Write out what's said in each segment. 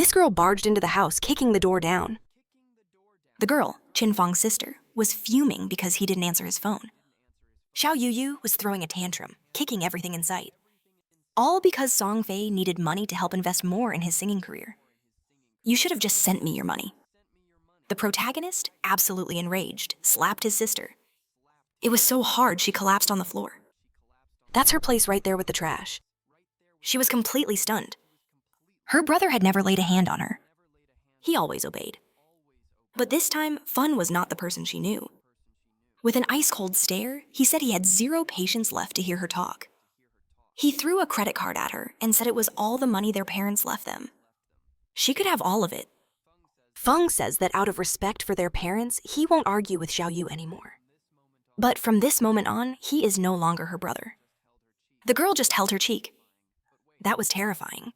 This girl barged into the house, kicking the door down. The girl, Qin Fang's sister, was fuming because he didn't answer his phone. Xiao Yuyu was throwing a tantrum, kicking everything in sight. All because Song Fei needed money to help invest more in his singing career. You should have just sent me your money. The protagonist, absolutely enraged, slapped his sister. It was so hard she collapsed on the floor. That's her place right there with the trash. She was completely stunned. Her brother had never laid a hand on her. He always obeyed. But this time, Fun was not the person she knew. With an ice-cold stare, he said he had zero patience left to hear her talk. He threw a credit card at her and said it was all the money their parents left them. She could have all of it. Feng says that out of respect for their parents, he won't argue with Xiao Yu anymore. But from this moment on, he is no longer her brother. The girl just held her cheek. That was terrifying.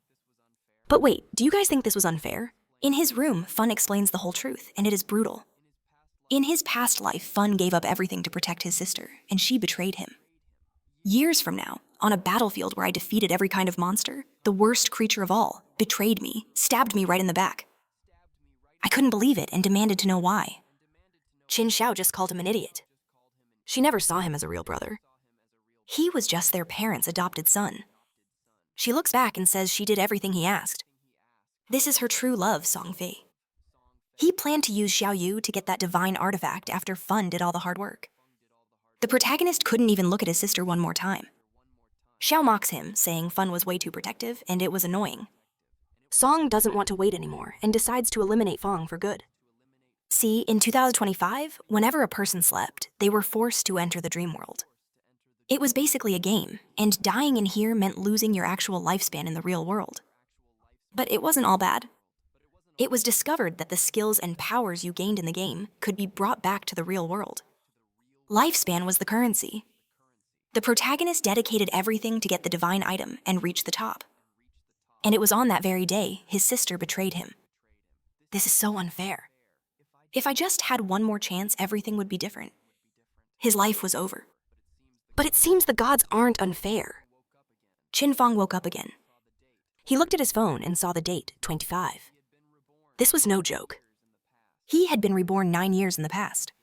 But wait, do you guys think this was unfair? In his room, Fun explains the whole truth, and it is brutal. In his past life, Fun gave up everything to protect his sister, and she betrayed him. Years from now, on a battlefield where I defeated every kind of monster, the worst creature of all betrayed me, stabbed me right in the back. I couldn't believe it and demanded to know why. Qin Xiao just called him an idiot. She never saw him as a real brother. He was just their parents' adopted son. She looks back and says she did everything he asked. This is her true love, Song Fei. He planned to use Xiao Yu to get that divine artifact after Fun did all the hard work. The protagonist couldn't even look at his sister one more time. Xiao mocks him, saying Fun was way too protective and it was annoying. Song doesn't want to wait anymore and decides to eliminate Fang for good. See, in 2025, whenever a person slept, they were forced to enter the dream world. It was basically a game, and dying in here meant losing your actual lifespan in the real world. But it wasn't all bad. It was discovered that the skills and powers you gained in the game could be brought back to the real world. Lifespan was the currency. The protagonist dedicated everything to get the divine item and reach the top. And it was on that very day his sister betrayed him. This is so unfair. If I just had one more chance, everything would be different. His life was over. But it seems the gods aren't unfair. Qin Fang woke up again. He looked at his phone and saw the date, 25. This was no joke. He had been reborn 9 years in the past.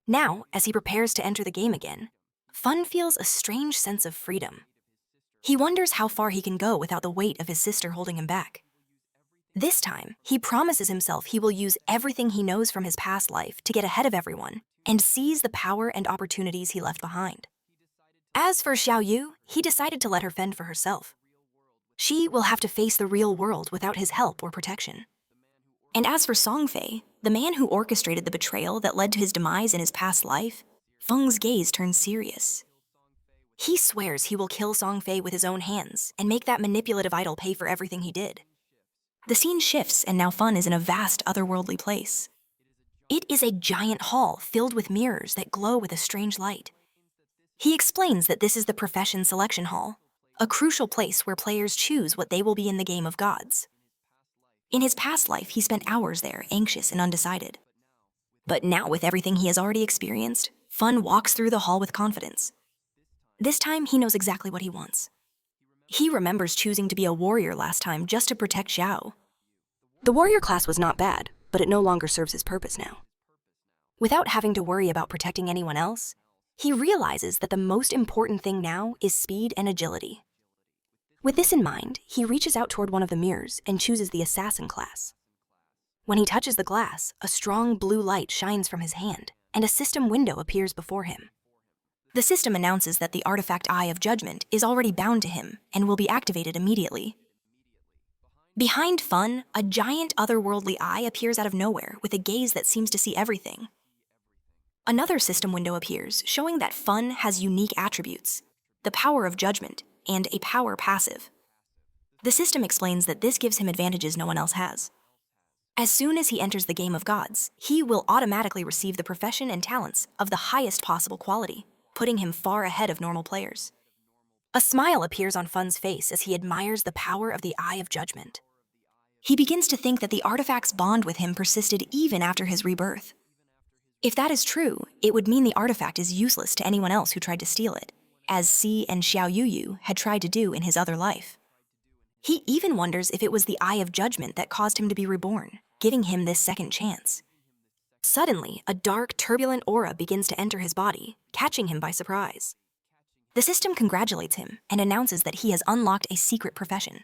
Now, as he prepares to enter the game again, Fun feels a strange sense of freedom. He wonders how far he can go without the weight of his sister holding him back. This time, he promises himself he will use everything he knows from his past life to get ahead of everyone and seize the power and opportunities he left behind. As for Xiao Yu, he decided to let her fend for herself. She will have to face the real world without his help or protection. And as for Song Fei, the man who orchestrated the betrayal that led to his demise in his past life, Feng's gaze turns serious. He swears he will kill Song Fei with his own hands and make that manipulative idol pay for everything he did. The scene shifts and now Fun is in a vast otherworldly place. It is a giant hall filled with mirrors that glow with a strange light. He explains that this is the profession selection hall, a crucial place where players choose what they will be in the game of gods. In his past life, he spent hours there, anxious and undecided. But now, with everything he has already experienced, Fun walks through the hall with confidence. This time, he knows exactly what he wants. He remembers choosing to be a warrior last time just to protect Xiao. The warrior class was not bad, but it no longer serves his purpose now. Without having to worry about protecting anyone else, he realizes that the most important thing now is speed and agility. With this in mind, he reaches out toward one of the mirrors and chooses the assassin class. When he touches the glass, a strong blue light shines from his hand, and a system window appears before him. The system announces that the artifact Eye of Judgment is already bound to him and will be activated immediately. Behind Fun, a giant otherworldly eye appears out of nowhere with a gaze that seems to see everything. Another system window appears, showing that Fun has unique attributes, the power of judgment, and a power passive. The system explains that this gives him advantages no one else has. As soon as he enters the game of gods, he will automatically receive the profession and talents of the highest possible quality, putting him far ahead of normal players. A smile appears on Fun's face as he admires the power of the Eye of Judgment. He begins to think that the artifact's bond with him persisted even after his rebirth. If that is true, it would mean the artifact is useless to anyone else who tried to steal it, as Si and Xiao Yuyu had tried to do in his other life. He even wonders if it was the Eye of Judgment that caused him to be reborn, giving him this second chance. Suddenly, a dark, turbulent aura begins to enter his body, catching him by surprise. The system congratulates him and announces that he has unlocked a secret profession.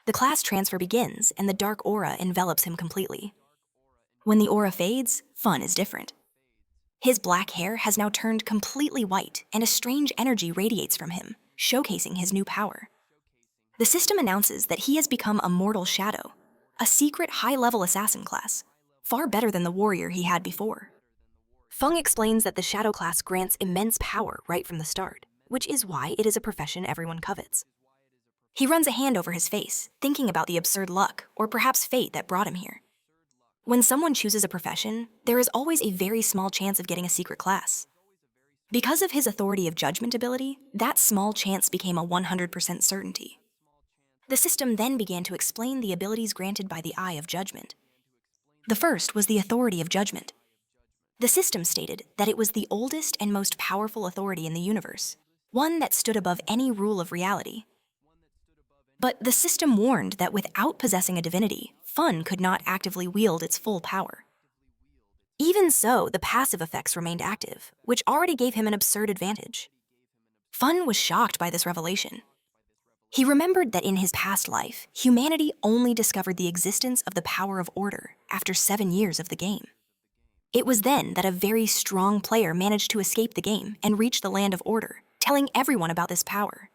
The class transfer begins, and the dark aura envelops him completely. When the aura fades, Fun is different. His black hair has now turned completely white, and a strange energy radiates from him, showcasing his new power. The system announces that he has become a mortal shadow, a secret high-level assassin class, far better than the warrior he had before. Feng explains that the shadow class grants immense power right from the start, which is why it is a profession everyone covets. He runs a hand over his face, thinking about the absurd luck, or perhaps fate that brought him here. When someone chooses a profession, there is always a very small chance of getting a secret class. Because of his authority of judgment ability, that small chance became a 100% certainty. The system then began to explain the abilities granted by the Eye of Judgment. The first was the authority of judgment. The system stated that it was the oldest and most powerful authority in the universe, one that stood above any rule of reality. But the system warned that without possessing a divinity, Fun could not actively wield its full power. Even so, the passive effects remained active, which already gave him an absurd advantage. Fun was shocked by this revelation. He remembered that in his past life, humanity only discovered the existence of the power of order after 7 years of the game. It was then that a very strong player managed to escape the game and reach the land of order, telling everyone about this power.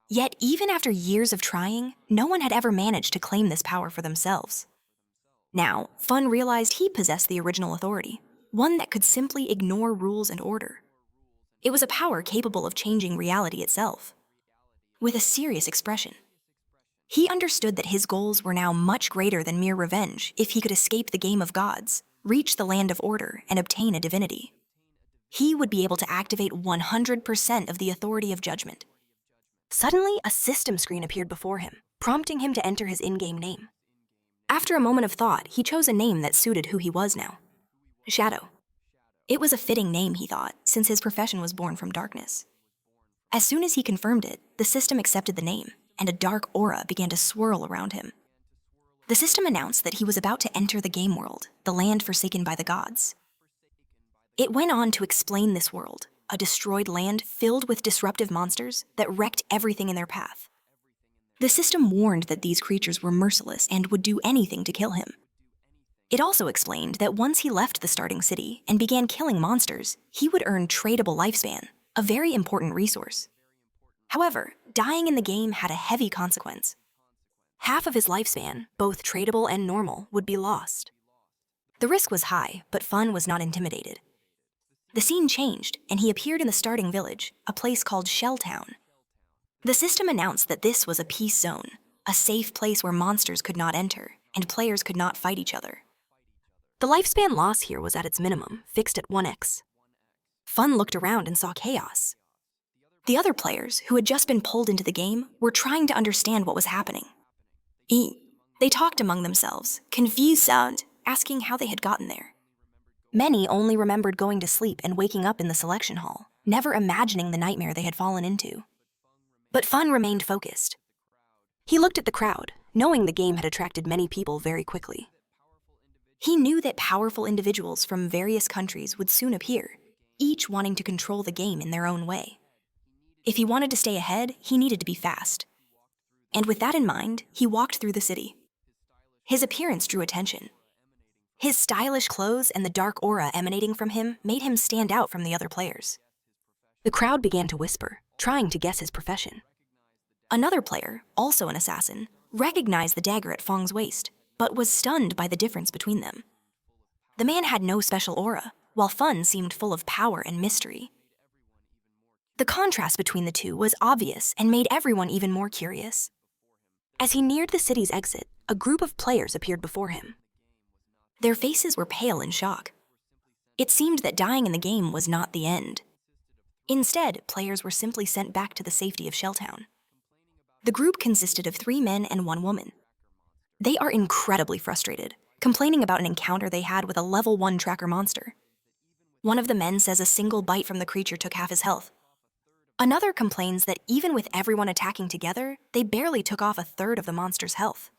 Yet, even after years of trying, no one had ever managed to claim this power for themselves. Now, Fun realized he possessed the original authority, one that could simply ignore rules and order. It was a power capable of changing reality itself. With a serious expression, he understood that his goals were now much greater than mere revenge if he could escape the game of gods, reach the land of order, and obtain a divinity. He would be able to activate 100% of the authority of judgment. Suddenly, a system screen appeared before him, prompting him to enter his in-game name. After a moment of thought, he chose a name that suited who he was now. Shadow. It was a fitting name, he thought, since his profession was born from darkness. As soon as he confirmed it, the system accepted the name, and a dark aura began to swirl around him. The system announced that he was about to enter the game world, the land forsaken by the gods. It went on to explain this world, a destroyed land filled with disruptive monsters that wrecked everything in their path. The system warned that these creatures were merciless and would do anything to kill him. It also explained that once he left the starting city and began killing monsters, he would earn tradable lifespan, a very important resource. However, dying in the game had a heavy consequence. Half of his lifespan, both tradable and normal, would be lost. The risk was high, but Fun was not intimidated. The scene changed, and he appeared in the starting village, a place called Shelltown. The system announced that this was a peace zone, a safe place where monsters could not enter, and players could not fight each other. The lifespan loss here was at its minimum, fixed at 1x. Fun looked around and saw chaos. The other players, who had just been pulled into the game, were trying to understand what was happening. They talked among themselves, confused sound, asking how they had gotten there. Many only remembered going to sleep and waking up in the selection hall, never imagining the nightmare they had fallen into. But Fun remained focused. He looked at the crowd, knowing the game had attracted many people very quickly. He knew that powerful individuals from various countries would soon appear, each wanting to control the game in their own way. If he wanted to stay ahead, he needed to be fast. And with that in mind, he walked through the city. His appearance drew attention. His stylish clothes and the dark aura emanating from him made him stand out from the other players. The crowd began to whisper, trying to guess his profession. Another player, also an assassin, recognized the dagger at Feng's waist, but was stunned by the difference between them. The man had no special aura, while Fun seemed full of power and mystery. The contrast between the two was obvious and made everyone even more curious. As he neared the city's exit, a group of players appeared before him. Their faces were pale in shock. It seemed that dying in the game was not the end. Instead, players were simply sent back to the safety of Shelltown. The group consisted of 3 men and 1 woman. They are incredibly frustrated, complaining about an encounter they had with a level 1 tracker monster. One of the men says a single bite from the creature took half his health. Another complains that even with everyone attacking together, they barely took off a third of the monster's health.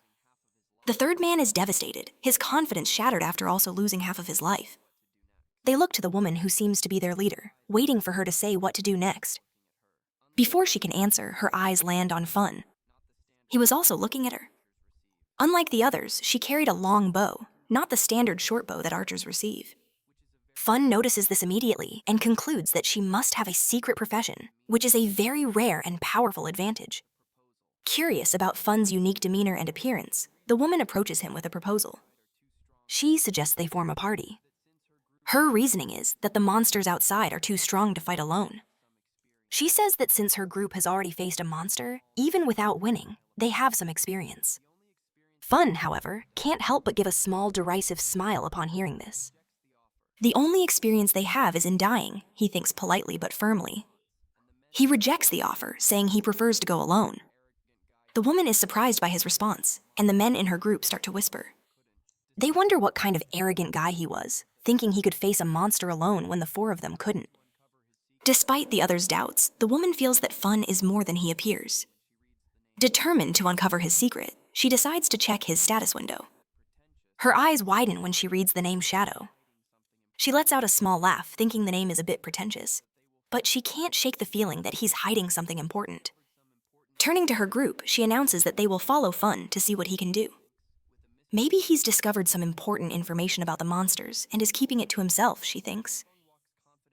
The third man is devastated, his confidence shattered after also losing half of his life. They look to the woman who seems to be their leader, waiting for her to say what to do next. Before she can answer, her eyes land on Fun. He was also looking at her. Unlike the others, she carried a long bow, not the standard short bow that archers receive. Fun notices this immediately and concludes that she must have a secret profession, which is a very rare and powerful advantage. Curious about Fun's unique demeanor and appearance, the woman approaches him with a proposal. She suggests they form a party. Her reasoning is that the monsters outside are too strong to fight alone. She says that since her group has already faced a monster, even without winning, they have some experience. Fun, however, can't help but give a small derisive smile upon hearing this. The only experience they have is in dying, he thinks politely but firmly. He rejects the offer, saying he prefers to go alone. The woman is surprised by his response, and the men in her group start to whisper. They wonder what kind of arrogant guy he was, thinking he could face a monster alone when the four of them couldn't. Despite the others' doubts, the woman feels that Fun is more than he appears. Determined to uncover his secret, she decides to check his status window. Her eyes widen when she reads the name Shadow. She lets out a small laugh, thinking the name is a bit pretentious, but she can't shake the feeling that he's hiding something important. Turning to her group, she announces that they will follow Fun to see what he can do. Maybe he's discovered some important information about the monsters and is keeping it to himself, she thinks.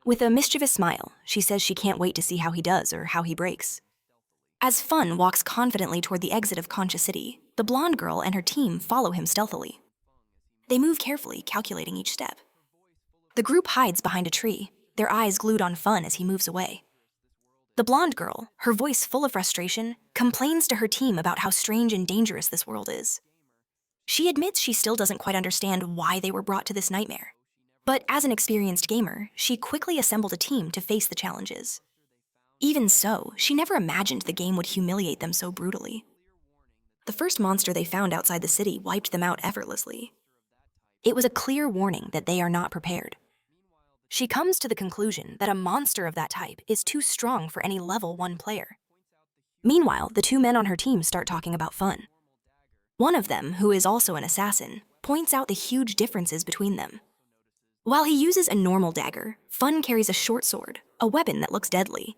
With a mischievous smile, she says she can't wait to see how he does or how he breaks. As Fun walks confidently toward the exit of Concha City, the blonde girl and her team follow him stealthily. They move carefully, calculating each step. The group hides behind a tree, their eyes glued on Fun as he moves away. The blonde girl, her voice full of frustration, complains to her team about how strange and dangerous this world is. She admits she still doesn't quite understand why they were brought to this nightmare. But as an experienced gamer, she quickly assembled a team to face the challenges. Even so, she never imagined the game would humiliate them so brutally. The first monster they found outside the city wiped them out effortlessly. It was a clear warning that they are not prepared. She comes to the conclusion that a monster of that type is too strong for any level 1 player. Meanwhile, the two men on her team start talking about Fun. One of them, who is also an assassin, points out the huge differences between them. While he uses a normal dagger, Fun carries a short sword, a weapon that looks deadly.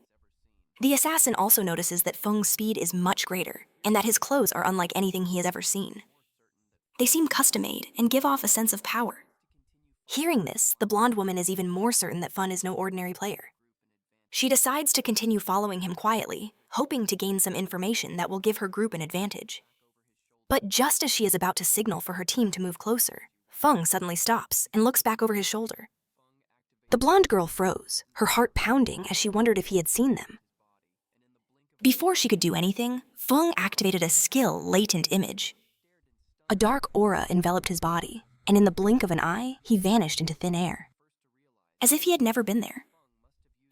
The assassin also notices that Feng's speed is much greater, and that his clothes are unlike anything he has ever seen. They seem custom-made and give off a sense of power. Hearing this, the blonde woman is even more certain that Fun is no ordinary player. She decides to continue following him quietly, hoping to gain some information that will give her group an advantage. But just as she is about to signal for her team to move closer, Feng suddenly stops and looks back over his shoulder. The blonde girl froze, her heart pounding as she wondered if he had seen them. Before she could do anything, Feng activated a skill latent image. A dark aura enveloped his body, and in the blink of an eye, he vanished into thin air. As if he had never been there.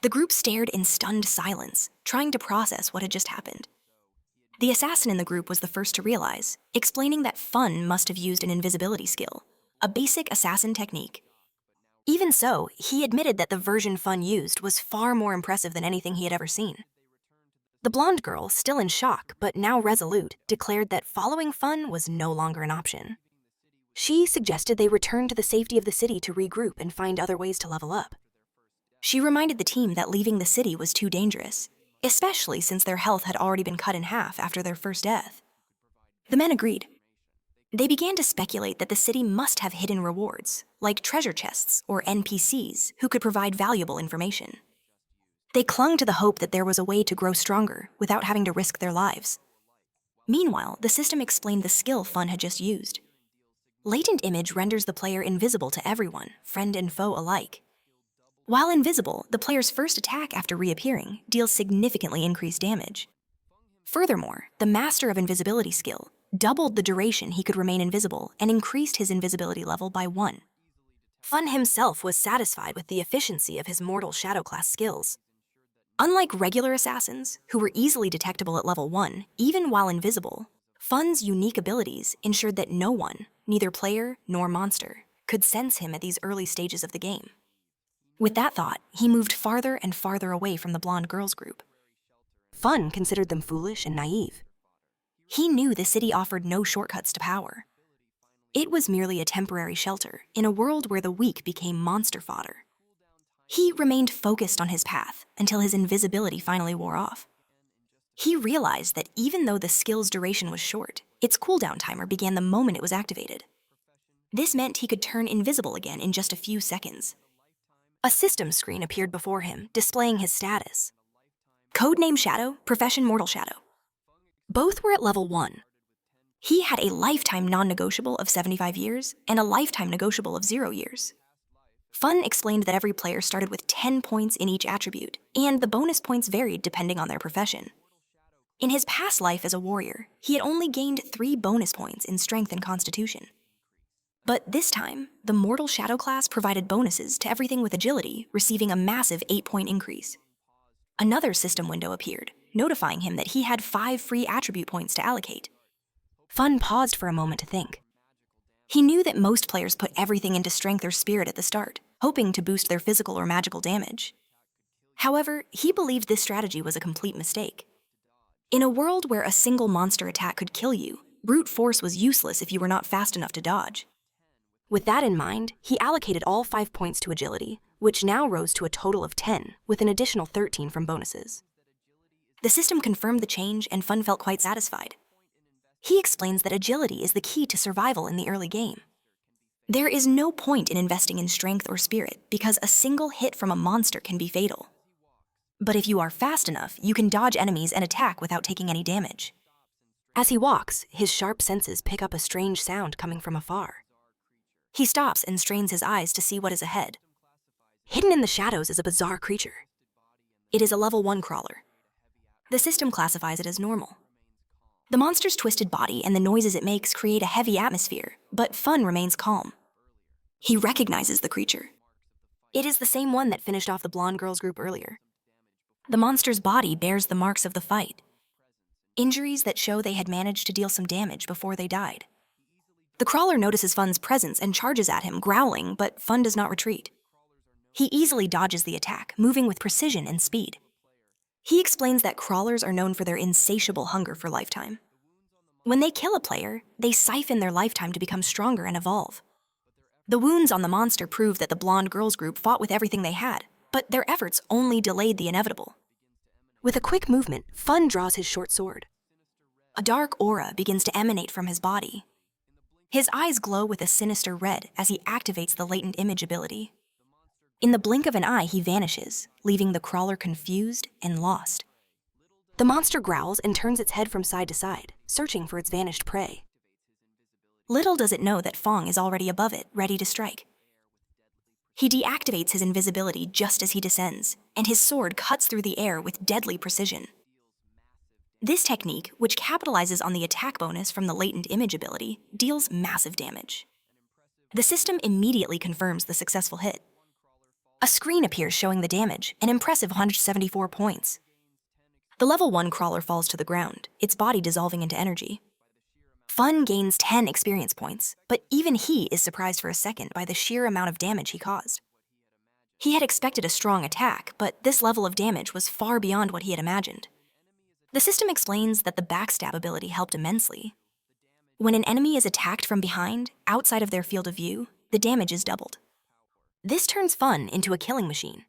The group stared in stunned silence, trying to process what had just happened. The assassin in the group was the first to realize, explaining that Fun must have used an invisibility skill, a basic assassin technique. Even so, he admitted that the version Fun used was far more impressive than anything he had ever seen. The blonde girl, still in shock but now resolute, declared that following Fun was no longer an option. She suggested they return to the safety of the city to regroup and find other ways to level up. She reminded the team that leaving the city was too dangerous, especially since their health had already been cut in half after their first death. The men agreed. They began to speculate that the city must have hidden rewards, like treasure chests or NPCs who could provide valuable information. They clung to the hope that there was a way to grow stronger without having to risk their lives. Meanwhile, the system explained the skill Fun had just used. Latent image renders the player invisible to everyone, friend and foe alike. While invisible, the player's first attack after reappearing deals significantly increased damage. Furthermore, the Master of Invisibility skill doubled the duration he could remain invisible and increased his invisibility level by 1. Fun himself was satisfied with the efficiency of his mortal shadow class skills. Unlike regular assassins, who were easily detectable at level 1, even while invisible, Fun's unique abilities ensured that no one, neither player nor monster, could sense him at these early stages of the game. With that thought, he moved farther and farther away from the blonde girl's group. Fun considered them foolish and naive. He knew the city offered no shortcuts to power. It was merely a temporary shelter in a world where the weak became monster fodder. He remained focused on his path until his invisibility finally wore off. He realized that even though the skill's duration was short, its cooldown timer began the moment it was activated. This meant he could turn invisible again in just a few seconds. A system screen appeared before him, displaying his status. Codename Shadow, Profession Mortal Shadow. Both were at level 1. He had a lifetime non-negotiable of 75 years and a lifetime negotiable of 0 years. Fun explained that every player started with 10 points in each attribute, and the bonus points varied depending on their profession. In his past life as a warrior, he had only gained 3 bonus points in strength and constitution. But this time, the Mortal Shadow class provided bonuses to everything with agility, receiving a massive 8-point increase. Another system window appeared, notifying him that he had 5 free attribute points to allocate. Fun paused for a moment to think. He knew that most players put everything into strength or spirit at the start, hoping to boost their physical or magical damage. However, he believed this strategy was a complete mistake. In a world where a single monster attack could kill you, brute force was useless if you were not fast enough to dodge. With that in mind, he allocated all 5 points to agility, which now rose to a total of 10, with an additional 13 from bonuses. The system confirmed the change, and Fun felt quite satisfied. He explains that agility is the key to survival in the early game. There is no point in investing in strength or spirit because a single hit from a monster can be fatal. But if you are fast enough, you can dodge enemies and attack without taking any damage. As he walks, his sharp senses pick up a strange sound coming from afar. He stops and strains his eyes to see what is ahead. Hidden in the shadows is a bizarre creature. It is a level 1 crawler. The system classifies it as normal. The monster's twisted body and the noises it makes create a heavy atmosphere, but Fun remains calm. He recognizes the creature. It is the same one that finished off the blonde girl's group earlier. The monster's body bears the marks of the fight, injuries that show they had managed to deal some damage before they died. The crawler notices Fun's presence and charges at him, growling, but Fun does not retreat. He easily dodges the attack, moving with precision and speed. He explains that crawlers are known for their insatiable hunger for lifetime. When they kill a player, they siphon their lifetime to become stronger and evolve. The wounds on the monster prove that the blonde girls group fought with everything they had, but their efforts only delayed the inevitable. With a quick movement, Fun draws his short sword. A dark aura begins to emanate from his body. His eyes glow with a sinister red as he activates the latent image ability. In the blink of an eye, he vanishes, leaving the crawler confused and lost. The monster growls and turns its head from side to side, searching for its vanished prey. Little does it know that Fong is already above it, ready to strike. He deactivates his invisibility just as he descends, and his sword cuts through the air with deadly precision. This technique, which capitalizes on the attack bonus from the latent image ability, deals massive damage. The system immediately confirms the successful hit. A screen appears showing the damage, an impressive 174 points. The level 1 crawler falls to the ground, its body dissolving into energy. Fun gains 10 experience points, but even he is surprised for a second by the sheer amount of damage he caused. He had expected a strong attack, but this level of damage was far beyond what he had imagined. The system explains that the backstab ability helped immensely. When an enemy is attacked from behind, outside of their field of view, the damage is doubled. This turns Fun into a killing machine.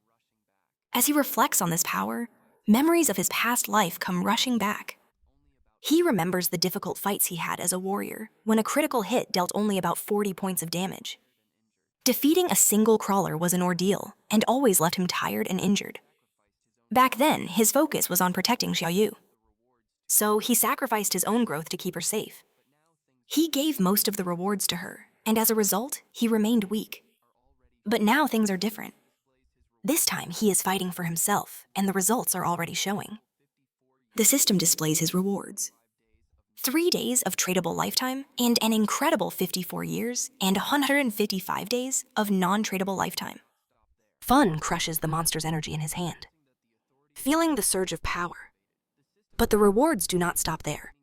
As he reflects on this power, memories of his past life come rushing back. He remembers the difficult fights he had as a warrior, when a critical hit dealt only about 40 points of damage. Defeating a single crawler was an ordeal, and always left him tired and injured. Back then, his focus was on protecting Xiaoyu. So he sacrificed his own growth to keep her safe. He gave most of the rewards to her, and as a result, he remained weak. But now things are different. This time, he is fighting for himself, and the results are already showing. The system displays his rewards. 3 days of tradable lifetime, and an incredible 54 years and 155 days of non-tradable lifetime. Fun crushes the monster's energy in his hand, feeling the surge of power. But the rewards do not stop there.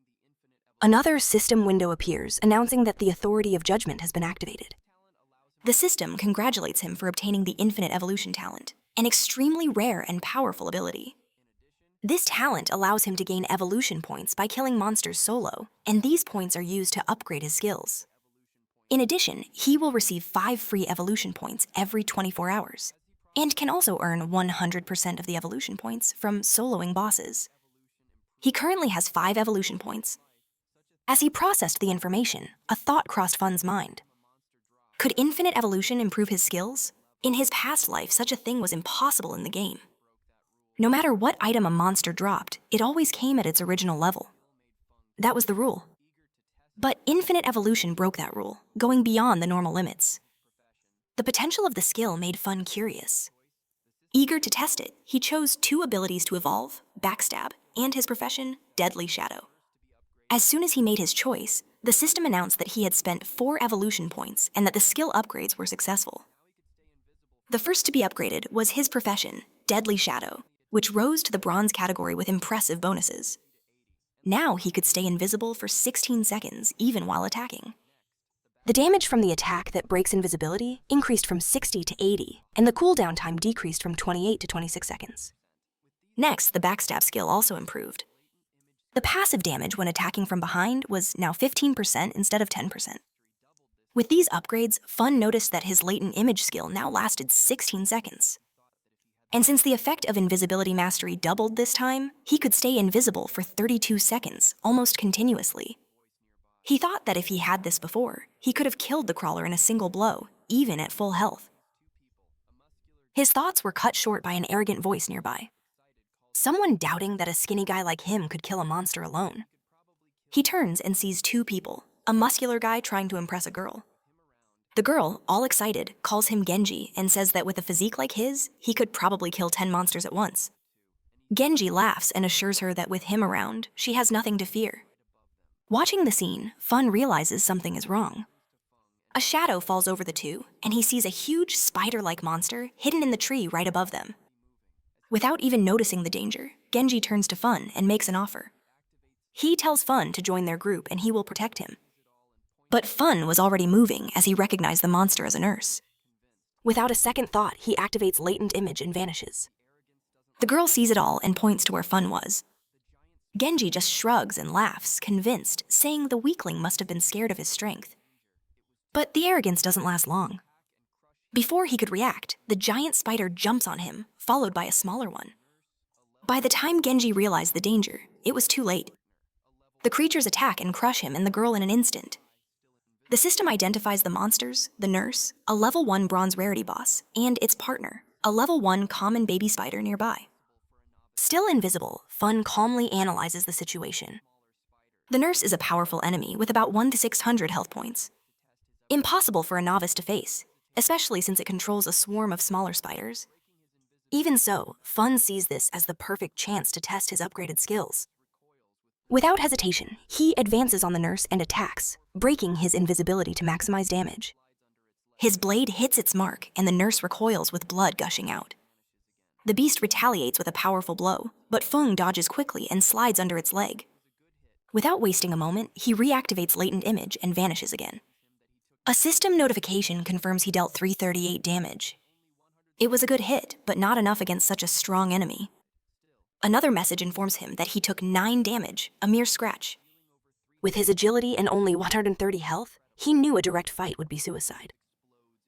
Another system window appears, announcing that the authority of judgment has been activated. The system congratulates him for obtaining the infinite evolution talent, an extremely rare and powerful ability. This talent allows him to gain evolution points by killing monsters solo, and these points are used to upgrade his skills. In addition, he will receive 5 free evolution points every 24 hours, and can also earn 100% of the evolution points from soloing bosses. He currently has 5 evolution points. As he processed the information, a thought crossed Fun's mind. Could infinite evolution improve his skills? In his past life, such a thing was impossible in the game. No matter what item a monster dropped, it always came at its original level. That was the rule. But infinite evolution broke that rule, going beyond the normal limits. The potential of the skill made Fun curious. Eager to test it, he chose 2 abilities to evolve, Backstab, and his profession, Deadly Shadow. As soon as he made his choice, the system announced that he had spent 4 evolution points and that the skill upgrades were successful. The first to be upgraded was his profession, Deadly Shadow, which rose to the bronze category with impressive bonuses. Now he could stay invisible for 16 seconds, even while attacking. The damage from the attack that breaks invisibility increased from 60 to 80, and the cooldown time decreased from 28 to 26 seconds. Next, the Backstab skill also improved. The passive damage when attacking from behind was now 15% instead of 10%. With these upgrades, Fun noticed that his latent image skill now lasted 16 seconds. And since the effect of invisibility mastery doubled this time, he could stay invisible for 32 seconds, almost continuously. He thought that if he had this before, he could have killed the crawler in a single blow, even at full health. His thoughts were cut short by an arrogant voice nearby. Someone doubting that a skinny guy like him could kill a monster alone. He turns and sees 2 people, a muscular guy trying to impress a girl. The girl, all excited, calls him Genji and says that with a physique like his, he could probably kill 10 monsters at once. Genji laughs and assures her that with him around, she has nothing to fear. Watching the scene, Fun realizes something is wrong. A shadow falls over the 2, and he sees a huge spider-like monster hidden in the tree right above them. Without even noticing the danger, Genji turns to Fun and makes an offer. He tells Fun to join their group and he will protect him. But Fun was already moving as he recognized the monster as a nurse. Without a second thought, he activates latent image and vanishes. The girl sees it all and points to where Fun was. Genji just shrugs and laughs, convinced, saying the weakling must have been scared of his strength. But the arrogance doesn't last long. Before he could react, the giant spider jumps on him, followed by a smaller one. By the time Genji realized the danger, it was too late. The creatures attack and crush him and the girl in an instant. The system identifies the monsters, the nurse, a level 1 bronze rarity boss, and its partner, a level 1 common baby spider nearby. Still invisible, Fun calmly analyzes the situation. The nurse is a powerful enemy with about 1 to 600 health points. Impossible for a novice to face, especially since it controls a swarm of smaller spiders. Even so, Fun sees this as the perfect chance to test his upgraded skills. Without hesitation, he advances on the nurse and attacks, breaking his invisibility to maximize damage. His blade hits its mark, and the nurse recoils with blood gushing out. The beast retaliates with a powerful blow, but Fung dodges quickly and slides under its leg. Without wasting a moment, he reactivates latent image and vanishes again. A system notification confirms he dealt 338 damage. It was a good hit, but not enough against such a strong enemy. Another message informs him that he took 9 damage, a mere scratch. With his agility and only 130 health, he knew a direct fight would be suicide.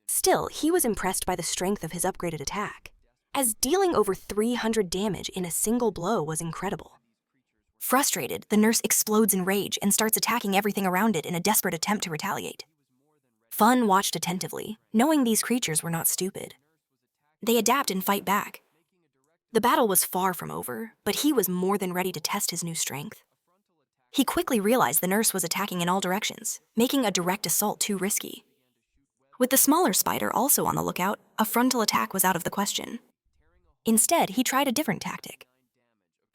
Still, he was impressed by the strength of his upgraded attack, as dealing over 300 damage in a single blow was incredible. Frustrated, the nurse explodes in rage and starts attacking everything around it in a desperate attempt to retaliate. Fun watched attentively, knowing these creatures were not stupid. They adapt and fight back. The battle was far from over, but he was more than ready to test his new strength. He quickly realized the nurse was attacking in all directions, making a direct assault too risky. With the smaller spider also on the lookout, a frontal attack was out of the question. Instead, he tried a different tactic.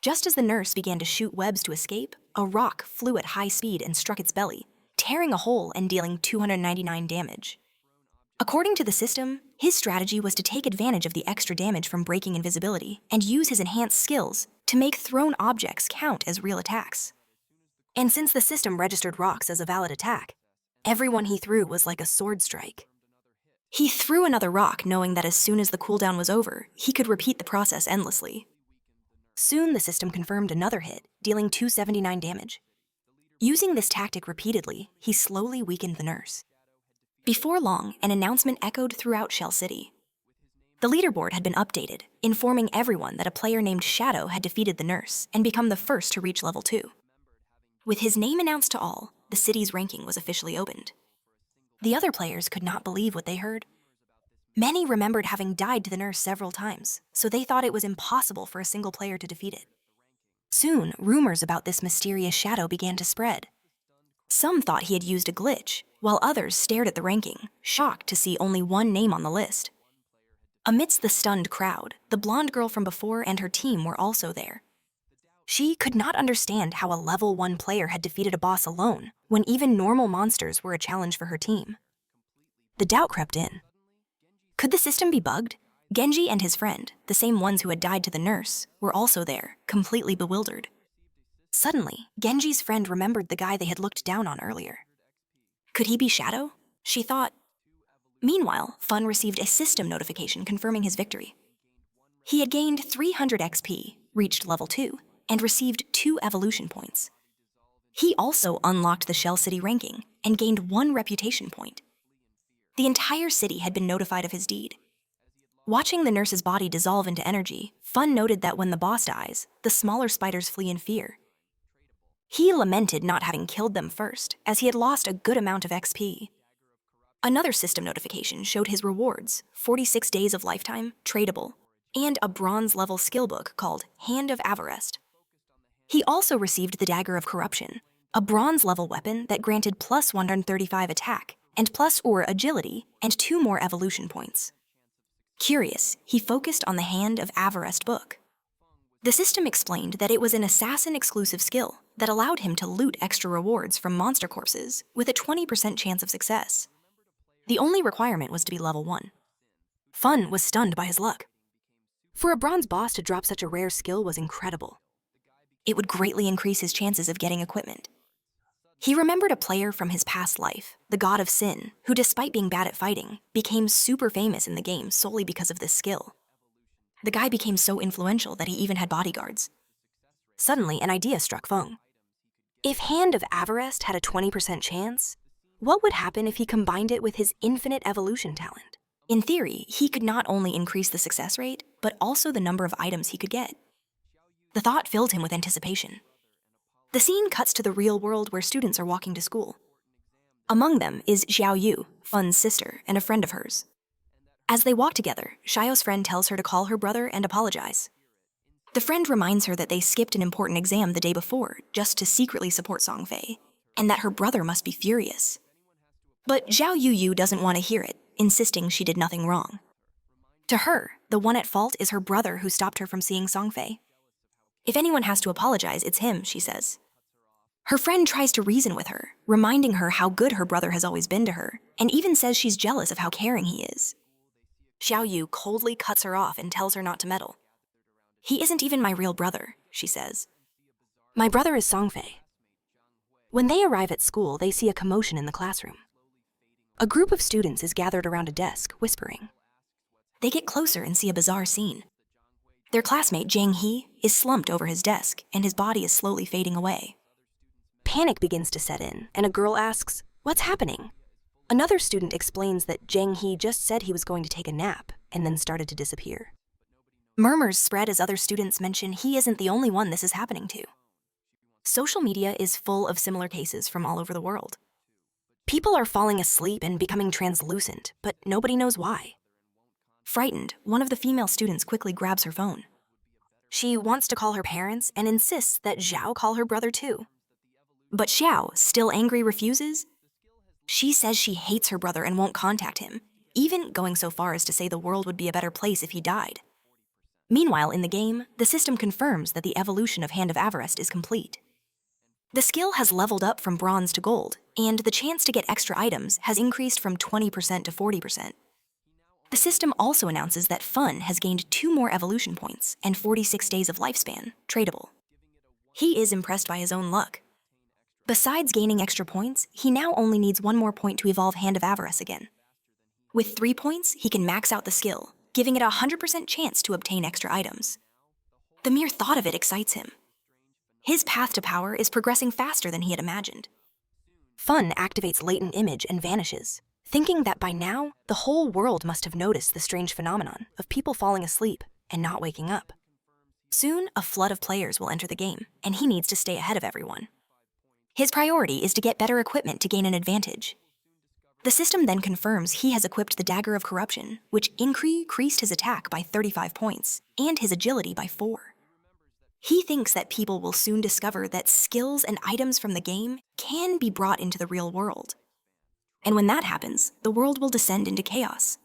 Just as the nurse began to shoot webs to escape, a rock flew at high speed and struck its belly, tearing a hole and dealing 299 damage. According to the system, his strategy was to take advantage of the extra damage from breaking invisibility and use his enhanced skills to make thrown objects count as real attacks. And since the system registered rocks as a valid attack, everyone he threw was like a sword strike. He threw another rock knowing that as soon as the cooldown was over, he could repeat the process endlessly. Soon, the system confirmed another hit, dealing 279 damage. Using this tactic repeatedly, he slowly weakened the nurse. Before long, an announcement echoed throughout Shell City. The leaderboard had been updated, informing everyone that a player named Shadow had defeated the nurse and become the first to reach level 2. With his name announced to all, the city's ranking was officially opened. The other players could not believe what they heard. Many remembered having died to the nurse several times, so they thought it was impossible for a single player to defeat it. Soon, rumors about this mysterious Shadow began to spread. Some thought he had used a glitch, while others stared at the ranking, shocked to see only one name on the list. Amidst the stunned crowd, the blonde girl from before and her team were also there. She could not understand how a level 1 player had defeated a boss alone, when even normal monsters were a challenge for her team. The doubt crept in. Could the system be bugged? Genji and his friend, the same ones who had died to the nurse, were also there, completely bewildered. Suddenly, Genji's friend remembered the guy they had looked down on earlier. Could he be Shadow? She thought. Meanwhile, Fun received a system notification confirming his victory. He had gained 300 XP, reached level 2, and received 2 evolution points. He also unlocked the Shell City ranking and gained 1 reputation point. The entire city had been notified of his deed. Watching the nurse's body dissolve into energy, Fun noted that when the boss dies, the smaller spiders flee in fear. He lamented not having killed them first, as he had lost a good amount of XP. Another system notification showed his rewards, 46 days of lifetime, tradable, and a bronze-level skill book called Hand of Avarice. He also received the Dagger of Corruption, a bronze-level weapon that granted plus 135 attack, and plus or agility, and 2 more evolution points. Curious, he focused on the Hand of Avarice book. The system explained that it was an assassin-exclusive skill that allowed him to loot extra rewards from monster corpses with a 20% chance of success. The only requirement was to be level 1. Fun was stunned by his luck. For a bronze boss to drop such a rare skill was incredible. It would greatly increase his chances of getting equipment. He remembered a player from his past life, the God of Sin, who despite being bad at fighting, became super famous in the game solely because of this skill. The guy became so influential that he even had bodyguards. Suddenly, an idea struck Feng. If Hand of Avarice had a 20% chance, what would happen if he combined it with his infinite evolution talent? In theory, he could not only increase the success rate, but also the number of items he could get. The thought filled him with anticipation. The scene cuts to the real world where students are walking to school. Among them is Xiao Yu, Fun's sister, and a friend of hers. As they walk together, Xiao's friend tells her to call her brother and apologize. The friend reminds her that they skipped an important exam the day before just to secretly support Songfei, and that her brother must be furious. But Xiao Yu doesn't want to hear it, insisting she did nothing wrong. To her, the one at fault is her brother who stopped her from seeing Songfei. If anyone has to apologize, it's him, she says. Her friend tries to reason with her, reminding her how good her brother has always been to her, and even says she's jealous of how caring he is. Xiao Yu coldly cuts her off and tells her not to meddle. He isn't even my real brother, she says. My brother is Songfei. When they arrive at school, they see a commotion in the classroom. A group of students is gathered around a desk, whispering. They get closer and see a bizarre scene. Their classmate, Zhang He, is slumped over his desk, and his body is slowly fading away. Panic begins to set in, and a girl asks, "What's happening?" Another student explains that Zhang He just said he was going to take a nap, and then started to disappear. Murmurs spread as other students mention he isn't the only one this is happening to. Social media is full of similar cases from all over the world. People are falling asleep and becoming translucent, but nobody knows why. Frightened, one of the female students quickly grabs her phone. She wants to call her parents and insists that Xiao call her brother too. But Xiao, still angry, refuses. She says she hates her brother and won't contact him, even going so far as to say the world would be a better place if he died. Meanwhile, in the game, the system confirms that the evolution of Hand of Avarice is complete. The skill has leveled up from bronze to gold, and the chance to get extra items has increased from 20% to 40%. The system also announces that Fun has gained 2 more evolution points and 46 days of lifespan, tradable. He is impressed by his own luck. Besides gaining extra points, he now only needs 1 more point to evolve Hand of Avarice again. With 3 points, he can max out the skill, giving it a 100% chance to obtain extra items. The mere thought of it excites him. His path to power is progressing faster than he had imagined. Fun activates latent image and vanishes, thinking that by now, the whole world must have noticed the strange phenomenon of people falling asleep and not waking up. Soon, a flood of players will enter the game, and he needs to stay ahead of everyone. His priority is to get better equipment to gain an advantage. The system then confirms he has equipped the Dagger of Corruption, which increased his attack by 35 points and his agility by 4. He thinks that people will soon discover that skills and items from the game can be brought into the real world. And when that happens, the world will descend into chaos.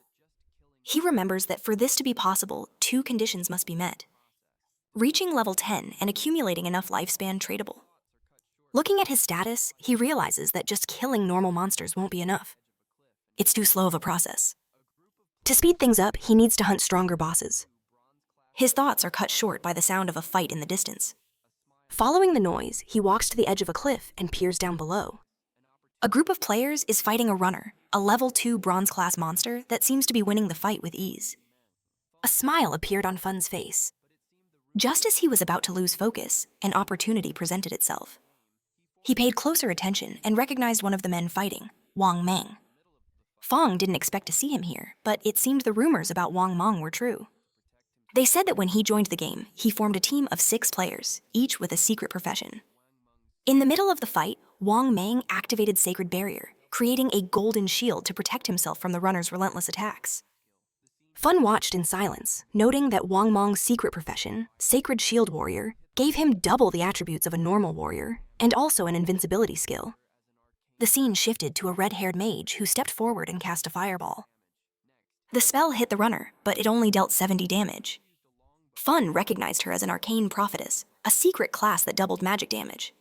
He remembers that for this to be possible, 2 conditions must be met: reaching level 10 and accumulating enough lifespan tradable. Looking at his status, he realizes that just killing normal monsters won't be enough. It's too slow of a process. To speed things up, he needs to hunt stronger bosses. His thoughts are cut short by the sound of a fight in the distance. Following the noise, he walks to the edge of a cliff and peers down below. A group of players is fighting a runner, a level 2 bronze-class monster that seems to be winning the fight with ease. A smile appeared on Fun's face. Just as he was about to lose focus, an opportunity presented itself. He paid closer attention and recognized one of the men fighting, Wang Mang. Fong didn't expect to see him here, but it seemed the rumors about Wang Mang were true. They said that when he joined the game, he formed a team of 6 players, each with a secret profession. In the middle of the fight, Wang Mang activated Sacred Barrier, creating a golden shield to protect himself from the runner's relentless attacks. Fun watched in silence, noting that Wang Mang's secret profession, Sacred Shield Warrior, gave him double the attributes of a normal warrior, and also an invincibility skill. The scene shifted to a red-haired mage who stepped forward and cast a fireball. The spell hit the runner, but it only dealt 70 damage. Fun recognized her as an arcane prophetess, a secret class that doubled magic damage.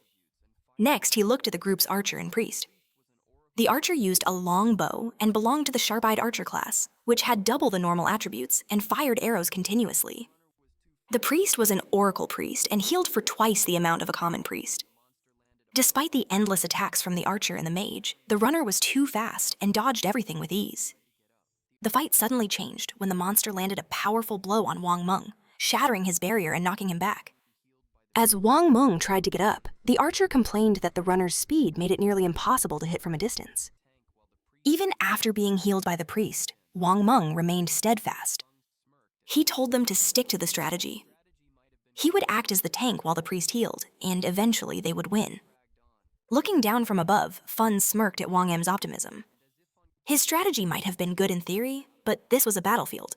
Next, he looked at the group's archer and priest. The archer used a long bow and belonged to the sharp-eyed archer class, which had double the normal attributes and fired arrows continuously. The priest was an oracle priest and healed for twice the amount of a common priest. Despite the endless attacks from the archer and the mage, the runner was too fast and dodged everything with ease. The fight suddenly changed when the monster landed a powerful blow on Wang Meng, shattering his barrier and knocking him back. As Wang Meng tried to get up, the archer complained that the runner's speed made it nearly impossible to hit from a distance. Even after being healed by the priest, Wang Meng remained steadfast. He told them to stick to the strategy. He would act as the tank while the priest healed, and eventually they would win. Looking down from above, Fun smirked at Wang M's optimism. His strategy might have been good in theory, but this was a battlefield.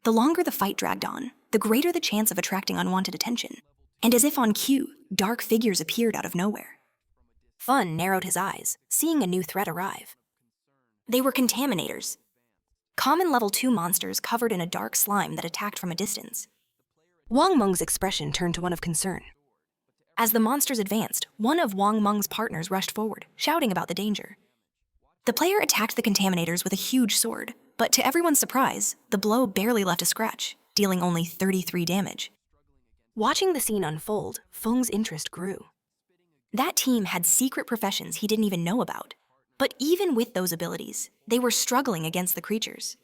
The longer the fight dragged on, the greater the chance of attracting unwanted attention, and as if on cue, dark figures appeared out of nowhere. Fun narrowed his eyes, seeing a new threat arrive. They were contaminators, common level 2 monsters covered in a dark slime that attacked from a distance. Wang Meng's expression turned to one of concern. As the monsters advanced, one of Wang Meng's partners rushed forward, shouting about the danger. The player attacked the contaminators with a huge sword, but to everyone's surprise, the blow barely left a scratch, dealing only 33 damage. Watching the scene unfold, Feng's interest grew. That team had secret professions he didn't even know about, but even with those abilities, they were struggling against the creatures.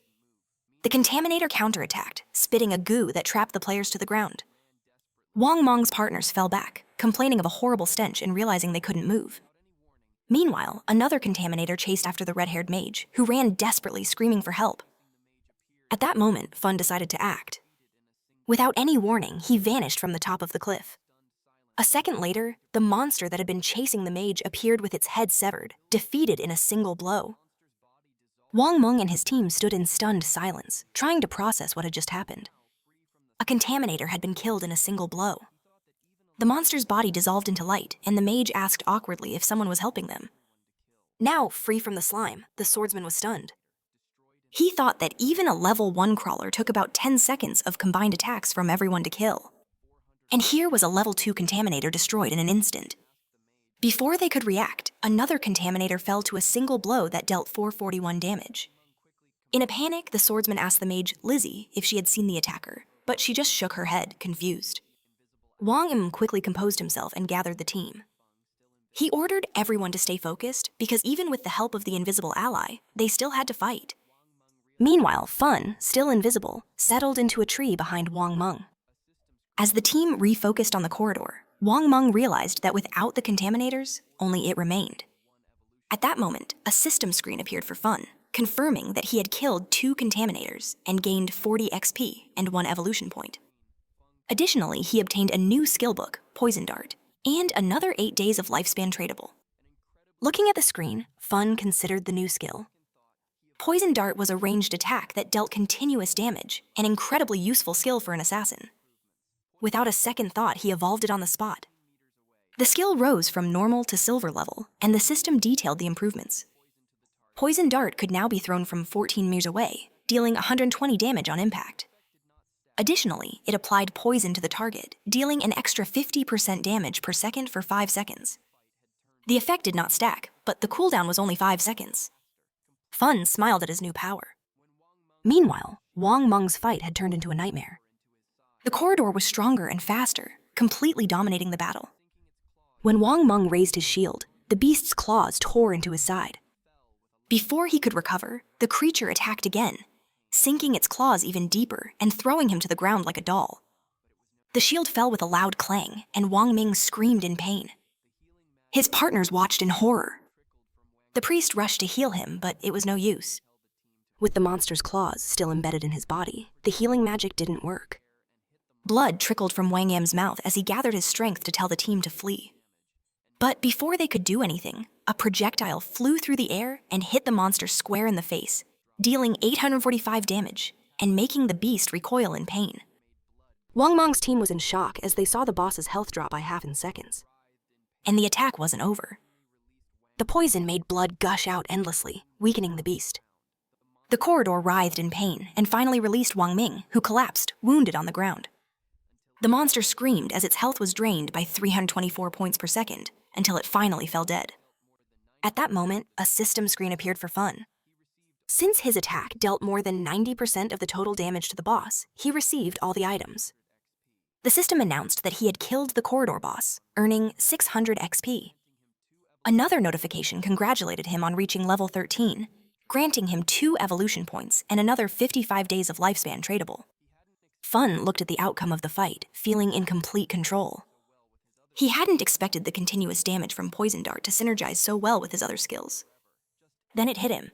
The contaminator counterattacked, spitting a goo that trapped the players to the ground. Wang Meng's partners fell back, complaining of a horrible stench and realizing they couldn't move. Meanwhile, another contaminator chased after the red-haired mage, who ran desperately, screaming for help. At that moment, Fun decided to act. Without any warning, he vanished from the top of the cliff. A second later, the monster that had been chasing the mage appeared with its head severed, defeated in a single blow. Wang Meng and his team stood in stunned silence, trying to process what had just happened. A contaminator had been killed in a single blow. The monster's body dissolved into light, and the mage asked awkwardly if someone was helping them. Now, free from the slime, the swordsman was stunned. He thought that even a level 1 crawler took about 10 seconds of combined attacks from everyone to kill. And here was a level 2 contaminator destroyed in an instant. Before they could react, another contaminator fell to a single blow that dealt 441 damage. In a panic, the swordsman asked the mage, Lizzie, if she had seen the attacker, but she just shook her head, confused. Wang Im quickly composed himself and gathered the team. He ordered everyone to stay focused because even with the help of the invisible ally, they still had to fight. Meanwhile, Fun, still invisible, settled into a tree behind Wang Meng. As the team refocused on the corridor, Wang Meng realized that without the contaminators, only it remained. At that moment, a system screen appeared for Fun, confirming that he had killed 2 contaminators and gained 40 XP and 1 evolution point. Additionally, he obtained a new skill book, Poison Dart, and another 8 days of lifespan tradable. Looking at the screen, Fun considered the new skill. Poison Dart was a ranged attack that dealt continuous damage, an incredibly useful skill for an assassin. Without a second thought, he evolved it on the spot. The skill rose from normal to silver level, and the system detailed the improvements. Poison Dart could now be thrown from 14 meters away, dealing 120 damage on impact. Additionally, it applied poison to the target, dealing an extra 50% damage per second for 5 seconds. The effect did not stack, but the cooldown was only 5 seconds. Fun smiled at his new power. Meanwhile, Wang Meng's fight had turned into a nightmare. The corridor was stronger and faster, completely dominating the battle. When Wang Meng raised his shield, the beast's claws tore into his side. Before he could recover, the creature attacked again, sinking its claws even deeper and throwing him to the ground like a doll. The shield fell with a loud clang, and Wang Meng screamed in pain. His partners watched in horror. The priest rushed to heal him, but it was no use. With the monster's claws still embedded in his body, the healing magic didn't work. Blood trickled from Wang Yam's mouth as he gathered his strength to tell the team to flee. But before they could do anything, a projectile flew through the air and hit the monster square in the face, dealing 845 damage and making the beast recoil in pain. Wang Meng's team was in shock as they saw the boss's health drop by half in seconds. And the attack wasn't over. The poison made blood gush out endlessly, weakening the beast. The corridor writhed in pain and finally released Wang Meng, who collapsed, wounded on the ground. The monster screamed as its health was drained by 324 points per second until it finally fell dead. At that moment, a system screen appeared for Fun. Since his attack dealt more than 90% of the total damage to the boss, he received all the items. The system announced that he had killed the corridor boss, earning 600 XP. Another notification congratulated him on reaching level 13, granting him 2 evolution points and another 55 days of lifespan tradable. Fun looked at the outcome of the fight, feeling in complete control. He hadn't expected the continuous damage from Poison Dart to synergize so well with his other skills. Then it hit him.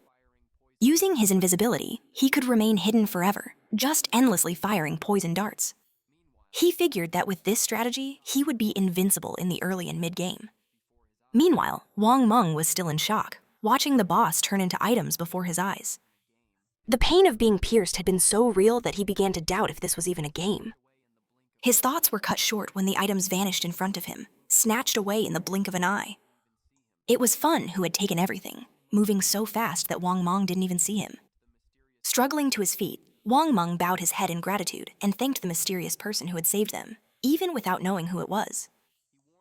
Using his invisibility, he could remain hidden forever, just endlessly firing poison darts. He figured that with this strategy, he would be invincible in the early and mid-game. Meanwhile, Wang Meng was still in shock, watching the boss turn into items before his eyes. The pain of being pierced had been so real that he began to doubt if this was even a game. His thoughts were cut short when the items vanished in front of him, snatched away in the blink of an eye. It was Fun who had taken everything, moving so fast that Wang Meng didn't even see him. Struggling to his feet, Wang Meng bowed his head in gratitude and thanked the mysterious person who had saved them, even without knowing who it was.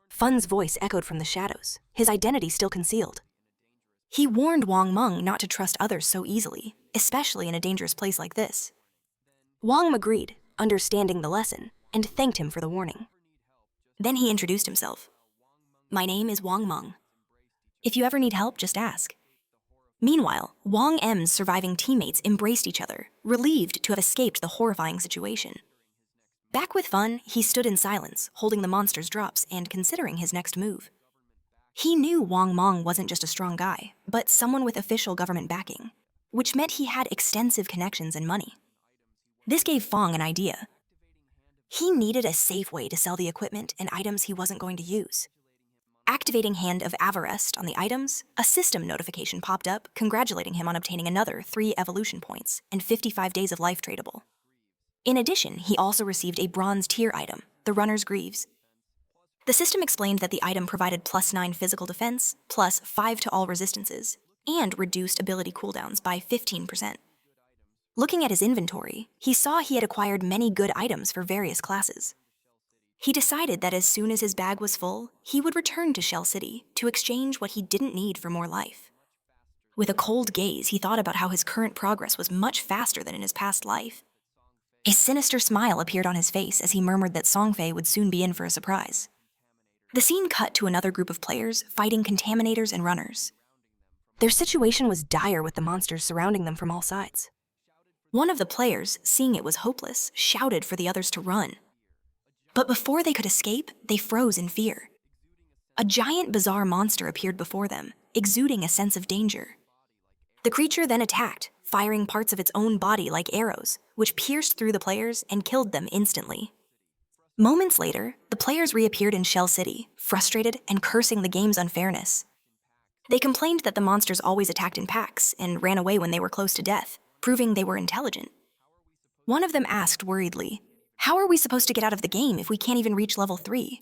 Fun's voice echoed from the shadows, his identity still concealed. He warned Wang Meng not to trust others so easily, especially in a dangerous place like this. Wang agreed, understanding the lesson, and thanked him for the warning. Then he introduced himself. "My name is Wang Meng. If you ever need help, just ask." Meanwhile, Wang M's surviving teammates embraced each other, relieved to have escaped the horrifying situation. Back with Fun, he stood in silence, holding the monster's drops and considering his next move. He knew Wang Meng wasn't just a strong guy, but someone with official government backing, which meant he had extensive connections and money. This gave Fong an idea. He needed a safe way to sell the equipment and items he wasn't going to use. Activating Hand of Avarest on the items, a system notification popped up congratulating him on obtaining another 3 evolution points and 55 days of life tradable. In addition, he also received a bronze tier item, the Runner's Greaves. The system explained that the item provided +9 physical defense, +5 to all resistances, and reduced ability cooldowns by 15%. Looking at his inventory, he saw he had acquired many good items for various classes. He decided that as soon as his bag was full, he would return to Shell City to exchange what he didn't need for more life. With a cold gaze, he thought about how his current progress was much faster than in his past life. A sinister smile appeared on his face as he murmured that Songfei would soon be in for a surprise. The scene cut to another group of players fighting contaminators and runners. Their situation was dire with the monsters surrounding them from all sides. One of the players, seeing it was hopeless, shouted for the others to run. But before they could escape, they froze in fear. A giant bizarre monster appeared before them, exuding a sense of danger. The creature then attacked, firing parts of its own body like arrows, which pierced through the players and killed them instantly. Moments later, the players reappeared in Shell City, frustrated and cursing the game's unfairness. They complained that the monsters always attacked in packs and ran away when they were close to death, proving they were intelligent. One of them asked worriedly, "How are we supposed to get out of the game if we can't even reach level 3?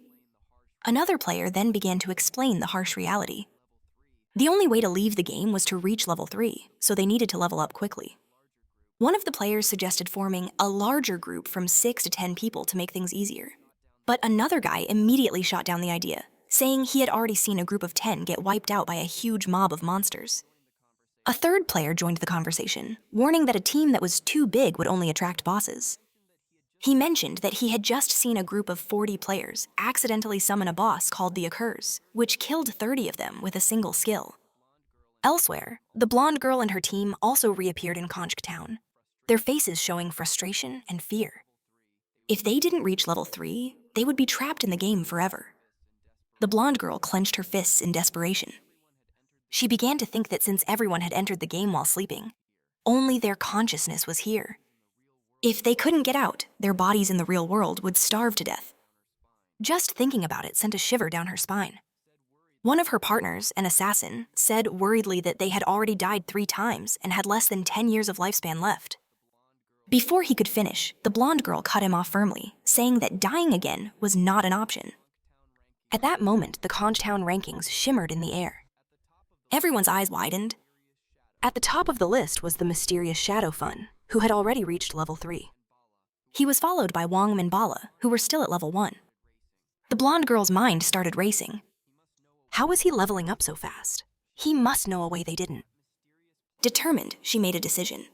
Another player then began to explain the harsh reality. The only way to leave the game was to reach level 3, so they needed to level up quickly. One of the players suggested forming a larger group from 6 to 10 people to make things easier. But another guy immediately shot down the idea, saying he had already seen a group of 10 get wiped out by a huge mob of monsters. A third player joined the conversation, warning that a team that was too big would only attract bosses. He mentioned that he had just seen a group of 40 players accidentally summon a boss called the Occurs, which killed 30 of them with a single skill. Elsewhere, the blonde girl and her team also reappeared in Conch Town, their faces showing frustration and fear. If they didn't reach level 3, they would be trapped in the game forever. The blonde girl clenched her fists in desperation. She began to think that since everyone had entered the game while sleeping, only their consciousness was here. If they couldn't get out, their bodies in the real world would starve to death. Just thinking about it sent a shiver down her spine. One of her partners, an assassin, said worriedly that they had already died 3 times and had less than 10 years of lifespan left. Before he could finish, the blonde girl cut him off firmly, saying that dying again was not an option. At that moment, the Conch Town rankings shimmered in the air. Everyone's eyes widened. At the top of the list was the mysterious Shadow Fun, who had already reached level 3. He was followed by Wong Minbala, who were still at level 1. The blonde girl's mind started racing. How was he leveling up so fast? He must know a way they didn't. Determined, she made a decision.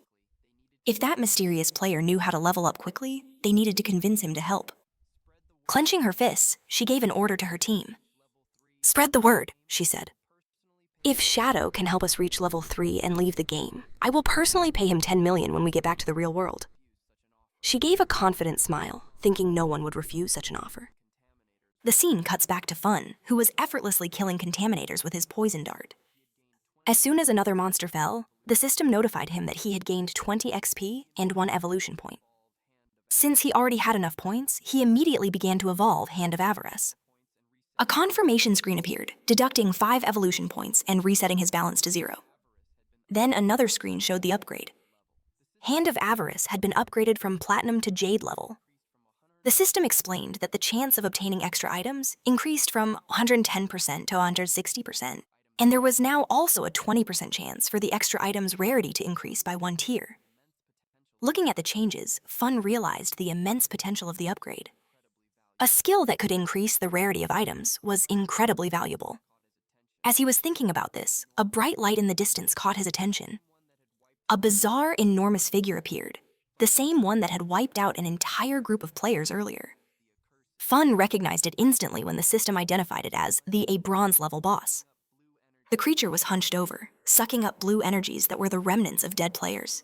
If that mysterious player knew how to level up quickly, they needed to convince him to help. Clenching her fists, she gave an order to her team. "Spread the word," she said. "If Shadow can help us reach level 3 and leave the game, I will personally pay him 10 million when we get back to the real world." She gave a confident smile, thinking no one would refuse such an offer. The scene cuts back to Fun, who was effortlessly killing contaminators with his poison dart. As soon as another monster fell, the system notified him that he had gained 20 XP and 1 evolution point. Since he already had enough points, he immediately began to evolve Hand of Avarice. A confirmation screen appeared, deducting 5 evolution points and resetting his balance to 0. Then another screen showed the upgrade. Hand of Avarice had been upgraded from Platinum to Jade level. The system explained that the chance of obtaining extra items increased from 110% to 160%, and there was now also a 20% chance for the extra item's rarity to increase by 1 tier. Looking at the changes, Fun realized the immense potential of the upgrade. A skill that could increase the rarity of items was incredibly valuable. As he was thinking about this, a bright light in the distance caught his attention. A bizarre, enormous figure appeared, the same one that had wiped out an entire group of players earlier. Fun recognized it instantly when the system identified it as a bronze-level boss. The creature was hunched over, sucking up blue energies that were the remnants of dead players.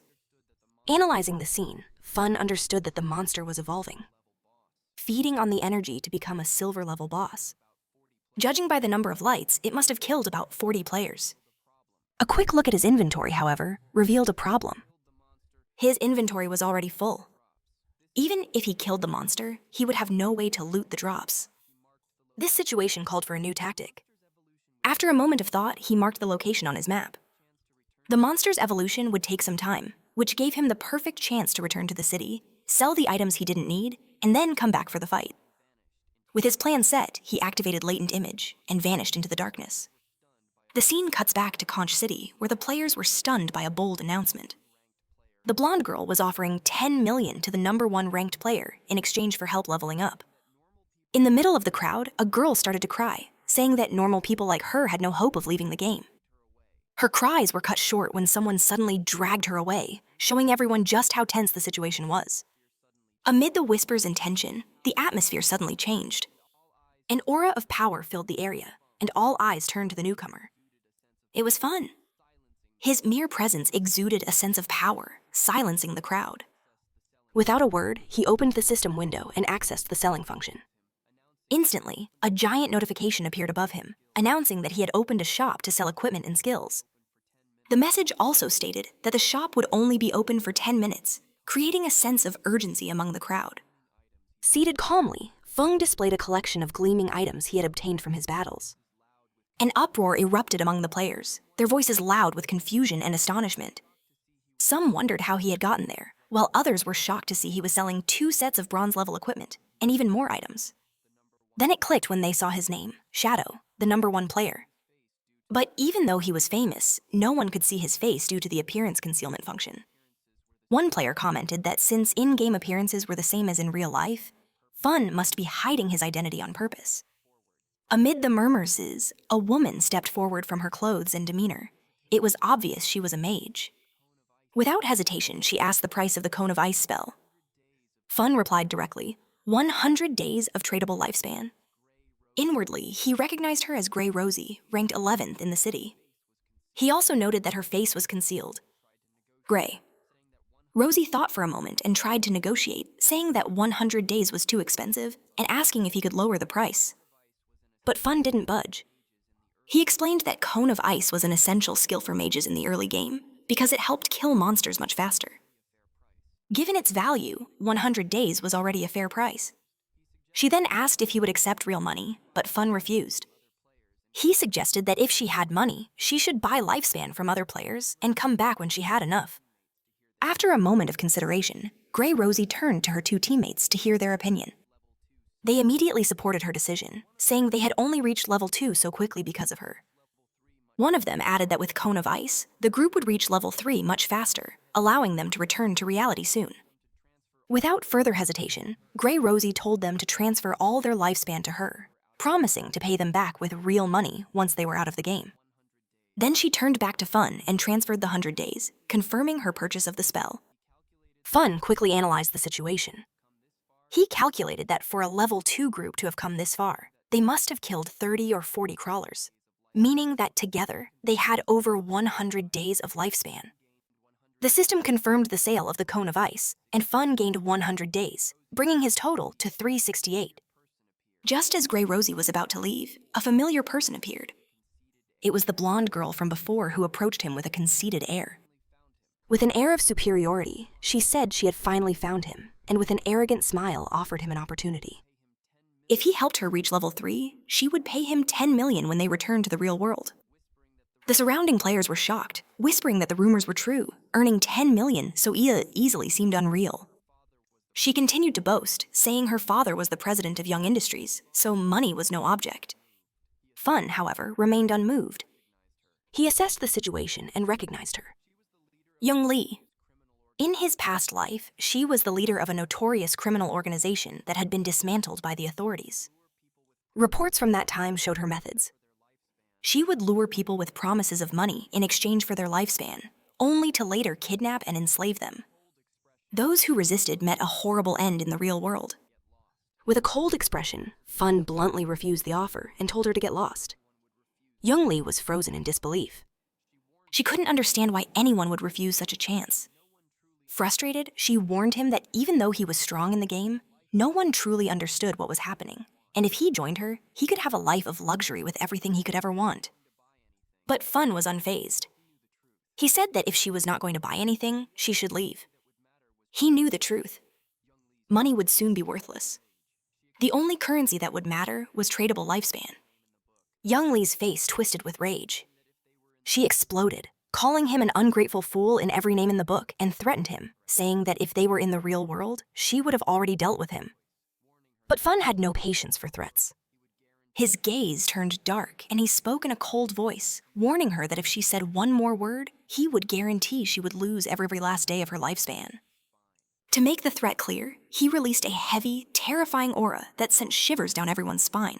Analyzing the scene, Fun understood that the monster was evolving, feeding on the energy to become a silver-level boss. Judging by the number of lights, it must have killed about 40 players. A quick look at his inventory, however, revealed a problem. His inventory was already full. Even if he killed the monster, he would have no way to loot the drops. This situation called for a new tactic. After a moment of thought, he marked the location on his map. The monster's evolution would take some time, which gave him the perfect chance to return to the city, sell the items he didn't need, and then come back for the fight. With his plan set, he activated Latent Image and vanished into the darkness. The scene cuts back to Conch City, where the players were stunned by a bold announcement. The blonde girl was offering 10 million to the number 1 ranked player in exchange for help leveling up. In the middle of the crowd, a girl started to cry, saying that normal people like her had no hope of leaving the game. Her cries were cut short when someone suddenly dragged her away, showing everyone just how tense the situation was. Amid the whispers and tension, the atmosphere suddenly changed. An aura of power filled the area, and all eyes turned to the newcomer. It was Fun. His mere presence exuded a sense of power, silencing the crowd. Without a word, he opened the system window and accessed the selling function. Instantly, a giant notification appeared above him, announcing that he had opened a shop to sell equipment and skills. The message also stated that the shop would only be open for 10 minutes, creating a sense of urgency among the crowd. Seated calmly, Feng displayed a collection of gleaming items he had obtained from his battles. An uproar erupted among the players, their voices loud with confusion and astonishment. Some wondered how he had gotten there, while others were shocked to see he was selling 2 sets of bronze-level equipment and even more items. Then it clicked when they saw his name, Shadow, the #1 player. But even though he was famous, no one could see his face due to the appearance concealment function. One player commented that since in-game appearances were the same as in real life, Fun must be hiding his identity on purpose. Amid the murmurs, a woman stepped forward from her clothes and demeanor. It was obvious she was a mage. Without hesitation, she asked the price of the Cone of Ice spell. Fun replied directly, 100 days of tradable lifespan. Inwardly, he recognized her as Grey Rosie, ranked 11th in the city. He also noted that her face was concealed. Grey. Rosie thought for a moment and tried to negotiate, saying that 100 days was too expensive and asking if he could lower the price. But Fun didn't budge. He explained that Cone of Ice was an essential skill for mages in the early game because it helped kill monsters much faster. Given its value, 100 days was already a fair price. She then asked if he would accept real money, but Fun refused. He suggested that if she had money, she should buy lifespan from other players and come back when she had enough. After a moment of consideration, Grey Rosie turned to her 2 teammates to hear their opinion. They immediately supported her decision, saying they had only reached level 2 so quickly because of her. One of them added that with Cone of Ice, the group would reach level 3 much faster, allowing them to return to reality soon. Without further hesitation, Grey Rosie told them to transfer all their lifespan to her, promising to pay them back with real money once they were out of the game. Then she turned back to Fun and transferred the 100 days, confirming her purchase of the spell. Fun quickly analyzed the situation. He calculated that for a level 2 group to have come this far, they must have killed 30 or 40 crawlers, meaning that together they had over 100 days of lifespan. The system confirmed the sale of the Cone of Ice, and Fun gained 100 days, bringing his total to 368. Just as Grey Rosie was about to leave, a familiar person appeared. It was the blonde girl from before who approached him with a conceited air. With an air of superiority, she said she had finally found him, and with an arrogant smile offered him an opportunity. If he helped her reach level 3, she would pay him 10 million when they returned to the real world. The surrounding players were shocked, whispering that the rumors were true. Earning 10 million so easily seemed unreal. She continued to boast, saying her father was the president of Young Industries, so money was no object. Fun, however, remained unmoved. He assessed the situation and recognized her. Young Lee. In his past life, she was the leader of a notorious criminal organization that had been dismantled by the authorities. Reports from that time showed her methods. She would lure people with promises of money in exchange for their lifespan, only to later kidnap and enslave them. Those who resisted met a horrible end in the real world. With a cold expression, Fun bluntly refused the offer and told her to get lost. Young Lee was frozen in disbelief. She couldn't understand why anyone would refuse such a chance. Frustrated, she warned him that even though he was strong in the game, no one truly understood what was happening, and if he joined her, he could have a life of luxury with everything he could ever want. But Fun was unfazed. He said that if she was not going to buy anything, she should leave. He knew the truth. Money would soon be worthless. The only currency that would matter was tradable lifespan. Young Lee's face twisted with rage. She exploded, calling him an ungrateful fool in every name in the book, and threatened him, saying that if they were in the real world, she would have already dealt with him. But Fun had no patience for threats. His gaze turned dark, and he spoke in a cold voice, warning her that if she said one more word, he would guarantee she would lose every last day of her lifespan. To make the threat clear, he released a heavy, terrifying aura that sent shivers down everyone's spine.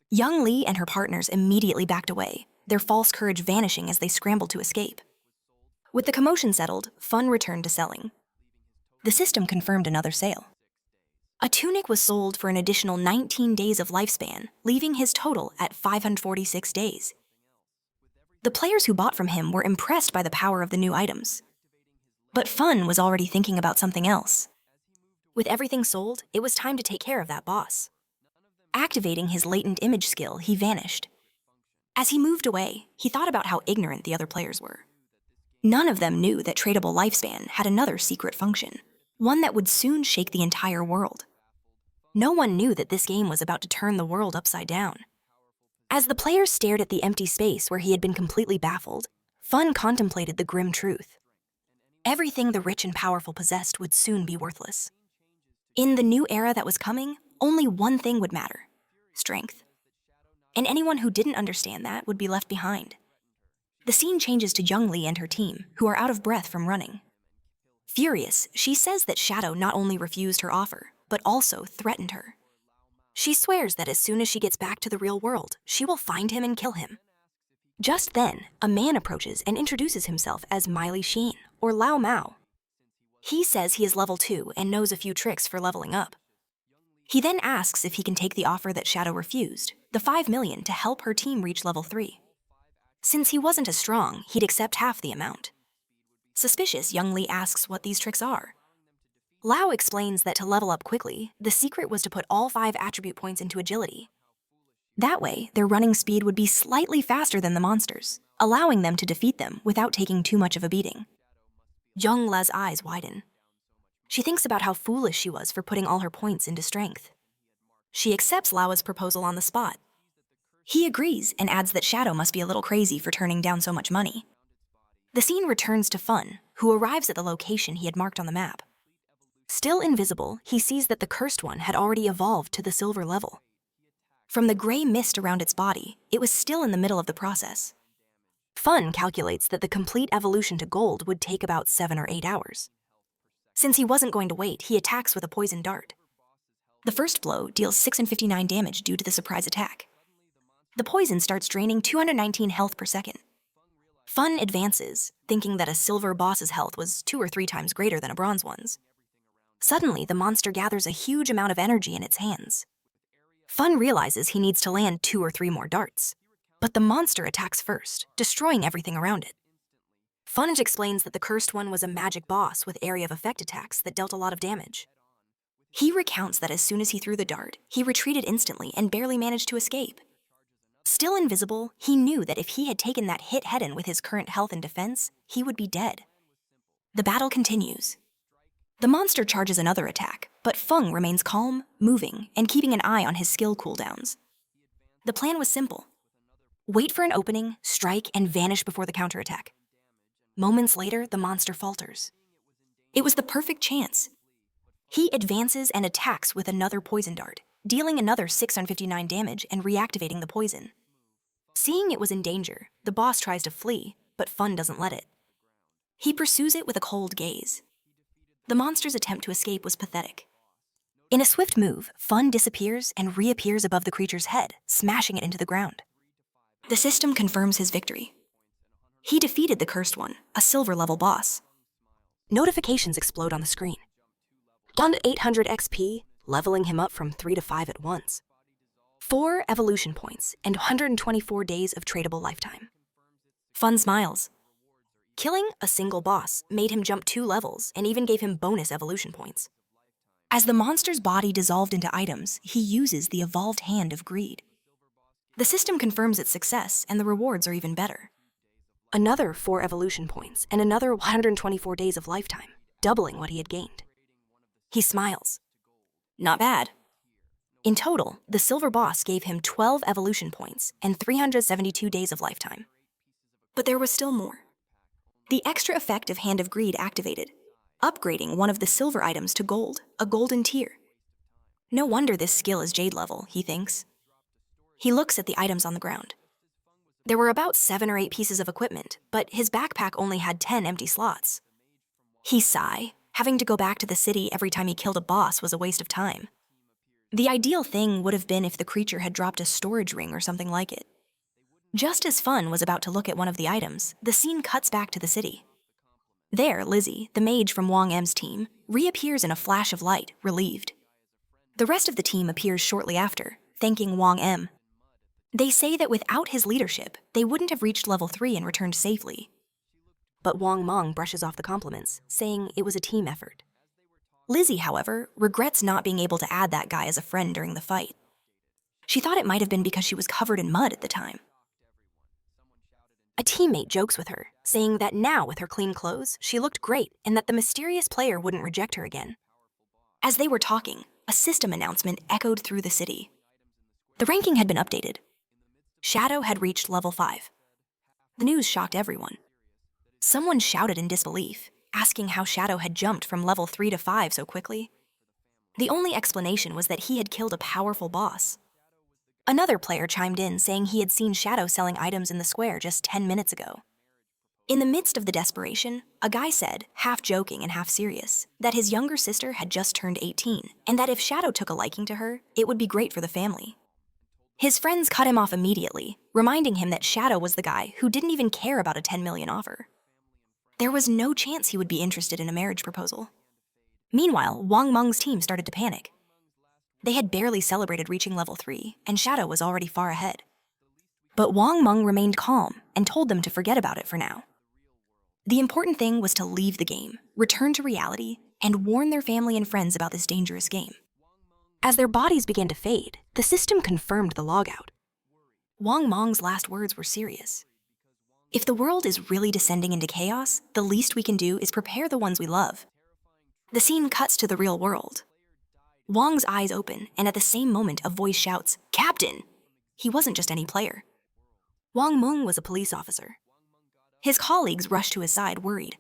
Young Lee and her partners immediately backed away, their false courage vanishing as they scrambled to escape. With the commotion settled, Fun returned to selling. The system confirmed another sale. A tunic was sold for an additional 19 days of lifespan, leaving his total at 546 days. The players who bought from him were impressed by the power of the new items. But Fun was already thinking about something else, With everything sold, it was time to take care of that boss. Activating his latent image skill, he vanished. As he moved away, he thought about how ignorant the other players were. None of them knew that tradable lifespan had another secret function, one that would soon shake the entire world. No one knew that this game was about to turn the world upside down. As the players stared at the empty space where he had been completely baffled, Fun contemplated the grim truth. Everything the rich and powerful possessed would soon be worthless. In the new era that was coming, only one thing would matter: strength. And anyone who didn't understand that would be left behind. The scene changes to Young Lee and her team, who are out of breath from running. Furious, she says that Shadow not only refused her offer, but also threatened her. She swears that as soon as she gets back to the real world, she will find him and kill him. Just then, a man approaches and introduces himself as Miley Sheen, or Lao Mao. He says he is level 2 and knows a few tricks for leveling up. He then asks if he can take the offer that Shadow refused, the 5 million to help her team reach level 3. Since he wasn't as strong, he'd accept half the amount. Suspicious, Young Lee asks what these tricks are. Lao explains that to level up quickly, the secret was to put all 5 attribute points into agility. That way, their running speed would be slightly faster than the monsters, allowing them to defeat them without taking too much of a beating. Young La's eyes widen. She thinks about how foolish she was for putting all her points into strength. She accepts Lao's proposal on the spot. He agrees and adds that Shadow must be a little crazy for turning down so much money. The scene returns to Fun, who arrives at the location he had marked on the map. Still invisible, he sees that the Cursed One had already evolved to the silver level. From the gray mist around its body, it was still in the middle of the process. Fun calculates that the complete evolution to gold would take about 7 or 8 hours. Since he wasn't going to wait, he attacks with a poison dart. The first blow deals 659 damage due to the surprise attack. The poison starts draining 219 health per second. Fun advances, thinking that a silver boss's health was 2 or 3 times greater than a bronze one's. Suddenly, the monster gathers a huge amount of energy in its hands. Fun realizes he needs to land 2 or 3 more darts, but the monster attacks first, destroying everything around it. Fun explains that the Cursed One was a magic boss with area of effect attacks that dealt a lot of damage. He recounts that as soon as he threw the dart, he retreated instantly and barely managed to escape. Still invisible, he knew that if he had taken that hit head-on with his current health and defense, he would be dead. The battle continues. The monster charges another attack, but Fung remains calm, moving, and keeping an eye on his skill cooldowns. The plan was simple. Wait for an opening, strike, and vanish before the counterattack. Moments later, the monster falters. It was the perfect chance. He advances and attacks with another poison dart, dealing another 659 damage and reactivating the poison. Seeing it was in danger, the boss tries to flee, but Fun doesn't let it. He pursues it with a cold gaze. The monster's attempt to escape was pathetic. In a swift move, Fun disappears and reappears above the creature's head, smashing it into the ground. The system confirms his victory. He defeated the Cursed One, a silver-level boss. Notifications explode on the screen. Down to 800 XP, leveling him up from 3 to 5 at once. 4 evolution points and 124 days of tradable lifetime. Fun smiles. Killing a single boss made him jump 2 levels and even gave him bonus evolution points. As the monster's body dissolved into items, he uses the evolved hand of greed. The system confirms its success, and the rewards are even better. Another 4 evolution points and another 124 days of lifetime, doubling what he had gained. He smiles. Not bad. In total, the silver boss gave him 12 evolution points and 372 days of lifetime. But there was still more. The extra effect of Hand of Greed activated, upgrading one of the silver items to gold, a golden tier. No wonder this skill is Jade level, he thinks. He looks at the items on the ground. There were about 7 or 8 pieces of equipment, but his backpack only had 10 empty slots. He sighed. Having to go back to the city every time he killed a boss was a waste of time. The ideal thing would have been if the creature had dropped a storage ring or something like it. Just as Fun was about to look at one of the items, the scene cuts back to the city. There, Lizzie, the mage from Wong M's team, reappears in a flash of light, relieved. The rest of the team appears shortly after, thanking Wong M. They say that without his leadership, they wouldn't have reached level 3 and returned safely. But Wong Mong brushes off the compliments, saying it was a team effort. Lizzie, however, regrets not being able to add that guy as a friend during the fight. She thought it might have been because she was covered in mud at the time. A teammate jokes with her, saying that now with her clean clothes, she looked great and that the mysterious player wouldn't reject her again. As they were talking, a system announcement echoed through the city. The ranking had been updated. Shadow had reached level 5. The news shocked everyone. Someone shouted in disbelief, asking how Shadow had jumped from level 3 to 5 so quickly. The only explanation was that he had killed a powerful boss. Another player chimed in saying he had seen Shadow selling items in the square just 10 minutes ago. In the midst of the desperation, a guy said, half joking and half serious, that his younger sister had just turned 18 and that if Shadow took a liking to her, it would be great for the family. His friends cut him off immediately, reminding him that Shadow was the guy who didn't even care about a 10 million offer. There was no chance he would be interested in a marriage proposal. Meanwhile, Wang Meng's team started to panic. They had barely celebrated reaching level 3, and Shadow was already far ahead. But Wang Meng remained calm and told them to forget about it for now. The important thing was to leave the game, return to reality, and warn their family and friends about this dangerous game. As their bodies began to fade, the system confirmed the logout. Wang Meng's last words were serious. If the world is really descending into chaos, the least we can do is prepare the ones we love. The scene cuts to the real world. Wang's eyes open, and at the same moment, a voice shouts, "Captain!" He wasn't just any player. Wang Meng was a police officer. His colleagues rushed to his side, worried.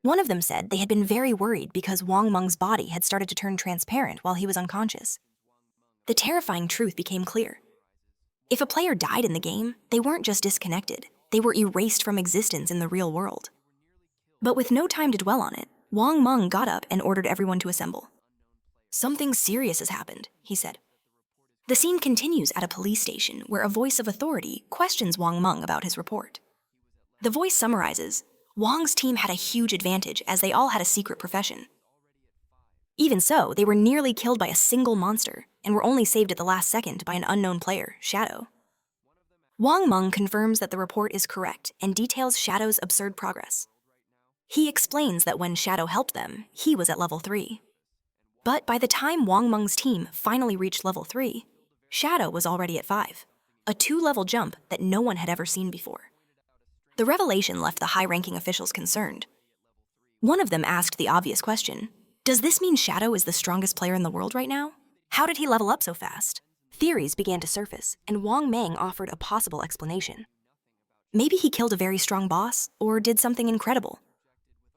One of them said they had been very worried because Wang Meng's body had started to turn transparent while he was unconscious. The terrifying truth became clear. If a player died in the game, they weren't just disconnected, they were erased from existence in the real world. But with no time to dwell on it, Wang Meng got up and ordered everyone to assemble. "Something serious has happened," he said. The scene continues at a police station where a voice of authority questions Wang Meng about his report. The voice summarizes, Wang's team had a huge advantage as they all had a secret profession. Even so, they were nearly killed by a single monster and were only saved at the last second by an unknown player, Shadow. Wang Meng confirms that the report is correct and details Shadow's absurd progress. He explains that when Shadow helped them, he was at level 3. But by the time Wang Meng's team finally reached level 3, Shadow was already at 5, a 2-level jump that no one had ever seen before. The revelation left the high-ranking officials concerned. One of them asked the obvious question, "Does this mean Shadow is the strongest player in the world right now? How did he level up so fast?" Theories began to surface, and Wang Meng offered a possible explanation. Maybe he killed a very strong boss, or did something incredible.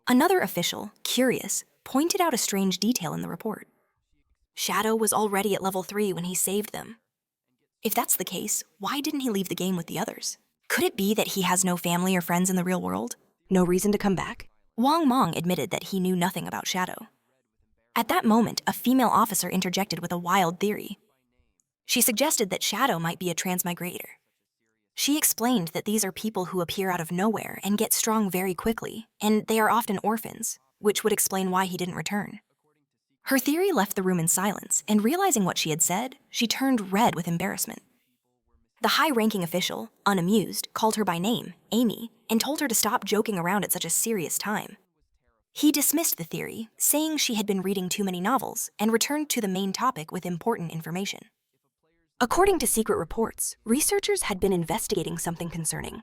Another official, curious, pointed out a strange detail in the report. Shadow was already at level 3 when he saved them. If that's the case, why didn't he leave the game with the others? Could it be that he has no family or friends in the real world? No reason to come back? Wang Meng admitted that he knew nothing about Shadow. At that moment, a female officer interjected with a wild theory. She suggested that Shadow might be a transmigrator. She explained that these are people who appear out of nowhere and get strong very quickly, and they are often orphans, which would explain why he didn't return. Her theory left the room in silence, and realizing what she had said, she turned red with embarrassment. The high-ranking official, unamused, called her by name, Amy, and told her to stop joking around at such a serious time. He dismissed the theory, saying she had been reading too many novels, and returned to the main topic with important information. According to secret reports, researchers had been investigating something concerning.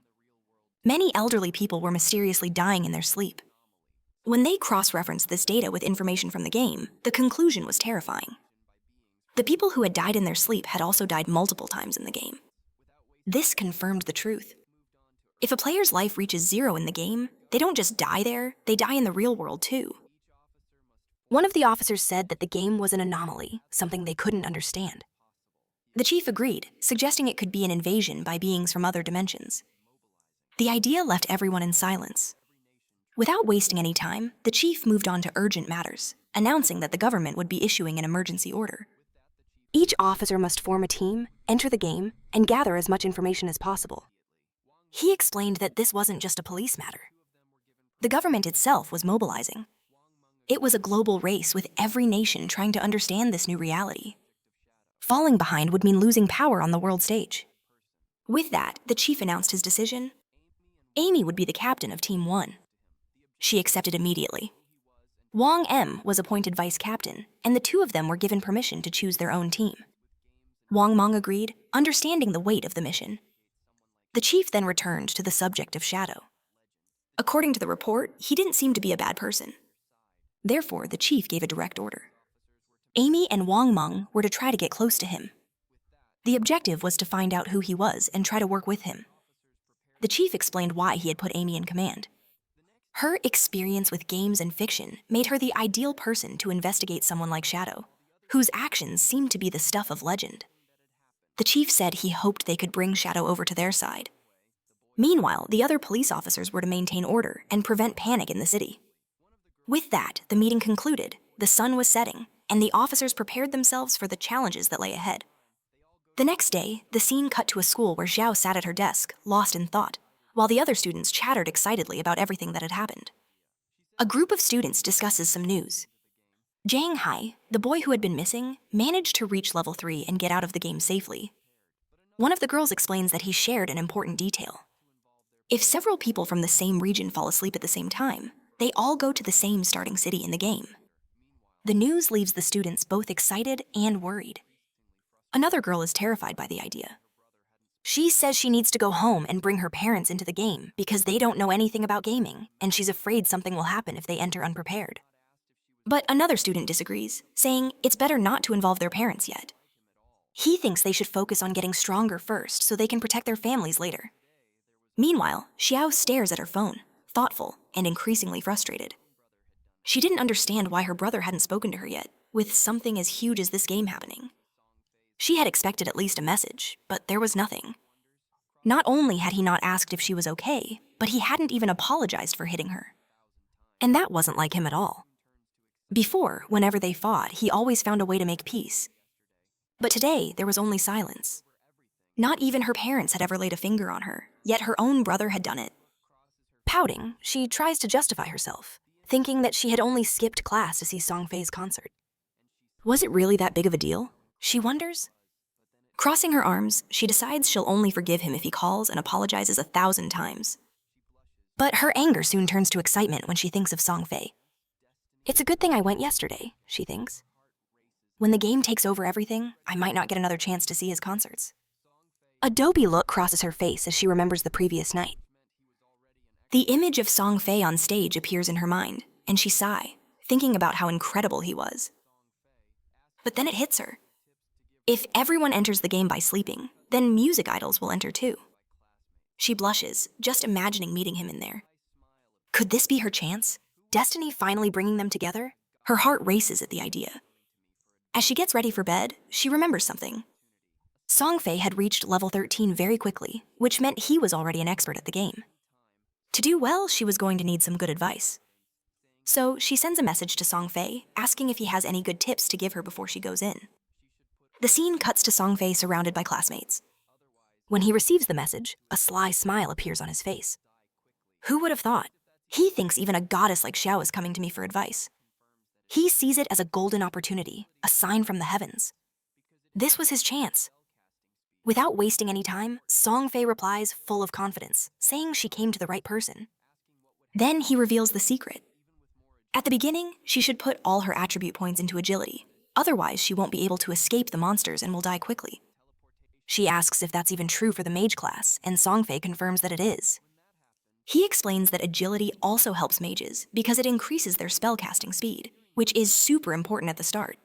Many elderly people were mysteriously dying in their sleep. When they cross-referenced this data with information from the game, the conclusion was terrifying. The people who had died in their sleep had also died multiple times in the game. This confirmed the truth. If a player's life reaches 0 in the game, they don't just die there, they die in the real world too. One of the officers said that the game was an anomaly, something they couldn't understand. The chief agreed, suggesting it could be an invasion by beings from other dimensions. The idea left everyone in silence. Without wasting any time, the chief moved on to urgent matters, announcing that the government would be issuing an emergency order. Each officer must form a team, enter the game, and gather as much information as possible. He explained that this wasn't just a police matter. The government itself was mobilizing. It was a global race with every nation trying to understand this new reality. Falling behind would mean losing power on the world stage. With that, the chief announced his decision. Amy would be the captain of Team 1. She accepted immediately. Wang M was appointed vice captain, and the two of them were given permission to choose their own team. Wang Meng agreed, understanding the weight of the mission. The chief then returned to the subject of Shadow. According to the report, he didn't seem to be a bad person. Therefore, the chief gave a direct order. Amy and Wang Meng were to try to get close to him. The objective was to find out who he was and try to work with him. The chief explained why he had put Amy in command. Her experience with games and fiction made her the ideal person to investigate someone like Shadow, whose actions seemed to be the stuff of legend. The chief said he hoped they could bring Shadow over to their side. Meanwhile, the other police officers were to maintain order and prevent panic in the city. With that, the meeting concluded, the sun was setting, and the officers prepared themselves for the challenges that lay ahead. The next day, the scene cut to a school where Xiao sat at her desk, lost in thought, while the other students chattered excitedly about everything that had happened. A group of students discusses some news. Zhang Hai, the boy who had been missing, managed to reach level 3 and get out of the game safely. One of the girls explains that he shared an important detail. If several people from the same region fall asleep at the same time, they all go to the same starting city in the game. The news leaves the students both excited and worried. Another girl is terrified by the idea. She says she needs to go home and bring her parents into the game because they don't know anything about gaming, and she's afraid something will happen if they enter unprepared. But another student disagrees, saying it's better not to involve their parents yet. He thinks they should focus on getting stronger first so they can protect their families later. Meanwhile, Xiao stares at her phone, thoughtful and increasingly frustrated. She didn't understand why her brother hadn't spoken to her yet, with something as huge as this game happening. She had expected at least a message, but there was nothing. Not only had he not asked if she was okay, but he hadn't even apologized for hitting her. And that wasn't like him at all. Before, whenever they fought, he always found a way to make peace. But today, there was only silence. Not even her parents had ever laid a finger on her, yet her own brother had done it. Pouting, she tries to justify herself, thinking that she had only skipped class to see Songfei's concert. Was it really that big of a deal? She wonders. Crossing her arms, she decides she'll only forgive him if he calls and apologizes 1,000 times. But her anger soon turns to excitement when she thinks of Songfei. It's a good thing I went yesterday, she thinks. When the game takes over everything, I might not get another chance to see his concerts. A dopey look crosses her face as she remembers the previous night. The image of Songfei on stage appears in her mind, and she sighs, thinking about how incredible he was. But then it hits her. If everyone enters the game by sleeping, then music idols will enter too. She blushes, just imagining meeting him in there. Could this be her chance? Destiny finally bringing them together? Her heart races at the idea. As she gets ready for bed, she remembers something. Songfei had reached level 13 very quickly, which meant he was already an expert at the game. To do well, she was going to need some good advice. So she sends a message to Songfei, asking if he has any good tips to give her before she goes in. The scene cuts to Songfei surrounded by classmates. When he receives the message, a sly smile appears on his face. Who would have thought? He thinks even a goddess like Xiao is coming to me for advice. He sees it as a golden opportunity, a sign from the heavens. This was his chance. Without wasting any time, Songfei replies full of confidence, saying she came to the right person. Then he reveals the secret. At the beginning, she should put all her attribute points into agility. Otherwise, she won't be able to escape the monsters and will die quickly. She asks if that's even true for the mage class, and Songfei confirms that it is. He explains that agility also helps mages because it increases their spellcasting speed, which is super important at the start.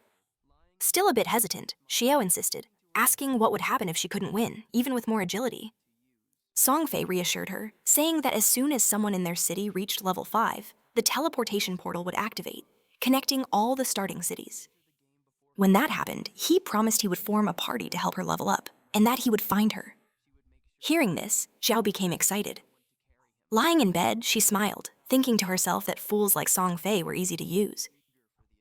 Still a bit hesitant, Xiao insisted, asking what would happen if she couldn't win, even with more agility. Songfei reassured her, saying that as soon as someone in their city reached level 5, the teleportation portal would activate, connecting all the starting cities. When that happened, he promised he would form a party to help her level up, and that he would find her. Hearing this, Xiao became excited. Lying in bed, she smiled, thinking to herself that fools like Songfei were easy to use.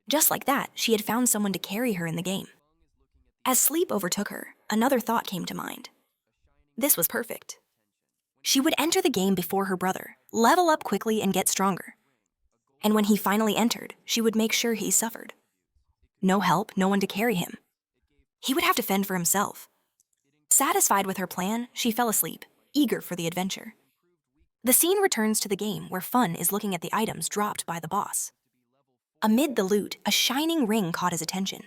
Just like that, she had found someone to carry her in the game. As sleep overtook her, another thought came to mind. This was perfect. She would enter the game before her brother, level up quickly and get stronger. And when he finally entered, she would make sure he suffered. No help, no one to carry him. He would have to fend for himself. Satisfied with her plan, she fell asleep, eager for the adventure. The scene returns to the game where Fun is looking at the items dropped by the boss. Amid the loot, a shining ring caught his attention.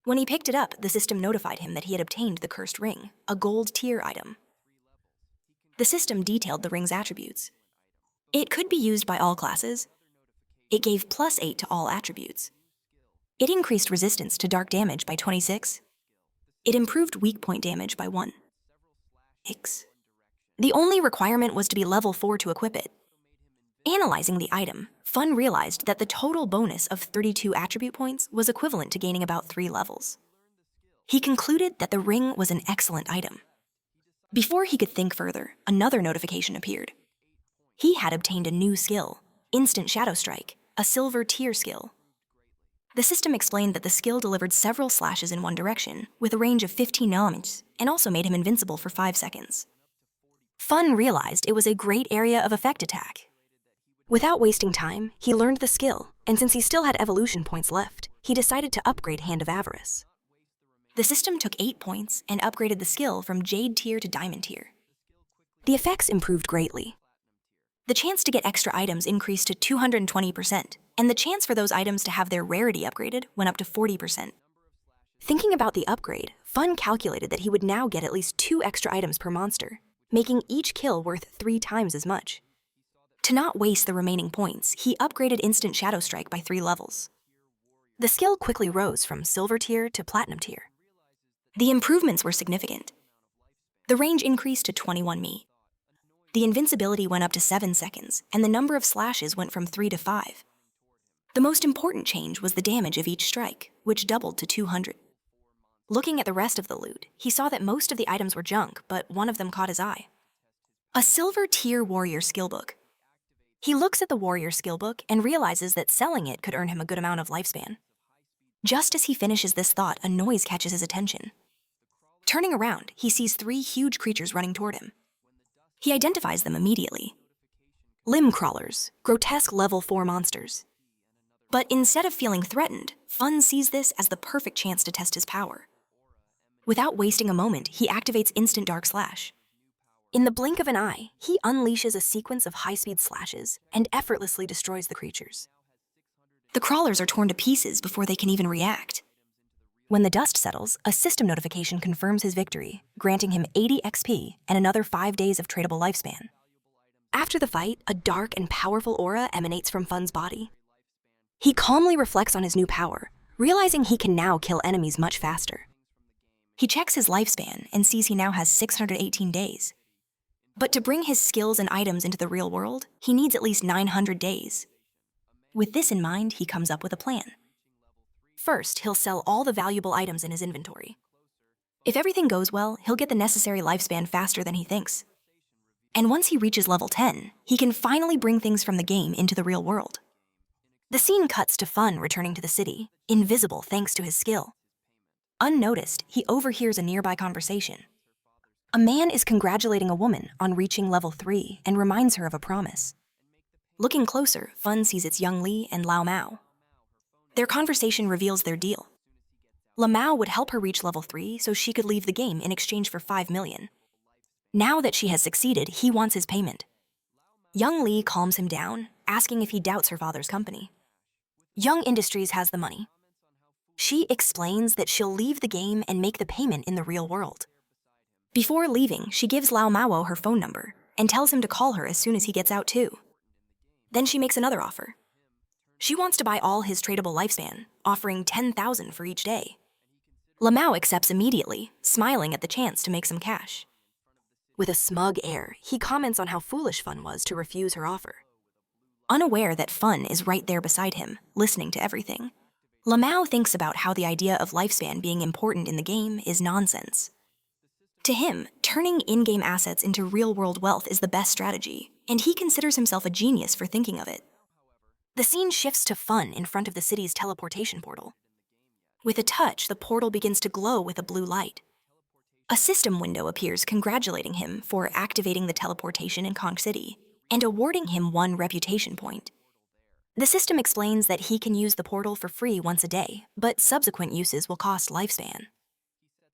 When he picked it up, the system notified him that he had obtained the cursed ring, a gold tier item. The system detailed the ring's attributes. It could be used by all classes. It gave +8 to all attributes. It increased resistance to dark damage by 26. It improved weak point damage by 1. The only requirement was to be level 4 to equip it. Analyzing the item, Fun realized that the total bonus of 32 attribute points was equivalent to gaining about 3 levels. He concluded that the ring was an excellent item. Before he could think further, another notification appeared. He had obtained a new skill, Instant Shadow Strike, a silver tier skill. The system explained that the skill delivered several slashes in one direction, with a range of 15 kilometers, and also made him invincible for 5 seconds. Fun realized it was a great area of effect attack. Without wasting time, he learned the skill, and since he still had evolution points left, he decided to upgrade Hand of Avarice. The system took 8 points and upgraded the skill from Jade tier to Diamond tier. The effects improved greatly. The chance to get extra items increased to 220%, and the chance for those items to have their rarity upgraded went up to 40%. Thinking about the upgrade, Fun calculated that he would now get at least 2 extra items per monster, making each kill worth 3 times as much. To not waste the remaining points, he upgraded Instant Shadow Strike by 3 levels. The skill quickly rose from Silver tier to Platinum tier. The improvements were significant. The range increased to 21 mi. The invincibility went up to 7 seconds, and the number of slashes went from 3 to 5. The most important change was the damage of each strike, which doubled to 200. Looking at the rest of the loot, he saw that most of the items were junk, but one of them caught his eye. A Silver tier Warrior skillbook. He looks at the Warrior skillbook and realizes that selling it could earn him a good amount of lifespan. Just as he finishes this thought, a noise catches his attention. Turning around, he sees 3 huge creatures running toward him. He identifies them immediately. Limb crawlers, grotesque level 4 monsters. But instead of feeling threatened, Fun sees this as the perfect chance to test his power. Without wasting a moment, he activates Instant Dark Slash. In the blink of an eye, he unleashes a sequence of high-speed slashes and effortlessly destroys the creatures. The crawlers are torn to pieces before they can even react. When the dust settles, a system notification confirms his victory, granting him 80 XP and another 5 days of tradable lifespan. After the fight, a dark and powerful aura emanates from Fun's body. He calmly reflects on his new power, realizing he can now kill enemies much faster. He checks his lifespan and sees he now has 618 days. But to bring his skills and items into the real world, he needs at least 900 days. With this in mind, he comes up with a plan. First, he'll sell all the valuable items in his inventory. If everything goes well, he'll get the necessary lifespan faster than he thinks. And once he reaches level 10, he can finally bring things from the game into the real world. The scene cuts to Fun returning to the city, invisible thanks to his skill. Unnoticed, he overhears a nearby conversation. A man is congratulating a woman on reaching level 3 and reminds her of a promise. Looking closer, Fun sees it's Young Li and Lao Mao. Their conversation reveals their deal. La Mao would help her reach level 3 so she could leave the game in exchange for 5 million. Now that she has succeeded, he wants his payment. Young Li calms him down, asking if he doubts her father's company. Young Industries has the money. She explains that she'll leave the game and make the payment in the real world. Before leaving, she gives Lao Mao her phone number and tells him to call her as soon as he gets out too. Then she makes another offer. She wants to buy all his tradable lifespan, offering 10,000 for each day. La Mao accepts immediately, smiling at the chance to make some cash. With a smug air, he comments on how foolish Fun was to refuse her offer. Unaware that Fun is right there beside him, listening to everything, La Mao thinks about how the idea of lifespan being important in the game is nonsense. To him, turning in-game assets into real-world wealth is the best strategy, and he considers himself a genius for thinking of it. The scene shifts to Fun in front of the city's teleportation portal. With a touch, the portal begins to glow with a blue light. A system window appears congratulating him for activating the teleportation in Kong City and awarding him 1 reputation point. The system explains that he can use the portal for free once a day, but subsequent uses will cost lifespan.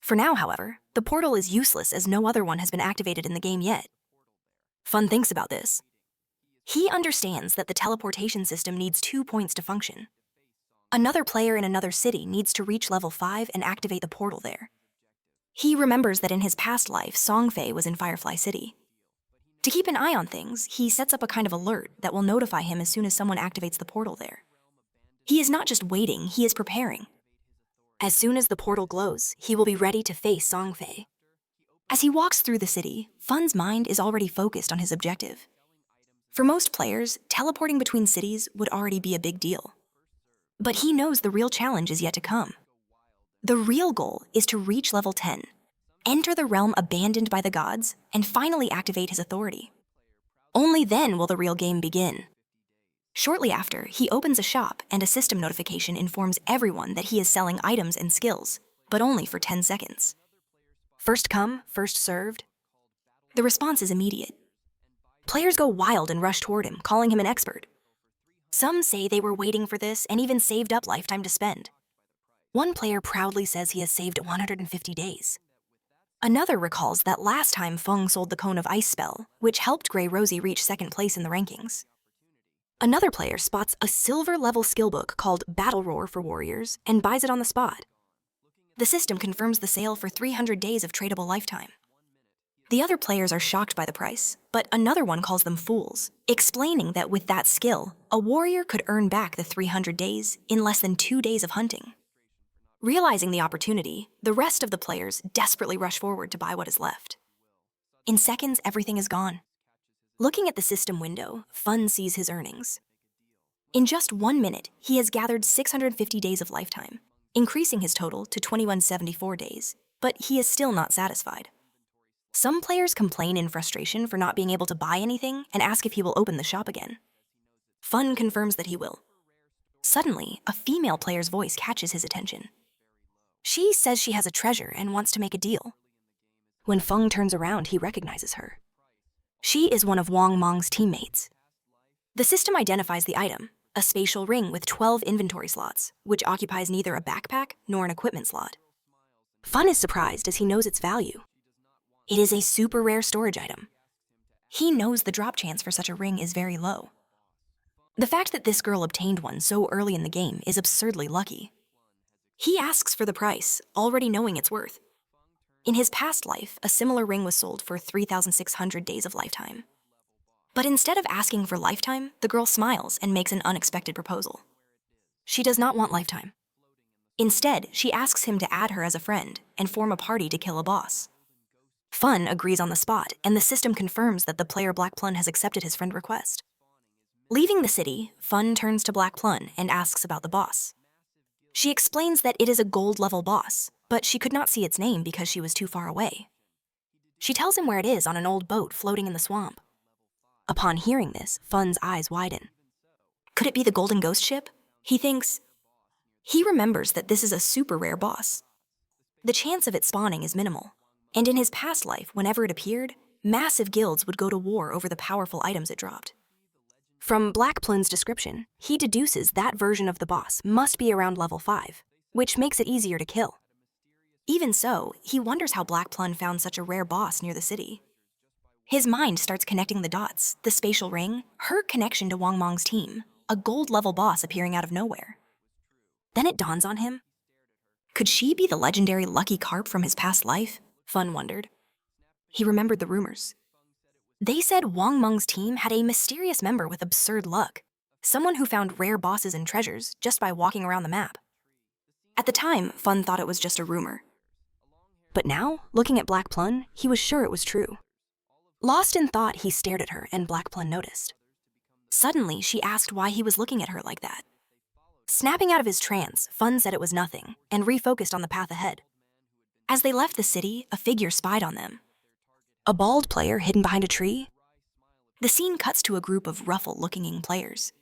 For now, however, the portal is useless as no other one has been activated in the game yet. Fun thinks about this. He understands that the teleportation system needs 2 points to function, Another player in another city needs to reach level 5 and activate the portal there. He remembers that in his past life, Songfei was in Firefly City. To keep an eye on things, he sets up a kind of alert that will notify him as soon as someone activates the portal there. He is not just waiting, he is preparing. As soon as the portal glows, he will be ready to face Songfei. As he walks through the city, Fun's mind is already focused on his objective. For most players, teleporting between cities would already be a big deal. But he knows the real challenge is yet to come. The real goal is to reach level 10, enter the realm abandoned by the gods, and finally activate his authority. Only then will the real game begin. Shortly after, he opens a shop and a system notification informs everyone that he is selling items and skills, but only for 10 seconds. First come, first served. The response is immediate. Players go wild and rush toward him, calling him an expert. Some say they were waiting for this and even saved up lifetime to spend. One player proudly says he has saved 150 days. Another recalls that last time Feng sold the Cone of Ice spell, which helped Grey Rosie reach second place in the rankings. Another player spots a silver-level skillbook called Battle Roar for Warriors and buys it on the spot. The system confirms the sale for 300 days of tradable lifetime. The other players are shocked by the price, but another one calls them fools, explaining that with that skill, a warrior could earn back the 300 days in less than 2 days of hunting. Realizing the opportunity, the rest of the players desperately rush forward to buy what is left. In seconds, everything is gone. Looking at the system window, Fun sees his earnings. In just 1 minute, he has gathered 650 days of lifetime, increasing his total to 2174 days, but he is still not satisfied. Some players complain in frustration for not being able to buy anything and ask if he will open the shop again. Fun confirms that he will. Suddenly, a female player's voice catches his attention. She says she has a treasure and wants to make a deal. When Feng turns around, he recognizes her. She is one of Wang Mang's teammates. The system identifies the item, a spatial ring with 12 inventory slots, which occupies neither a backpack nor an equipment slot. Fun is surprised as he knows its value. It is a super rare storage item. He knows the drop chance for such a ring is very low. The fact that this girl obtained one so early in the game is absurdly lucky. He asks for the price, already knowing its worth. In his past life, a similar ring was sold for 3,600 days of lifetime. But instead of asking for lifetime, the girl smiles and makes an unexpected proposal. She does not want lifetime. Instead, she asks him to add her as a friend and form a party to kill a boss. Fun agrees on the spot, and the system confirms that the player Black Plun has accepted his friend request. Leaving the city, Fun turns to Black Plun and asks about the boss. She explains that it is a gold-level boss, but she could not see its name because she was too far away. She tells him where it is on an old boat floating in the swamp. Upon hearing this, Fun's eyes widen. Could it be the Golden Ghost ship? He thinks. He remembers that this is a super rare boss. The chance of it spawning is minimal, and in his past life, whenever it appeared, massive guilds would go to war over the powerful items it dropped. From Black Plun's description, he deduces that version of the boss must be around level 5, which makes it easier to kill. Even so, he wonders how Black Plun found such a rare boss near the city. His mind starts connecting the dots, the spatial ring, her connection to Wang Mang's team, a gold-level boss appearing out of nowhere. Then it dawns on him. Could she be the legendary Lucky Carp from his past life? Fun wondered. He remembered the rumors. They said Wang Mang's team had a mysterious member with absurd luck, someone who found rare bosses and treasures just by walking around the map. At the time, Fun thought it was just a rumor. But now, looking at Black Plun, he was sure it was true. Lost in thought, he stared at her, and Black Plun noticed. Suddenly, she asked why he was looking at her like that. Snapping out of his trance, Fun said it was nothing, and refocused on the path ahead. As they left the city, a figure spied on them. A bald player hidden behind a tree? The scene cuts to a group of ruffle-looking players.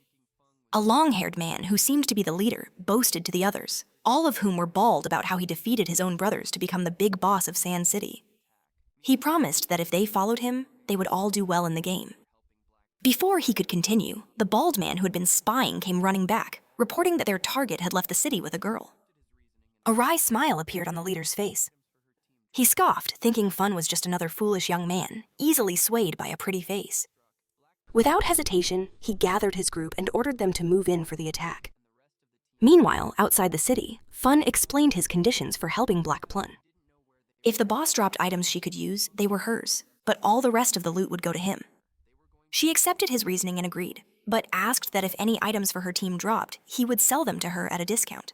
A long-haired man, who seemed to be the leader, boasted to the others, all of whom were bald about how he defeated his own brothers to become the big boss of Sand City. He promised that if they followed him, they would all do well in the game. Before he could continue, the bald man who had been spying came running back, reporting that their target had left the city with a girl. A wry smile appeared on the leader's face. He scoffed, thinking Fun was just another foolish young man, easily swayed by a pretty face. Without hesitation, he gathered his group and ordered them to move in for the attack. Meanwhile, outside the city, Fun explained his conditions for helping Black Plum. If the boss dropped items she could use, they were hers, but all the rest of the loot would go to him. She accepted his reasoning and agreed, but asked that if any items for her team dropped, he would sell them to her at a discount.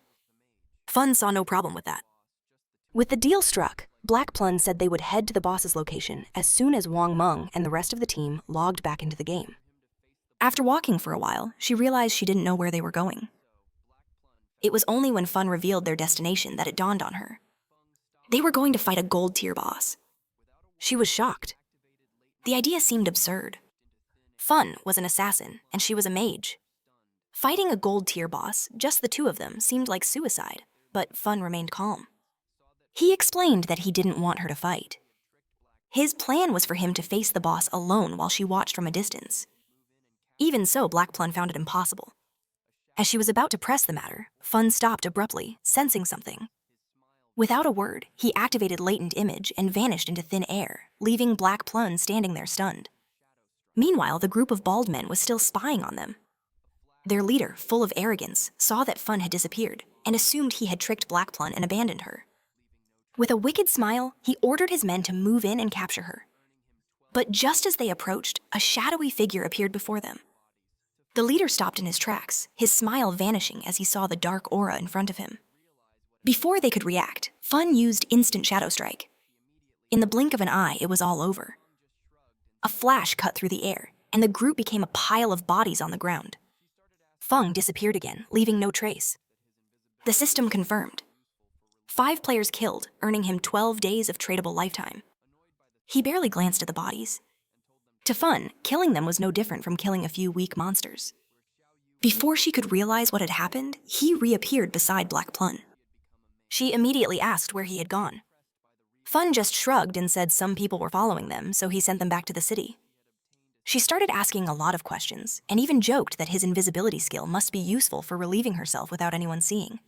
Fun saw no problem with that. With the deal struck, Black Plum said they would head to the boss's location as soon as Wang Meng and the rest of the team logged back into the game. After walking for a while, she realized she didn't know where they were going. It was only when Fun revealed their destination that it dawned on her. They were going to fight a gold-tier boss. She was shocked. The idea seemed absurd. Fun was an assassin, and she was a mage. Fighting a gold-tier boss, just the two of them, seemed like suicide, but Fun remained calm. He explained that he didn't want her to fight. His plan was for him to face the boss alone while she watched from a distance. Even so, Black Plum found it impossible. As she was about to press the matter, Fun stopped abruptly, sensing something. Without a word, he activated Latent Image and vanished into thin air, leaving Black Plum standing there stunned. Meanwhile, the group of bald men was still spying on them. Their leader, full of arrogance, saw that Fun had disappeared and assumed he had tricked Black Plum and abandoned her. With a wicked smile, he ordered his men to move in and capture her. But just as they approached, a shadowy figure appeared before them. The leader stopped in his tracks, his smile vanishing as he saw the dark aura in front of him. Before they could react, Fun used Instant Shadow Strike. In the blink of an eye, it was all over. A flash cut through the air, and the group became a pile of bodies on the ground. Feng disappeared again, leaving no trace. The system confirmed. 5 players killed, earning him 12 days of tradable lifetime. He barely glanced at the bodies. To Fun, killing them was no different from killing a few weak monsters. Before she could realize what had happened, he reappeared beside Black Plum. She immediately asked where he had gone. Fun just shrugged and said some people were following them, so he sent them back to the city. She started asking a lot of questions, and even joked that his invisibility skill must be useful for relieving herself without anyone seeing.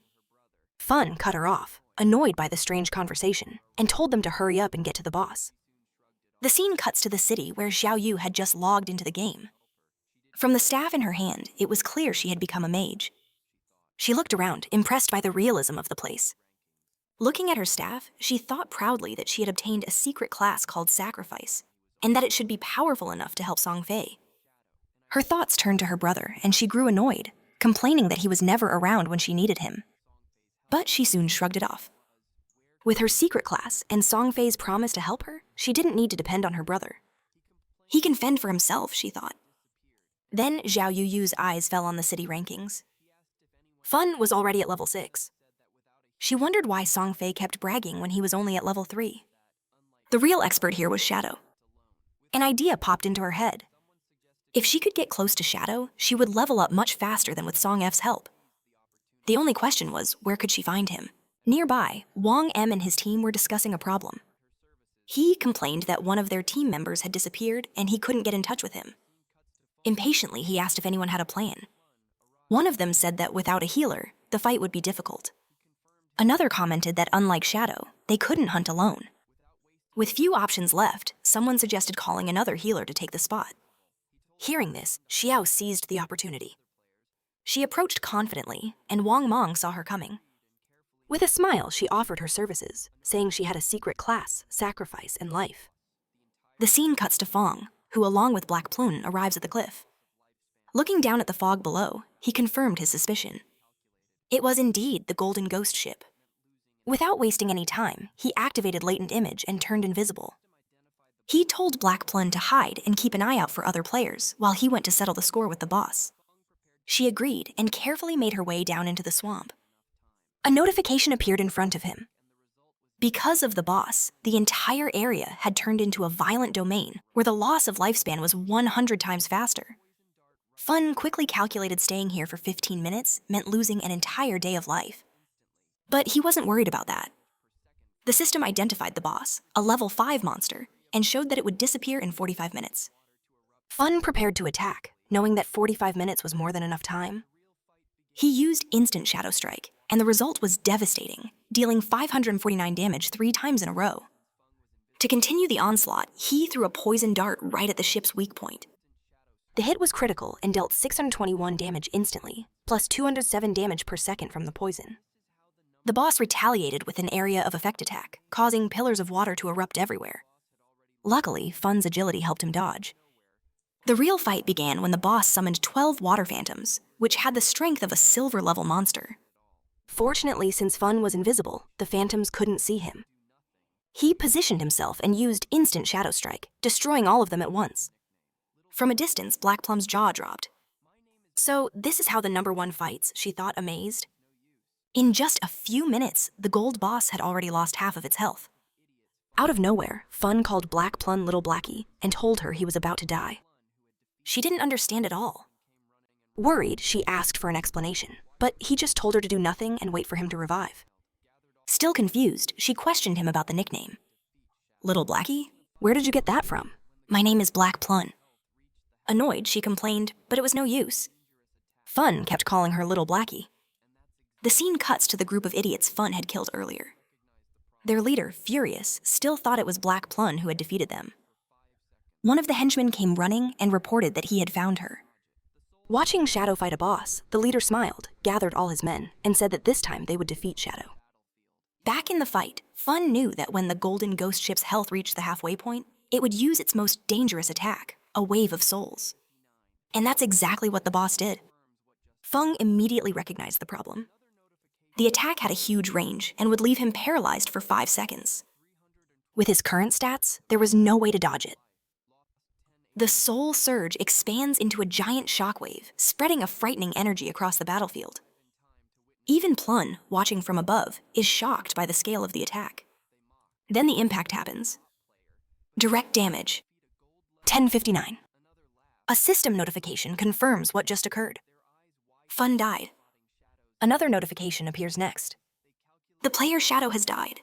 Fun cut her off, annoyed by the strange conversation, and told them to hurry up and get to the boss. The scene cuts to the city where Xiao Yu had just logged into the game. From the staff in her hand, it was clear she had become a mage. She looked around, impressed by the realism of the place. Looking at her staff, she thought proudly that she had obtained a secret class called Sacrifice, and that it should be powerful enough to help Song Fei. Her thoughts turned to her brother, and she grew annoyed, complaining that he was never around when she needed him. But she soon shrugged it off. With her secret class and Song Fei's promise to help her, she didn't need to depend on her brother. He can fend for himself, she thought. Then Xiao Yu's eyes fell on the city rankings. Fun was already at level 6. She wondered why Song Fei kept bragging when he was only at level 3. The real expert here was Shadow. An idea popped into her head. If she could get close to Shadow, she would level up much faster than with Song F's help. The only question was, where could she find him? Nearby, Wang M and his team were discussing a problem. He complained that one of their team members had disappeared and he couldn't get in touch with him. Impatiently, he asked if anyone had a plan. One of them said that without a healer, the fight would be difficult. Another commented that unlike Shadow, they couldn't hunt alone. With few options left, someone suggested calling another healer to take the spot. Hearing this, Xiao seized the opportunity. She approached confidently, and Wang Meng saw her coming. With a smile, she offered her services, saying she had a secret class, Sacrifice, and Life. The scene cuts to Fong, who along with Black Plum arrives at the cliff. Looking down at the fog below, he confirmed his suspicion. It was indeed the Golden Ghost ship. Without wasting any time, he activated Latent Image and turned invisible. He told Black Plum to hide and keep an eye out for other players while he went to settle the score with the boss. She agreed and carefully made her way down into the swamp. A notification appeared in front of him. Because of the boss, the entire area had turned into a violent domain where the loss of lifespan was 100 times faster. Fun quickly calculated staying here for 15 minutes meant losing an entire day of life. But he wasn't worried about that. The system identified the boss, a level 5 monster, and showed that it would disappear in 45 minutes. Fun prepared to attack, knowing that 45 minutes was more than enough time. He used Instant Shadow Strike, and the result was devastating, dealing 549 damage 3 times in a row. To continue the onslaught, he threw a poison dart right at the ship's weak point. The hit was critical and dealt 621 damage instantly, plus 207 damage per second from the poison. The boss retaliated with an area of effect attack, causing pillars of water to erupt everywhere. Luckily, Fun's agility helped him dodge. The real fight began when the boss summoned 12 water phantoms, which had the strength of a silver-level monster. Fortunately, since Fun was invisible, the phantoms couldn't see him. He positioned himself and used instant Shadow Strike, destroying all of them at once. From a distance, Black Plum's jaw dropped. So this is how the number one fights, she thought, amazed. In just a few minutes, the gold boss had already lost half of its health. Out of nowhere, Fun called Black Plum Little Blackie and told her he was about to die. She didn't understand at all. Worried, she asked for an explanation, but he just told her to do nothing and wait for him to revive. Still confused, she questioned him about the nickname. Little Blackie? Where did you get that from? My name is Black Plum. Annoyed, she complained, but it was no use. Fun kept calling her Little Blackie. The scene cuts to the group of idiots Fun had killed earlier. Their leader, furious, still thought it was Black Plum who had defeated them. One of the henchmen came running and reported that he had found her. Watching Shadow fight a boss, the leader smiled, gathered all his men, and said that this time they would defeat Shadow. Back in the fight, Fun knew that when the golden ghost ship's health reached the halfway point, it would use its most dangerous attack, a wave of souls. And that's exactly what the boss did. Fung immediately recognized the problem. The attack had a huge range and would leave him paralyzed for 5 seconds. With his current stats, there was no way to dodge it. The soul surge expands into a giant shockwave, spreading a frightening energy across the battlefield. Even Plun, watching from above, is shocked by the scale of the attack. Then the impact happens. Direct damage. 1059. A system notification confirms what just occurred. Fun died. Another notification appears next. The player's shadow has died.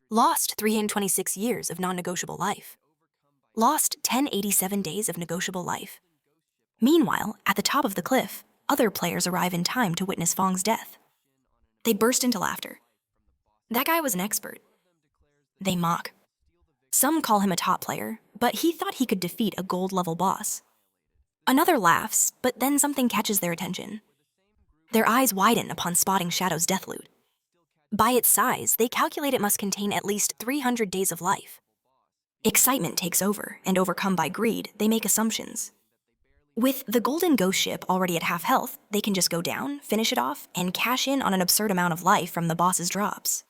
Lost 326 years of non-negotiable life. Lost 1087 days of negotiable life. Meanwhile, at the top of the cliff, other players arrive in time to witness Fong's death. They burst into laughter. That guy was an expert. They mock. Some call him a top player, but he thought he could defeat a gold-level boss. Another laughs, but then something catches their attention. Their eyes widen upon spotting Shadow's death loot. By its size, they calculate it must contain at least 300 days of life. Excitement takes over, and overcome by greed, they make assumptions. With the golden ghost ship already at half health, they can just go down, finish it off, and cash in on an absurd amount of life from the boss's drops.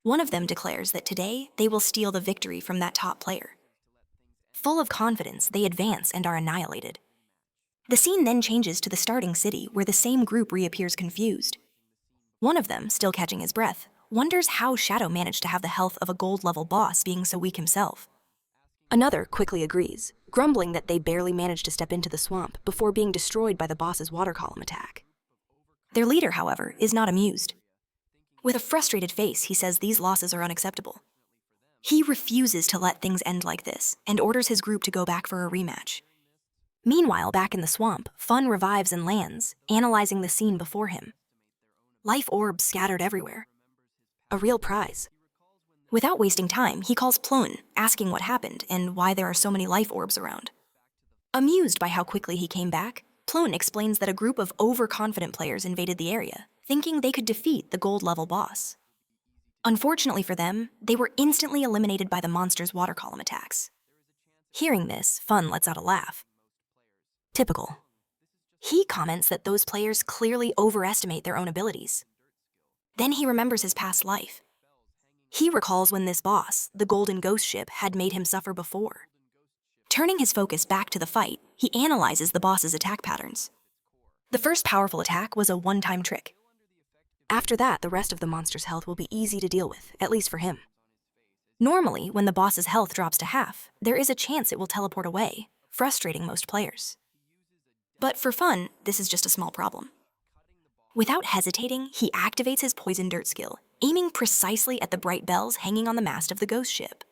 One of them declares that today, they will steal the victory from that top player. Full of confidence, they advance and are annihilated. The scene then changes to the starting city, where the same group reappears confused. One of them, still catching his breath, wonders how Shadow managed to have the health of a gold-level boss being so weak himself. Another quickly agrees, grumbling that they barely managed to step into the swamp before being destroyed by the boss's water column attack. Their leader, however, is not amused. With a frustrated face, he says these losses are unacceptable. He refuses to let things end like this and orders his group to go back for a rematch. Meanwhile, back in the swamp, Fun revives and lands, analyzing the scene before him. Life orbs scattered everywhere. A real prize. Without wasting time, he calls Plun, asking what happened and why there are so many life orbs around. Amused by how quickly he came back, Plun explains that a group of overconfident players invaded the area, thinking they could defeat the gold-level boss. Unfortunately for them, they were instantly eliminated by the monster's water column attacks. Hearing this, Fun lets out a laugh. Typical. He comments that those players clearly overestimate their own abilities. Then he remembers his past life. He recalls when this boss, the Golden Ghost Ship, had made him suffer before. Turning his focus back to the fight, he analyzes the boss's attack patterns. The first powerful attack was a one-time trick. After that, the rest of the monster's health will be easy to deal with, at least for him. Normally, when the boss's health drops to half, there is a chance it will teleport away, frustrating most players. But for Fun, this is just a small problem. Without hesitating, he activates his Poison Dirt skill, aiming precisely at the bright bells hanging on the mast of the ghost ship.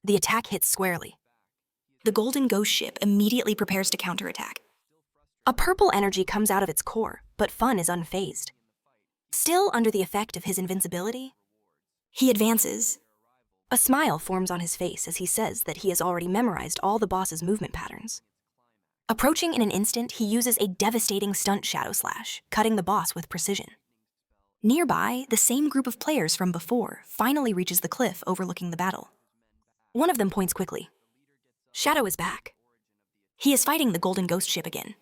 The attack hits squarely. The Golden Ghost Ship immediately prepares to counterattack. A purple energy comes out of its core, but Fun is unfazed. Still under the effect of his invincibility, he advances. A smile forms on his face as he says that he has already memorized all the boss's movement patterns. Approaching in an instant, he uses a devastating stunt shadow slash, cutting the boss with precision. Nearby, the same group of players from before finally reaches the cliff overlooking the battle. One of them points quickly. Shadow is back. He is fighting the golden ghost ship again.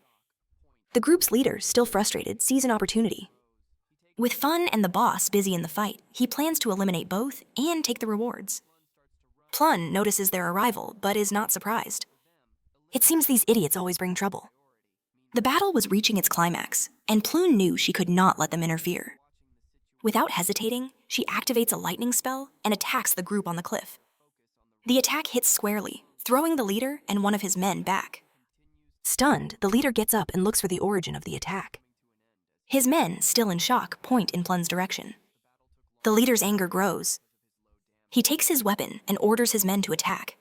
The group's leader, still frustrated, sees an opportunity. With Fun and the boss busy in the fight, he plans to eliminate both and take the rewards. Plun notices their arrival, but is not surprised. It seems these idiots always bring trouble. The battle was reaching its climax, and Plun knew she could not let them interfere. Without hesitating, she activates a lightning spell and attacks the group on the cliff. The attack hits squarely, throwing the leader and one of his men back. Stunned, the leader gets up and looks for the origin of the attack. His men, still in shock, point in Plun's direction. The leader's anger grows. He takes his weapon and orders his men to attack.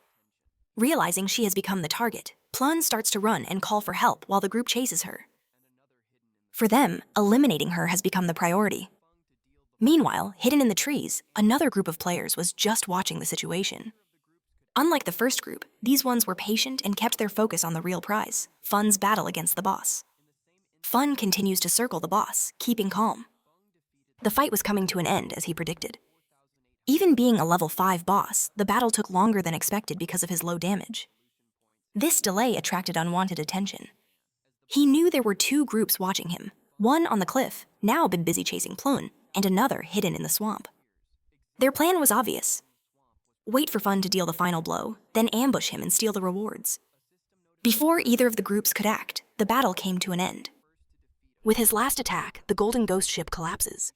Realizing she has become the target, Plun starts to run and call for help while the group chases her. For them, eliminating her has become the priority. Meanwhile, hidden in the trees, another group of players was just watching the situation. Unlike the first group, these ones were patient and kept their focus on the real prize, Fun's battle against the boss. Fun continues to circle the boss, keeping calm. The fight was coming to an end, as he predicted. Even being a level 5 boss, the battle took longer than expected because of his low damage. This delay attracted unwanted attention. He knew there were two groups watching him, one on the cliff, now been busy chasing Plun, and another hidden in the swamp. Their plan was obvious. Wait for Fun to deal the final blow, then ambush him and steal the rewards. Before either of the groups could act, the battle came to an end. With his last attack, the golden ghost ship collapses.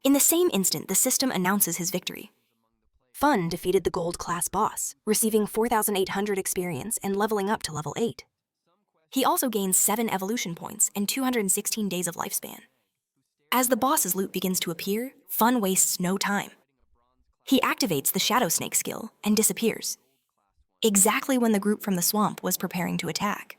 In the same instant, the system announces his victory. Fun defeated the gold-class boss, receiving 4,800 experience and leveling up to level 8. He also gains 7 evolution points and 216 days of lifespan. As the boss's loot begins to appear, Fun wastes no time. He activates the Shadow Snake skill and disappears, exactly when the group from the swamp was preparing to attack.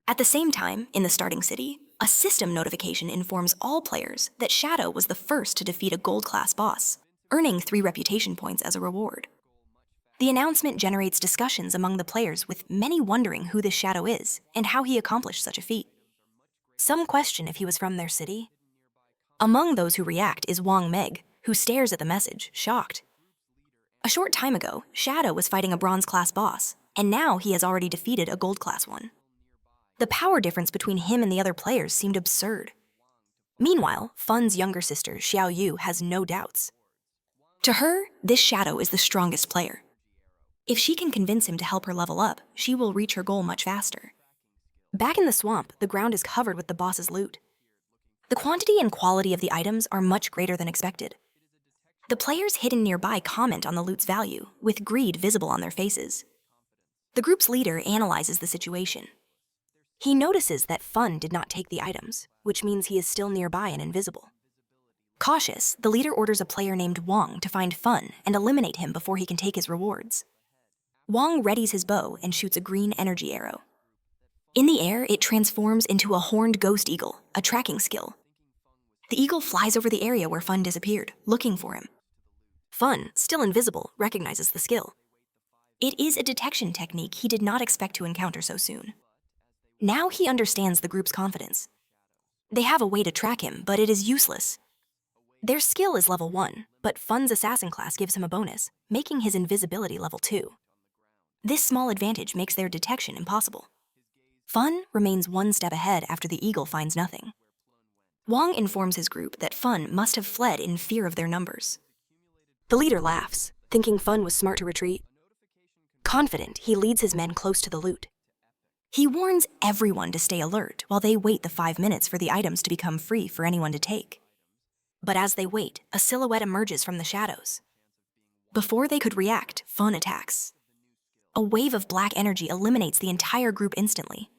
At the same time, in the starting city, a system notification informs all players that Shadow was the first to defeat a gold-class boss, earning 3 reputation points as a reward. The announcement generates discussions among the players, with many wondering who this Shadow is and how he accomplished such a feat. Some question if he was from their city. Among those who react is Wang Meg, who stares at the message, shocked. A short time ago, Shadow was fighting a bronze-class boss, and now he has already defeated a gold-class one. The power difference between him and the other players seemed absurd. Meanwhile, Fun's younger sister, Xiao Yu, has no doubts. To her, this Shadow is the strongest player. If she can convince him to help her level up, she will reach her goal much faster. Back in the swamp, the ground is covered with the boss's loot. The quantity and quality of the items are much greater than expected. The players hidden nearby comment on the loot's value, with greed visible on their faces. The group's leader analyzes the situation. He notices that Fun did not take the items, which means he is still nearby and invisible. Cautious, the leader orders a player named Wang to find Fun and eliminate him before he can take his rewards. Wang readies his bow and shoots a green energy arrow. In the air, it transforms into a horned ghost eagle, a tracking skill. The eagle flies over the area where Fun disappeared, looking for him. Fun, still invisible, recognizes the skill. It is a detection technique he did not expect to encounter so soon. Now he understands the group's confidence. They have a way to track him, but it is useless. Their skill is level 1, but Fun's assassin class gives him a bonus, making his invisibility level 2. This small advantage makes their detection impossible. Fun remains one step ahead after the eagle finds nothing. Wang informs his group that Fun must have fled in fear of their numbers. The leader laughs, thinking Fun was smart to retreat. Confident, he leads his men close to the loot. He warns everyone to stay alert while they wait the 5 minutes for the items to become free for anyone to take. But as they wait, a silhouette emerges from the shadows. Before they could react, Fun attacks. A wave of black energy eliminates the entire group instantly.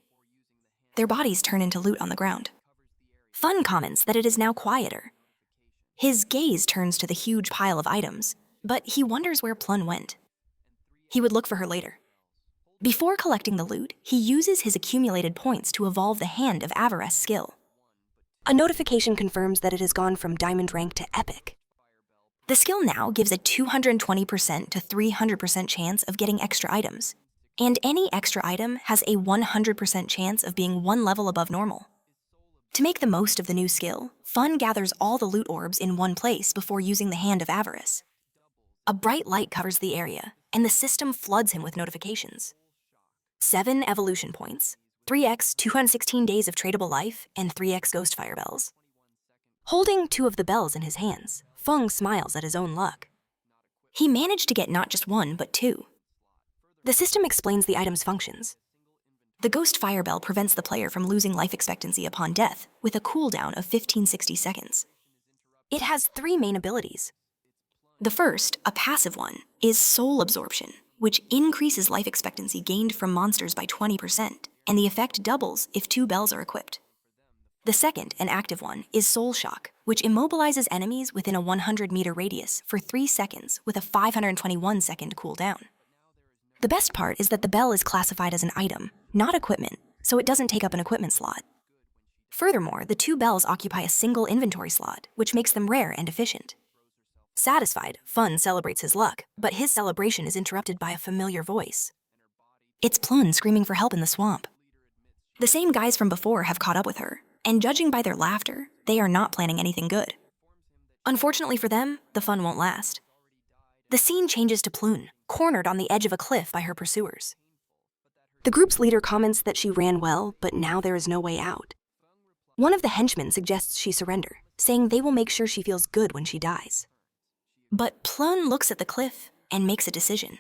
Their bodies turn into loot on the ground. Fun comments that it is now quieter. His gaze turns to the huge pile of items, but he wonders where Plun went. He would look for her later. Before collecting the loot, he uses his accumulated points to evolve the Hand of Avarice skill. A notification confirms that it has gone from Diamond rank to Epic. The skill now gives a 220% to 300% chance of getting extra items. and any extra item has a 100% chance of being one level above normal. To make the most of the new skill, Fun gathers all the loot orbs in one place before using the Hand of Avarice. A bright light covers the area, and the system floods him with notifications. 7 evolution points, 3x 216 days of tradable life, and 3x ghost fire bells. Holding 2 of the bells in his hands, Feng smiles at his own luck. He managed to get not just 1, but 2. The system explains the item's functions. The ghost fire bell prevents the player from losing life expectancy upon death with a cooldown of 1560 seconds. It has 3 main abilities. The first, a passive one, is soul absorption, which increases life expectancy gained from monsters by 20%, and the effect doubles if 2 bells are equipped. The second, an active one, is soul shock, which immobilizes enemies within a 100-meter radius for 3 seconds with a 521-second cooldown. The best part is that the bell is classified as an item, not equipment, so it doesn't take up an equipment slot. Furthermore, the 2 bells occupy a single inventory slot, which makes them rare and efficient. Satisfied, Fun celebrates his luck, but his celebration is interrupted by a familiar voice. It's Plun screaming for help in the swamp. The same guys from before have caught up with her, and judging by their laughter, they are not planning anything good. Unfortunately for them, the fun won't last. The scene changes to Plun, cornered on the edge of a cliff by her pursuers. The group's leader comments that she ran well, but now there is no way out. One of the henchmen suggests she surrender, saying they will make sure she feels good when she dies. But Plun looks at the cliff and makes a decision.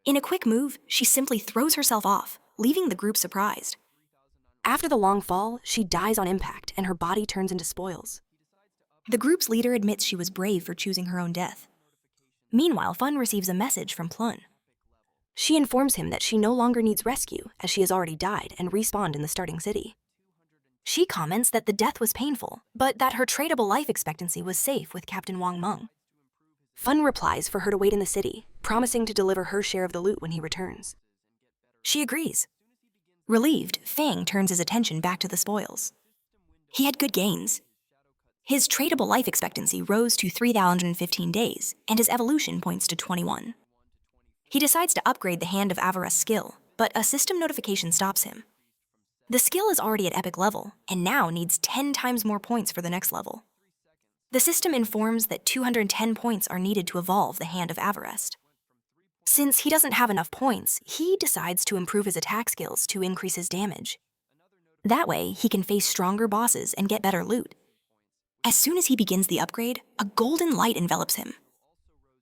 In a quick move, she simply throws herself off, leaving the group surprised. After the long fall, she dies on impact and her body turns into spoils. The group's leader admits she was brave for choosing her own death. Meanwhile, Fun receives a message from Plun. She informs him that she no longer needs rescue, as she has already died and respawned in the starting city. She comments that the death was painful, but that her tradable life expectancy was safe with Captain Wang Meng. Fun replies for her to wait in the city, promising to deliver her share of the loot when he returns. She agrees. Relieved, Fang turns his attention back to the spoils. He had good gains. His tradable life expectancy rose to 3,015 days, and his evolution points to 21. He decides to upgrade the Hand of Avarice skill, but a system notification stops him. The skill is already at epic level, and now needs 10 times more points for the next level. The system informs that 210 points are needed to evolve the Hand of Avarice. Since he doesn't have enough points, he decides to improve his attack skills to increase his damage. That way, he can face stronger bosses and get better loot. As soon as he begins the upgrade, a golden light envelops him.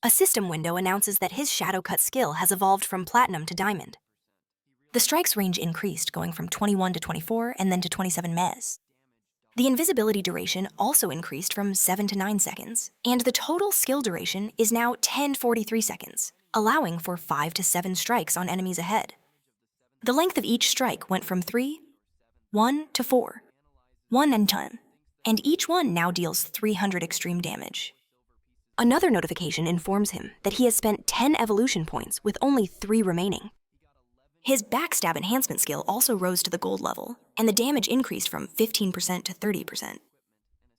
A system window announces that his Shadow Cut skill has evolved from Platinum to Diamond. The strike's range increased, going from 21 to 24 and then to 27 ms. The invisibility duration also increased from 7 to 9 seconds, and the total skill duration is now 1043 seconds, allowing for 5 to 7 strikes on enemies ahead. The length of each strike went from 3, 1 to 4, 1 and 10, and each one now deals 300 extreme damage. Another notification informs him that he has spent 10 evolution points with only 3 remaining. His backstab enhancement skill also rose to the gold level, and the damage increased from 15% to 30%.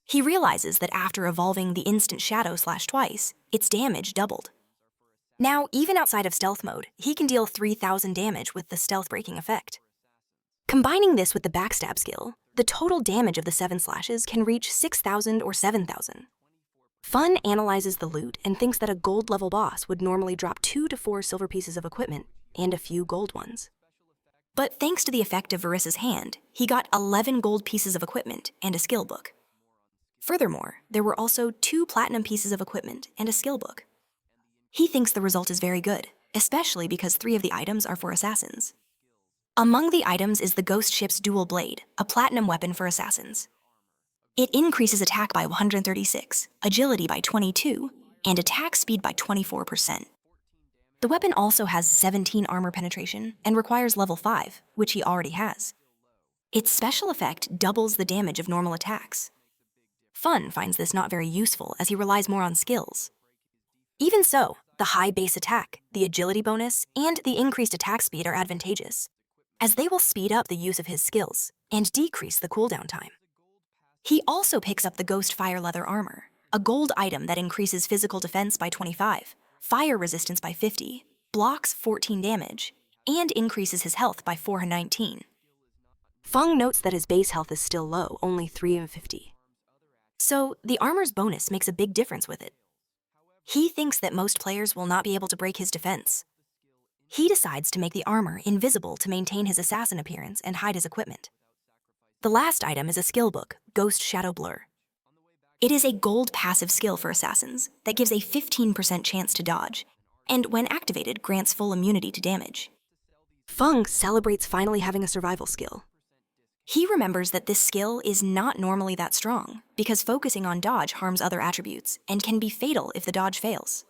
He realizes that after evolving the instant shadow twice, its damage doubled. Now, even outside of stealth mode, he can deal 3,000 damage with the stealth breaking effect. Combining this with the backstab skill, the total damage of the 7 slashes can reach 6,000 or 7,000. Fun analyzes the loot and thinks that a gold level boss would normally drop 2 to 4 silver pieces of equipment and a few gold ones. But thanks to the effect of Varissa's hand, he got 11 gold pieces of equipment and a skill book. Furthermore, there were also 2 platinum pieces of equipment and a skill book. He thinks the result is very good, especially because 3 of the items are for assassins. Among the items is the Ghost Ship's Dual Blade, a platinum weapon for assassins. It increases attack by 136, agility by 22, and attack speed by 24%. The weapon also has 17 armor penetration and requires level 5, which he already has. Its special effect doubles the damage of normal attacks. Fun finds this not very useful as he relies more on skills. Even so, the high base attack, the agility bonus, and the increased attack speed are advantageous, as they will speed up the use of his skills and decrease the cooldown time. He also picks up the Ghost Fire Leather Armor, a gold item that increases physical defense by 25, fire resistance by 50, blocks 14 damage, and increases his health by 419. Feng notes that his base health is still low, only 350. So the armor's bonus makes a big difference with it. He thinks that most players will not be able to break his defense. He decides to make the armor invisible to maintain his assassin appearance and hide his equipment. The last item is a skill book, Ghost Shadow Blur. It is a gold passive skill for assassins that gives a 15% chance to dodge, and when activated grants full immunity to damage. Feng celebrates finally having a survival skill. He remembers that this skill is not normally that strong because focusing on dodge harms other attributes and can be fatal if the dodge fails.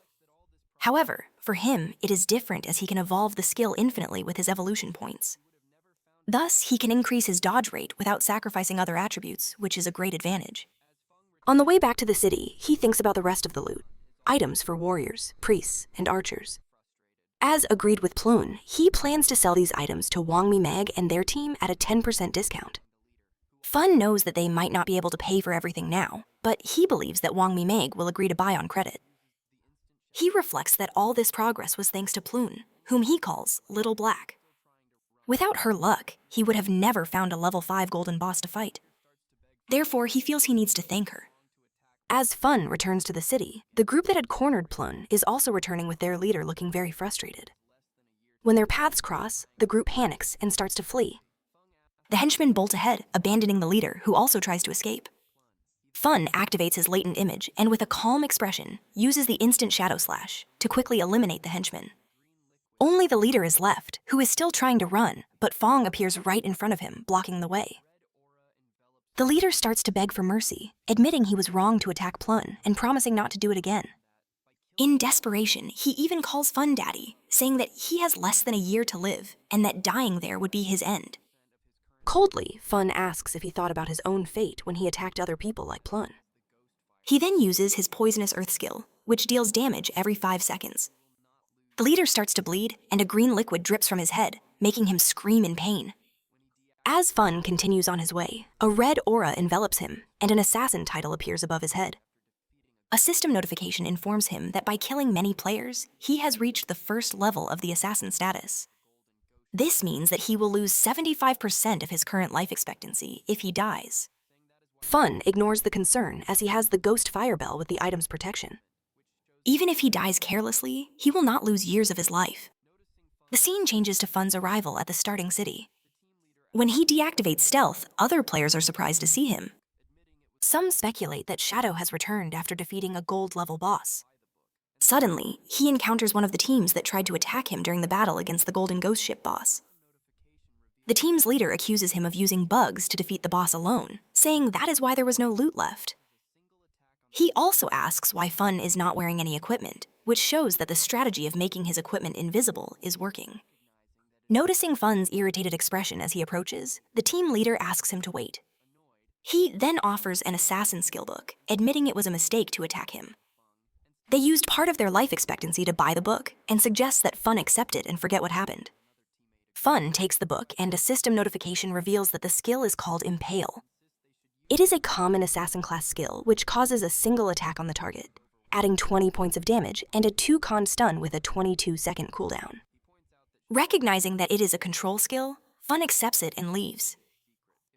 However, for him, it is different as he can evolve the skill infinitely with his evolution points. Thus, he can increase his dodge rate without sacrificing other attributes, which is a great advantage. On the way back to the city, he thinks about the rest of the loot, items for warriors, priests, and archers. As agreed with Plune, he plans to sell these items to Wang Mi Meg and their team at a 10% discount. Fun knows that they might not be able to pay for everything now, but he believes that Wang Mi Meg will agree to buy on credit. He reflects that all this progress was thanks to Plune, whom he calls Little Black. Without her luck, he would have never found a level 5 golden boss to fight. Therefore, he feels he needs to thank her. As Fun returns to the city, the group that had cornered Plune is also returning with their leader looking very frustrated. When their paths cross, the group panics and starts to flee. The henchmen bolt ahead, abandoning the leader, who also tries to escape. Fun activates his latent image and with a calm expression, uses the instant shadow slash to quickly eliminate the henchmen. Only the leader is left, who is still trying to run, but Fong appears right in front of him, blocking the way. The leader starts to beg for mercy, admitting he was wrong to attack Plun and promising not to do it again. In desperation, he even calls Fun Daddy, saying that he has less than a year to live and that dying there would be his end. Coldly, Fun asks if he thought about his own fate when he attacked other people like Plun. He then uses his Poisonous Earth skill, which deals damage every 5 seconds. The leader starts to bleed, and a green liquid drips from his head, making him scream in pain. As Fun continues on his way, a red aura envelops him, and an assassin title appears above his head. A system notification informs him that by killing many players, he has reached the first level of the assassin status. This means that he will lose 75% of his current life expectancy if he dies. Fun ignores the concern as he has the Ghost Fire Bell with the item's protection. Even if he dies carelessly, he will not lose years of his life. The scene changes to Fun's arrival at the starting city. When he deactivates stealth, other players are surprised to see him. Some speculate that Shadow has returned after defeating a gold-level boss. Suddenly, he encounters one of the teams that tried to attack him during the battle against the Golden Ghost Ship boss. The team's leader accuses him of using bugs to defeat the boss alone, saying that is why there was no loot left. He also asks why Fun is not wearing any equipment, which shows that the strategy of making his equipment invisible is working. Noticing Fun's irritated expression as he approaches, the team leader asks him to wait. He then offers an assassin skill book, admitting it was a mistake to attack him. They used part of their life expectancy to buy the book and suggests that Fun accept it and forget what happened. Fun takes the book and a system notification reveals that the skill is called Impale. It is a common assassin class skill which causes a single attack on the target, adding 20 points of damage and a 2-con stun with a 22-second cooldown. Recognizing that it is a control skill, Fun accepts it and leaves.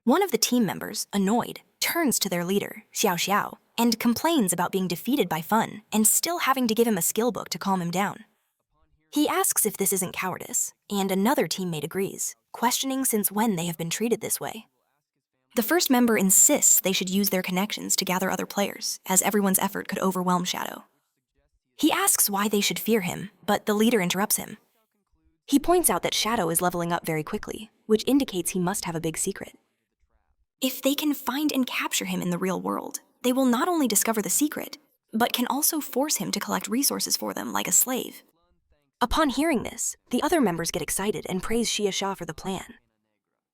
One of the team members, annoyed, turns to their leader, Xiao Xiao, and complains about being defeated by Fun and still having to give him a skill book to calm him down. He asks if this isn't cowardice, and another teammate agrees, questioning since when they have been treated this way. The first member insists they should use their connections to gather other players, as everyone's effort could overwhelm Shadow. He asks why they should fear him, but the leader interrupts him. He points out that Shadow is leveling up very quickly, which indicates he must have a big secret. If they can find and capture him in the real world, they will not only discover the secret, but can also force him to collect resources for them like a slave. Upon hearing this, the other members get excited and praise Xia Xia for the plan.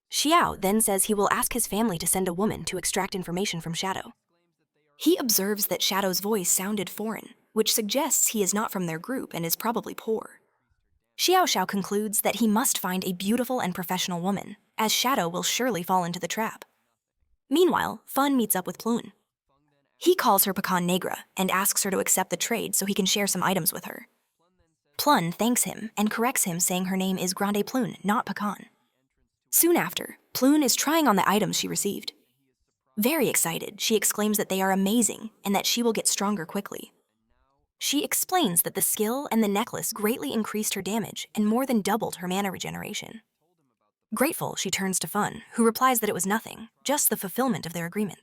Xiao then says he will ask his family to send a woman to extract information from Shadow. He observes that Shadow's voice sounded foreign, which suggests he is not from their group and is probably poor. Xiao Xiao concludes that he must find a beautiful and professional woman, as Shadow will surely fall into the trap. Meanwhile, Fun meets up with Plune. He calls her Pecan Negra and asks her to accept the trade so he can share some items with her. Plun thanks him and corrects him, saying her name is Grande Plune, not Pecan. Soon after, Plune is trying on the items she received. Very excited, she exclaims that they are amazing and that she will get stronger quickly. She explains that the skill and the necklace greatly increased her damage and more than doubled her mana regeneration. Grateful, she turns to Fun, who replies that it was nothing, just the fulfillment of their agreement.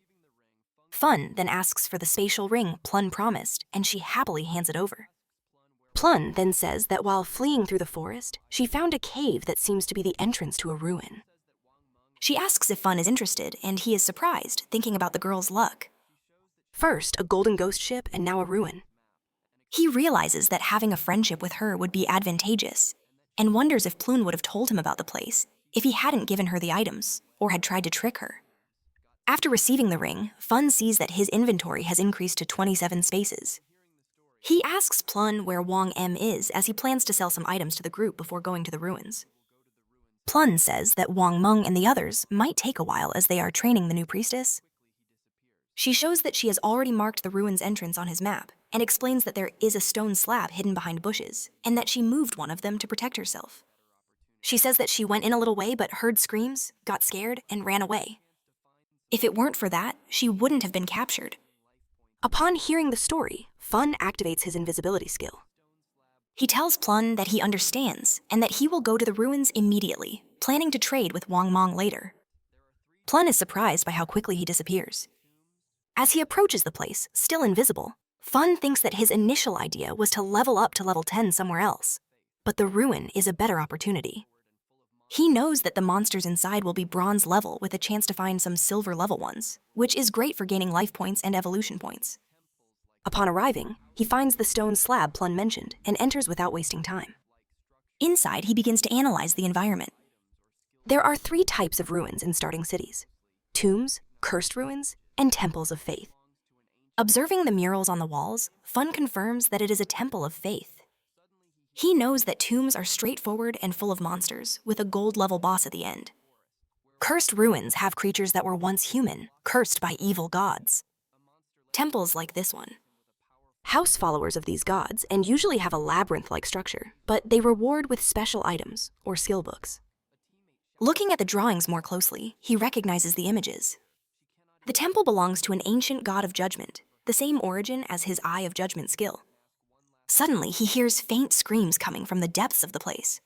Fun then asks for the spatial ring Plun promised, and she happily hands it over. Plun then says that while fleeing through the forest, she found a cave that seems to be the entrance to a ruin. She asks if Fun is interested, and he is surprised, thinking about the girl's luck. First, a golden ghost ship, and now a ruin. He realizes that having a friendship with her would be advantageous, and wonders if Plune would have told him about the place if he hadn't given her the items, or had tried to trick her. After receiving the ring, Fun sees that his inventory has increased to 27 spaces. He asks Plun where Wang M is, as he plans to sell some items to the group before going to the ruins. Plun says that Wang Meng and the others might take a while as they are training the new priestess. She shows that she has already marked the ruins entrance on his map, and explains that there is a stone slab hidden behind bushes, and that she moved one of them to protect herself. She says that she went in a little way but heard screams, got scared, and ran away. If it weren't for that, she wouldn't have been captured. Upon hearing the story, Fun activates his invisibility skill. He tells Plun that he understands and that he will go to the ruins immediately, planning to trade with Wang Mong later. Plun is surprised by how quickly he disappears. As he approaches the place, still invisible, Fun thinks that his initial idea was to level up to level 10 somewhere else, but the ruin is a better opportunity. He knows that the monsters inside will be bronze level with a chance to find some silver level ones, which is great for gaining life points and evolution points. Upon arriving, he finds the stone slab Plun mentioned and enters without wasting time. Inside, he begins to analyze the environment. There are 3 types of ruins in starting cities: tombs, cursed ruins, and temples of faith. Observing the murals on the walls, Fun confirms that it is a temple of faith. He knows that tombs are straightforward and full of monsters, with a gold-level boss at the end. Cursed ruins have creatures that were once human, cursed by evil gods. Temples like this one. House followers of these gods, and usually have a labyrinth-like structure, but they reward with special items, or skill books. Looking at the drawings more closely, he recognizes the images. The temple belongs to an ancient god of judgment, the same origin as his Eye of Judgment skill. Suddenly, he hears faint screams coming from the depths of the place.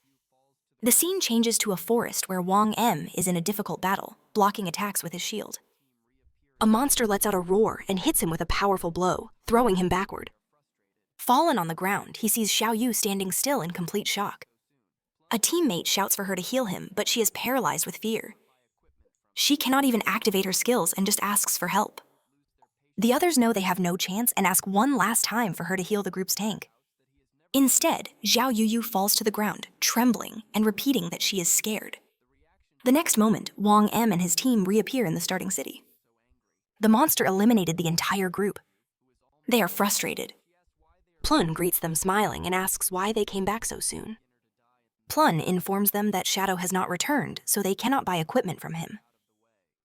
The scene changes to a forest where Wang M is in a difficult battle, blocking attacks with his shield. A monster lets out a roar and hits him with a powerful blow, throwing him backward. Fallen on the ground, he sees Xiao Yu standing still in complete shock. A teammate shouts for her to heal him, but she is paralyzed with fear. She cannot even activate her skills and just asks for help. The others know they have no chance and ask one last time for her to heal the group's tank. Instead, Xiao Yuyu falls to the ground, trembling and repeating that she is scared. The next moment, Wang M and his team reappear in the starting city. The monster eliminated the entire group. They are frustrated. Plun greets them smiling and asks why they came back so soon. Plun informs them that Shadow has not returned, so they cannot buy equipment from him.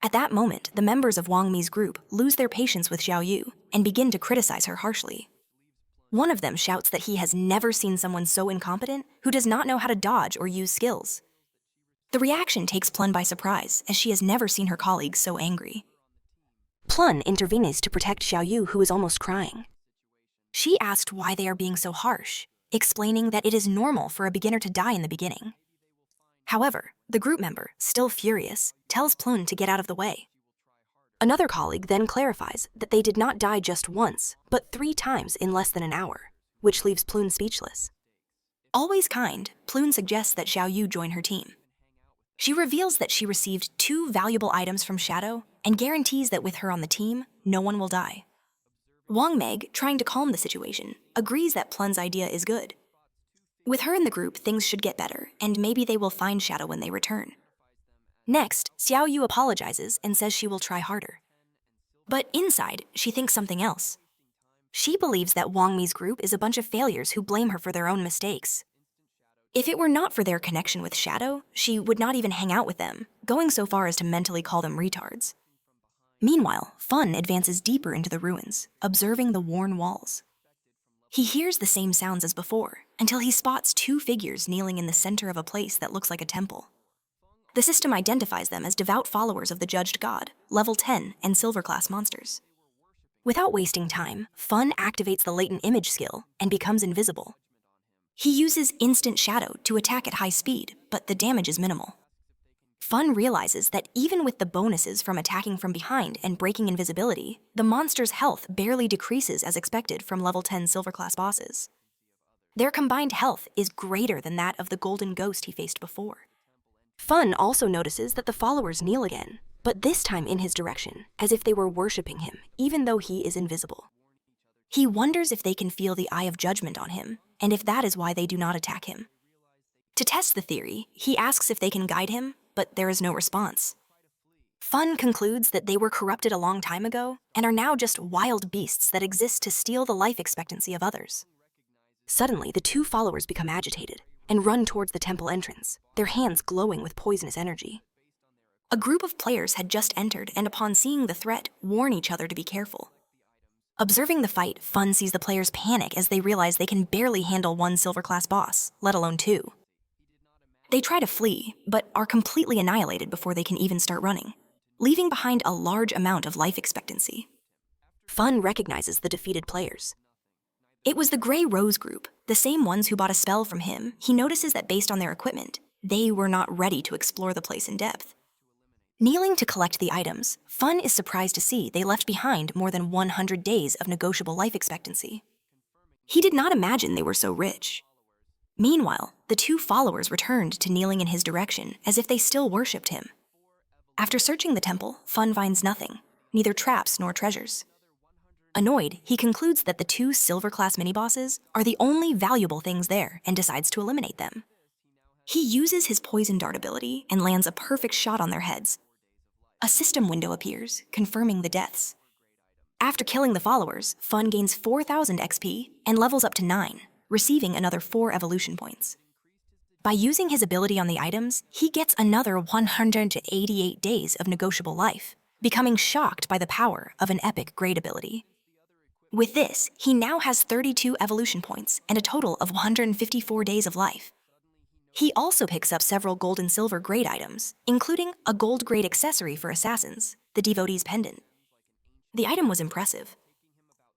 At that moment, the members of Wang Mi's group lose their patience with Xiao Yu and begin to criticize her harshly. One of them shouts that he has never seen someone so incompetent who does not know how to dodge or use skills. The reaction takes Plun by surprise, as she has never seen her colleagues so angry. Plun intervenes to protect Xiao Yu, who is almost crying. She asked why they are being so harsh, explaining that it is normal for a beginner to die in the beginning. However, the group member, still furious, tells Plun to get out of the way. Another colleague then clarifies that they did not die just once, but 3 times in less than an hour, which leaves Plun speechless. Always kind, Plun suggests that Xiao Yu join her team. She reveals that she received 2 valuable items from Shadow and guarantees that with her on the team, no one will die. Wang Meg, trying to calm the situation, agrees that Plun's idea is good. With her in the group, things should get better, and maybe they will find Shadow when they return. Next, Xiao Yu apologizes and says she will try harder. But inside, she thinks something else. She believes that Wang Mi's group is a bunch of failures who blame her for their own mistakes. If it were not for their connection with Shadow, she would not even hang out with them, going so far as to mentally call them retards. Meanwhile, Fun advances deeper into the ruins, observing the worn walls. He hears the same sounds as before, until he spots two figures kneeling in the center of a place that looks like a temple. The system identifies them as devout followers of the judged god, level 10 and silver class monsters. Without wasting time, Fun activates the latent image skill and becomes invisible. He uses instant shadow to attack at high speed, but the damage is minimal. Fun realizes that even with the bonuses from attacking from behind and breaking invisibility, the monster's health barely decreases as expected from level 10 silver class bosses. Their combined health is greater than that of the golden ghost he faced before. Fun also notices that the followers kneel again, but this time in his direction, as if they were worshipping him, even though he is invisible. He wonders if they can feel the eye of judgment on him, and if that is why they do not attack him. To test the theory, he asks if they can guide him, but there is no response. Fun concludes that they were corrupted a long time ago and are now just wild beasts that exist to steal the life expectancy of others. Suddenly, the two followers become agitated and run towards the temple entrance, their hands glowing with poisonous energy. A group of players had just entered and upon seeing the threat, warn each other to be careful. Observing the fight, Fun sees the players panic as they realize they can barely handle one silver class boss, let alone two. They try to flee, but are completely annihilated before they can even start running, leaving behind a large amount of life expectancy. Fun recognizes the defeated players. It was the Grey Rose group, the same ones who bought a spell from him. He notices that based on their equipment, they were not ready to explore the place in depth. Kneeling to collect the items, Fun is surprised to see they left behind more than 100 days of negotiable life expectancy. He did not imagine they were so rich. Meanwhile, the two followers returned to kneeling in his direction as if they still worshipped him. After searching the temple, Fun finds nothing, neither traps nor treasures. Annoyed, he concludes that the two silver-class mini-bosses are the only valuable things there and decides to eliminate them. He uses his poison dart ability and lands a perfect shot on their heads. A system window appears, confirming the deaths. After killing the followers, Fun gains 4,000 XP and levels up to 9, receiving another 4 evolution points. By using his ability on the items, he gets another 188 days of negotiable life, becoming shocked by the power of an epic grade ability. With this, he now has 32 evolution points and a total of 154 days of life. He also picks up several gold and silver grade items, including a gold grade accessory for assassins, the Devotee's Pendant. The item was impressive.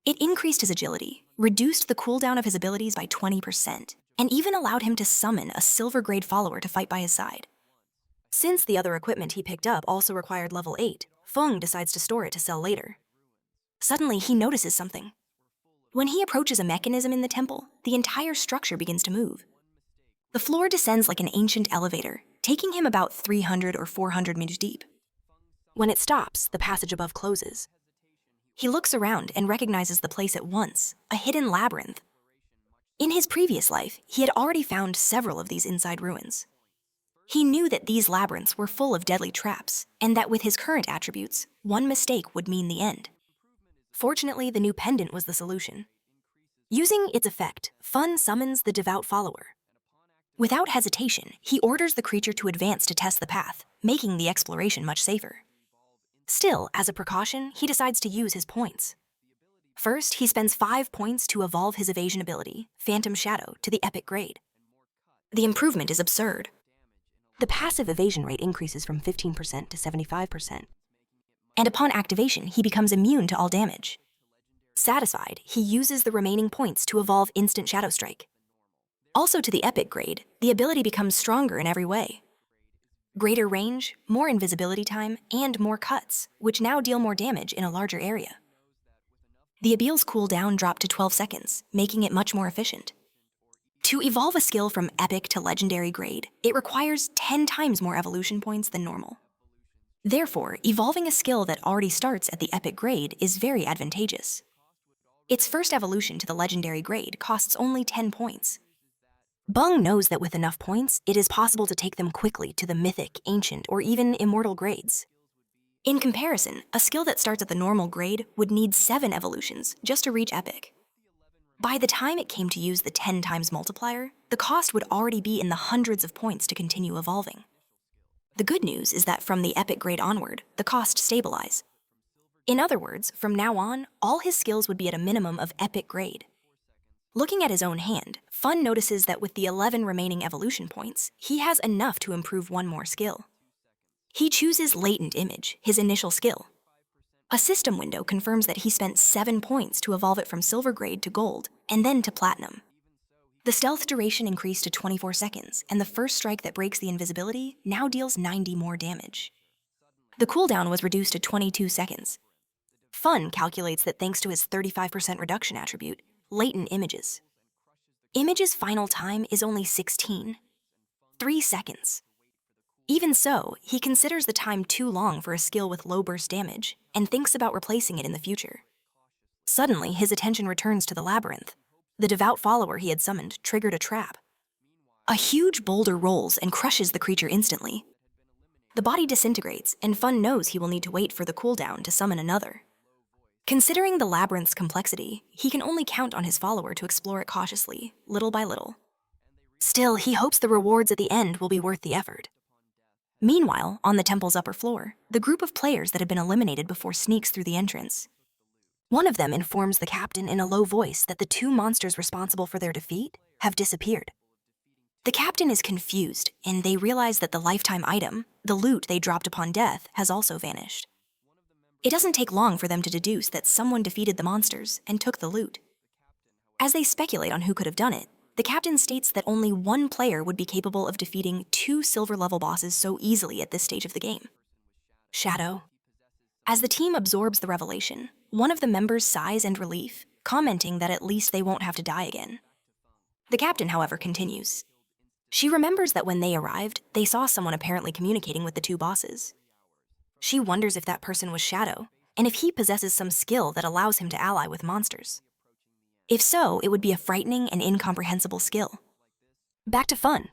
It increased his agility, reduced the cooldown of his abilities by 20%, and even allowed him to summon a silver grade follower to fight by his side. Since the other equipment he picked up also required level 8, Feng decides to store it to sell later. Suddenly, he notices something. When he approaches a mechanism in the temple, the entire structure begins to move. The floor descends like an ancient elevator, taking him about 300 or 400 meters deep. When it stops, the passage above closes. He looks around and recognizes the place at once, a hidden labyrinth. In his previous life, he had already found several of these inside ruins. He knew that these labyrinths were full of deadly traps, and that with his current attributes, one mistake would mean the end. Fortunately, the new pendant was the solution. Using its effect, Fun summons the devout follower. Without hesitation, he orders the creature to advance to test the path, making the exploration much safer. Still, as a precaution, he decides to use his points. First, he spends 5 points to evolve his evasion ability, Phantom Shadow, to the epic grade. The improvement is absurd. The passive evasion rate increases from 15% to 75%. And upon activation, he becomes immune to all damage. Satisfied, he uses the remaining points to evolve Instant Shadow Strike. Also to the epic grade, the ability becomes stronger in every way. Greater range, more invisibility time, and more cuts, which now deal more damage in a larger area. The Abeel's cooldown dropped to 12 seconds, making it much more efficient. To evolve a skill from epic to legendary grade, it requires 10 times more evolution points than normal. Therefore, evolving a skill that already starts at the epic grade is very advantageous. Its first evolution to the legendary grade costs only 10 points. Bung knows that with enough points, it is possible to take them quickly to the mythic, ancient, or even immortal grades. In comparison, a skill that starts at the normal grade would need 7 evolutions just to reach epic. By the time it came to use the 10 times multiplier, the cost would already be in the hundreds of points to continue evolving. The good news is that from the epic grade onward, the costs stabilize. In other words, from now on, all his skills would be at a minimum of epic grade. Looking at his own hand, Fun notices that with the 11 remaining evolution points, he has enough to improve one more skill. He chooses Latent Image, his initial skill. A system window confirms that he spent 7 points to evolve it from silver grade to gold, and then to platinum. The stealth duration increased to 24 seconds, and the first strike that breaks the invisibility now deals 90 more damage. The cooldown was reduced to 22 seconds. Fun calculates that thanks to his 35% reduction attribute, Latent Images. Image's final time is only 3 seconds. Even so, he considers the time too long for a skill with low burst damage and thinks about replacing it in the future. Suddenly, his attention returns to the labyrinth. The devout follower he had summoned triggered a trap. A huge boulder rolls and crushes the creature instantly. The body disintegrates, and Fun knows he will need to wait for the cooldown to summon another. Considering the labyrinth's complexity, he can only count on his follower to explore it cautiously, little by little. Still, he hopes the rewards at the end will be worth the effort. Meanwhile, on the temple's upper floor, the group of players that had been eliminated before sneaks through the entrance. One of them informs the captain in a low voice that the 2 monsters responsible for their defeat have disappeared. The captain is confused, and they realize that the lifetime item, the loot they dropped upon death, has also vanished. It doesn't take long for them to deduce that someone defeated the monsters and took the loot. As they speculate on who could have done it, the captain states that only one player would be capable of defeating 2 silver-level bosses so easily at this stage of the game. Shadow. As the team absorbs the revelation, one of the members sighs in relief, commenting that at least they won't have to die again. The captain, however, continues. She remembers that when they arrived, they saw someone apparently communicating with the 2 bosses. She wonders if that person was Shadow, and if he possesses some skill that allows him to ally with monsters. If so, it would be a frightening and incomprehensible skill. Back to Fun.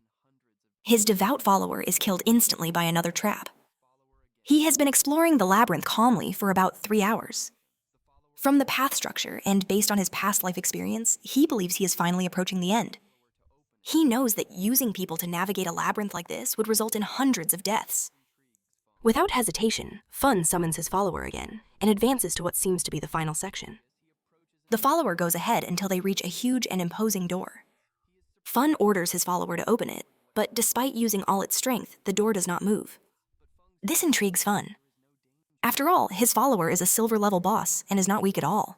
His devout follower is killed instantly by another trap. He has been exploring the labyrinth calmly for about 3 hours. From the path structure and based on his past life experience, he believes he is finally approaching the end. He knows that using people to navigate a labyrinth like this would result in hundreds of deaths. Without hesitation, Fun summons his follower again and advances to what seems to be the final section. The follower goes ahead until they reach a huge and imposing door. Fun orders his follower to open it, but despite using all its strength, the door does not move. This intrigues Fun. After all, his follower is a silver-level boss and is not weak at all.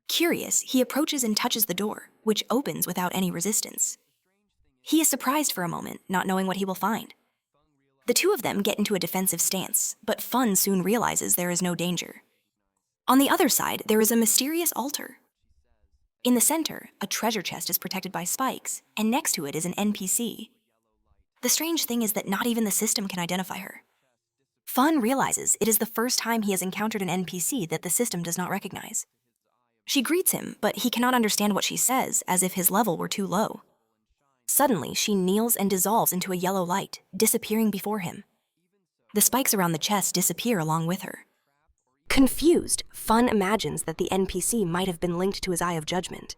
Curious, he approaches and touches the door, which opens without any resistance. He is surprised for a moment, not knowing what he will find. The 2 of them get into a defensive stance, but Fun soon realizes there is no danger. On the other side, there is a mysterious altar. In the center, a treasure chest is protected by spikes, and next to it is an NPC. The strange thing is that not even the system can identify her. Fun realizes it is the first time he has encountered an NPC that the system does not recognize. She greets him, but he cannot understand what she says, as if his level were too low. Suddenly, she kneels and dissolves into a yellow light, disappearing before him. The spikes around the chest disappear along with her. Confused, Fun imagines that the NPC might have been linked to his Eye of Judgment.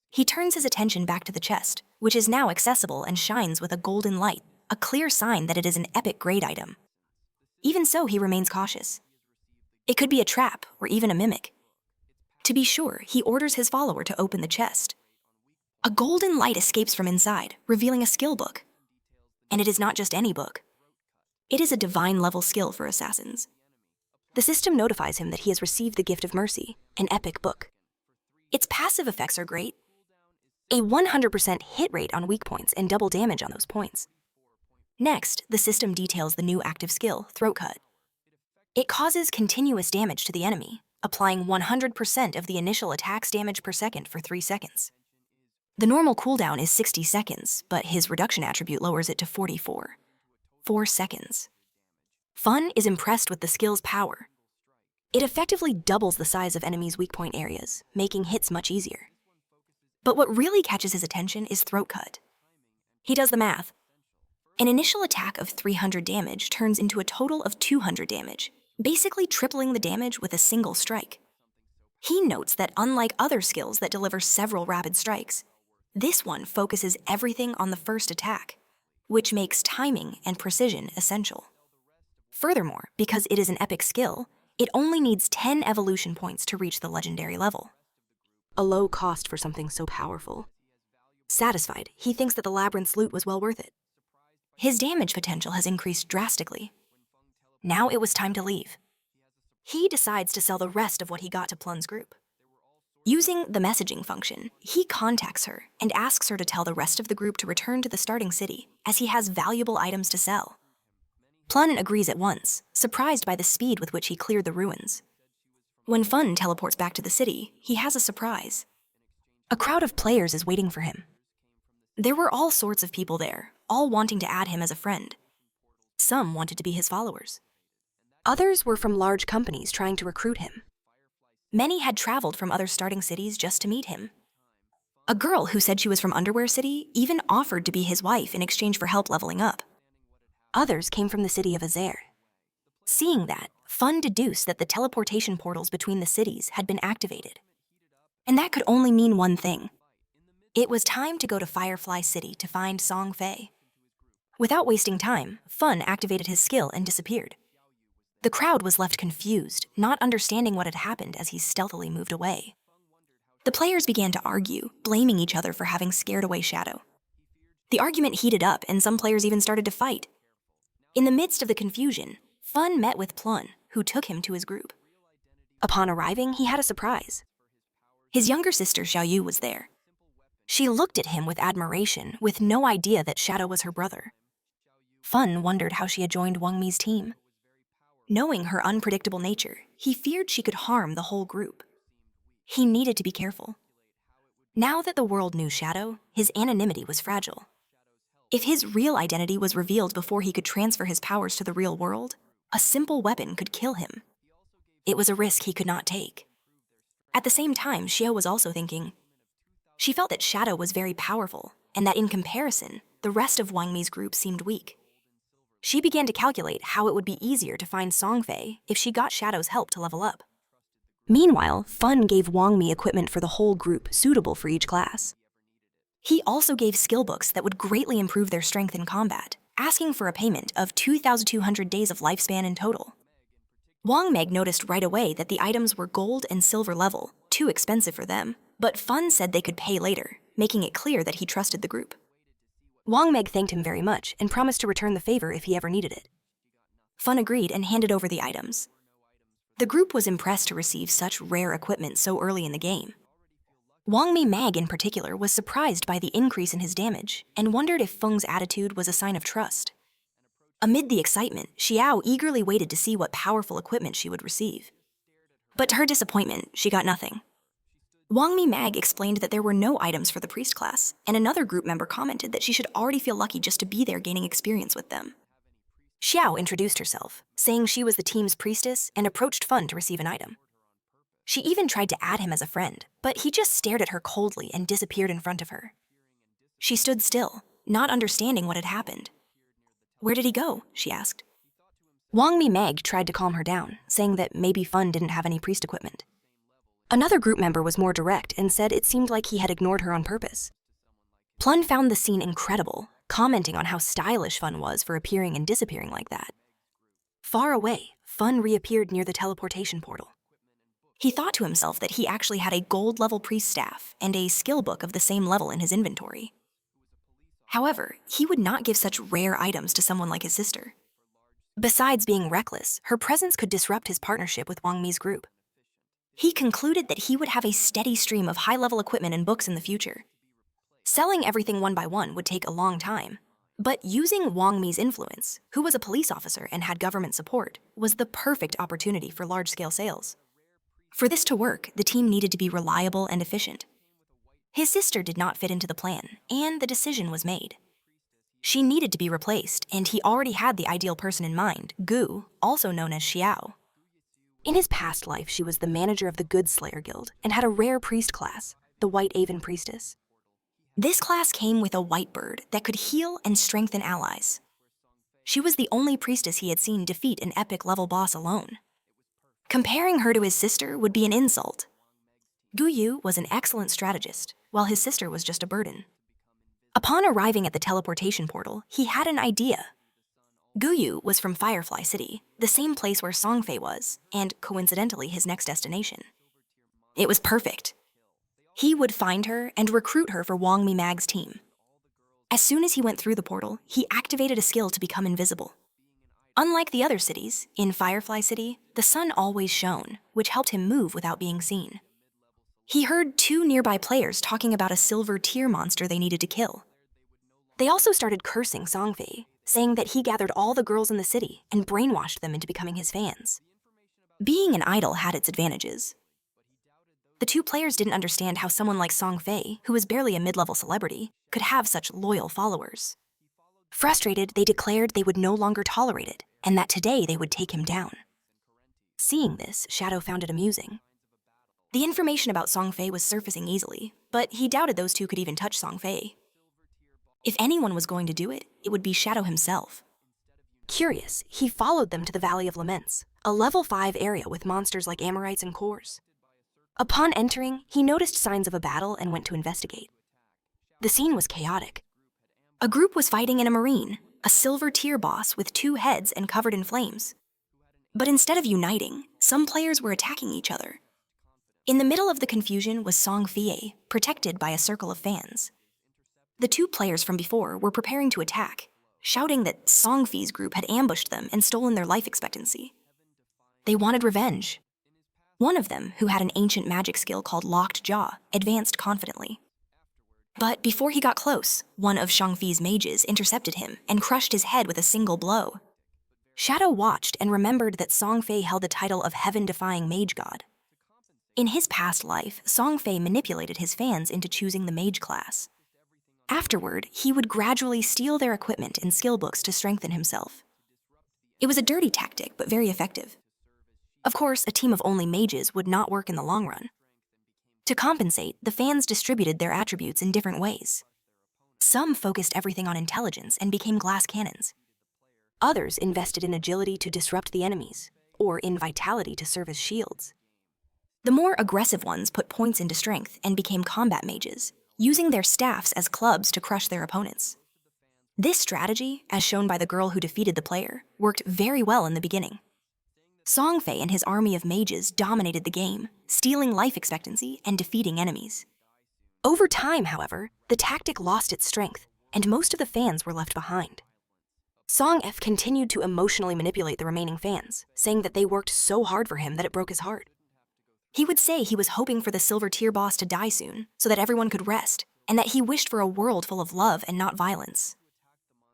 He turns his attention back to the chest, which is now accessible and shines with a golden light, a clear sign that it is an epic grade item. Even so, he remains cautious. It could be a trap or even a mimic. To be sure, he orders his follower to open the chest. A golden light escapes from inside, revealing a skill book. And it is not just any book. It is a divine-level skill for assassins. The system notifies him that he has received the Gift of Mercy, an epic book. Its passive effects are great. A 100% hit rate on weak points and double damage on those points. Next, the system details the new active skill, Throat Cut. It causes continuous damage to the enemy, applying 100% of the initial attack's damage per second for 3 seconds. The normal cooldown is 60 seconds, but his reduction attribute lowers it to 44. 4 seconds. Fun is impressed with the skill's power. It effectively doubles the size of enemies' weak point areas, making hits much easier. But what really catches his attention is Throat Cut. He does the math. An initial attack of 300 damage turns into a total of 200 damage, basically tripling the damage with a single strike. He notes that unlike other skills that deliver several rapid strikes, this one focuses everything on the first attack, which makes timing and precision essential. Furthermore, because it is an epic skill, it only needs 10 evolution points to reach the legendary level. a low cost for something so powerful. Satisfied, he thinks that the labyrinth's loot was well worth it. His damage potential has increased drastically. Now it was time to leave. He decides to sell the rest of what he got to Plun's group. Using the messaging function, he contacts her and asks her to tell the rest of the group to return to the starting city, as he has valuable items to sell. Plun agrees at once, surprised by the speed with which he cleared the ruins. When Fun teleports back to the city, he has a surprise. A crowd of players is waiting for him. There were all sorts of people there, all wanting to add him as a friend. Some wanted to be his followers. Others were from large companies trying to recruit him. Many had traveled from other starting cities just to meet him. A girl who said she was from Underwear City even offered to be his wife in exchange for help leveling up. Others came from the city of Azair. Seeing that, Fun deduced that the teleportation portals between the cities had been activated. And that could only mean one thing. It was time to go to Firefly City to find Song Fei. Without wasting time, Fun activated his skill and disappeared. The crowd was left confused, not understanding what had happened as he stealthily moved away. The players began to argue, blaming each other for having scared away Shadow. The argument heated up, and some players even started to fight. In the midst of the confusion, Fun met with Plun, who took him to his group. Upon arriving, he had a surprise. His younger sister, Xiaoyu, was there. She looked at him with admiration, with no idea that Shadow was her brother. Fun wondered how she had joined Wang Mi's team. Knowing her unpredictable nature, he feared she could harm the whole group. He needed to be careful. Now that the world knew Shadow, his anonymity was fragile. If his real identity was revealed before he could transfer his powers to the real world, a simple weapon could kill him. It was a risk he could not take. At the same time, Xiao was also thinking. She felt that Shadow was very powerful, and that in comparison, the rest of Wang Mi's group seemed weak. She began to calculate how it would be easier to find Song Fei if she got Shadow's help to level up. Meanwhile, Fun gave Wang Mi equipment for the whole group suitable for each class. He also gave skill books that would greatly improve their strength in combat, asking for a payment of 2,200 days of lifespan in total. Wang Meg noticed right away that the items were gold and silver level, too expensive for them, but Fun said they could pay later, making it clear that he trusted the group. Wang Meg thanked him very much and promised to return the favor if he ever needed it. Fun agreed and handed over the items. The group was impressed to receive such rare equipment so early in the game. Wang Mi Mag in particular was surprised by the increase in his damage and wondered if Feng's attitude was a sign of trust. Amid the excitement, Xiao eagerly waited to see what powerful equipment she would receive. But to her disappointment, she got nothing. Wang Mi Mag explained that there were no items for the priest class, and another group member commented that she should already feel lucky just to be there gaining experience with them. Xiao introduced herself, saying she was the team's priestess and approached Fun to receive an item. She even tried to add him as a friend, but he just stared at her coldly and disappeared in front of her. She stood still, not understanding what had happened. "Where did he go?" she asked. Wang Mi Mag tried to calm her down, saying that maybe Fun didn't have any priest equipment. Another group member was more direct and said it seemed like he had ignored her on purpose. Plun found the scene incredible, commenting on how stylish Fun was for appearing and disappearing like that. Far away, Fun reappeared near the teleportation portal. He thought to himself that he actually had a gold-level priest staff and a skill book of the same level in his inventory. However, he would not give such rare items to someone like his sister. Besides being reckless, her presence could disrupt his partnership with Wang Mi's group. He concluded that he would have a steady stream of high-level equipment and books in the future. Selling everything one by one would take a long time, but using Wang Mi's influence, who was a police officer and had government support, was the perfect opportunity for large-scale sales. For this to work, the team needed to be reliable and efficient. His sister did not fit into the plan, and the decision was made. She needed to be replaced, and he already had the ideal person in mind, Gu, also known as Xiao. In his past life, she was the manager of the Good Slayer Guild and had a rare priest class, the White Aven Priestess. This class came with a white bird that could heal and strengthen allies. She was the only priestess he had seen defeat an epic level boss alone. Comparing her to his sister would be an insult. Guyu was an excellent strategist, while his sister was just a burden. Upon arriving at the teleportation portal, he had an idea. Guyu was from Firefly City, the same place where Song Fei was, and coincidentally his next destination. It was perfect. He would find her and recruit her for Wang Mimag's team. As soon as he went through the portal, he activated a skill to become invisible. Unlike the other cities, in Firefly City, the sun always shone, which helped him move without being seen. He heard 2 nearby players talking about a silver tier monster they needed to kill. They also started cursing Songfei, saying that he gathered all the girls in the city and brainwashed them into becoming his fans. Being an idol had its advantages. The 2 players didn't understand how someone like Songfei, who was barely a mid-level celebrity, could have such loyal followers. Frustrated, they declared they would no longer tolerate it, and that today they would take him down. Seeing this, Shadow found it amusing. The information about Songfei was surfacing easily, but he doubted those 2 could even touch Songfei. If anyone was going to do it, it would be Shadow himself. Curious, he followed them to the Valley of Laments, a level 5 area with monsters like Amorites and Cores. Upon entering, he noticed signs of a battle and went to investigate. The scene was chaotic. A group was fighting in a marine, a silver tier boss with 2 heads and covered in flames. But instead of uniting, some players were attacking each other. In the middle of the confusion was Songfei, protected by a circle of fans. The 2 players from before were preparing to attack, shouting that Songfei's group had ambushed them and stolen their life expectancy. They wanted revenge. One of them, who had an ancient magic skill called Locked Jaw, advanced confidently. But before he got close, one of Songfei's mages intercepted him and crushed his head with a single blow. Shadow watched and remembered that Songfei held the title of Heaven-Defying Mage God. In his past life, Songfei manipulated his fans into choosing the mage class. Afterward, he would gradually steal their equipment and skill books to strengthen himself. It was a dirty tactic, but very effective. Of course, a team of only mages would not work in the long run. To compensate, the fans distributed their attributes in different ways. Some focused everything on intelligence and became glass cannons. Others invested in agility to disrupt the enemies, or in vitality to serve as shields. The more aggressive ones put points into strength and became combat mages, using their staffs as clubs to crush their opponents. This strategy, as shown by the girl who defeated the player, worked very well in the beginning. Songfei and his army of mages dominated the game, stealing life expectancy and defeating enemies. Over time, however, the tactic lost its strength, and most of the fans were left behind. Song F continued to emotionally manipulate the remaining fans, saying that they worked so hard for him that it broke his heart. He would say he was hoping for the silver tier boss to die soon, so that everyone could rest, and that he wished for a world full of love and not violence.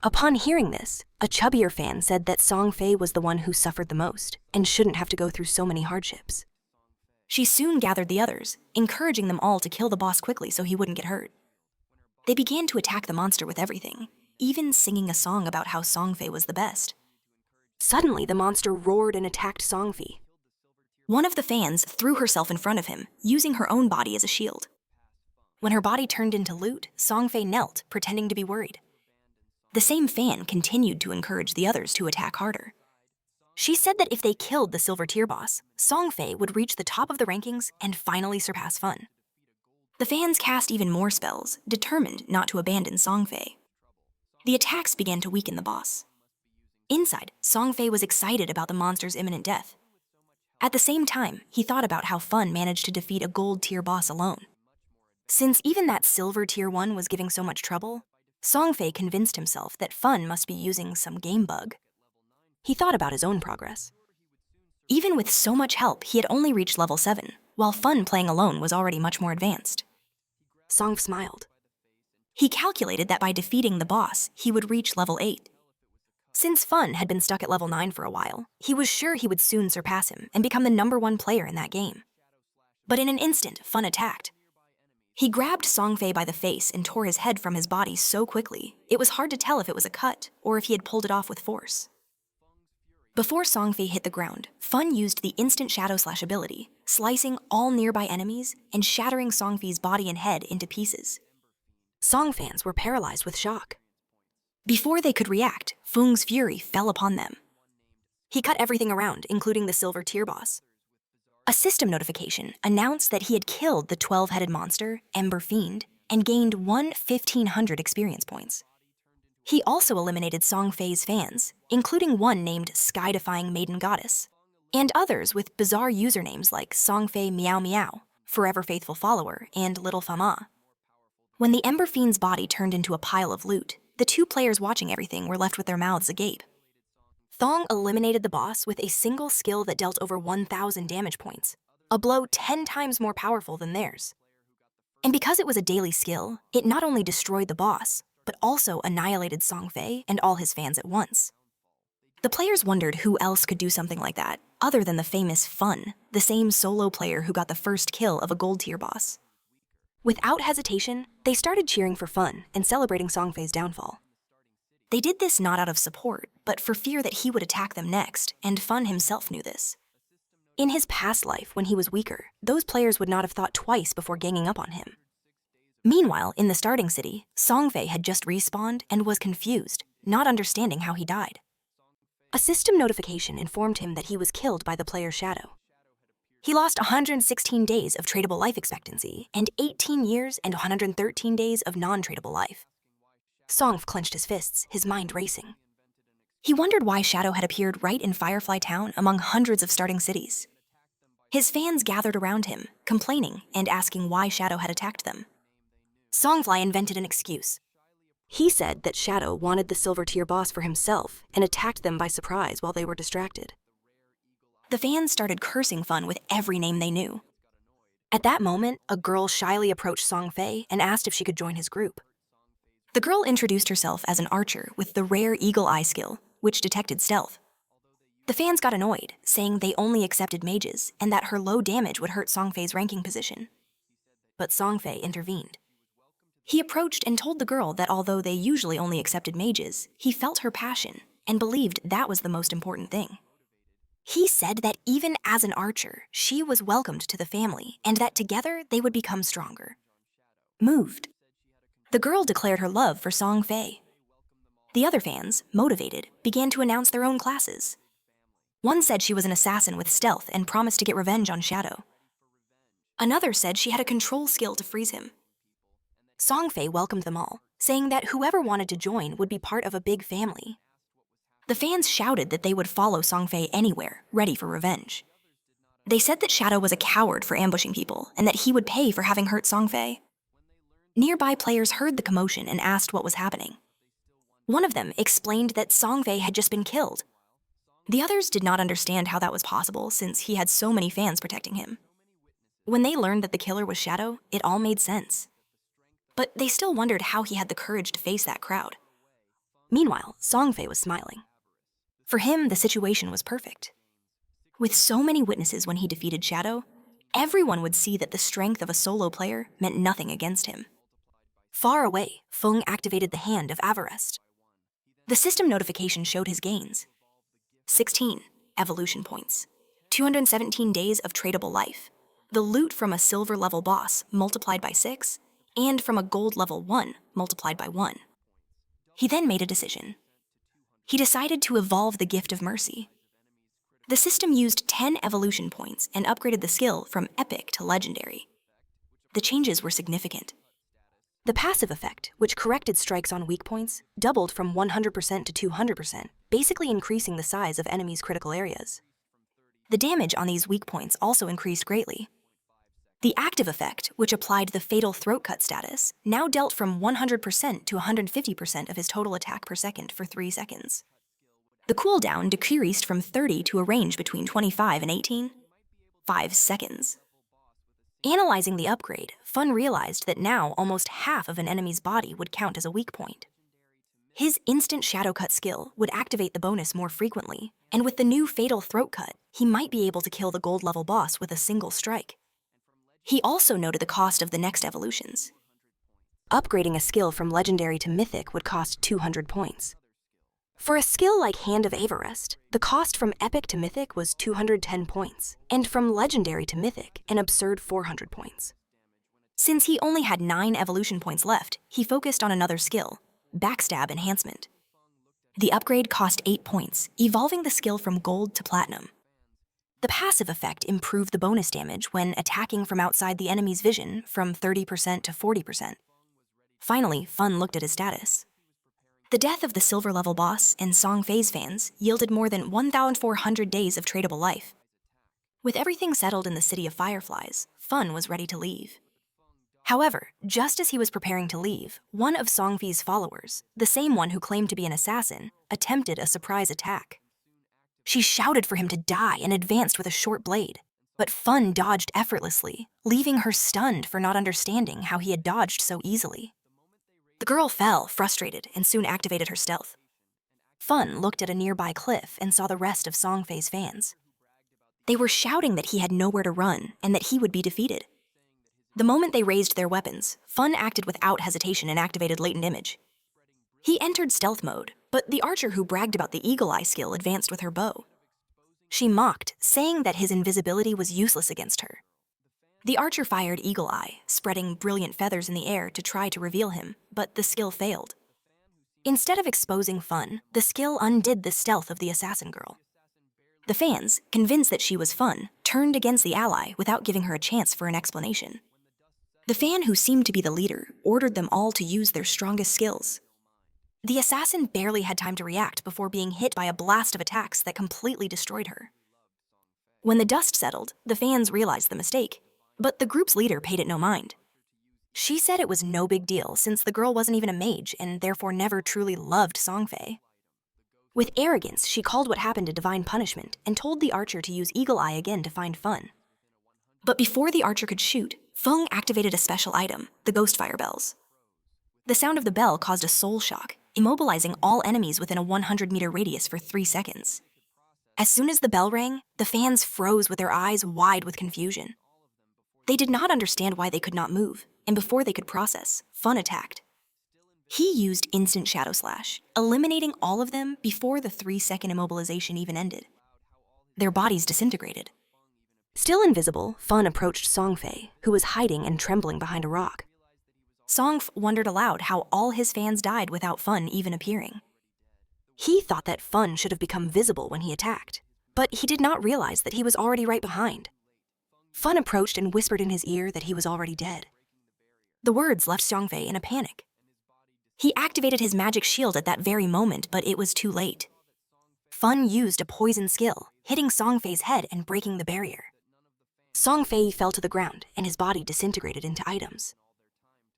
Upon hearing this, a chubbier fan said that Songfei was the one who suffered the most, and shouldn't have to go through so many hardships. She soon gathered the others, encouraging them all to kill the boss quickly so he wouldn't get hurt. They began to attack the monster with everything, even singing a song about how Songfei was the best. Suddenly, the monster roared and attacked Songfei. One of the fans threw herself in front of him, using her own body as a shield. When her body turned into loot, Songfei knelt, pretending to be worried. The same fan continued to encourage the others to attack harder. She said that if they killed the silver tier boss, Songfei would reach the top of the rankings and finally surpass Fun. The fans cast even more spells, determined not to abandon Songfei. The attacks began to weaken the boss. Inside, Songfei was excited about the monster's imminent death. At the same time, he thought about how Fun managed to defeat a gold tier boss alone. Since even that silver tier 1 was giving so much trouble, Songfei convinced himself that Fun must be using some game bug. He thought about his own progress. Even with so much help, he had only reached level 7, while Fun playing alone was already much more advanced. Song smiled. He calculated that by defeating the boss, he would reach level 8. Since Fun had been stuck at level 9 for a while, he was sure he would soon surpass him and become the #1 player in that game. But in an instant, Fun attacked. He grabbed Songfei by the face and tore his head from his body so quickly, it was hard to tell if it was a cut or if he had pulled it off with force. Before Songfei hit the ground, Fun used the instant shadow slash ability, slicing all nearby enemies and shattering Songfei's body and head into pieces. Song fans were paralyzed with shock. Before they could react, Fung's fury fell upon them. He cut everything around, including the silver tier boss. A system notification announced that he had killed the 12-headed monster, Ember Fiend, and gained 1,500 experience points. He also eliminated Songfei's fans, including one named Sky-Defying Maiden Goddess, and others with bizarre usernames like Songfei Meow Meow, Forever Faithful Follower, and Little Fama. When the Ember Fiend's body turned into a pile of loot, the two players watching everything were left with their mouths agape. Thong eliminated the boss with a single skill that dealt over 1,000 damage points, a blow 10 times more powerful than theirs. And because it was a daily skill, it not only destroyed the boss, but also annihilated Song Fei and all his fans at once. The players wondered who else could do something like that, other than the famous Fun, the same solo player who got the first kill of a gold tier boss. Without hesitation, they started cheering for Fun and celebrating Song Fei's downfall. They did this not out of support, but for fear that he would attack them next, and Fun himself knew this. In his past life, when he was weaker, those players would not have thought twice before ganging up on him. Meanwhile, in the starting city, Song Fei had just respawned and was confused, not understanding how he died. A system notification informed him that he was killed by the player's shadow. He lost 116 days of tradable life expectancy and 18 years and 113 days of non-tradable life. Song clenched his fists, his mind racing. He wondered why Shadow had appeared right in Firefly Town among hundreds of starting cities. His fans gathered around him, complaining and asking why Shadow had attacked them. Songfly invented an excuse. He said that Shadow wanted the silver tier boss for himself and attacked them by surprise while they were distracted. The fans started cursing Fun with every name they knew. At that moment, a girl shyly approached Song Fei and asked if she could join his group. The girl introduced herself as an archer with the rare Eagle Eye skill, which detected stealth. The fans got annoyed, saying they only accepted mages and that her low damage would hurt Song Fei's ranking position. But Song Fei intervened. He approached and told the girl that although they usually only accepted mages, he felt her passion and believed that was the most important thing. He said that even as an archer, she was welcomed to the family and that together they would become stronger. Moved. The girl declared her love for Song Fei. The other fans, motivated, began to announce their own classes. One said she was an assassin with stealth and promised to get revenge on Shadow. Another said she had a control skill to freeze him. Song Fei welcomed them all, saying that whoever wanted to join would be part of a big family. The fans shouted that they would follow Song Fei anywhere, ready for revenge. They said that Shadow was a coward for ambushing people and that he would pay for having hurt Song Fei. Nearby players heard the commotion and asked what was happening. One of them explained that Song Fei had just been killed. The others did not understand how that was possible since he had so many fans protecting him. When they learned that the killer was Shadow, it all made sense. But they still wondered how he had the courage to face that crowd. Meanwhile, Song Fei was smiling. For him, the situation was perfect. With so many witnesses when he defeated Shadow, everyone would see that the strength of a solo player meant nothing against him. Far away, Feng activated the Hand of Avarest. The system notification showed his gains. 16 evolution points, 217 days of tradable life, the loot from a silver level boss multiplied by 6, and from a gold level 1 multiplied by 1. He then made a decision. He decided to evolve the Gift of Mercy. The system used 10 evolution points and upgraded the skill from Epic to Legendary. The changes were significant. The passive effect, which corrected strikes on weak points, doubled from 100% to 200%, basically increasing the size of enemies' critical areas. The damage on these weak points also increased greatly. The active effect, which applied the fatal throat cut status, now dealt from 100% to 150% of his total attack per second for 3 seconds. The cooldown decreased from 30 to a range between 25 and 18, 5 seconds. Analyzing the upgrade, Fun realized that now almost half of an enemy's body would count as a weak point. His instant shadow cut skill would activate the bonus more frequently, and with the new fatal throat cut, he might be able to kill the gold level boss with a single strike. He also noted the cost of the next evolutions. Upgrading a skill from Legendary to Mythic would cost 200 points. For a skill like Hand of Avarest, the cost from Epic to Mythic was 210 points, and from Legendary to Mythic, an absurd 400 points. Since he only had 9 evolution points left, he focused on another skill, Backstab Enhancement. The upgrade cost 8 points, evolving the skill from Gold to Platinum. The passive effect improved the bonus damage when attacking from outside the enemy's vision from 30% to 40%. Finally, Fun looked at his status. The death of the silver level boss and Song Fei's fans yielded more than 1,400 days of tradable life. With everything settled in the city of fireflies, Fun was ready to leave. However, just as he was preparing to leave, one of Songfei's followers, the same one who claimed to be an assassin, attempted a surprise attack. She shouted for him to die and advanced with a short blade, but Fun dodged effortlessly, leaving her stunned for not understanding how he had dodged so easily. The girl fell, frustrated, and soon activated her stealth. Fun looked at a nearby cliff and saw the rest of Songfei's fans. They were shouting that he had nowhere to run and that he would be defeated. The moment they raised their weapons, Fun acted without hesitation and activated Latent Image. He entered stealth mode, but the archer who bragged about the Eagle Eye skill advanced with her bow. She mocked, saying that his invisibility was useless against her. The archer fired Eagle Eye, spreading brilliant feathers in the air to try to reveal him, but the skill failed. Instead of exposing Fun, the skill undid the stealth of the assassin girl. The fans, convinced that she was Fun, turned against the ally without giving her a chance for an explanation. The fan who seemed to be the leader ordered them all to use their strongest skills. The assassin barely had time to react before being hit by a blast of attacks that completely destroyed her. When the dust settled, the fans realized the mistake, but the group's leader paid it no mind. She said it was no big deal since the girl wasn't even a mage and therefore never truly loved Songfei. With arrogance, she called what happened a divine punishment and told the archer to use Eagle Eye again to find Fun. But before the archer could shoot, Feng activated a special item, the Ghost Fire Bells. The sound of the bell caused a soul shock, immobilizing all enemies within a 100-meter radius for 3 seconds. As soon as the bell rang, the fans froze with their eyes wide with confusion. They did not understand why they could not move, and before they could process, Fun attacked. He used Instant Shadow Slash, eliminating all of them before the 3-second immobilization even ended. Their bodies disintegrated. Still invisible, Fun approached Songfei, who was hiding and trembling behind a rock. Songf wondered aloud how all his fans died without Fun even appearing. He thought that Fun should have become visible when he attacked, but he did not realize that he was already right behind. Fun approached and whispered in his ear that he was already dead. The words left Songfei in a panic. He activated his magic shield at that very moment, but it was too late. Fun used a poison skill, hitting Songfei's head and breaking the barrier. Songfei fell to the ground, and his body disintegrated into items.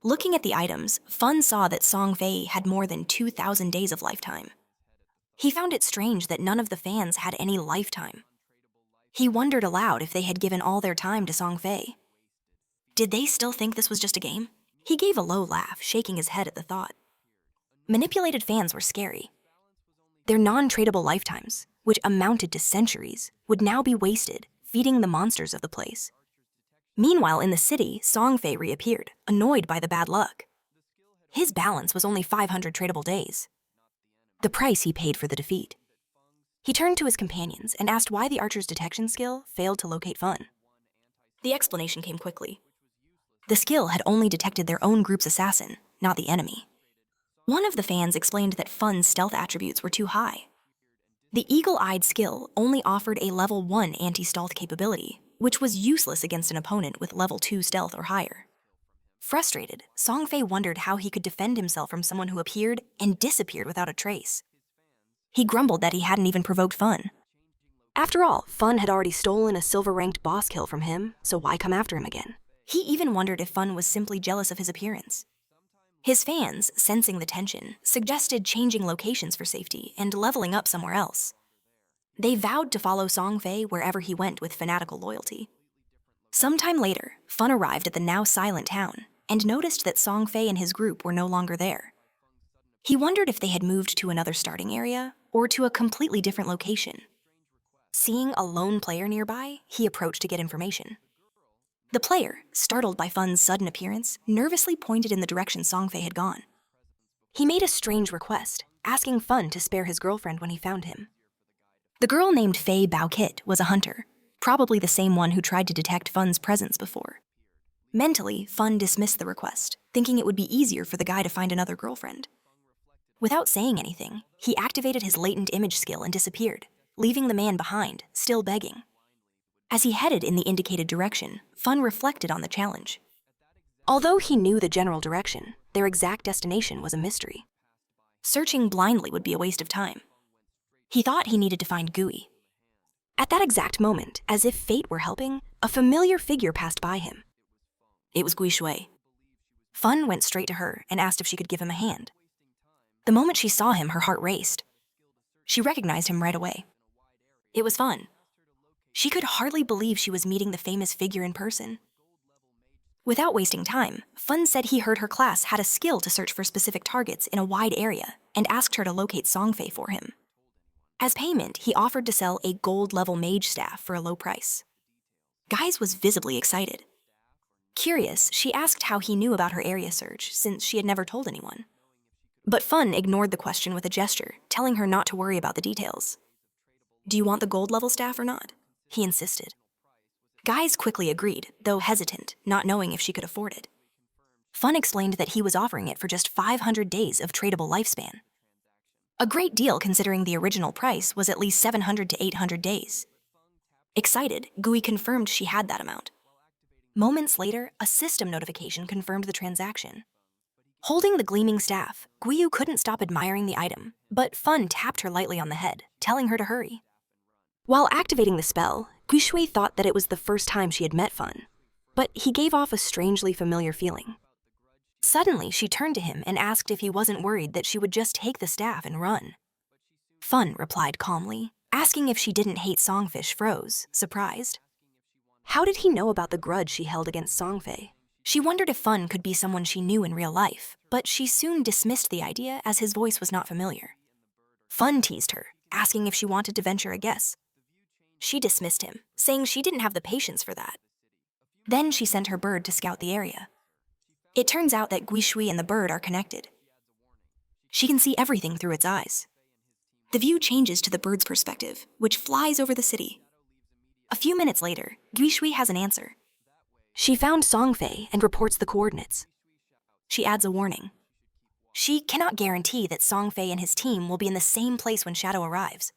Looking at the items, Fun saw that Songfei had more than 2,000 days of lifetime. He found it strange that none of the fans had any lifetime. He wondered aloud if they had given all their time to Songfei. Did they still think this was just a game? He gave a low laugh, shaking his head at the thought. Manipulated fans were scary. Their non-tradable lifetimes, which amounted to centuries, would now be wasted, feeding the monsters of the place. Meanwhile, in the city, Songfei reappeared, annoyed by the bad luck. His balance was only 500 tradable days, the price he paid for the defeat. He turned to his companions and asked why the archer's detection skill failed to locate Fun. The explanation came quickly. The skill had only detected their own group's assassin, not the enemy. One of the fans explained that Fun's stealth attributes were too high. The eagle-eyed skill only offered a level 1 anti-stealth capability, which was useless against an opponent with level 2 stealth or higher. Frustrated, Songfei wondered how he could defend himself from someone who appeared and disappeared without a trace. He grumbled that he hadn't even provoked Fun. After all, Fun had already stolen a silver-ranked boss kill from him, so why come after him again? He even wondered if Fun was simply jealous of his appearance. His fans, sensing the tension, suggested changing locations for safety and leveling up somewhere else. They vowed to follow Songfei wherever he went with fanatical loyalty. Sometime later, Fun arrived at the now silent town and noticed that Songfei and his group were no longer there. He wondered if they had moved to another starting area or to a completely different location. Seeing a lone player nearby, he approached to get information. The player, startled by Fun's sudden appearance, nervously pointed in the direction Songfei had gone. He made a strange request, asking Fun to spare his girlfriend when he found him. The girl named Fei Baokit was a hunter, probably the same one who tried to detect Fun's presence before. Mentally, Fun dismissed the request, thinking it would be easier for the guy to find another girlfriend. Without saying anything, he activated his latent image skill and disappeared, leaving the man behind, still begging. As he headed in the indicated direction, Fun reflected on the challenge. Although he knew the general direction, their exact destination was a mystery. Searching blindly would be a waste of time. He thought he needed to find Gui. At that exact moment, as if fate were helping, a familiar figure passed by him. It was Gui Shui. Fun went straight to her and asked if she could give him a hand. The moment she saw him, her heart raced. She recognized him right away. It was Fun. She could hardly believe she was meeting the famous figure in person. Without wasting time, Fun said he heard her class had a skill to search for specific targets in a wide area and asked her to locate Songfei for him. As payment, he offered to sell a gold-level mage staff for a low price. Guys was visibly excited. Curious, she asked how he knew about her area search since she had never told anyone. But Fun ignored the question with a gesture, telling her not to worry about the details. Do you want the gold-level staff or not? He insisted. Guys quickly agreed, though hesitant, not knowing if she could afford it. Fun explained that he was offering it for just 500 days of tradable lifespan. A great deal considering the original price was at least 700 to 800 days. Excited, Gui confirmed she had that amount. Moments later, a system notification confirmed the transaction. Holding the gleaming staff, Guiyu couldn't stop admiring the item, but Fun tapped her lightly on the head, telling her to hurry. While activating the spell, Guishui thought that it was the first time she had met Fun, but he gave off a strangely familiar feeling. Suddenly, she turned to him and asked if he wasn't worried that she would just take the staff and run. Fun replied calmly, asking if she didn't hate Songfish froze, surprised. How did he know about the grudge she held against Songfei? She wondered if Fun could be someone she knew in real life, but she soon dismissed the idea as his voice was not familiar. Fun teased her, asking if she wanted to venture a guess. She dismissed him, saying she didn't have the patience for that. Then she sent her bird to scout the area. It turns out that Guishui and the bird are connected. She can see everything through its eyes. The view changes to the bird's perspective, which flies over the city. A few minutes later, Guishui has an answer. She found Songfei and reports the coordinates. She adds a warning. She cannot guarantee that Songfei and his team will be in the same place when Shadow arrives.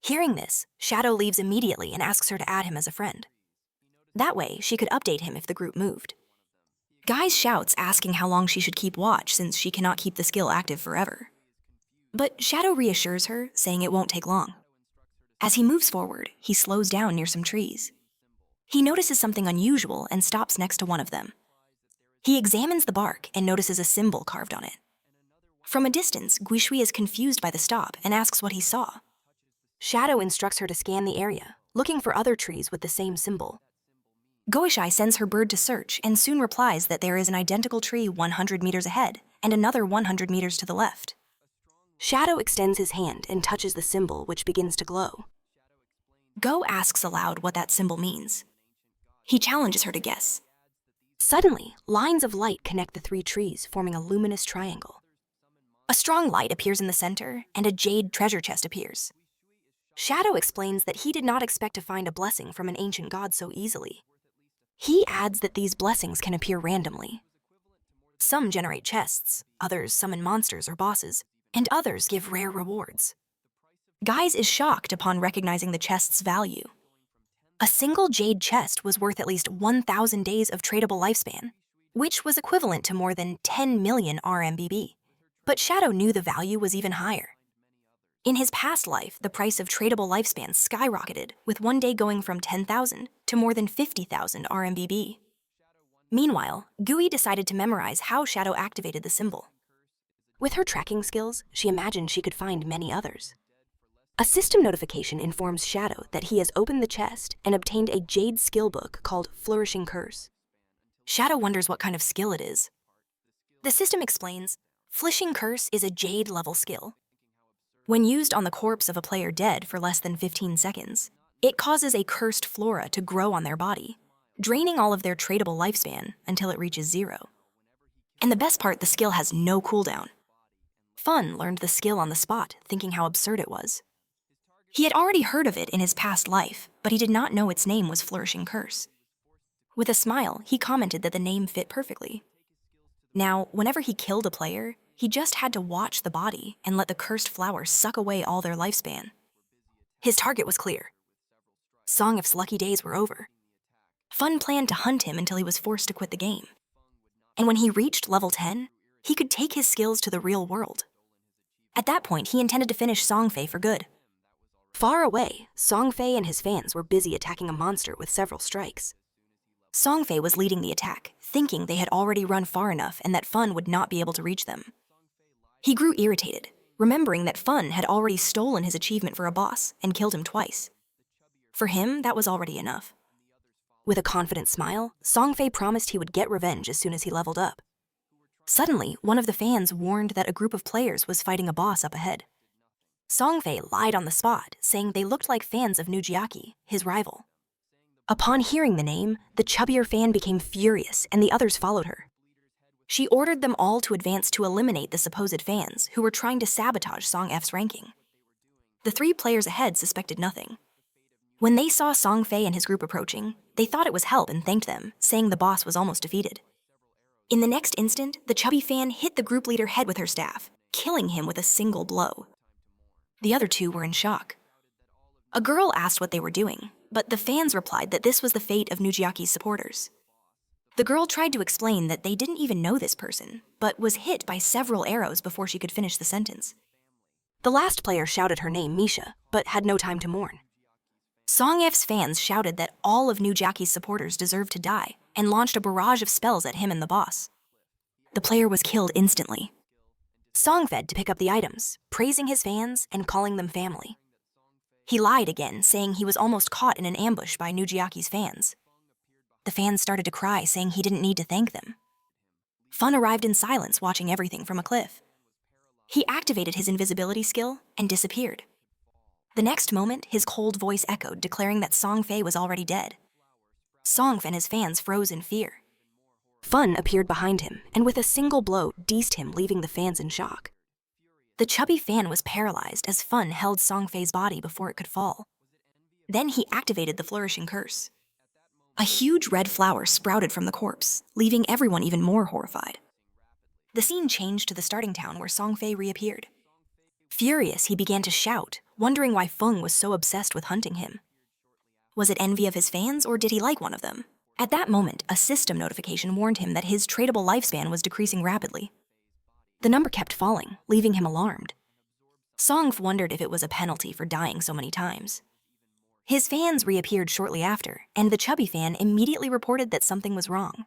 Hearing this, Shadow leaves immediately and asks her to add him as a friend. That way, she could update him if the group moved. Guy shouts asking how long she should keep watch since she cannot keep the skill active forever. But Shadow reassures her, saying it won't take long. As he moves forward, he slows down near some trees. He notices something unusual and stops next to one of them. He examines the bark and notices a symbol carved on it. From a distance, Guishui is confused by the stop and asks what he saw. Shadow instructs her to scan the area, looking for other trees with the same symbol. Goishai sends her bird to search and soon replies that there is an identical tree 100 meters ahead and another 100 meters to the left. Shadow extends his hand and touches the symbol, which begins to glow. Go asks aloud what that symbol means. He challenges her to guess. Suddenly, lines of light connect the three trees, forming a luminous triangle. A strong light appears in the center, and a jade treasure chest appears. Shadow explains that he did not expect to find a blessing from an ancient god so easily. He adds that these blessings can appear randomly. Some generate chests, others summon monsters or bosses, and others give rare rewards. Guise is shocked upon recognizing the chest's value. A single jade chest was worth at least 1,000 days of tradable lifespan, which was equivalent to more than 10 million RMBB. But Shadow knew the value was even higher. In his past life, the price of tradable lifespan skyrocketed, with one day going from 10,000 to more than 50,000 RMBB. Meanwhile, Gui decided to memorize how Shadow activated the symbol. With her tracking skills, she imagined she could find many others. A system notification informs Shadow that he has opened the chest and obtained a jade skill book called Flourishing Curse. Shadow wonders what kind of skill it is. The system explains, Flourishing Curse is a jade-level skill. When used on the corpse of a player dead for less than 15 seconds, it causes a cursed flora to grow on their body, draining all of their tradable lifespan until it reaches 0. And the best part, the skill has no cooldown. Fun learned the skill on the spot, thinking how absurd it was. He had already heard of it in his past life, but he did not know its name was Flourishing Curse. With a smile, he commented that the name fit perfectly. Now, whenever he killed a player, he just had to watch the body and let the cursed flower suck away all their lifespan. His target was clear. Songif's lucky days were over. Fun planned to hunt him until he was forced to quit the game. And when he reached level 10, he could take his skills to the real world. At that point, he intended to finish Songfei for good. Far away, Songfei and his fans were busy attacking a monster with several strikes. Songfei was leading the attack, thinking they had already run far enough and that Fun would not be able to reach them. He grew irritated, remembering that Fun had already stolen his achievement for a boss and killed him twice. For him, that was already enough. With a confident smile, Songfei promised he would get revenge as soon as he leveled up. Suddenly, one of the fans warned that a group of players was fighting a boss up ahead. Songfei lied on the spot, saying they looked like fans of Nujiaki, his rival. Upon hearing the name, the chubbier fan became furious and the others followed her. She ordered them all to advance to eliminate the supposed fans who were trying to sabotage Song F's ranking. The 3 players ahead suspected nothing. When they saw Songfei and his group approaching, they thought it was help and thanked them, saying the boss was almost defeated. In the next instant, the chubby fan hit the group leader head with her staff, killing him with a single blow. The other 2 were in shock. A girl asked what they were doing, but the fans replied that this was the fate of Nujiaki's supporters. The girl tried to explain that they didn't even know this person, but was hit by several arrows before she could finish the sentence. The last player shouted her name, Misha, but had no time to mourn. Song F's fans shouted that all of Nujiaki's supporters deserved to die and launched a barrage of spells at him and the boss. The player was killed instantly. Song fed to pick up the items, praising his fans and calling them family. He lied again, saying he was almost caught in an ambush by Nujiaki's fans. The fans started to cry, saying he didn't need to thank them. Fun arrived in silence, watching everything from a cliff. He activated his invisibility skill and disappeared. The next moment, his cold voice echoed, declaring that Songfei was already dead. Songf and his fans froze in fear. Fun appeared behind him, and with a single blow, deased him, leaving the fans in shock. The chubby fan was paralyzed as Fun held Songfei's body before it could fall. Then he activated the flourishing curse. A huge red flower sprouted from the corpse, leaving everyone even more horrified. The scene changed to the starting town where Songfei reappeared. Furious, he began to shout, wondering why Feng was so obsessed with hunting him. Was it envy of his fans, or did he like one of them? At that moment, a system notification warned him that his tradable lifespan was decreasing rapidly. The number kept falling, leaving him alarmed. Songf wondered if it was a penalty for dying so many times. His fans reappeared shortly after, and the chubby fan immediately reported that something was wrong.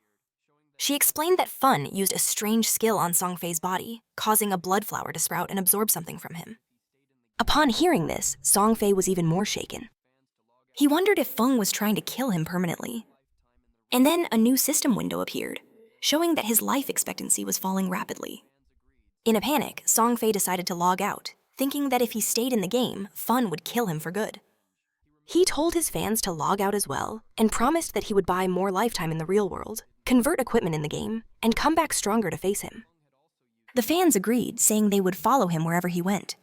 She explained that Fun used a strange skill on Songfei's body, causing a blood flower to sprout and absorb something from him. Upon hearing this, Songfei was even more shaken. He wondered if Feng was trying to kill him permanently. And then a new system window appeared, showing that his life expectancy was falling rapidly. In a panic, Songfei decided to log out, thinking that if he stayed in the game, Fun would kill him for good. He told his fans to log out as well, and promised that he would buy more lifetime in the real world, convert equipment in the game, and come back stronger to face him. The fans agreed, saying they would follow him wherever he went.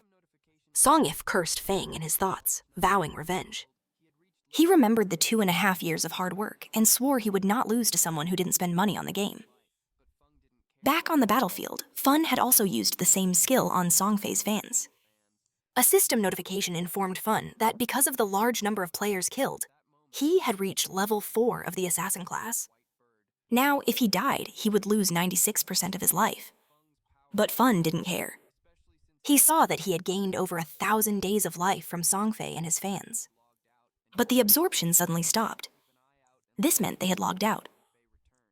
Songif cursed Fang in his thoughts, vowing revenge. He remembered the 2.5 years of hard work and swore he would not lose to someone who didn't spend money on the game. Back on the battlefield, Fun had also used the same skill on Songfei's fans. A system notification informed Fun that because of the large number of players killed, he had reached level 4 of the assassin class. Now, if he died, he would lose 96% of his life. But Fun didn't care. He saw that he had gained over 1,000 days of life from Songfei and his fans. But the absorption suddenly stopped. This meant they had logged out.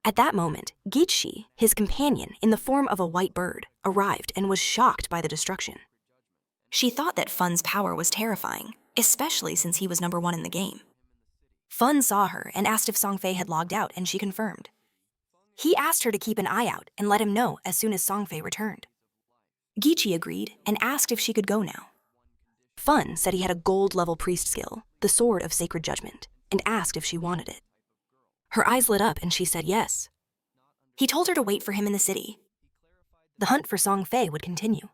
At that moment, Gichi, his companion in the form of a white bird, arrived and was shocked by the destruction. She thought that Fun's power was terrifying, especially since he was number 1 in the game. Fun saw her and asked if Songfei had logged out, and she confirmed. He asked her to keep an eye out and let him know as soon as Songfei returned. Gichi agreed and asked if she could go now. Fun said he had a gold-level priest skill, the Sword of Sacred Judgment, and asked if she wanted it. Her eyes lit up and she said yes. He told her to wait for him in the city. The hunt for Songfei would continue.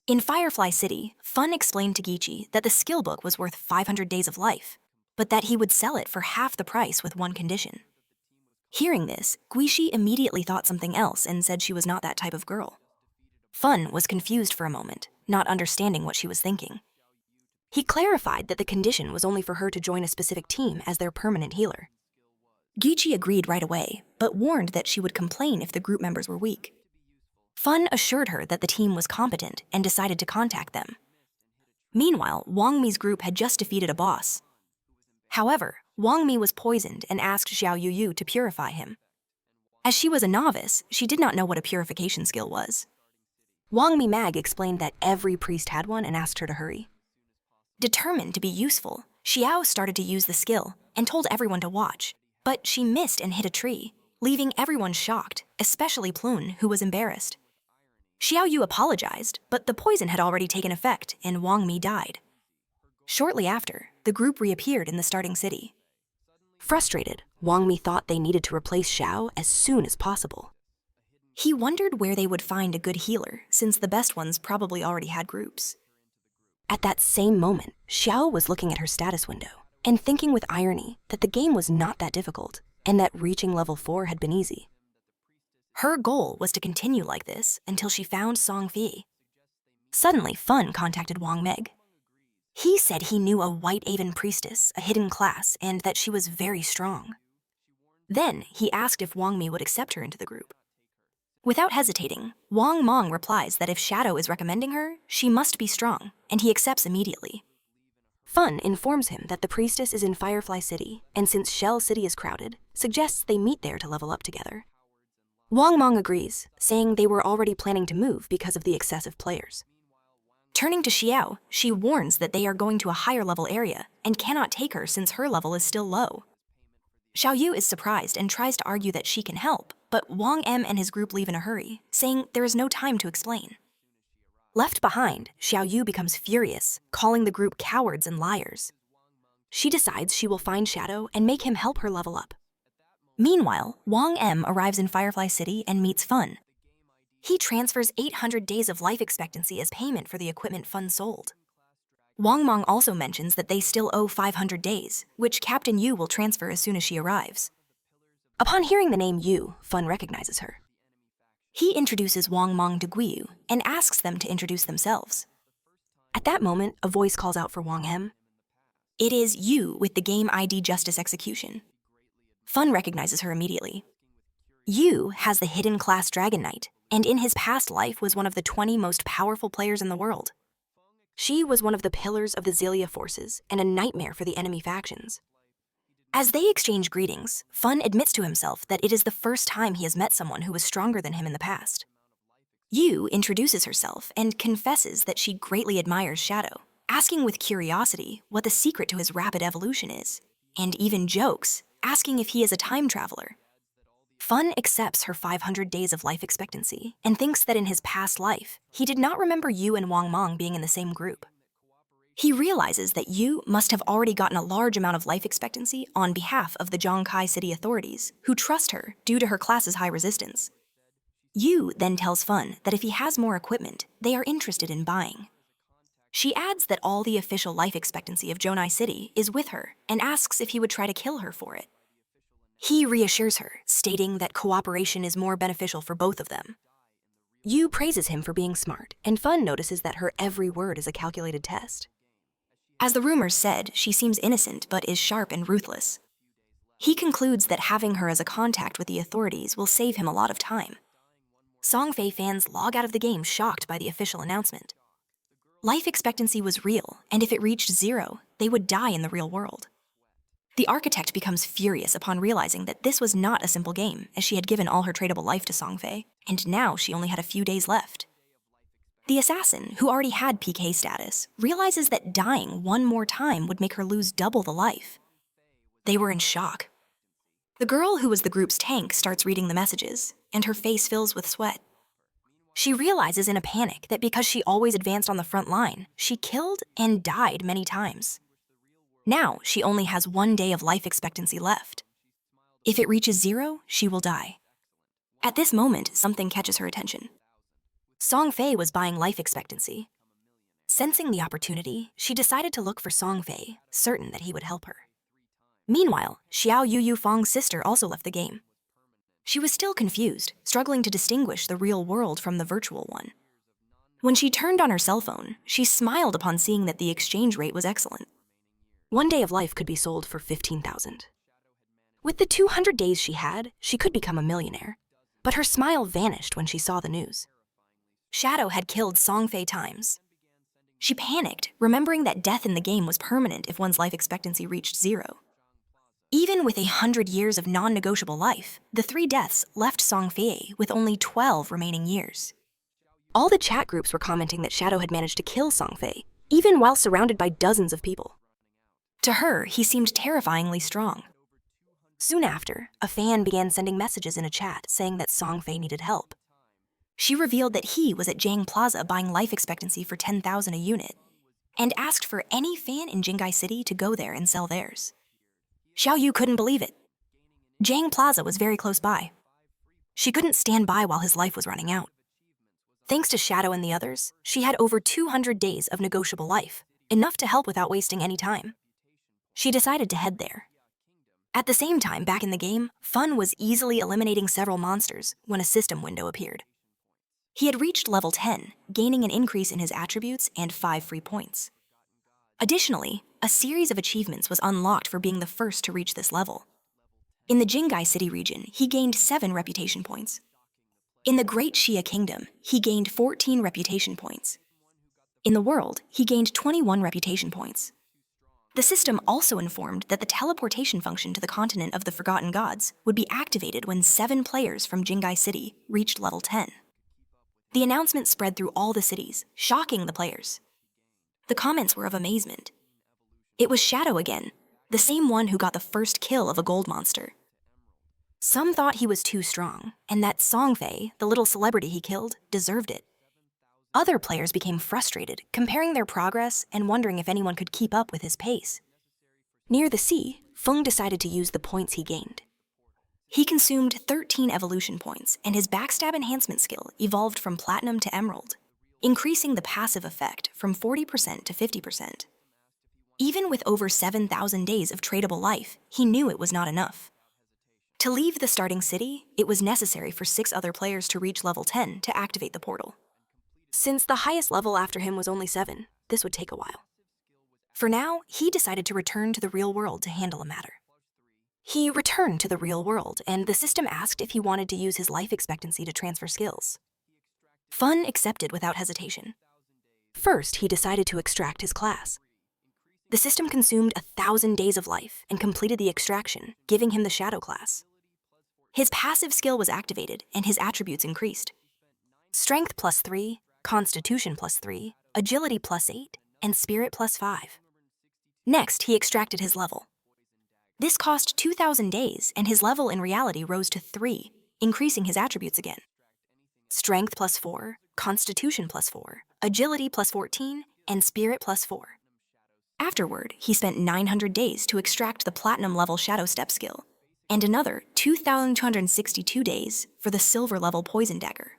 In Firefly City, Fun explained to Gichi that the skill book was worth 500 days of life, but that he would sell it for half the price with one condition. Hearing this, Guishi immediately thought something else and said she was not that type of girl. Fun was confused for a moment, not understanding what she was thinking. He clarified that the condition was only for her to join a specific team as their permanent healer. Gichi agreed right away, but warned that she would complain if the group members were weak. Fun assured her that the team was competent and decided to contact them. Meanwhile, Wang Mi's group had just defeated a boss. However, Wang Mi was poisoned and asked Xiao Yuyu to purify him. As she was a novice, she did not know what a purification skill was. Wang Mi Mag explained that every priest had one and asked her to hurry. Determined to be useful, Xiao started to use the skill and told everyone to watch, but she missed and hit a tree, leaving everyone shocked, especially Plun, who was embarrassed. Xiao Yu apologized, but the poison had already taken effect and Wang Mi died. Shortly after, the group reappeared in the starting city. Frustrated, Wang Mi thought they needed to replace Xiao as soon as possible. He wondered where they would find a good healer, since the best ones probably already had groups. At that same moment, Xiao was looking at her status window and thinking with irony that the game was not that difficult and that reaching level 4 had been easy. Her goal was to continue like this until she found Song Fi. Suddenly, Fun contacted Wang Meg. He said he knew a White Aven priestess, a hidden class, and that she was very strong. Then, he asked if Wang Mi would accept her into the group. Without hesitating, Wang Mong replies that if Shadow is recommending her, she must be strong, and he accepts immediately. Fun informs him that the priestess is in Firefly City, and since Shell City is crowded, suggests they meet there to level up together. Wang Mong agrees, saying they were already planning to move because of the excessive players. Turning to Xiao, she warns that they are going to a higher level area and cannot take her since her level is still low. Xiao Yu is surprised and tries to argue that she can help, but Wang M and his group leave in a hurry, saying there is no time to explain. Left behind, Xiao Yu becomes furious, calling the group cowards and liars. She decides she will find Shadow and make him help her level up. Meanwhile, Wang M arrives in Firefly City and meets Fun. He transfers 800 days of life expectancy as payment for the equipment Fun sold. Wang Mong also mentions that they still owe 500 days, which Captain Yu will transfer as soon as she arrives. Upon hearing the name Yu, Fun recognizes her. He introduces Wang Mong to Guiyu and asks them to introduce themselves. At that moment, a voice calls out for Wang Hem. It is Yu with the game ID Justice Execution. Fun recognizes her immediately. Yu has the hidden class Dragon Knight, and in his past life was one of the 20 most powerful players in the world. She was one of the pillars of the Zelia forces and a nightmare for the enemy factions. As they exchange greetings, Fun admits to himself that it is the first time he has met someone who was stronger than him in the past. Yu introduces herself and confesses that she greatly admires Shadow, asking with curiosity what the secret to his rapid evolution is, and even jokes, asking if he is a time traveler. Fun accepts her 500 days of life expectancy and thinks that in his past life, he did not remember Yu and Wang Mong being in the same group. He realizes that Yu must have already gotten a large amount of life expectancy on behalf of the Zhongkai City authorities, who trust her due to her class's high resistance. Yu then tells Fun that if he has more equipment, they are interested in buying. She adds that all the official life expectancy of Zonai City is with her and asks if he would try to kill her for it. He reassures her, stating that cooperation is more beneficial for both of them. Yu praises him for being smart, and Fun notices that her every word is a calculated test. As the rumors said, she seems innocent but is sharp and ruthless. He concludes that having her as a contact with the authorities will save him a lot of time. Songfei fans log out of the game shocked by the official announcement. Life expectancy was real, and if it reached 0, they would die in the real world. The architect becomes furious upon realizing that this was not a simple game, as she had given all her tradable life to Songfei, and now she only had a few days left. The assassin, who already had PK status, realizes that dying one more time would make her lose double the life. They were in shock. The girl who was the group's tank starts reading the messages, and her face fills with sweat. She realizes in a panic that because she always advanced on the front line, she killed and died many times. Now, she only has 1 day of life expectancy left. If it reaches 0, she will die. At this moment, something catches her attention. Songfei was buying life expectancy. Sensing the opportunity, she decided to look for Songfei, certain that he would help her. Meanwhile, Xiao Yu Fang's sister also left the game. She was still confused, struggling to distinguish the real world from the virtual one. When she turned on her cell phone, she smiled upon seeing that the exchange rate was excellent. 1 day of life could be sold for 15,000. With the 200 days she had, she could become a millionaire. But her smile vanished when she saw the news. Shadow had killed Songfei times. She panicked, remembering that death in the game was permanent if one's life expectancy reached 0. Even with 100 years of non-negotiable life, the 3 deaths left Songfei with only 12 remaining years. All the chat groups were commenting that Shadow had managed to kill Songfei, even while surrounded by dozens of people. To her, he seemed terrifyingly strong. Soon after, a fan began sending messages in a chat saying that Songfei needed help. She revealed that he was at Jiang Plaza buying life expectancy for 10,000 a unit, and asked for any fan in Jingai City to go there and sell theirs. Xiaoyu couldn't believe it. Jiang Plaza was very close by. She couldn't stand by while his life was running out. Thanks to Shadow and the others, she had over 200 days of negotiable life, enough to help without wasting any time. She decided to head there. At the same time, back in the game, Fun was easily eliminating several monsters when a system window appeared. He had reached level 10, gaining an increase in his attributes and 5 free points. Additionally, a series of achievements was unlocked for being the first to reach this level. In the Jingai City region, he gained 7 reputation points. In the Great Xia Kingdom, he gained 14 reputation points. In the world, he gained 21 reputation points. The system also informed that the teleportation function to the continent of the Forgotten Gods would be activated when 7 players from Jingai City reached level 10. The announcement spread through all the cities, shocking the players. The comments were of amazement. It was Shadow again, the same one who got the first kill of a gold monster. Some thought he was too strong, and that Songfei, the little celebrity he killed, deserved it. Other players became frustrated, comparing their progress and wondering if anyone could keep up with his pace. Near the sea, Feng decided to use the points he gained. He consumed 13 evolution points, and his backstab enhancement skill evolved from platinum to emerald, increasing the passive effect from 40% to 50%. Even with over 7,000 days of tradable life, he knew it was not enough. To leave the starting city, it was necessary for 6 other players to reach level 10 to activate the portal. Since the highest level after him was only 7, this would take a while. For now, he decided to return to the real world to handle a matter. He returned to the real world, and the system asked if he wanted to use his life expectancy to transfer skills. Fun accepted without hesitation. First, he decided to extract his class. The system consumed 1,000 days of life and completed the extraction, giving him the Shadow class. His passive skill was activated, and his attributes increased. Strength +3, Constitution +3, Agility +8, and Spirit +5. Next, he extracted his level. This cost 2,000 days, and his level in reality rose to 3, increasing his attributes again. Strength +4, Constitution +4, Agility +14, and Spirit +4. Afterward, he spent 900 days to extract the Platinum level Shadow Step skill, and another 2,262 days for the Silver level Poison Dagger.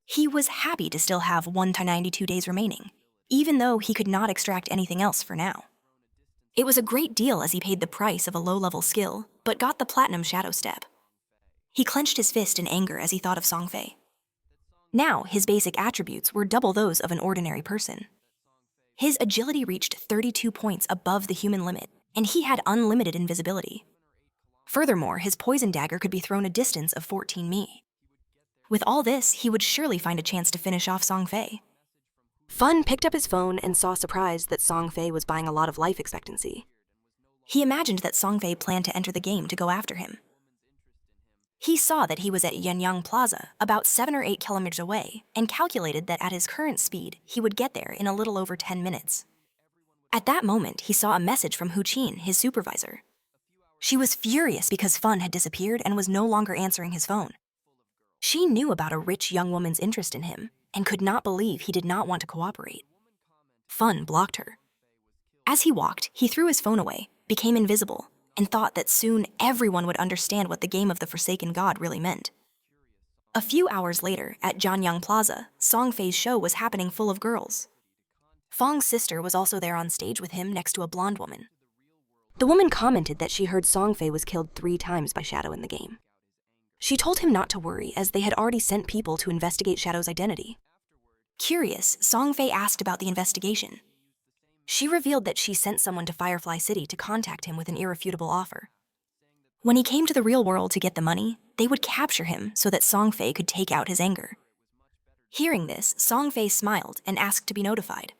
He was happy to still have 192 days remaining, even though he could not extract anything else for now. It was a great deal as he paid the price of a low-level skill, but got the Platinum Shadow Step. He clenched his fist in anger as he thought of Songfei. Now, his basic attributes were double those of an ordinary person. His agility reached 32 points above the human limit, and he had unlimited invisibility. Furthermore, his Poison Dagger could be thrown a distance of 14 mi. With all this, he would surely find a chance to finish off Songfei. Fun picked up his phone and saw surprised that Songfei was buying a lot of life expectancy. He imagined that Songfei planned to enter the game to go after him. He saw that he was at Yanyang Plaza, about 7 or 8 kilometers away, and calculated that at his current speed, he would get there in a little over 10 minutes. At that moment, he saw a message from Hu Qin, his supervisor. She was furious because Fun had disappeared and was no longer answering his phone. She knew about a rich young woman's interest in him, and could not believe he did not want to cooperate. Fun blocked her. As he walked, he threw his phone away, became invisible, and thought that soon everyone would understand what the game of the Forsaken God really meant. A few hours later, at Jianyang Plaza, Songfei's show was happening full of girls. Fang's sister was also there on stage with him next to a blonde woman. The woman commented that she heard Songfei was killed 3 times by Shadow in the game. She told him not to worry, as they had already sent people to investigate Shadow's identity. Curious, Songfei asked about the investigation. She revealed that she sent someone to Firefly City to contact him with an irrefutable offer. When he came to the real world to get the money, they would capture him so that Songfei could take out his anger. Hearing this, Songfei smiled and asked to be notified.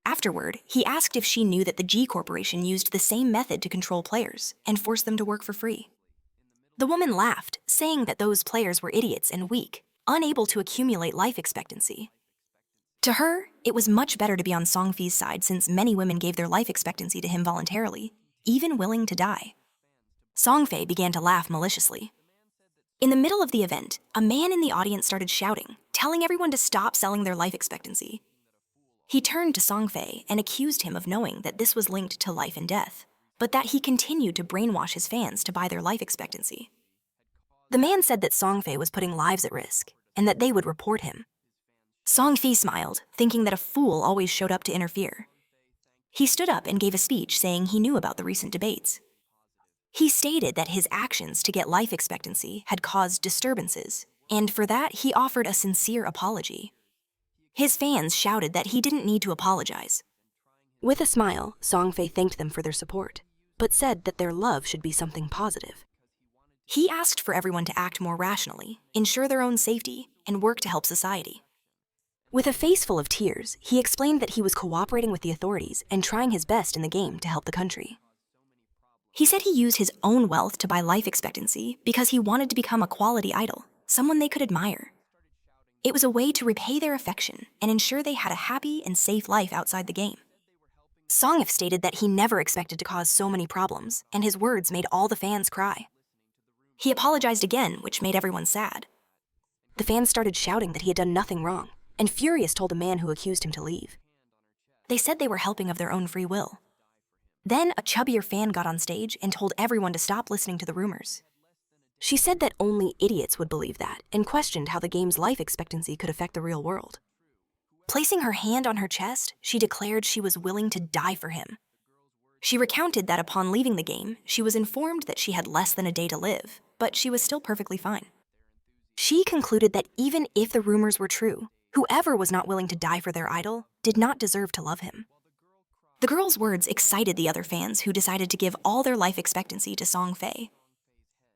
Afterward, he asked if she knew that the G Corporation used the same method to control players and force them to work for free. The woman laughed, saying that those players were idiots and weak, unable to accumulate life expectancy. To her, it was much better to be on Songfei's side since many women gave their life expectancy to him voluntarily, even willing to die. Songfei began to laugh maliciously. In the middle of the event, a man in the audience started shouting, telling everyone to stop selling their life expectancy. He turned to Songfei and accused him of knowing that this was linked to life and death, but that he continued to brainwash his fans to buy their life expectancy. The man said that Songfei was putting lives at risk and that they would report him. Songfei smiled, thinking that a fool always showed up to interfere. He stood up and gave a speech saying he knew about the recent debates. He stated that his actions to get life expectancy had caused disturbances, and for that he offered a sincere apology. His fans shouted that he didn't need to apologize. With a smile, Songfei thanked them for their support, but said that their love should be something positive. He asked for everyone to act more rationally, ensure their own safety, and work to help society. With a face full of tears, he explained that he was cooperating with the authorities and trying his best in the game to help the country. He said he used his own wealth to buy life expectancy because he wanted to become a quality idol, someone they could admire. It was a way to repay their affection and ensure they had a happy and safe life outside the game. Songf stated that he never expected to cause so many problems, and his words made all the fans cry. He apologized again, which made everyone sad. The fans started shouting that he had done nothing wrong, and furious told the man who accused him to leave. They said they were helping of their own free will. Then a chubbier fan got on stage and told everyone to stop listening to the rumors. She said that only idiots would believe that and questioned how the game's life expectancy could affect the real world. Placing her hand on her chest, she declared she was willing to die for him. She recounted that upon leaving the game, she was informed that she had less than a day to live, but she was still perfectly fine. She concluded that even if the rumors were true, whoever was not willing to die for their idol did not deserve to love him. The girl's words excited the other fans who decided to give all their life expectancy to Songfei.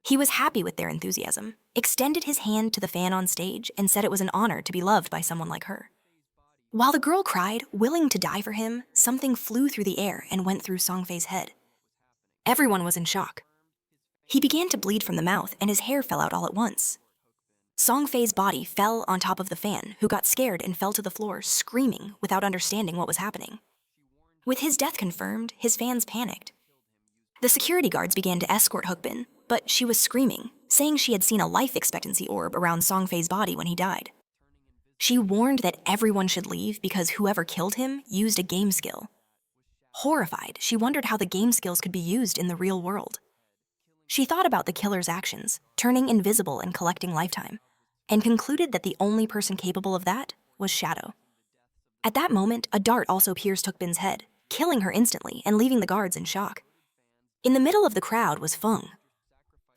He was happy with their enthusiasm, extended his hand to the fan on stage, and said it was an honor to be loved by someone like her. While the girl cried, willing to die for him, something flew through the air and went through Songfei's head. Everyone was in shock. He began to bleed from the mouth and his hair fell out all at once. Songfei's body fell on top of the fan, who got scared and fell to the floor, screaming without understanding what was happening. With his death confirmed, his fans panicked. The security guards began to escort Hukbin, but she was screaming, saying she had seen a life expectancy orb around Songfei's body when he died. She warned that everyone should leave because whoever killed him used a game skill. Horrified, she wondered how the game skills could be used in the real world. She thought about the killer's actions, turning invisible and collecting lifetime, and concluded that the only person capable of that was Shadow. At that moment, a dart also pierced Hukbin's head, killing her instantly and leaving the guards in shock. In the middle of the crowd was Feng.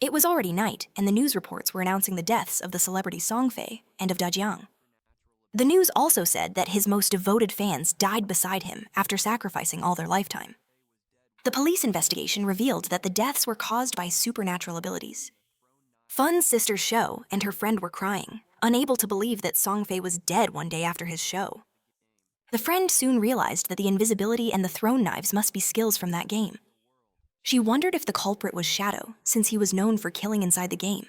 It was already night, and the news reports were announcing the deaths of the celebrity Songfei and of Dajiang. The news also said that his most devoted fans died beside him after sacrificing all their lifetime. The police investigation revealed that the deaths were caused by supernatural abilities. Fun's sister Shou and her friend were crying, unable to believe that Songfei was dead one day after his show. The friend soon realized that the invisibility and the throne knives must be skills from that game. She wondered if the culprit was Shadow, since he was known for killing inside the game.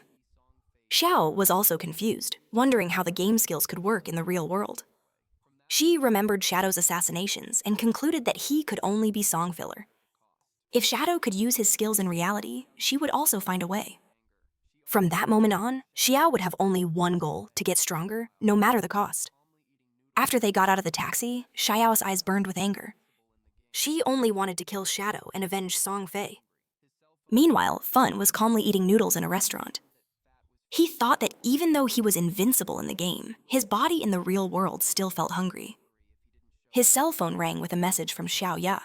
Xiao was also confused, wondering how the game skills could work in the real world. She remembered Shadow's assassinations and concluded that he could only be song filler. If Shadow could use his skills in reality, she would also find a way. From that moment on, Xiao would have only one goal: to get stronger, no matter the cost. After they got out of the taxi, Xiao's eyes burned with anger. She only wanted to kill Shadow and avenge Songfei. Meanwhile, Fun was calmly eating noodles in a restaurant. He thought that even though he was invincible in the game, his body in the real world still felt hungry. His cell phone rang with a message from Xiao Ya.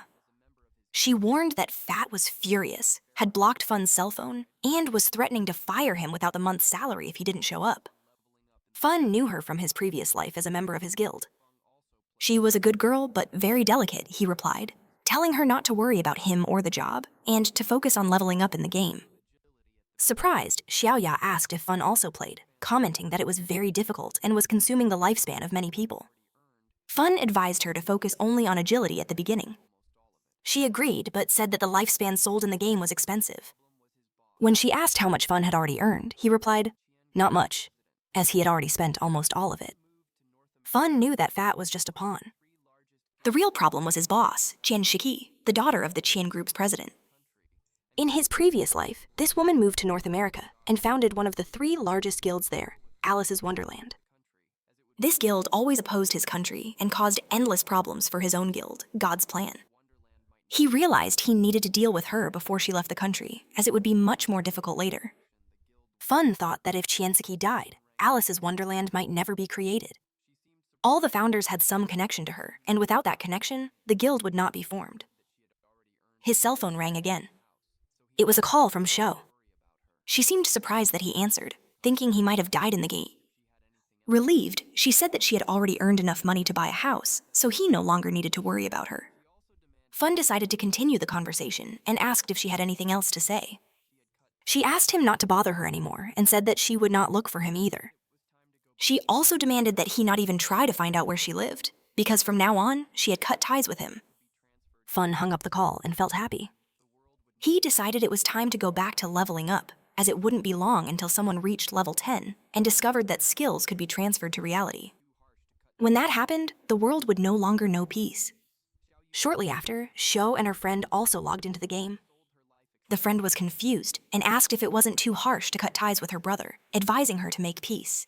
She warned that Fat was furious, had blocked Fun's cell phone, and was threatening to fire him without the month's salary if he didn't show up. Fun knew her from his previous life as a member of his guild. She was a good girl, but very delicate, he replied, telling her not to worry about him or the job, and to focus on leveling up in the game. Surprised, Xiaoya asked if Fun also played, commenting that it was very difficult and was consuming the lifespan of many people. Fun advised her to focus only on agility at the beginning. She agreed, but said that the lifespan sold in the game was expensive. When she asked how much Fun had already earned, he replied, "Not much," as he had already spent almost all of it. Fun knew that Fat was just a pawn. The real problem was his boss, Qian Shiki, the daughter of the Qian Group's president. In his previous life, this woman moved to North America and founded one of the 3 largest guilds there, Alice's Wonderland. This guild always opposed his country and caused endless problems for his own guild, God's Plan. He realized he needed to deal with her before she left the country, as it would be much more difficult later. Fun thought that if Chienseki died, Alice's Wonderland might never be created. All the founders had some connection to her, and without that connection, the guild would not be formed. His cell phone rang again. It was a call from Shou. She seemed surprised that he answered, thinking he might have died in the gate. Relieved, she said that she had already earned enough money to buy a house, so he no longer needed to worry about her. Fun decided to continue the conversation and asked if she had anything else to say. She asked him not to bother her anymore and said that she would not look for him either. She also demanded that he not even try to find out where she lived, because from now on, she had cut ties with him. Fun hung up the call and felt happy. He decided it was time to go back to leveling up, as it wouldn't be long until someone reached level 10 and discovered that skills could be transferred to reality. When that happened, the world would no longer know peace. Shortly after, Shou and her friend also logged into the game. The friend was confused and asked if it wasn't too harsh to cut ties with her brother, advising her to make peace.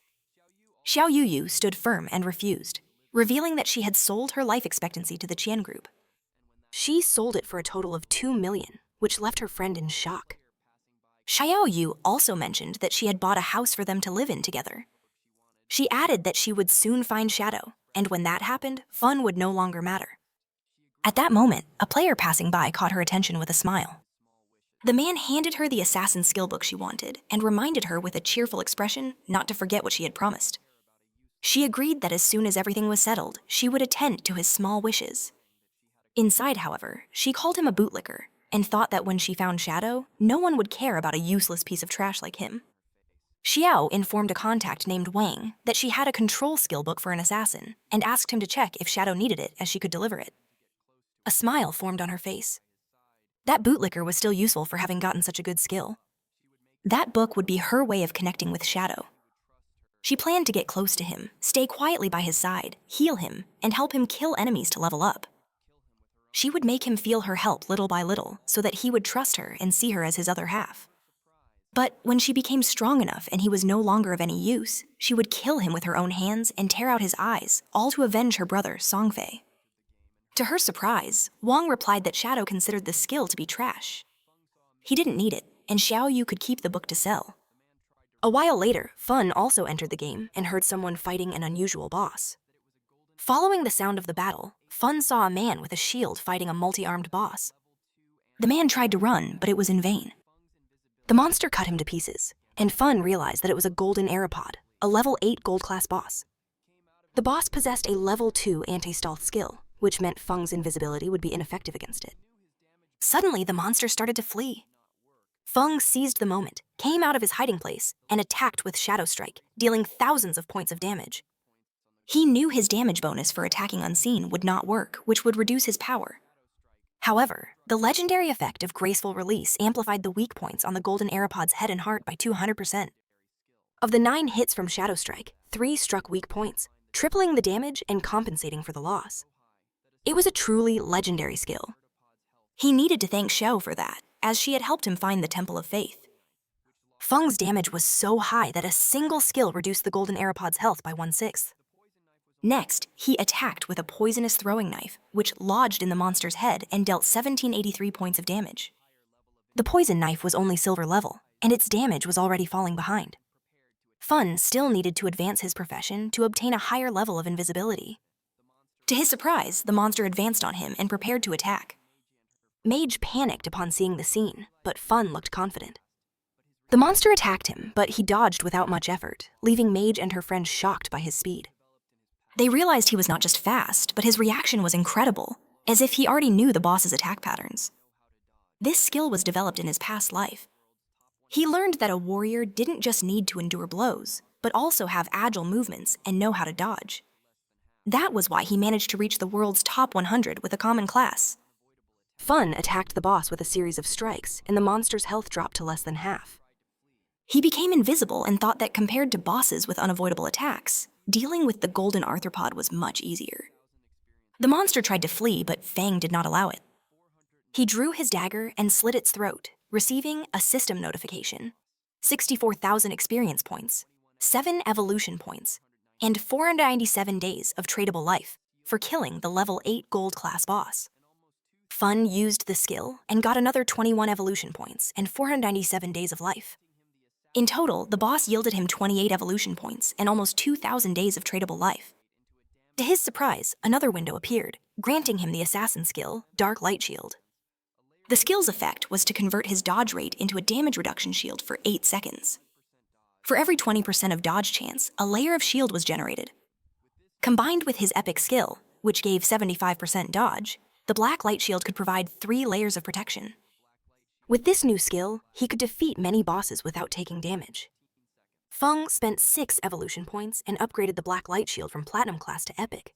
Xiao Yuyu stood firm and refused, revealing that she had sold her life expectancy to the Qian Group. She sold it for a total of 2 million, which left her friend in shock. Xiao Yu also mentioned that she had bought a house for them to live in together. She added that she would soon find Shadow, and when that happened, Fun would no longer matter. At that moment, a player passing by caught her attention with a smile. The man handed her the assassin skill book she wanted and reminded her with a cheerful expression not to forget what she had promised. She agreed that as soon as everything was settled, she would attend to his small wishes. Inside, however, she called him a bootlicker and thought that when she found Shadow, no one would care about a useless piece of trash like him. Xiao informed a contact named Wang that she had a control skill book for an assassin and asked him to check if Shadow needed it as she could deliver it. A smile formed on her face. That bootlicker was still useful for having gotten such a good skill. That book would be her way of connecting with Shadow. She planned to get close to him, stay quietly by his side, heal him, and help him kill enemies to level up. She would make him feel her help little by little so that he would trust her and see her as his other half. But when she became strong enough and he was no longer of any use, she would kill him with her own hands and tear out his eyes, all to avenge her brother, Songfei. To her surprise, Wang replied that Shadow considered the skill to be trash. He didn't need it, and Xiao Yu could keep the book to sell. A while later, Fun also entered the game and heard someone fighting an unusual boss. Following the sound of the battle, Fun saw a man with a shield fighting a multi-armed boss. The man tried to run, but it was in vain. The monster cut him to pieces, and Fun realized that it was a golden aeropod, a level 8 gold-class boss. The boss possessed a level 2 anti-stealth skill, which meant Feng's invisibility would be ineffective against it. Suddenly, the monster started to flee. Feng seized the moment, came out of his hiding place, and attacked with Shadow Strike, dealing thousands of points of damage. He knew his damage bonus for attacking unseen would not work, which would reduce his power. However, the legendary effect of Graceful Release amplified the weak points on the Golden Aeropod's head and heart by 200%. Of the 9 hits from Shadow Strike, 3 struck weak points, tripling the damage and compensating for the loss. It was a truly legendary skill. He needed to thank Xiao for that, as she had helped him find the Temple of Faith. Feng's damage was so high that a single skill reduced the Golden Aeropod's health by 1/6. Next, he attacked with a poisonous throwing knife, which lodged in the monster's head and dealt 1783 points of damage. The poison knife was only silver level, and its damage was already falling behind. Fun still needed to advance his profession to obtain a higher level of invisibility. To his surprise, the monster advanced on him and prepared to attack. Mage panicked upon seeing the scene, but Fun looked confident. The monster attacked him, but he dodged without much effort, leaving Mage and her friend shocked by his speed. They realized he was not just fast, but his reaction was incredible, as if he already knew the boss's attack patterns. This skill was developed in his past life. He learned that a warrior didn't just need to endure blows, but also have agile movements and know how to dodge. That was why he managed to reach the world's top 100 with a common class. Fun attacked the boss with a series of strikes, and the monster's health dropped to less than half. He became invisible and thought that compared to bosses with unavoidable attacks, dealing with the golden arthropod was much easier. The monster tried to flee, but Fang did not allow it. He drew his dagger and slit its throat, receiving a system notification, 64,000 experience points, 7 evolution points, and 497 days of tradable life for killing the level 8 gold class boss. Fun used the skill and got another 21 evolution points and 497 days of life. In total, the boss yielded him 28 evolution points and almost 2,000 days of tradable life. To his surprise, another window appeared, granting him the assassin skill, Dark Light Shield. The skill's effect was to convert his dodge rate into a damage reduction shield for 8 seconds. For every 20% of dodge chance, a layer of shield was generated. Combined with his epic skill, which gave 75% dodge, the Black Light Shield could provide 3 layers of protection. With this new skill, he could defeat many bosses without taking damage. Feng spent 6 evolution points and upgraded the Black Light Shield from Platinum class to Epic.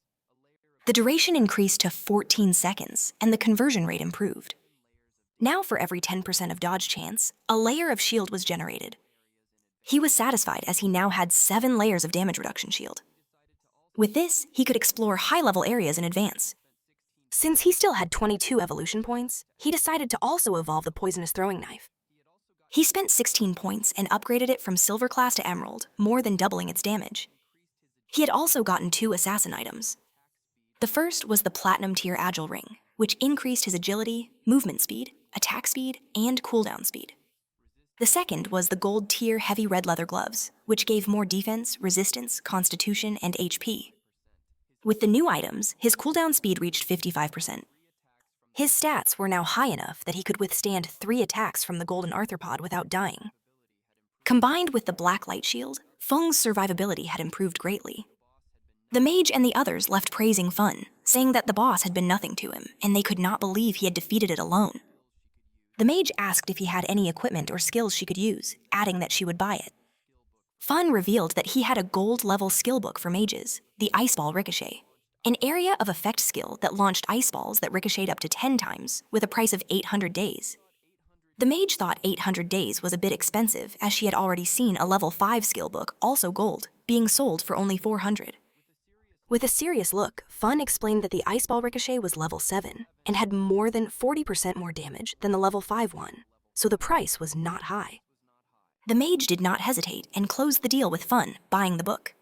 The duration increased to 14 seconds, and the conversion rate improved. Now for every 10% of dodge chance, a layer of shield was generated. He was satisfied as he now had 7 layers of damage reduction shield. With this, he could explore high-level areas in advance. Since he still had 22 evolution points, he decided to also evolve the poisonous throwing knife. He spent 16 points and upgraded it from Silver class to Emerald, more than doubling its damage. He had also gotten 2 assassin items. The first was the Platinum tier Agile Ring, which increased his agility, movement speed, attack speed, and cooldown speed. The second was the Gold tier Heavy Red Leather Gloves, which gave more defense, resistance, constitution, and HP. With the new items, his cooldown speed reached 55%. His stats were now high enough that he could withstand 3 attacks from the Golden Arthropod without dying. Combined with the Black Light Shield, Feng's survivability had improved greatly. The mage and the others left praising Fun, saying that the boss had been nothing to him, and they could not believe he had defeated it alone. The mage asked if he had any equipment or skills she could use, adding that she would buy it. Fun revealed that he had a gold-level skill book for mages, the Ice Ball Ricochet, an area of effect skill that launched ice balls that ricocheted up to 10 times with a price of 800 days. The mage thought 800 days was a bit expensive as she had already seen a level 5 skill book, also gold, being sold for only 400. With a serious look, Fun explained that the Ice Ball Ricochet was level 7 and had more than 40% more damage than the level 5 one, so the price was not high. The mage did not hesitate and closed the deal with Fun, buying the book.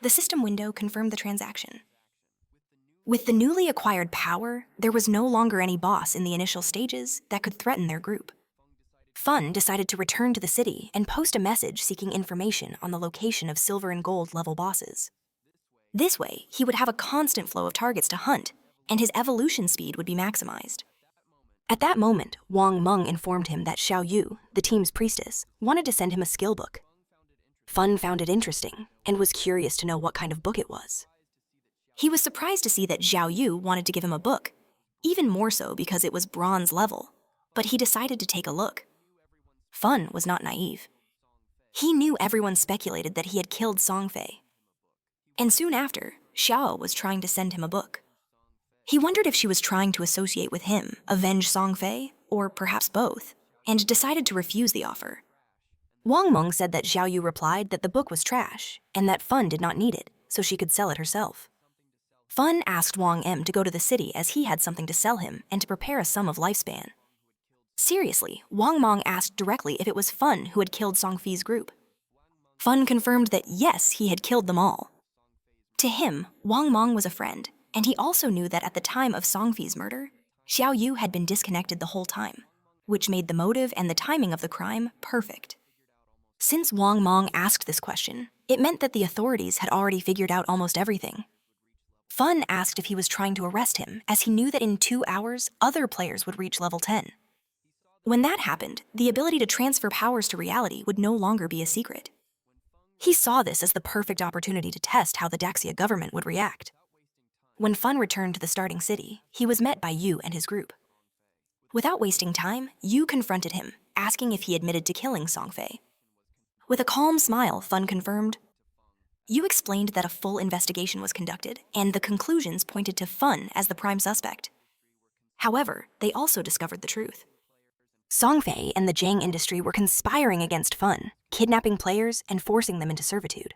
The system window confirmed the transaction. With the newly acquired power, there was no longer any boss in the initial stages that could threaten their group. Fun decided to return to the city and post a message seeking information on the location of silver and gold level bosses. This way, he would have a constant flow of targets to hunt, and his evolution speed would be maximized. At that moment, Wang Meng informed him that Xiao Yu, the team's priestess, wanted to send him a skill book. Fun found it interesting and was curious to know what kind of book it was. He was surprised to see that Xiao Yu wanted to give him a book, even more so because it was bronze level, but he decided to take a look. Fun was not naive. He knew everyone speculated that he had killed Songfei. And soon after, Xiao was trying to send him a book. He wondered if she was trying to associate with him, avenge Songfei, or perhaps both, and decided to refuse the offer. Wang Meng said that Xiao Yu replied that the book was trash, and that Fun did not need it, so she could sell it herself. Fun asked Wang M to go to the city as he had something to sell him and to prepare a sum of lifespan. Seriously, Wang Meng asked directly if it was Fun who had killed Songfei's group. Fun confirmed that yes, he had killed them all. To him, Wang Meng was a friend, and he also knew that at the time of Songfei's murder, Xiao Yu had been disconnected the whole time, which made the motive and the timing of the crime perfect. Since Wang Meng asked this question, it meant that the authorities had already figured out almost everything. Fun asked if he was trying to arrest him, as he knew that in 2 hours, other players would reach level 10. When that happened, the ability to transfer powers to reality would no longer be a secret. He saw this as the perfect opportunity to test how the Daxia government would react. When Fun returned to the starting city, he was met by Yu and his group. Without wasting time, Yu confronted him, asking if he admitted to killing Songfei. With a calm smile, Fun confirmed, You explained that a full investigation was conducted, and the conclusions pointed to Fun as the prime suspect. However, they also discovered the truth. Songfei and the Jang industry were conspiring against Fun, kidnapping players and forcing them into servitude.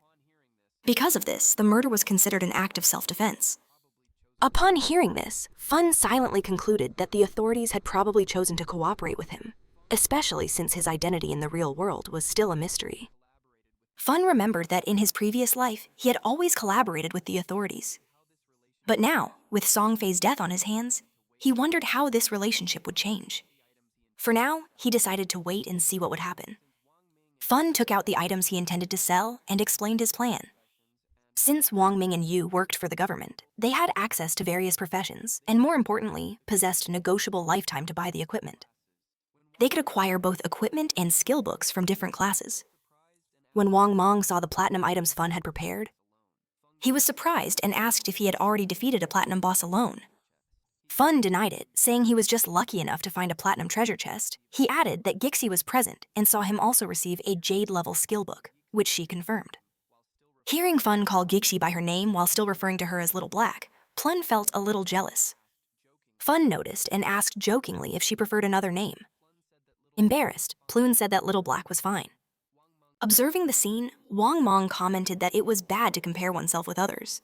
Because of this, the murder was considered an act of self-defense. Upon hearing this, Fun silently concluded that the authorities had probably chosen to cooperate with him, especially since his identity in the real world was still a mystery. Fun remembered that in his previous life, he had always collaborated with the authorities. But now, with Songfei's death on his hands, he wondered how this relationship would change. For now, he decided to wait and see what would happen. Fun took out the items he intended to sell and explained his plan. Since Wang Ming and Yu worked for the government, they had access to various professions, and more importantly, possessed negotiable lifetime to buy the equipment. They could acquire both equipment and skill books from different classes. When Wang Mong saw the platinum items Fun had prepared, he was surprised and asked if he had already defeated a platinum boss alone. Fun denied it, saying he was just lucky enough to find a platinum treasure chest. He added that Gixi was present and saw him also receive a jade-level skill book, which she confirmed. Hearing Fun call Gixi by her name while still referring to her as Little Black, Plun felt a little jealous. Fun noticed and asked jokingly if she preferred another name. Embarrassed, Plun said that Little Black was fine. Observing the scene, Wang Mong commented that it was bad to compare oneself with others.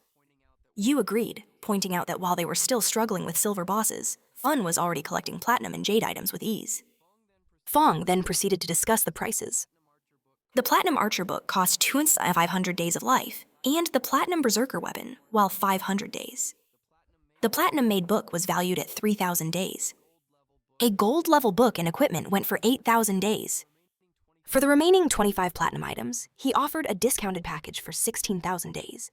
Yu agreed, pointing out that while they were still struggling with silver bosses, Fun was already collecting platinum and jade items with ease. Fong then proceeded to discuss the prices. The Platinum Archer book cost 2,500 days of life, and the Platinum Berserker weapon, while 500 days. The Platinum Made book was valued at 3,000 days. A gold-level book and equipment went for 8,000 days. For the remaining 25 platinum items, he offered a discounted package for 16,000 days.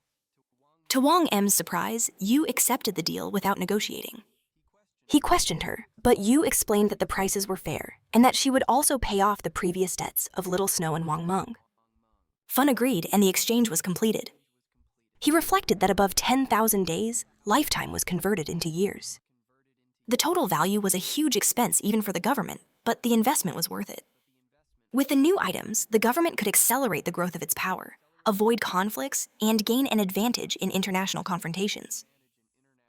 To Wang M's surprise, Yu accepted the deal without negotiating. He questioned her, but Yu explained that the prices were fair and that she would also pay off the previous debts of Little Snow and Wang Meng. Fun agreed and the exchange was completed. He reflected that above 10,000 days, lifetime was converted into years. The total value was a huge expense even for the government, but the investment was worth it. With the new items, the government could accelerate the growth of its power, avoid conflicts, and gain an advantage in international confrontations.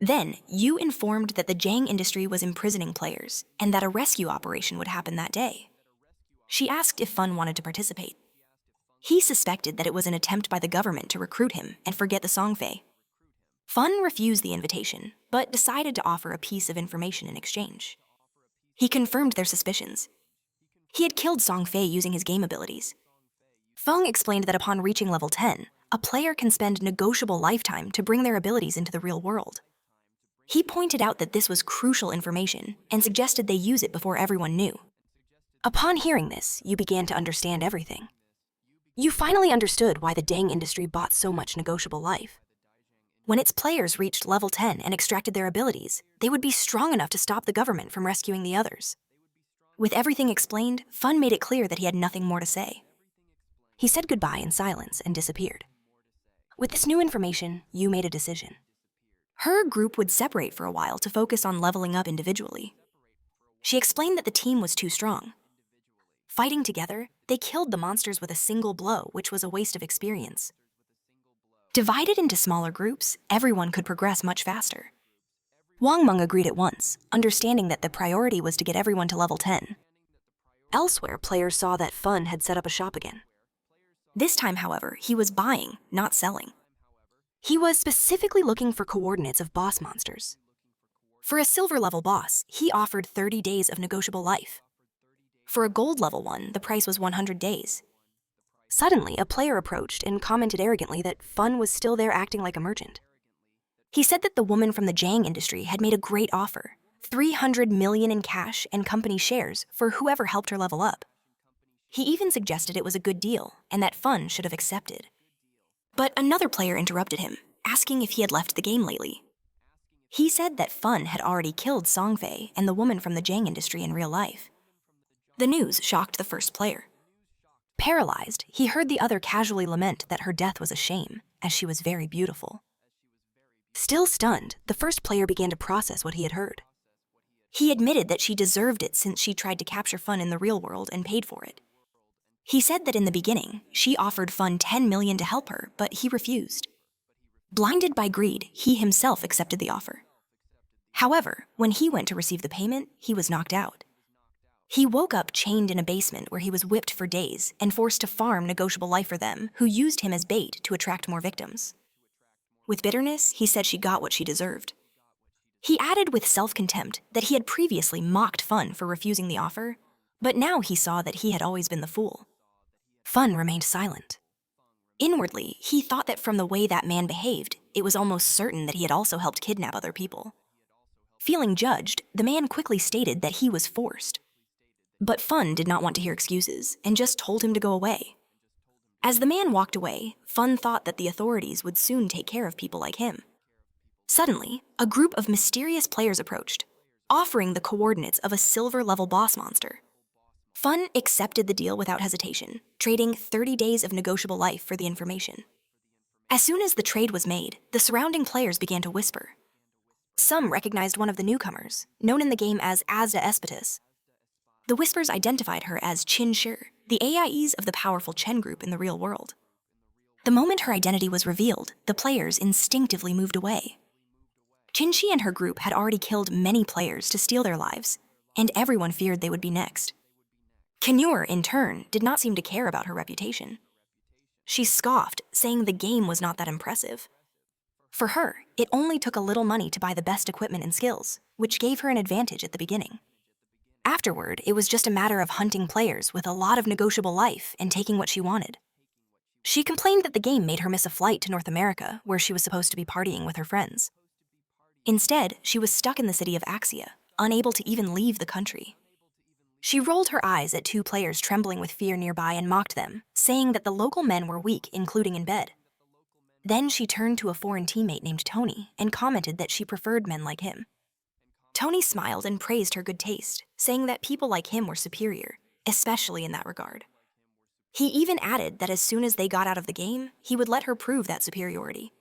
Then, Yu informed that the Jang industry was imprisoning players and that a rescue operation would happen that day. She asked if Fun wanted to participate. He suspected that it was an attempt by the government to recruit him and forget the Songfei. Fun refused the invitation, but decided to offer a piece of information in exchange. He confirmed their suspicions. He had killed Songfei using his game abilities. Feng explained that upon reaching level 10, a player can spend negotiable lifetime to bring their abilities into the real world. He pointed out that this was crucial information and suggested they use it before everyone knew. Upon hearing this, you began to understand everything. You finally understood why the Dang industry bought so much negotiable life. When its players reached level 10 and extracted their abilities, they would be strong enough to stop the government from rescuing the others. With everything explained, Fun made it clear that he had nothing more to say. He said goodbye in silence and disappeared. With this new information, Yu made a decision. Her group would separate for a while to focus on leveling up individually. She explained that the team was too strong. Fighting together, they killed the monsters with a single blow, which was a waste of experience. Divided into smaller groups, everyone could progress much faster. Wang Meng agreed at once, understanding that the priority was to get everyone to level 10. Elsewhere, players saw that Fun had set up a shop again. This time, however, he was buying, not selling. He was specifically looking for coordinates of boss monsters. For a silver-level boss, he offered 30 days of negotiable life. For a gold-level one, the price was 100 days. Suddenly, a player approached and commented arrogantly that Fun was still there acting like a merchant. He said that the woman from the Jang industry had made a great offer, 300 million in cash and company shares for whoever helped her level up. He even suggested it was a good deal and that Fun should have accepted. But another player interrupted him, asking if he had left the game lately. He said that Fun had already killed Songfei and the woman from the Jang industry in real life. The news shocked the first player. Paralyzed, he heard the other casually lament that her death was a shame, as she was very beautiful. Still stunned, the first player began to process what he had heard. He admitted that she deserved it since she tried to capture Fun in the real world and paid for it. He said that in the beginning, she offered Fun 10 million to help her, but he refused. Blinded by greed, he himself accepted the offer. However, when he went to receive the payment, he was knocked out. He woke up chained in a basement where he was whipped for days and forced to farm negotiable life for them, who used him as bait to attract more victims. With bitterness, he said she got what she deserved. He added with self-contempt that he had previously mocked Fun for refusing the offer, but now he saw that he had always been the fool. Fun remained silent. Inwardly, he thought that from the way that man behaved, it was almost certain that he had also helped kidnap other people. Feeling judged, the man quickly stated that he was forced. But Fun did not want to hear excuses and just told him to go away. As the man walked away, Fun thought that the authorities would soon take care of people like him. Suddenly, a group of mysterious players approached, offering the coordinates of a silver-level boss monster. Fun accepted the deal without hesitation, trading 30 days of negotiable life for the information. As soon as the trade was made, the surrounding players began to whisper. Some recognized one of the newcomers, known in the game as Asda Espetus. The whispers identified her as Qin Shi, the AIEs of the powerful Chen group in the real world. The moment her identity was revealed, the players instinctively moved away. Qin Shi and her group had already killed many players to steal their lives, and everyone feared they would be next. Kenur, in turn, did not seem to care about her reputation. She scoffed, saying the game was not that impressive. For her, it only took a little money to buy the best equipment and skills, which gave her an advantage at the beginning. Afterward, it was just a matter of hunting players with a lot of negotiable life and taking what she wanted. She complained that the game made her miss a flight to North America, where she was supposed to be partying with her friends. Instead, she was stuck in the city of Axia, unable to even leave the country. She rolled her eyes at two players trembling with fear nearby and mocked them, saying that the local men were weak, including in bed. Then she turned to a foreign teammate named Tony and commented that she preferred men like him. Tony smiled and praised her good taste, saying that people like him were superior, especially in that regard. He even added that as soon as they got out of the game, he would let her prove that superiority.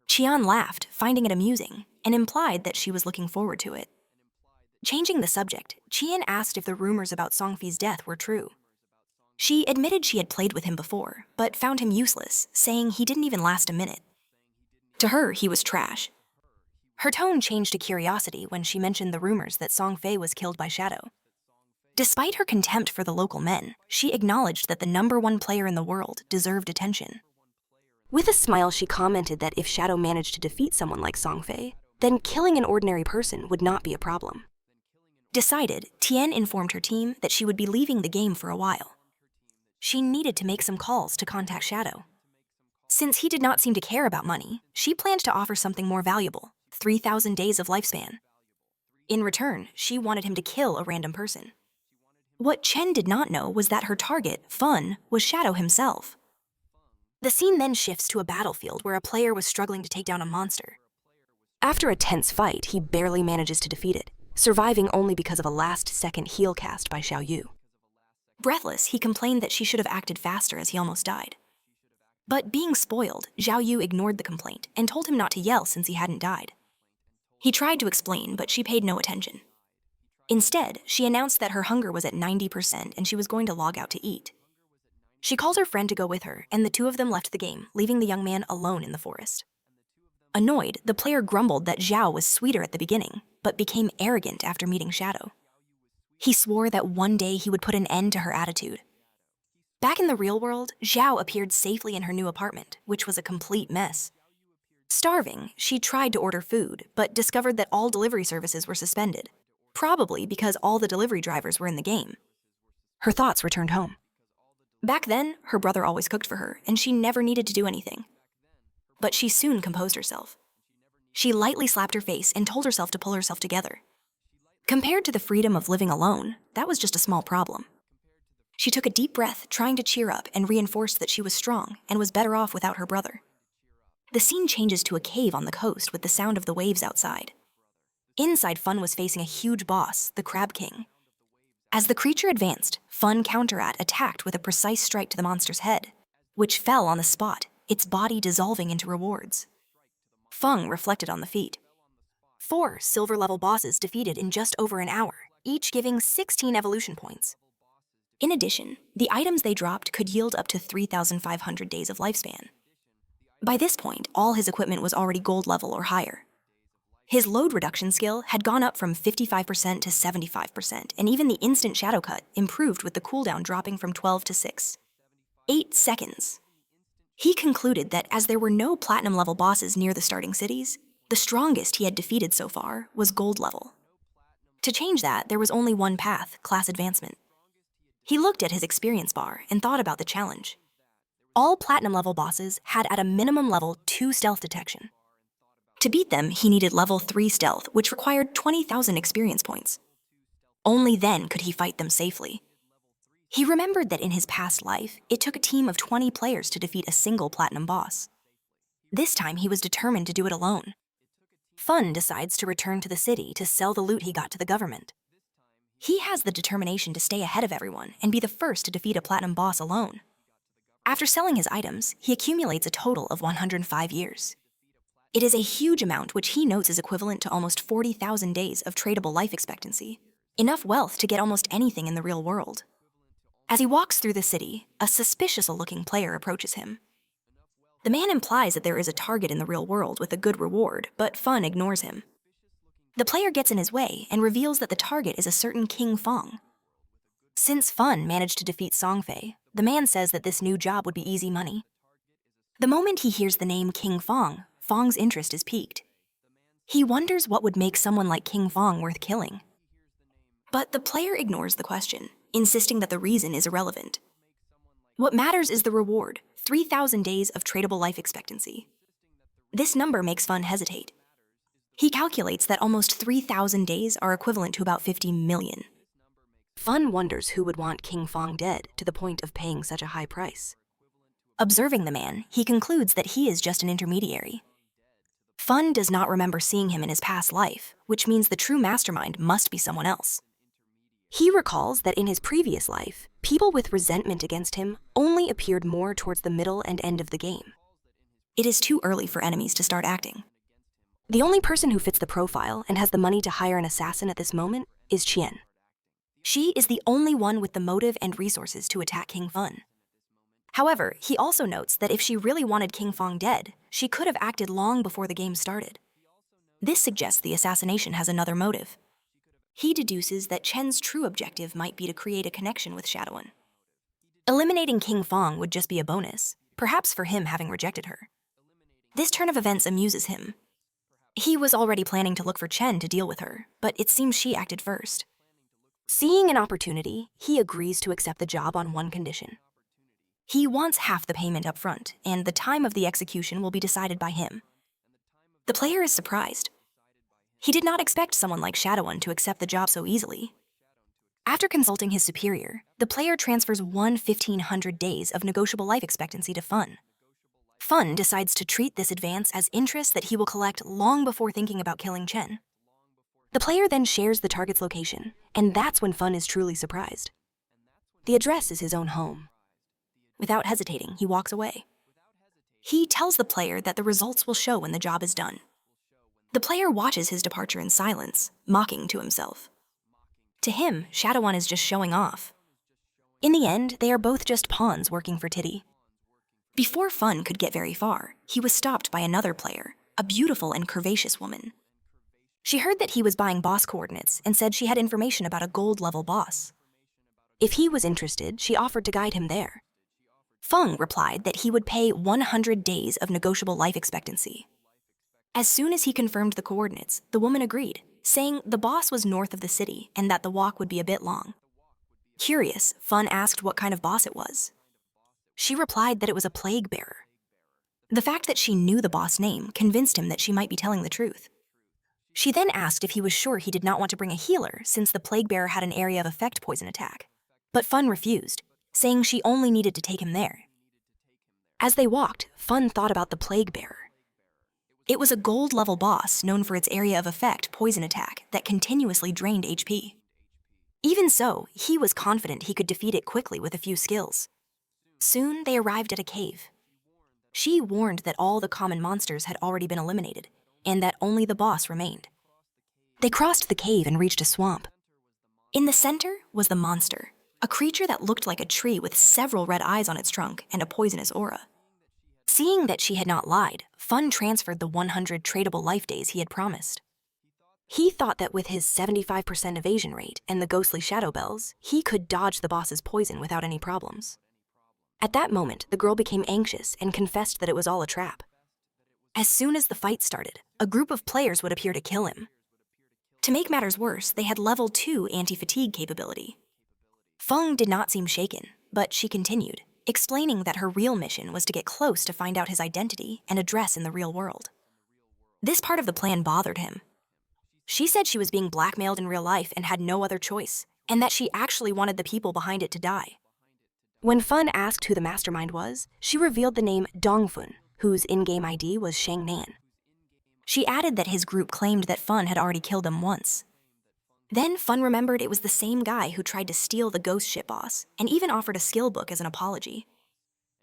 Qian laughed, finding it amusing, and implied that she was looking forward to it. Changing the subject, Qian asked if the rumors about Songfi's death were true. She admitted she had played with him before, but found him useless, saying he didn't even last a minute. To her, he was trash. Her tone changed to curiosity when she mentioned the rumors that Songfei was killed by Shadow. Despite her contempt for the local men, she acknowledged that the #1 player in the world deserved attention. With a smile, she commented that if Shadow managed to defeat someone like Songfei, then killing an ordinary person would not be a problem. Decided, Tian informed her team that she would be leaving the game for a while. She needed to make some calls to contact Shadow. Since he did not seem to care about money, she planned to offer something more valuable, 3,000 days of lifespan. In return, she wanted him to kill a random person. What Chen did not know was that her target, Fun, was Shadow himself. The scene then shifts to a battlefield where a player was struggling to take down a monster. After a tense fight, he barely manages to defeat it, surviving only because of a last-second heal cast by Xiao Yu. Breathless, he complained that she should have acted faster as he almost died. But being spoiled, Xiao Yu ignored the complaint and told him not to yell since he hadn't died. He tried to explain, but she paid no attention. Instead, she announced that her hunger was at 90% and she was going to log out to eat. She called her friend to go with her, and the two of them left the game, leaving the young man alone in the forest. Annoyed, the player grumbled that Zhao was sweeter at the beginning, but became arrogant after meeting Shadow. He swore that one day he would put an end to her attitude. Back in the real world, Zhao appeared safely in her new apartment, which was a complete mess. Starving, she tried to order food, but discovered that all delivery services were suspended, probably because all the delivery drivers were in the game. Her thoughts returned home. Back then, her brother always cooked for her, and she never needed to do anything. But she soon composed herself. She lightly slapped her face and told herself to pull herself together. Compared to the freedom of living alone, that was just a small problem. She took a deep breath, trying to cheer up and reinforced that she was strong and was better off without her brother. The scene changes to a cave on the coast with the sound of the waves outside. Inside, Fun was facing a huge boss, the Crab King. As the creature advanced, Fun attacked with a precise strike to the monster's head, which fell on the spot, its body dissolving into rewards. Feng reflected on the feat. 4 silver-level bosses defeated in just over an hour, each giving 16 evolution points. In addition, the items they dropped could yield up to 3,500 days of lifespan. By this point, all his equipment was already gold level or higher. His load reduction skill had gone up from 55% to 75%, and even the instant shadow cut improved with the cooldown dropping from 12 to 6. 8 seconds. He concluded that as there were no platinum level bosses near the starting cities, the strongest he had defeated so far was gold level. To change that, there was only one path: class advancement. He looked at his experience bar and thought about the challenge. All platinum level bosses had at a minimum level 2 stealth detection. To beat them, he needed level 3 stealth, which required 20,000 experience points. Only then could he fight them safely. He remembered that in his past life, it took a team of 20 players to defeat a single platinum boss. This time, he was determined to do it alone. Fun decides to return to the city to sell the loot he got to the government. He has the determination to stay ahead of everyone and be the first to defeat a platinum boss alone. After selling his items, he accumulates a total of 105 years. It is a huge amount which he notes is equivalent to almost 40,000 days of tradable life expectancy, enough wealth to get almost anything in the real world. As he walks through the city, a suspicious-looking player approaches him. The man implies that there is a target in the real world with a good reward, but Fun ignores him. The player gets in his way and reveals that the target is a certain King Fong. Since Fun managed to defeat Songfei, the man says that this new job would be easy money. The moment he hears the name King Fong, Fong's interest is piqued. He wonders what would make someone like King Fong worth killing. But the player ignores the question, insisting that the reason is irrelevant. What matters is the reward: 3,000 days of tradable life expectancy. This number makes Fun hesitate. He calculates that almost 3,000 days are equivalent to about 50 million. Fun wonders who would want King Fong dead to the point of paying such a high price. Observing the man, he concludes that he is just an intermediary. Fun does not remember seeing him in his past life, which means the true mastermind must be someone else. He recalls that in his previous life, people with resentment against him only appeared more towards the middle and end of the game. It is too early for enemies to start acting. The only person who fits the profile and has the money to hire an assassin at this moment is Chien. She is the only one with the motive and resources to attack King Fun. However, he also notes that if she really wanted King Fong dead, she could have acted long before the game started. This suggests the assassination has another motive. He deduces that Chen's true objective might be to create a connection with Shadowin. Eliminating King Fong would just be a bonus, perhaps for him having rejected her. This turn of events amuses him. He was already planning to look for Chen to deal with her, but it seems she acted first. Seeing an opportunity, he agrees to accept the job on one condition. He wants half the payment up front, and the time of the execution will be decided by him. The player is surprised. He did not expect someone like Shadowin to accept the job so easily. After consulting his superior, the player transfers 1,500 days of negotiable life expectancy to Fun. Fun decides to treat this advance as interest that he will collect long before thinking about killing Chen. The player then shares the target's location, and that's when Fun is truly surprised. The address is his own home. Without hesitating, he walks away. He tells the player that the results will show when the job is done. The player watches his departure in silence, mocking to himself. To him, Shadowin is just showing off. In the end, they are both just pawns working for Titty. Before Fun could get very far, he was stopped by another player, a beautiful and curvaceous woman. She heard that he was buying boss coordinates and said she had information about a gold-level boss. If he was interested, she offered to guide him there. Fung replied that he would pay 100 days of negotiable life expectancy. As soon as he confirmed the coordinates, the woman agreed, saying the boss was north of the city and that the walk would be a bit long. Curious, Fun asked what kind of boss it was. She replied that it was a plague bearer. The fact that she knew the boss name convinced him that she might be telling the truth. She then asked if he was sure he did not want to bring a healer since the plague bearer had an area of effect poison attack. But Fun refused, saying she only needed to take him there. As they walked, Fun thought about the plague bearer. It was a gold-level boss known for its area of effect poison attack that continuously drained HP. Even so, he was confident he could defeat it quickly with a few skills. Soon, they arrived at a cave. She warned that all the common monsters had already been eliminated, and that only the boss remained. They crossed the cave and reached a swamp. In the center was the monster, a creature that looked like a tree with several red eyes on its trunk and a poisonous aura. Seeing that she had not lied, Fun transferred the 100 tradable life days he had promised. He thought that with his 75% evasion rate and the ghostly shadow bells, he could dodge the boss's poison without any problems. At that moment, the girl became anxious and confessed that it was all a trap. As soon as the fight started, a group of players would appear to kill him. To make matters worse, they had level 2 anti-fatigue capability. Feng did not seem shaken, but she continued, explaining that her real mission was to get close to find out his identity and address in the real world. This part of the plan bothered him. She said she was being blackmailed in real life and had no other choice, and that she actually wanted the people behind it to die. When Fun asked who the mastermind was, she revealed the name Dongfun, whose in-game ID was Shang Nan. She added that his group claimed that Fun had already killed him once. Then Fun remembered it was the same guy who tried to steal the ghost ship boss and even offered a skill book as an apology.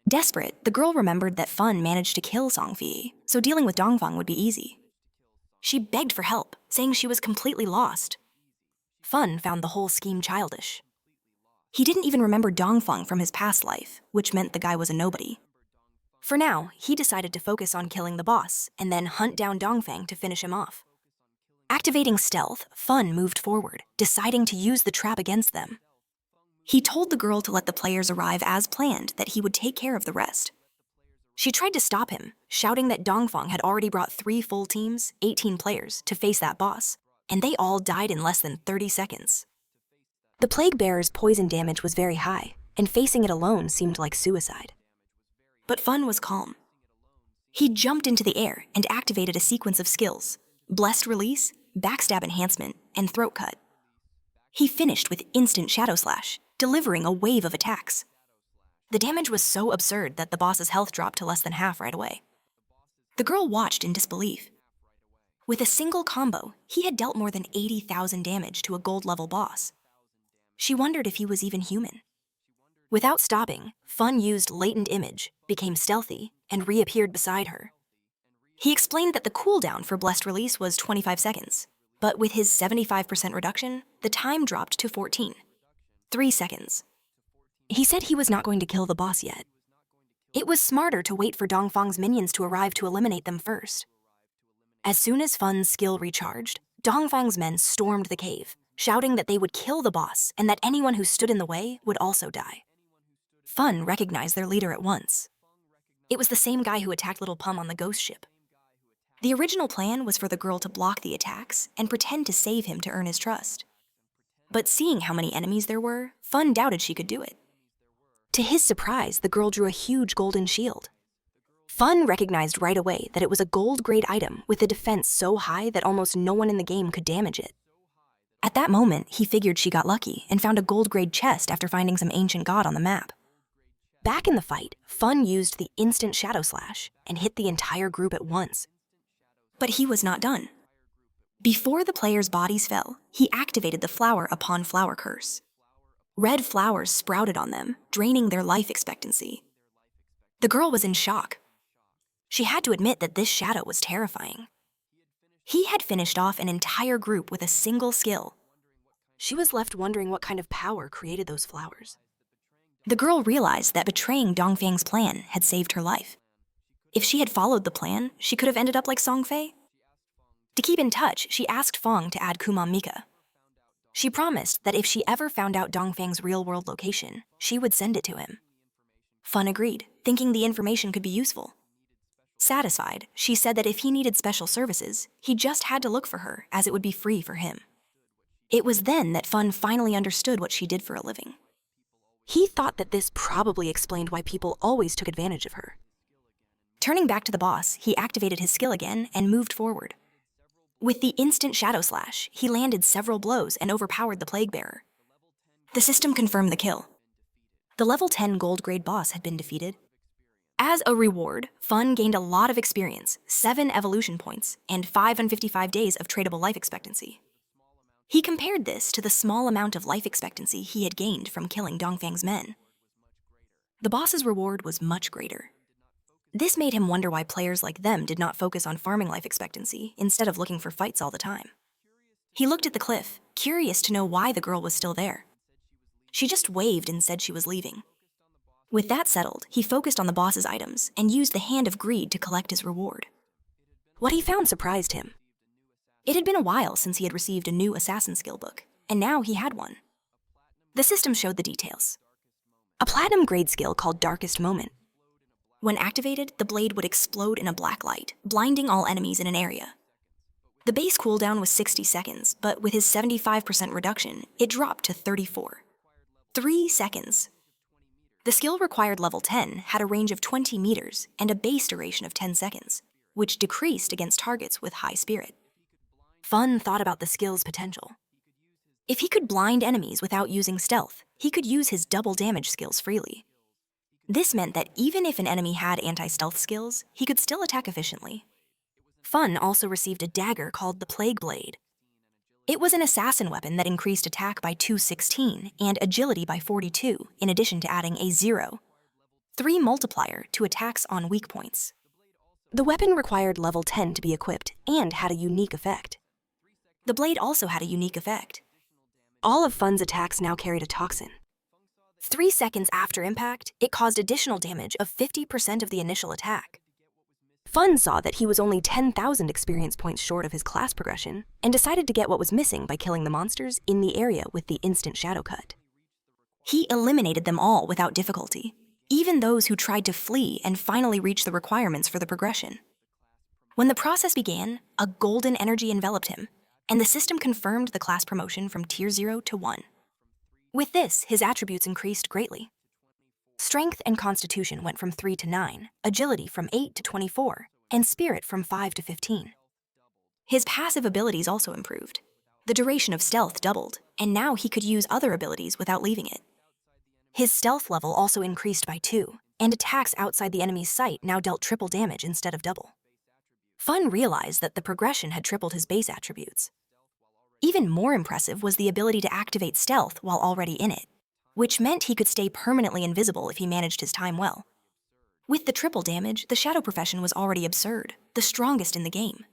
Desperate, the girl remembered that Fun managed to kill Songfi, so dealing with Dongfang would be easy. She begged for help, saying she was completely lost. Fun found the whole scheme childish. He didn't even remember Dongfang from his past life, which meant the guy was a nobody. For now, he decided to focus on killing the boss and then hunt down Dongfang to finish him off. Activating stealth, Fun moved forward, deciding to use the trap against them. He told the girl to let the players arrive as planned, that he would take care of the rest. She tried to stop him, shouting that Dongfang had already brought 3 full teams, 18 players, to face that boss, and they all died in less than 30 seconds. The Plague Bearer's poison damage was very high, and facing it alone seemed like suicide. But Fun was calm. He jumped into the air and activated a sequence of skills: Blessed Release, Backstab Enhancement, and Throat Cut. He finished with Instant Shadow Slash, delivering a wave of attacks. The damage was so absurd that the boss's health dropped to less than half right away. The girl watched in disbelief. With a single combo, he had dealt more than 80,000 damage to a gold-level boss. She wondered if he was even human. Without stopping, Fun used Latent Image, became stealthy, and reappeared beside her. He explained that the cooldown for Blessed Release was 25 seconds, but with his 75% reduction, the time dropped to 3 seconds. He said he was not going to kill the boss yet. It was smarter to wait for Dongfang's minions to arrive to eliminate them first. As soon as Fun's skill recharged, Dongfang's men stormed the cave, shouting that they would kill the boss and that anyone who stood in the way would also die. Fun recognized their leader at once. It was the same guy who attacked Little Pum on the ghost ship. The original plan was for the girl to block the attacks and pretend to save him to earn his trust. But seeing how many enemies there were, Fun doubted she could do it. To his surprise, the girl drew a huge golden shield. Fun recognized right away that it was a gold-grade item with a defense so high that almost no one in the game could damage it. At that moment, he figured she got lucky and found a gold-grade chest after finding some ancient god on the map. Back in the fight, Fun used the Instant Shadow Slash and hit the entire group at once. But he was not done. Before the players' bodies fell, he activated the Flower Upon Flower curse. Red flowers sprouted on them, draining their life expectancy. The girl was in shock. She had to admit that this shadow was terrifying. He had finished off an entire group with a single skill. She was left wondering what kind of power created those flowers. The girl realized that betraying Dongfang's plan had saved her life. If she had followed the plan, she could have ended up like Songfei. To keep in touch, she asked Fong to add Kumam Mika. She promised that if she ever found out Dongfang's real-world location, she would send it to him. Fun agreed, thinking the information could be useful. Satisfied, she said that if he needed special services, he just had to look for her, as it would be free for him. It was then that Fun finally understood what she did for a living. He thought that this probably explained why people always took advantage of her. Turning back to the boss, he activated his skill again and moved forward. With the Instant Shadow Slash, he landed several blows and overpowered the Plague Bearer. The system confirmed the kill. The level 10 gold-grade boss had been defeated. As a reward, Fun gained a lot of experience, 7 evolution points, and 555 days of tradable life expectancy. He compared this to the small amount of life expectancy he had gained from killing Dongfang's men. The boss's reward was much greater. This made him wonder why players like them did not focus on farming life expectancy instead of looking for fights all the time. He looked at the cliff, curious to know why the girl was still there. She just waved and said she was leaving. With that settled, he focused on the boss's items and used the Hand of Greed to collect his reward. What he found surprised him. It had been a while since he had received a new assassin skill book, and now he had one. The system showed the details. A platinum grade skill called Darkest Moment. When activated, the blade would explode in a black light, blinding all enemies in an area. The base cooldown was 60 seconds, but with his 75% reduction, it dropped to 34. 3 seconds. The skill required level 10 had a range of 20 meters and a base duration of 10 seconds, which decreased against targets with high spirit. Fun thought about the skill's potential. If he could blind enemies without using stealth, he could use his double damage skills freely. This meant that even if an enemy had anti-stealth skills, he could still attack efficiently. Fun also received a dagger called the Plague Blade. It was an assassin weapon that increased attack by 216 and agility by 42, in addition to adding a 0.3 multiplier to attacks on weak points. The weapon required level 10 to be equipped and had a unique effect. The blade also had a unique effect. All of Fun's attacks now carried a toxin. 3 seconds after impact, it caused additional damage of 50% of the initial attack. Fun saw that he was only 10,000 experience points short of his class progression and decided to get what was missing by killing the monsters in the area with the instant shadow cut. He eliminated them all without difficulty, even those who tried to flee and finally reach the requirements for the progression. When the process began, a golden energy enveloped him, and the system confirmed the class promotion from Tier 0 to 1. With this, his attributes increased greatly. Strength and Constitution went from 3 to 9, Agility from 8 to 24, and Spirit from 5 to 15. His passive abilities also improved. The duration of stealth doubled, and now he could use other abilities without leaving it. His stealth level also increased by 2, and attacks outside the enemy's sight now dealt triple damage instead of double. Fun realized that the progression had tripled his base attributes. Even more impressive was the ability to activate stealth while already in it, which meant he could stay permanently invisible if he managed his time well. With the triple damage, the Shadow Profession was already absurd, the strongest in the game.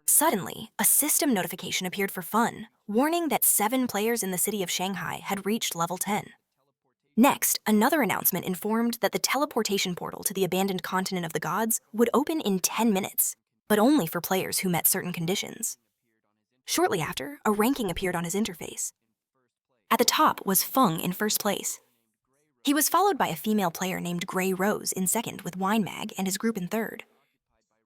Suddenly, a system notification appeared for Fun, warning that 7 players in the city of Shanghai had reached level 10. Next, another announcement informed that the teleportation portal to the abandoned continent of the gods would open in 10 minutes, but only for players who met certain conditions. Shortly after, a ranking appeared on his interface. At the top was Feng in first place. He was followed by a female player named Grey Rose in second with Wine Mag and his group in third.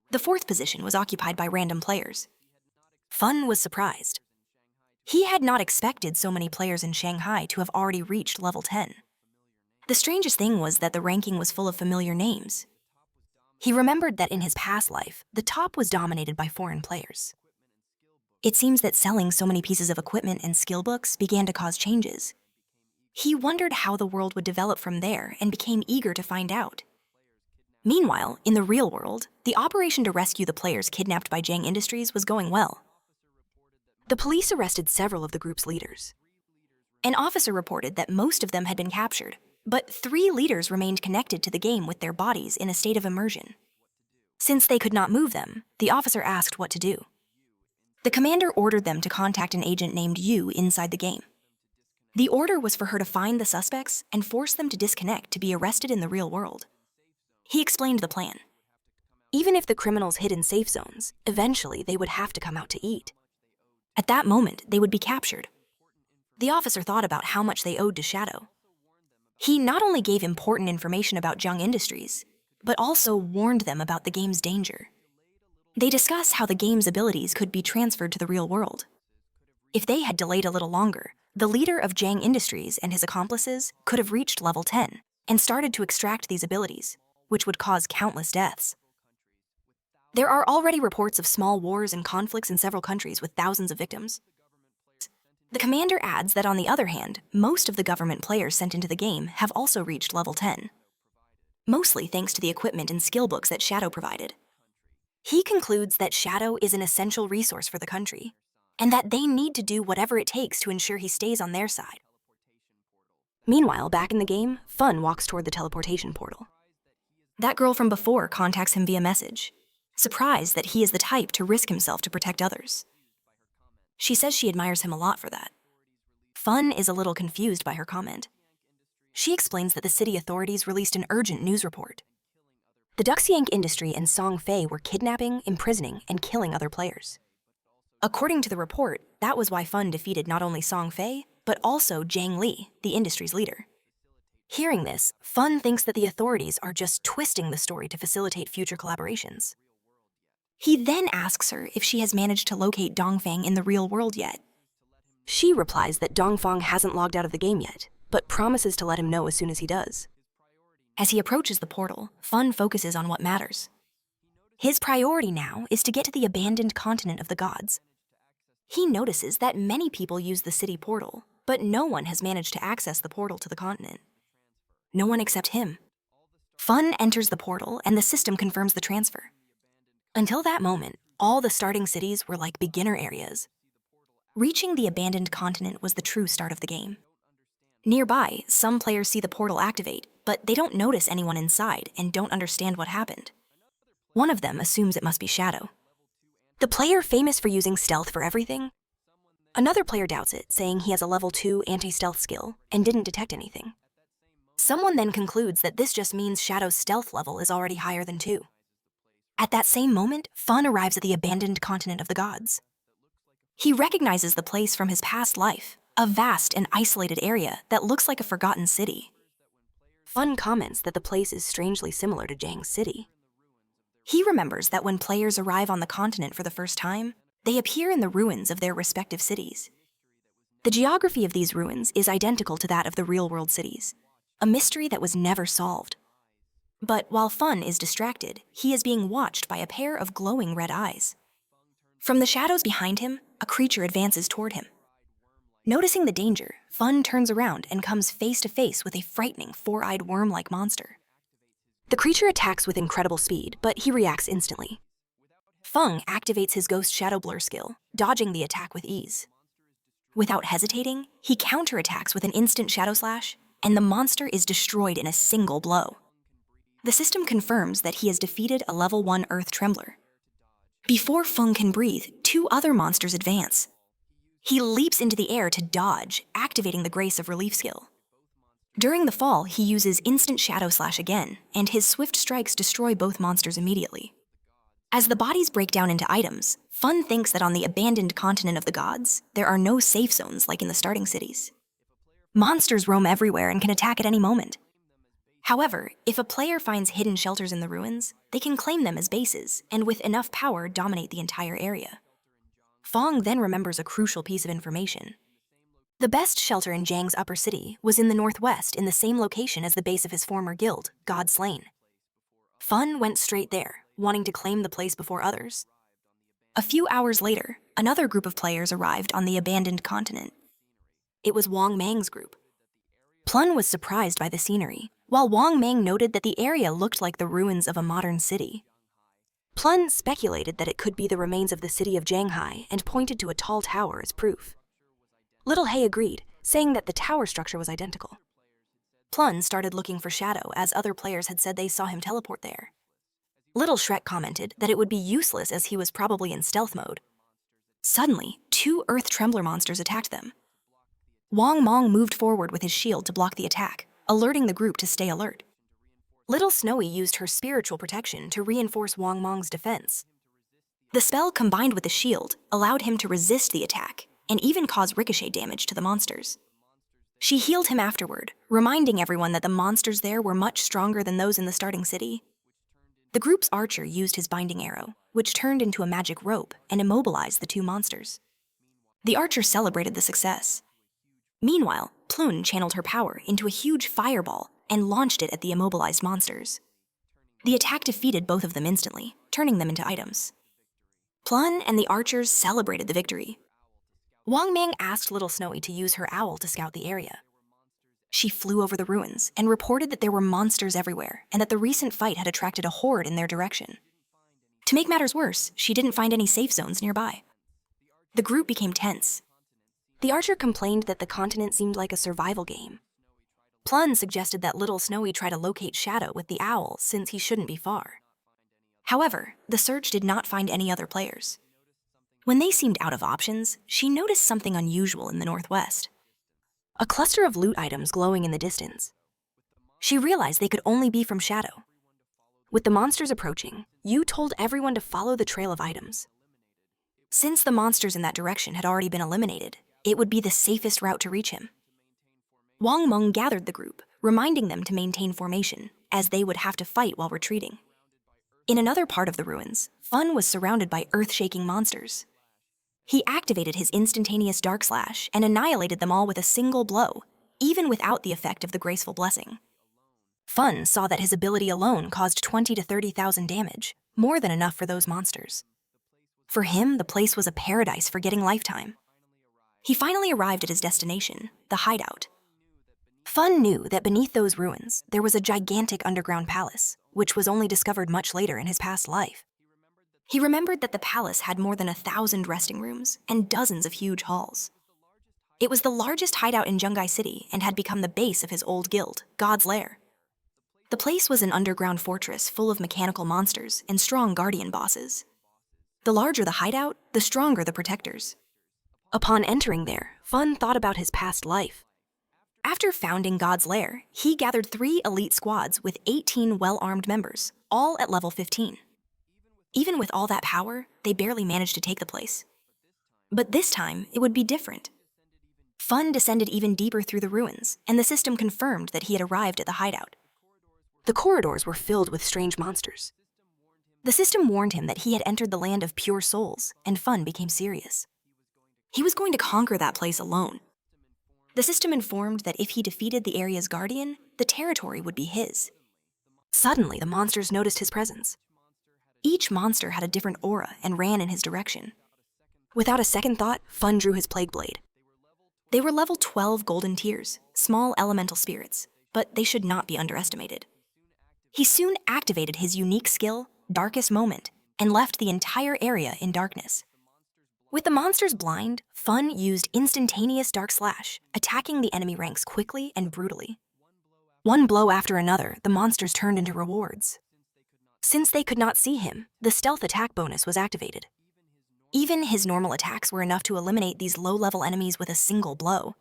The fourth position was occupied by random players. Fun was surprised. He had not expected so many players in Shanghai to have already reached level 10. The strangest thing was that the ranking was full of familiar names. He remembered that in his past life, the top was dominated by foreign players. It seems that selling so many pieces of equipment and skill books began to cause changes. He wondered how the world would develop from there and became eager to find out. Meanwhile, in the real world, the operation to rescue the players kidnapped by Jiang Industries was going well. The police arrested several of the group's leaders. An officer reported that most of them had been captured, but 3 leaders remained connected to the game with their bodies in a state of immersion. Since they could not move them, the officer asked what to do. The commander ordered them to contact an agent named Yu inside the game. The order was for her to find the suspects and force them to disconnect to be arrested in the real world. He explained the plan. Even if the criminals hid in safe zones, eventually they would have to come out to eat. At that moment, they would be captured. The officer thought about how much they owed to Shadow. He not only gave important information about Jiang Industries, but also warned them about the game's danger. They discuss how the game's abilities could be transferred to the real world. If they had delayed a little longer, the leader of Jiang Industries and his accomplices could have reached level 10 and started to extract these abilities, which would cause countless deaths. There are already reports of small wars and conflicts in several countries with thousands of victims. The commander adds that on the other hand, most of the government players sent into the game have also reached level 10. Mostly thanks to the equipment and skill books that Shadow provided. He concludes that Shadow is an essential resource for the country, and that they need to do whatever it takes to ensure he stays on their side. Meanwhile, back in the game, Fun walks toward the teleportation portal. That girl from before contacts him via message, surprised that he is the type to risk himself to protect others. She says she admires him a lot for that. Fun is a little confused by her comment. She explains that the city authorities released an urgent news report. The Duxiank industry and Song Fei were kidnapping, imprisoning, and killing other players. According to the report, that was why Fun defeated not only Song Fei, but also Zhang Li, the industry's leader. Hearing this, Fun thinks that the authorities are just twisting the story to facilitate future collaborations. He then asks her if she has managed to locate Dongfang in the real world yet. She replies that Dongfang hasn't logged out of the game yet, but promises to let him know as soon as he does. As he approaches the portal, Fun focuses on what matters. His priority now is to get to the abandoned continent of the gods. He notices that many people use the city portal, but no one has managed to access the portal to the continent. No one except him. Fun enters the portal and the system confirms the transfer. Until that moment, all the starting cities were like beginner areas. Reaching the abandoned continent was the true start of the game. Nearby, some players see the portal activate, but they don't notice anyone inside and don't understand what happened. One of them assumes it must be Shadow. The player famous for using stealth for everything? Another player doubts it, saying he has a level 2 anti-stealth skill and didn't detect anything. Someone then concludes that this just means Shadow's stealth level is already higher than 2. At that same moment, Fun arrives at the abandoned continent of the gods. He recognizes the place from his past life, a vast and isolated area that looks like a forgotten city. Fun comments that the place is strangely similar to Zhang's city. He remembers that when players arrive on the continent for the first time, they appear in the ruins of their respective cities. The geography of these ruins is identical to that of the real-world cities, a mystery that was never solved. But while Fun is distracted, he is being watched by a pair of glowing red eyes. From the shadows behind him, a creature advances toward him. Noticing the danger, Fun turns around and comes face to face with a frightening four-eyed worm-like monster. The creature attacks with incredible speed, but he reacts instantly. Fung activates his Ghost Shadow Blur skill, dodging the attack with ease. Without hesitating, he counterattacks with an instant Shadow Slash, and the monster is destroyed in a single blow. The system confirms that he has defeated a level 1 Earth Trembler. Before Fung can breathe, 2 other monsters advance. He leaps into the air to dodge, activating the Grace of Relief skill. During the fall, he uses instant Shadow Slash again, and his swift strikes destroy both monsters immediately. As the bodies break down into items, Fun thinks that on the abandoned continent of the gods, there are no safe zones like in the starting cities. Monsters roam everywhere and can attack at any moment. However, if a player finds hidden shelters in the ruins, they can claim them as bases, and with enough power dominate the entire area. Fong then remembers a crucial piece of information. The best shelter in Zhang's upper city was in the northwest in the same location as the base of his former guild, God Slain. Fun went straight there, wanting to claim the place before others. A few hours later, another group of players arrived on the abandoned continent. It was Wang Mang's group. Plun was surprised by the scenery, while Wang Mang noted that the area looked like the ruins of a modern city. Plun speculated that it could be the remains of the city of Zhanghai and pointed to a tall tower as proof. Little Hay agreed, saying that the tower structure was identical. Plun started looking for Shadow as other players had said they saw him teleport there. Little Shrek commented that it would be useless as he was probably in stealth mode. Suddenly, 2 Earth Trembler monsters attacked them. Wang Mong moved forward with his shield to block the attack, alerting the group to stay alert. Little Snowy used her spiritual protection to reinforce Wang Mong's defense. The spell combined with the shield allowed him to resist the attack and even cause ricochet damage to the monsters. She healed him afterward, reminding everyone that the monsters there were much stronger than those in the starting city. The group's archer used his binding arrow, which turned into a magic rope and immobilized the 2 monsters. The archer celebrated the success. Meanwhile, Plun channeled her power into a huge fireball and launched it at the immobilized monsters. The attack defeated both of them instantly, turning them into items. Plun and the archers celebrated the victory. Wang Mang asked Little Snowy to use her owl to scout the area. She flew over the ruins and reported that there were monsters everywhere and that the recent fight had attracted a horde in their direction. To make matters worse, she didn't find any safe zones nearby. The group became tense. The archer complained that the continent seemed like a survival game. Plun suggested that Little Snowy try to locate Shadow with the owl since he shouldn't be far. However, the search did not find any other players. When they seemed out of options, she noticed something unusual in the northwest. a cluster of loot items glowing in the distance. She realized they could only be from Shadow. With the monsters approaching, Yu told everyone to follow the trail of items. Since the monsters in that direction had already been eliminated, it would be the safest route to reach him. Wang Meng gathered the group, reminding them to maintain formation, as they would have to fight while retreating. In another part of the ruins, Fun was surrounded by earth-shaking monsters. He activated his instantaneous Dark Slash and annihilated them all with a single blow, even without the effect of the graceful blessing. Fun saw that his ability alone caused 20 to 30,000 damage, more than enough for those monsters. For him, the place was a paradise for getting lifetime. He finally arrived at his destination, the hideout. Fun knew that beneath those ruins, there was a gigantic underground palace, which was only discovered much later in his past life. He remembered that the palace had more than 1,000 resting rooms and dozens of huge halls. It was the largest hideout in Zhongai City and had become the base of his old guild, God's Lair. The place was an underground fortress full of mechanical monsters and strong guardian bosses. The larger the hideout, the stronger the protectors. Upon entering there, Fun thought about his past life. After founding God's Lair, he gathered 3 elite squads with 18 well-armed members, all at level 15. Even with all that power, they barely managed to take the place. But this time, it would be different. Fun descended even deeper through the ruins, and the system confirmed that he had arrived at the hideout. The corridors were filled with strange monsters. The system warned him that he had entered the land of pure souls, and Fun became serious. He was going to conquer that place alone. The system informed that if he defeated the area's guardian, the territory would be his. Suddenly, the monsters noticed his presence. Each monster had a different aura and ran in his direction. Without a second thought, Fun drew his Plague Blade. They were level 12 golden tears, small elemental spirits, but they should not be underestimated. He soon activated his unique skill, Darkest Moment, and left the entire area in darkness. With the monsters blind, Fun used instantaneous Dark Slash, attacking the enemy ranks quickly and brutally. One blow after another, the monsters turned into rewards. Since they could not see him, the stealth attack bonus was activated. Even his normal attacks were enough to eliminate these low-level enemies with a single blow.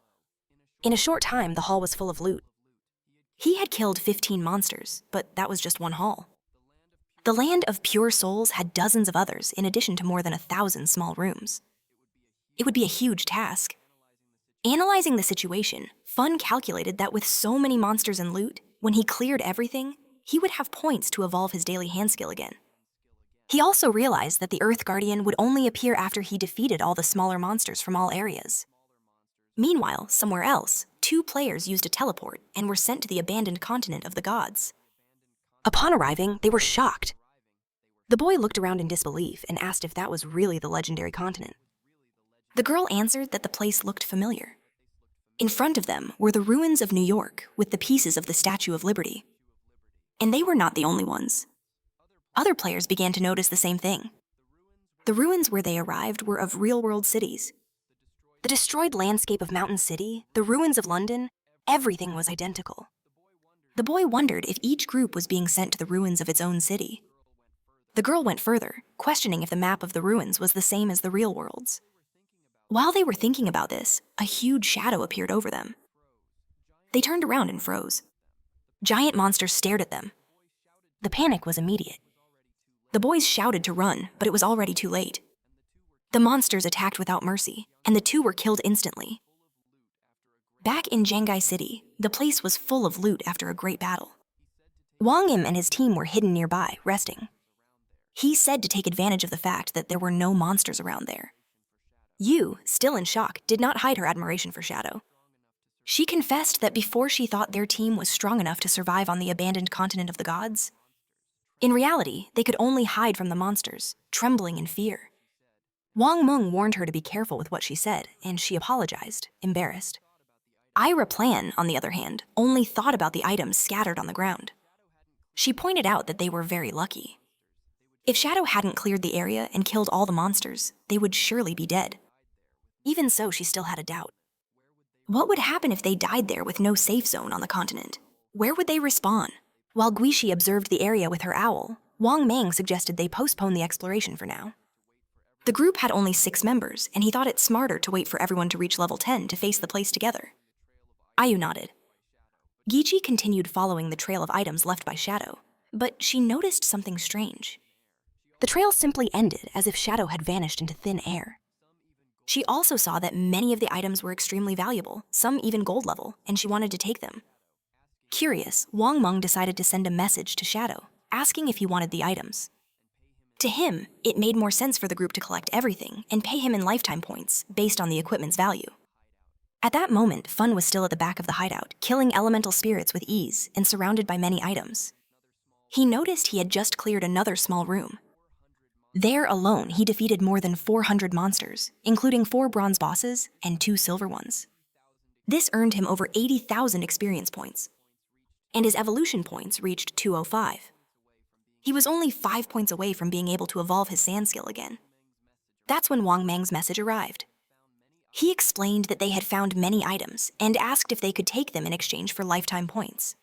In a short time, the hall was full of loot. He had killed 15 monsters, but that was just one hall. The land of pure souls had dozens of others in addition to more than 1,000 small rooms. It would be a huge task. Analyzing the situation, Fun calculated that with so many monsters and loot, when he cleared everything, he would have points to evolve his daily hand skill again. He also realized that the Earth Guardian would only appear after he defeated all the smaller monsters from all areas. Meanwhile, somewhere else, 2 players used a teleport and were sent to the abandoned continent of the gods. Upon arriving, they were shocked. The boy looked around in disbelief and asked if that was really the legendary continent. The girl answered that the place looked familiar. In front of them were the ruins of New York with the pieces of the Statue of Liberty. And they were not the only ones. Other players began to notice the same thing. The ruins where they arrived were of real-world cities. The destroyed landscape of Mountain City, the ruins of London, everything was identical. The boy wondered if each group was being sent to the ruins of its own city. The girl went further, questioning if the map of the ruins was the same as the real worlds. While they were thinking about this, a huge shadow appeared over them. They turned around and froze. Giant monsters stared at them. The panic was immediate. The boys shouted to run, but it was already too late. The monsters attacked without mercy, and the 2 were killed instantly. Back in Zhongai City, the place was full of loot after a great battle. Wang Im and his team were hidden nearby, resting. He said to take advantage of the fact that there were no monsters around there. Yu, still in shock, did not hide her admiration for Shadow. She confessed that before she thought their team was strong enough to survive on the abandoned continent of the gods. In reality, they could only hide from the monsters, trembling in fear. Wang Meng warned her to be careful with what she said, and she apologized, embarrassed. Ira Plan, on the other hand, only thought about the items scattered on the ground. She pointed out that they were very lucky. If Shadow hadn't cleared the area and killed all the monsters, they would surely be dead. Even so, she still had a doubt. What would happen if they died there with no safe zone on the continent? Where would they respawn? While Guishi observed the area with her owl, Wang Mang suggested they postpone the exploration for now. The group had only 6 members, and he thought it smarter to wait for everyone to reach level 10 to face the place together. Ayu nodded. Gichi continued following the trail of items left by Shadow, but she noticed something strange. The trail simply ended as if Shadow had vanished into thin air. She also saw that many of the items were extremely valuable, some even gold level, and she wanted to take them. Curious, Wang Meng decided to send a message to Shadow, asking if he wanted the items. To him, it made more sense for the group to collect everything and pay him in lifetime points based on the equipment's value. At that moment, Fun was still at the back of the hideout, killing elemental spirits with ease and surrounded by many items. He noticed he had just cleared another small room. There alone, he defeated more than 400 monsters, including 4 bronze bosses and 2 silver ones. This earned him over 80,000 experience points, and his evolution points reached 205. He was only 5 points away from being able to evolve his sand skill again. That's when Wang Meng's message arrived. He explained that they had found many items and asked if they could take them in exchange for lifetime points.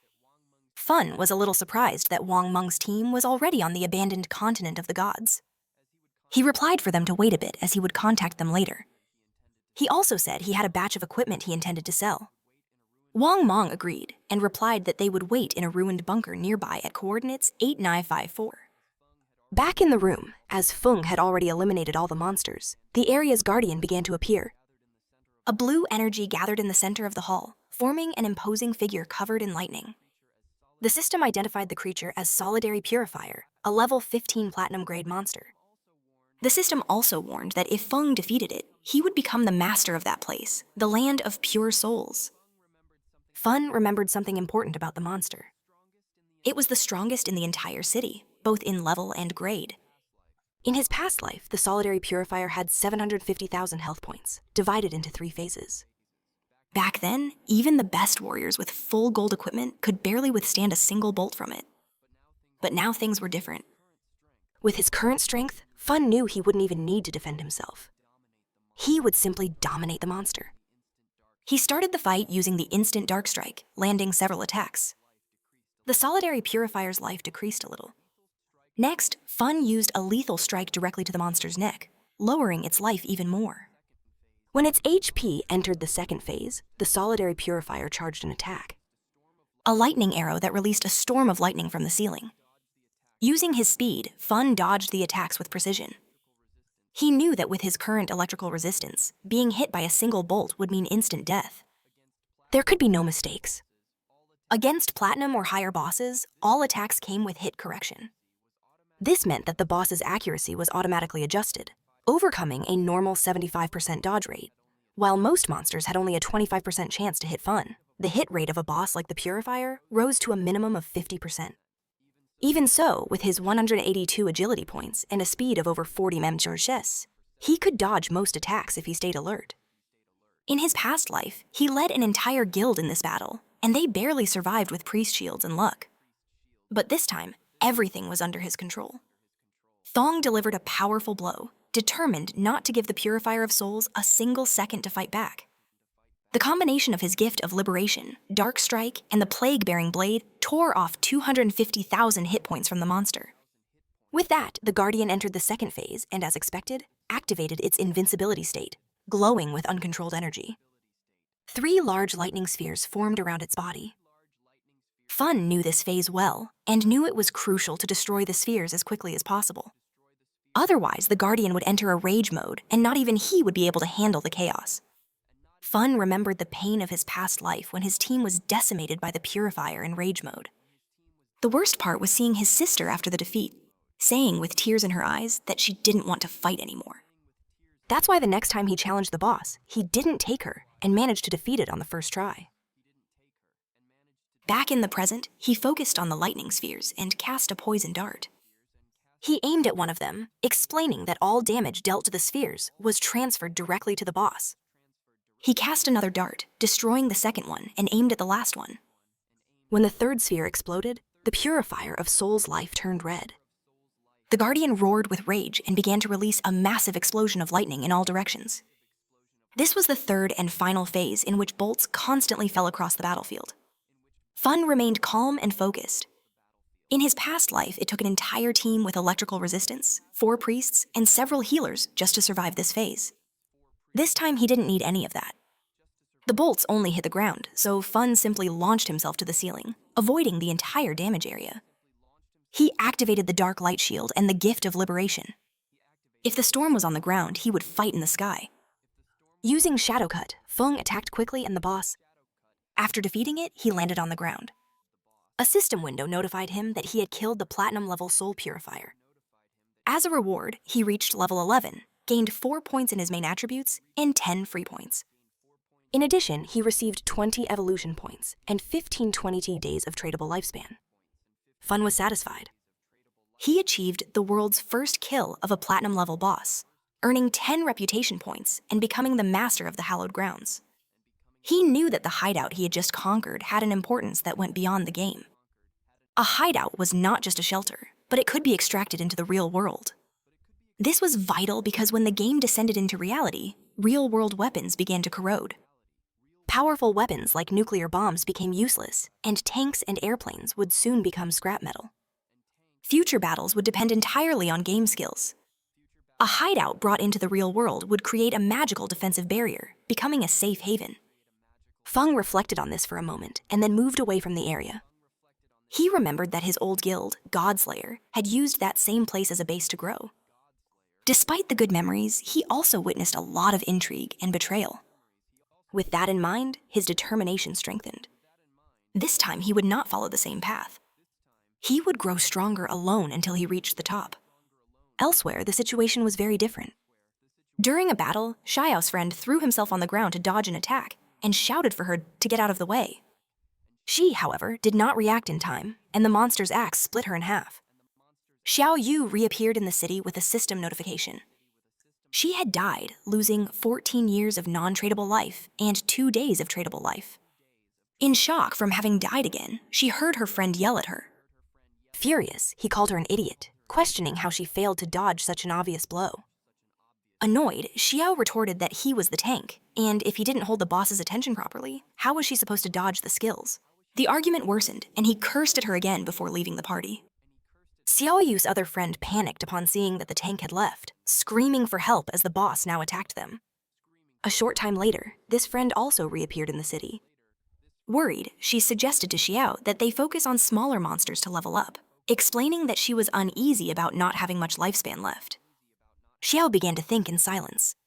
Fun was a little surprised that Wang Meng's team was already on the abandoned continent of the gods. He replied for them to wait a bit as he would contact them later. He also said he had a batch of equipment he intended to sell. Wang Meng agreed and replied that they would wait in a ruined bunker nearby at coordinates 8954. Back in the room, as Feng had already eliminated all the monsters, the area's guardian began to appear. A blue energy gathered in the center of the hall, forming an imposing figure covered in lightning. The system identified the creature as Solidary Purifier, a level 15 platinum-grade monster. The system also warned that if Feng defeated it, he would become the master of that place, the land of pure souls. Fun remembered something important about the monster. It was the strongest in the entire city, both in level and grade. In his past life, the Solidary Purifier had 750,000 health points, divided into 3 phases. Back then, even the best warriors with full gold equipment could barely withstand a single bolt from it. But now things were different. With his current strength, Fun knew he wouldn't even need to defend himself. He would simply dominate the monster. He started the fight using the instant Dark Strike, landing several attacks. The Solidary Purifier's life decreased a little. Next, Fun used a lethal strike directly to the monster's neck, lowering its life even more. When its HP entered the second phase, the Solidary Purifier charged an attack. A lightning arrow that released a storm of lightning from the ceiling. Using his speed, Fun dodged the attacks with precision. He knew that with his current electrical resistance, being hit by a single bolt would mean instant death. There could be no mistakes. Against platinum or higher bosses, all attacks came with hit correction. This meant that the boss's accuracy was automatically adjusted, overcoming a normal 75% dodge rate. While most monsters had only a 25% chance to hit Fun, the hit rate of a boss like the Purifier rose to a minimum of 50%. Even so, with his 182 agility points and a speed of over 40 mph, he could dodge most attacks if he stayed alert. In his past life, he led an entire guild in this battle, and they barely survived with priest shields and luck. But this time, everything was under his control. Thong delivered a powerful blow, determined not to give the Purifier of Souls a single second to fight back. The combination of his gift of liberation, Dark Strike, and the plague-bearing blade tore off 250,000 hit points from the monster. With that, the Guardian entered the second phase and, as expected, activated its invincibility state, glowing with uncontrolled energy. 3 large lightning spheres formed around its body. Fun knew this phase well, and knew it was crucial to destroy the spheres as quickly as possible. Otherwise, the Guardian would enter a rage mode, and not even he would be able to handle the chaos. Fun remembered the pain of his past life when his team was decimated by the Purifier in rage mode. The worst part was seeing his sister after the defeat, saying with tears in her eyes that she didn't want to fight anymore. That's why the next time he challenged the boss, he didn't take her and managed to defeat it on the first try. Back in the present, he focused on the lightning spheres and cast a poison dart. He aimed at one of them, explaining that all damage dealt to the spheres was transferred directly to the boss. He cast another dart, destroying the second one, and aimed at the last one. When the third sphere exploded, the Purifier of Soul's life turned red. The Guardian roared with rage and began to release a massive explosion of lightning in all directions. This was the third and final phase in which bolts constantly fell across the battlefield. Fun remained calm and focused. In his past life, it took an entire team with electrical resistance, 4 priests, and several healers just to survive this phase. This time, he didn't need any of that. The bolts only hit the ground, so Fun simply launched himself to the ceiling, avoiding the entire damage area. He activated the Dark Light Shield and the Gift of Liberation. If the storm was on the ground, he would fight in the sky. Using Shadow Cut, Feng attacked quickly and the boss. After defeating it, he landed on the ground. A system window notified him that he had killed the Platinum-level Soul Purifier. As a reward, he reached level 11, gained 4 points in his main attributes, and 10 free points. In addition, he received 20 evolution points and 15 20T days of tradable lifespan. Fun was satisfied. He achieved the world's first kill of a Platinum-level boss, earning 10 reputation points and becoming the master of the Hallowed Grounds. He knew that the hideout he had just conquered had an importance that went beyond the game. A hideout was not just a shelter, but it could be extracted into the real world. This was vital because when the game descended into reality, real-world weapons began to corrode. Powerful weapons like nuclear bombs became useless, and tanks and airplanes would soon become scrap metal. Future battles would depend entirely on game skills. A hideout brought into the real world would create a magical defensive barrier, becoming a safe haven. Feng reflected on this for a moment and then moved away from the area. He remembered that his old guild, Godslayer, had used that same place as a base to grow. Despite the good memories, he also witnessed a lot of intrigue and betrayal. With that in mind, his determination strengthened. This time, he would not follow the same path. He would grow stronger alone until he reached the top. Elsewhere, the situation was very different. During a battle, Xiao's friend threw himself on the ground to dodge an attack and shouted for her to get out of the way. She, however, did not react in time, and the monster's axe split her in half. Xiao Yu reappeared in the city with a system notification. She had died, losing 14 years of non-tradable life and 2 days of tradable life. In shock from having died again, she heard her friend yell at her. Furious, he called her an idiot, questioning how she failed to dodge such an obvious blow. Annoyed, Xiao retorted that he was the tank, and if he didn't hold the boss's attention properly, how was she supposed to dodge the skills? The argument worsened, and he cursed at her again before leaving the party. Xiao Yu's other friend panicked upon seeing that the tank had left, screaming for help as the boss now attacked them. A short time later, this friend also reappeared in the city. Worried, she suggested to Xiao that they focus on smaller monsters to level up, explaining that she was uneasy about not having much lifespan left. Xiao began to think in silence.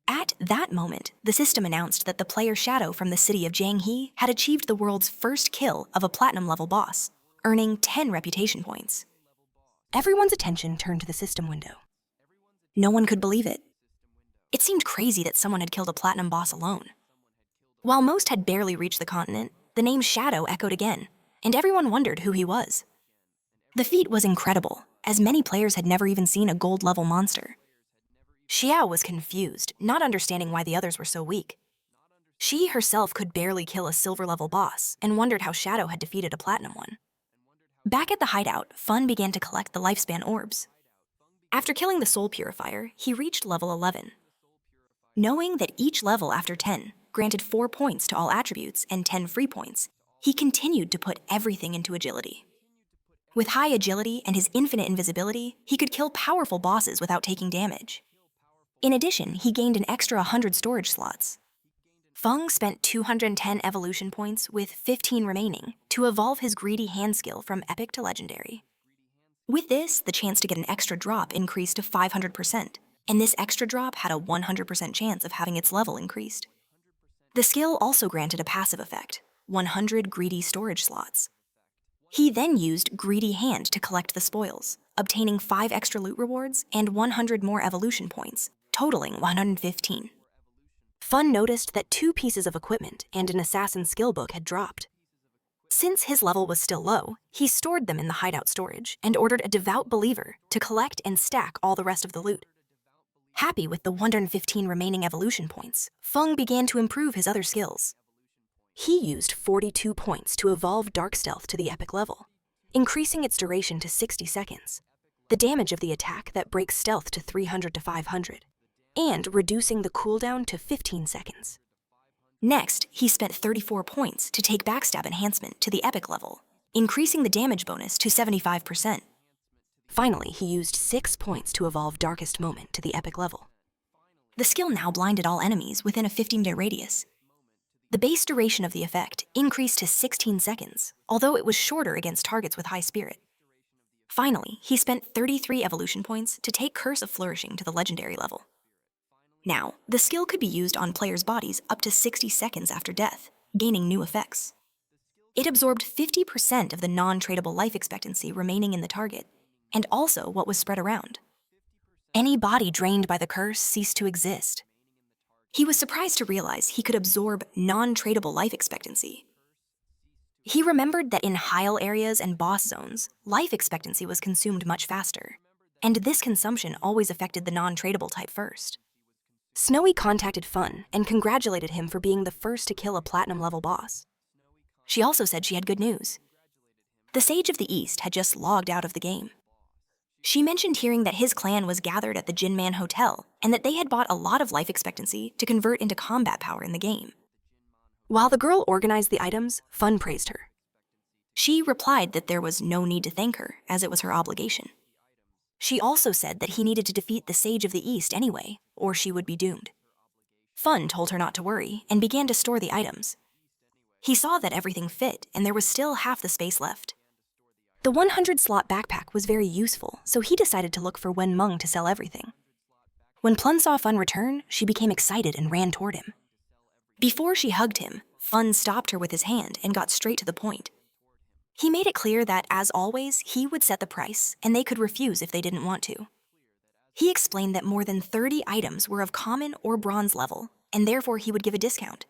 At that moment, the system announced that the player Shadow from the city of Jianghe had achieved the world's first kill of a Platinum-level boss, earning 10 reputation points. Everyone's attention turned to the system window. No one could believe it. It seemed crazy that someone had killed a Platinum boss alone. While most had barely reached the continent, the name Shadow echoed again, and everyone wondered who he was. The feat was incredible, as many players had never even seen a gold-level monster. Xiao was confused, not understanding why the others were so weak. She herself could barely kill a silver-level boss, and wondered how Shadow had defeated a Platinum one. Back at the hideout, Fun began to collect the lifespan orbs. After killing the Soul Purifier, he reached level 11. Knowing that each level after 10 granted 4 points to all attributes and 10 free points, he continued to put everything into agility. With high agility and his infinite invisibility, he could kill powerful bosses without taking damage. In addition, he gained an extra 100 storage slots. Feng spent 210 evolution points with 15 remaining to evolve his greedy hand skill from epic to legendary. With this, the chance to get an extra drop increased to 500%, and this extra drop had a 100% chance of having its level increased. The skill also granted a passive effect, 100 greedy storage slots. He then used Greedy Hand to collect the spoils, obtaining 5 extra loot rewards and 100 more evolution points, totaling 115. Fun noticed that 2 pieces of equipment and an assassin skill book had dropped. Since his level was still low, he stored them in the hideout storage and ordered a devout believer to collect and stack all the rest of the loot. Happy with the 115 remaining evolution points, Feng began to improve his other skills. He used 42 points to evolve Dark Stealth to the epic level, increasing its duration to 60 seconds, the damage of the attack that breaks stealth to 300 to 500, and reducing the cooldown to 15 seconds. Next, he spent 34 points to take Backstab Enhancement to the epic level, increasing the damage bonus to 75%. Finally, he used 6 points to evolve Darkest Moment to the epic level. The skill now blinded all enemies within a 15-day radius. The base duration of the effect increased to 16 seconds, although it was shorter against targets with high spirit. Finally, he spent 33 evolution points to take Curse of Flourishing to the legendary level. Now, the skill could be used on players' bodies up to 60 seconds after death, gaining new effects. It absorbed 50% of the non-tradable life expectancy remaining in the target, and also what was spread around. Any body drained by the curse ceased to exist. He was surprised to realize he could absorb non-tradable life expectancy. He remembered that in Heil areas and boss zones, life expectancy was consumed much faster, and this consumption always affected the non-tradable type first. Snowy contacted Fun and congratulated him for being the first to kill a platinum-level boss. She also said she had good news. The Sage of the East had just logged out of the game. She mentioned hearing that his clan was gathered at the Jin Man Hotel and that they had bought a lot of life expectancy to convert into combat power in the game. While the girl organized the items, Fun praised her. She replied that there was no need to thank her, as it was her obligation. She also said that he needed to defeat the Sage of the East anyway, or she would be doomed. Fun told her not to worry and began to store the items. He saw that everything fit and there was still half the space left. The 100-slot backpack was very useful, so he decided to look for Wen Meng to sell everything. When Plun saw Fun return, she became excited and ran toward him. Before she hugged him, Fun stopped her with his hand and got straight to the point. He made it clear that, as always, he would set the price and they could refuse if they didn't want to. He explained that more than 30 items were of common or bronze level, and therefore he would give a discount.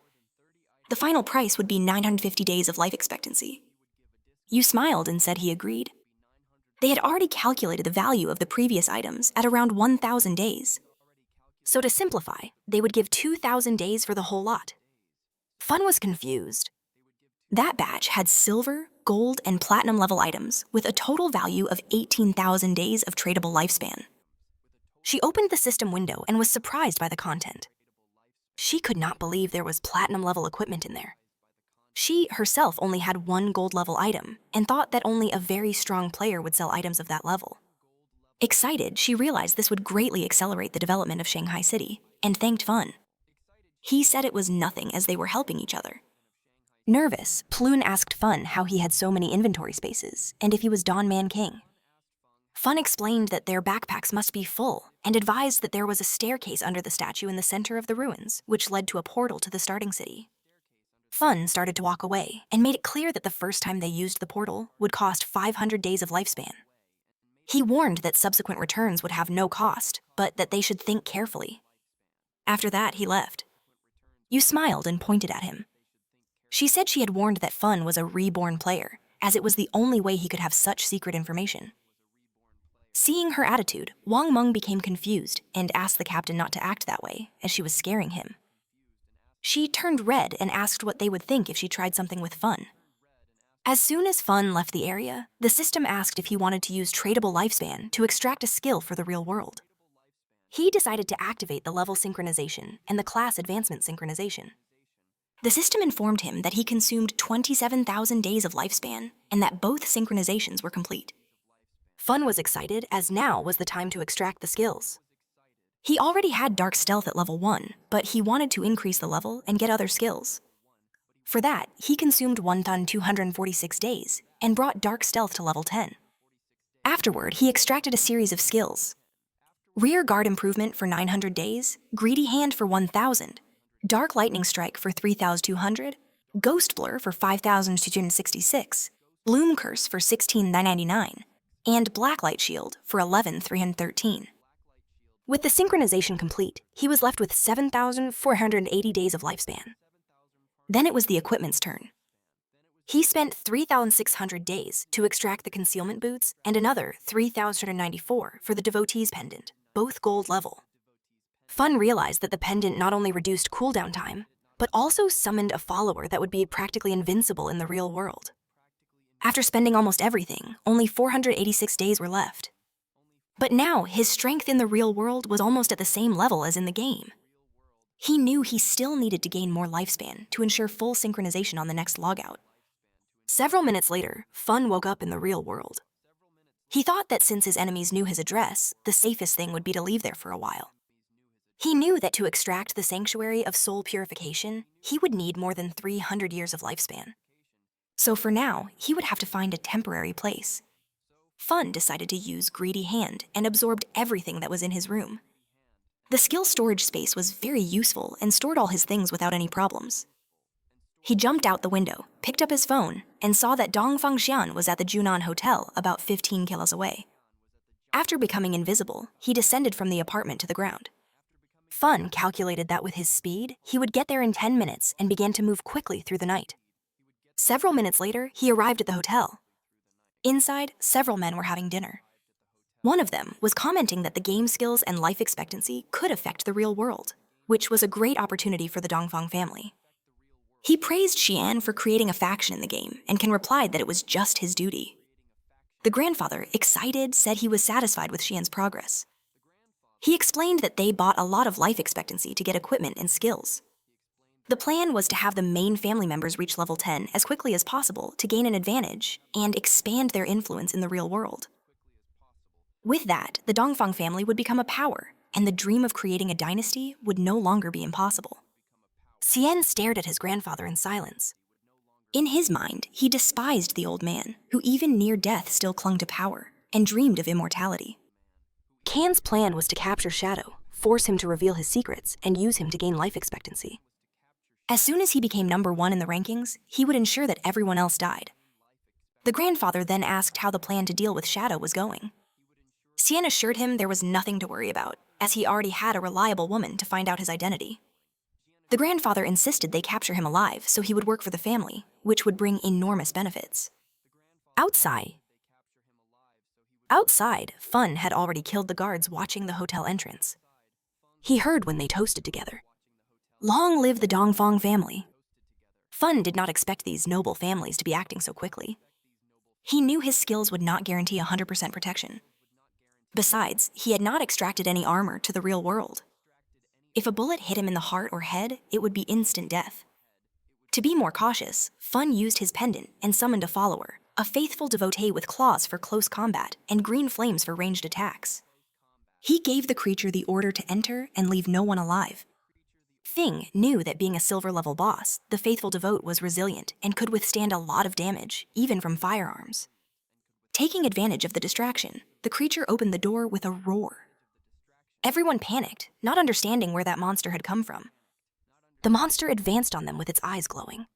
The final price would be 950 days of life expectancy. Yu smiled and said he agreed. They had already calculated the value of the previous items at around 1,000 days. So to simplify, they would give 2,000 days for the whole lot. Fun was confused. That batch had silver, gold, and platinum level items with a total value of 18,000 days of tradable lifespan. She opened the system window and was surprised by the content. She could not believe there was platinum level equipment in there. She herself only had one gold level item and thought that only a very strong player would sell items of that level. Excited, she realized this would greatly accelerate the development of Shanghai City and thanked Fun. He said it was nothing as they were helping each other. Nervous, Plun asked Fun how he had so many inventory spaces and if he was Dawn Man King. Fun explained that their backpacks must be full and advised that there was a staircase under the statue in the center of the ruins, which led to a portal to the starting city. Fun started to walk away and made it clear that the first time they used the portal would cost 500 days of lifespan. He warned that subsequent returns would have no cost, but that they should think carefully. After that, he left. Yu smiled and pointed at him. She said she had warned that Fun was a reborn player, as it was the only way he could have such secret information. Seeing her attitude, Wang Meng became confused and asked the captain not to act that way, as she was scaring him. She turned red and asked what they would think if she tried something with Fun. As soon as Fun left the area, the system asked if he wanted to use tradable lifespan to extract a skill for the real world. He decided to activate the level synchronization and the class advancement synchronization. The system informed him that he consumed 27,000 days of lifespan and that both synchronizations were complete. Fun was excited as now was the time to extract the skills. He already had Dark Stealth at level 1, but he wanted to increase the level and get other skills. For that, he consumed 1,246 days and brought Dark Stealth to level 10. Afterward, he extracted a series of skills. Rear Guard Improvement for 900 days, Greedy Hand for 1,000, Dark Lightning Strike for 3,200, Ghost Blur for 5,266, Bloom Curse for 16,999, and Blacklight Shield for 11,313. With the synchronization complete, he was left with 7,480 days of lifespan. Then it was the equipment's turn. He spent 3,600 days to extract the concealment boots and another 3,094 for the devotee's pendant, both gold level. Fun realized that the pendant not only reduced cooldown time, but also summoned a follower that would be practically invincible in the real world. After spending almost everything, only 486 days were left. But now, his strength in the real world was almost at the same level as in the game. He knew he still needed to gain more lifespan to ensure full synchronization on the next logout. Several minutes later, Fun woke up in the real world. He thought that since his enemies knew his address, the safest thing would be to leave there for a while. He knew that to extract the sanctuary of soul purification, he would need more than 300 years of lifespan. So for now, he would have to find a temporary place. Fun decided to use Greedy Hand and absorbed everything that was in his room. The skill storage space was very useful and stored all his things without any problems. He jumped out the window, picked up his phone, and saw that Dongfang Xian was at the Junan Hotel about 15 kilos away. After becoming invisible, he descended from the apartment to the ground. Fun calculated that with his speed, he would get there in 10 minutes and began to move quickly through the night. Several minutes later, he arrived at the hotel. Inside, several men were having dinner. One of them was commenting that the game skills and life expectancy could affect the real world, which was a great opportunity for the Dongfang family. He praised Xian for creating a faction in the game and Ken replied that it was just his duty. The grandfather, excited, said he was satisfied with Xian's progress. He explained that they bought a lot of life expectancy to get equipment and skills. The plan was to have the main family members reach level 10 as quickly as possible to gain an advantage and expand their influence in the real world. With that, the Dongfang family would become a power, and the dream of creating a dynasty would no longer be impossible. Xian stared at his grandfather in silence. In his mind, he despised the old man, who even near death still clung to power and dreamed of immortality. Can's plan was to capture Shadow, force him to reveal his secrets, and use him to gain life expectancy. As soon as he became number 1 in the rankings, he would ensure that everyone else died. The grandfather then asked how the plan to deal with Shadow was going. Xian assured him there was nothing to worry about, as he already had a reliable woman to find out his identity. The grandfather insisted they capture him alive so he would work for the family, which would bring enormous benefits. Outside, Fun had already killed the guards watching the hotel entrance. He heard when they toasted together. Long live the Dongfang family. Fun did not expect these noble families to be acting so quickly. He knew his skills would not guarantee 100% protection. Besides, he had not extracted any armor to the real world. If a bullet hit him in the heart or head, it would be instant death. To be more cautious, Fun used his pendant and summoned a follower, a faithful devotee with claws for close combat and green flames for ranged attacks. He gave the creature the order to enter and leave no one alive. Fing knew that being a silver-level boss, the faithful devote was resilient and could withstand a lot of damage, even from firearms. Taking advantage of the distraction, the creature opened the door with a roar. Everyone panicked, not understanding where that monster had come from. The monster advanced on them with its eyes glowing.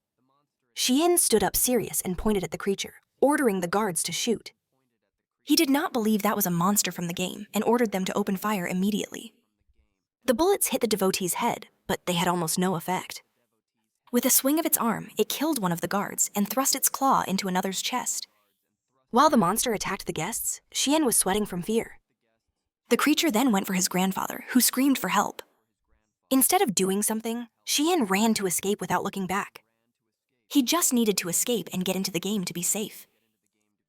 Xian stood up serious and pointed at the creature, ordering the guards to shoot. He did not believe that was a monster from the game and ordered them to open fire immediately. The bullets hit the devotee's head, but they had almost no effect. With a swing of its arm, it killed one of the guards and thrust its claw into another's chest. While the monster attacked the guests, Xian was sweating from fear. The creature then went for his grandfather, who screamed for help. Instead of doing something, Xian ran to escape without looking back. He just needed to escape and get into the game to be safe.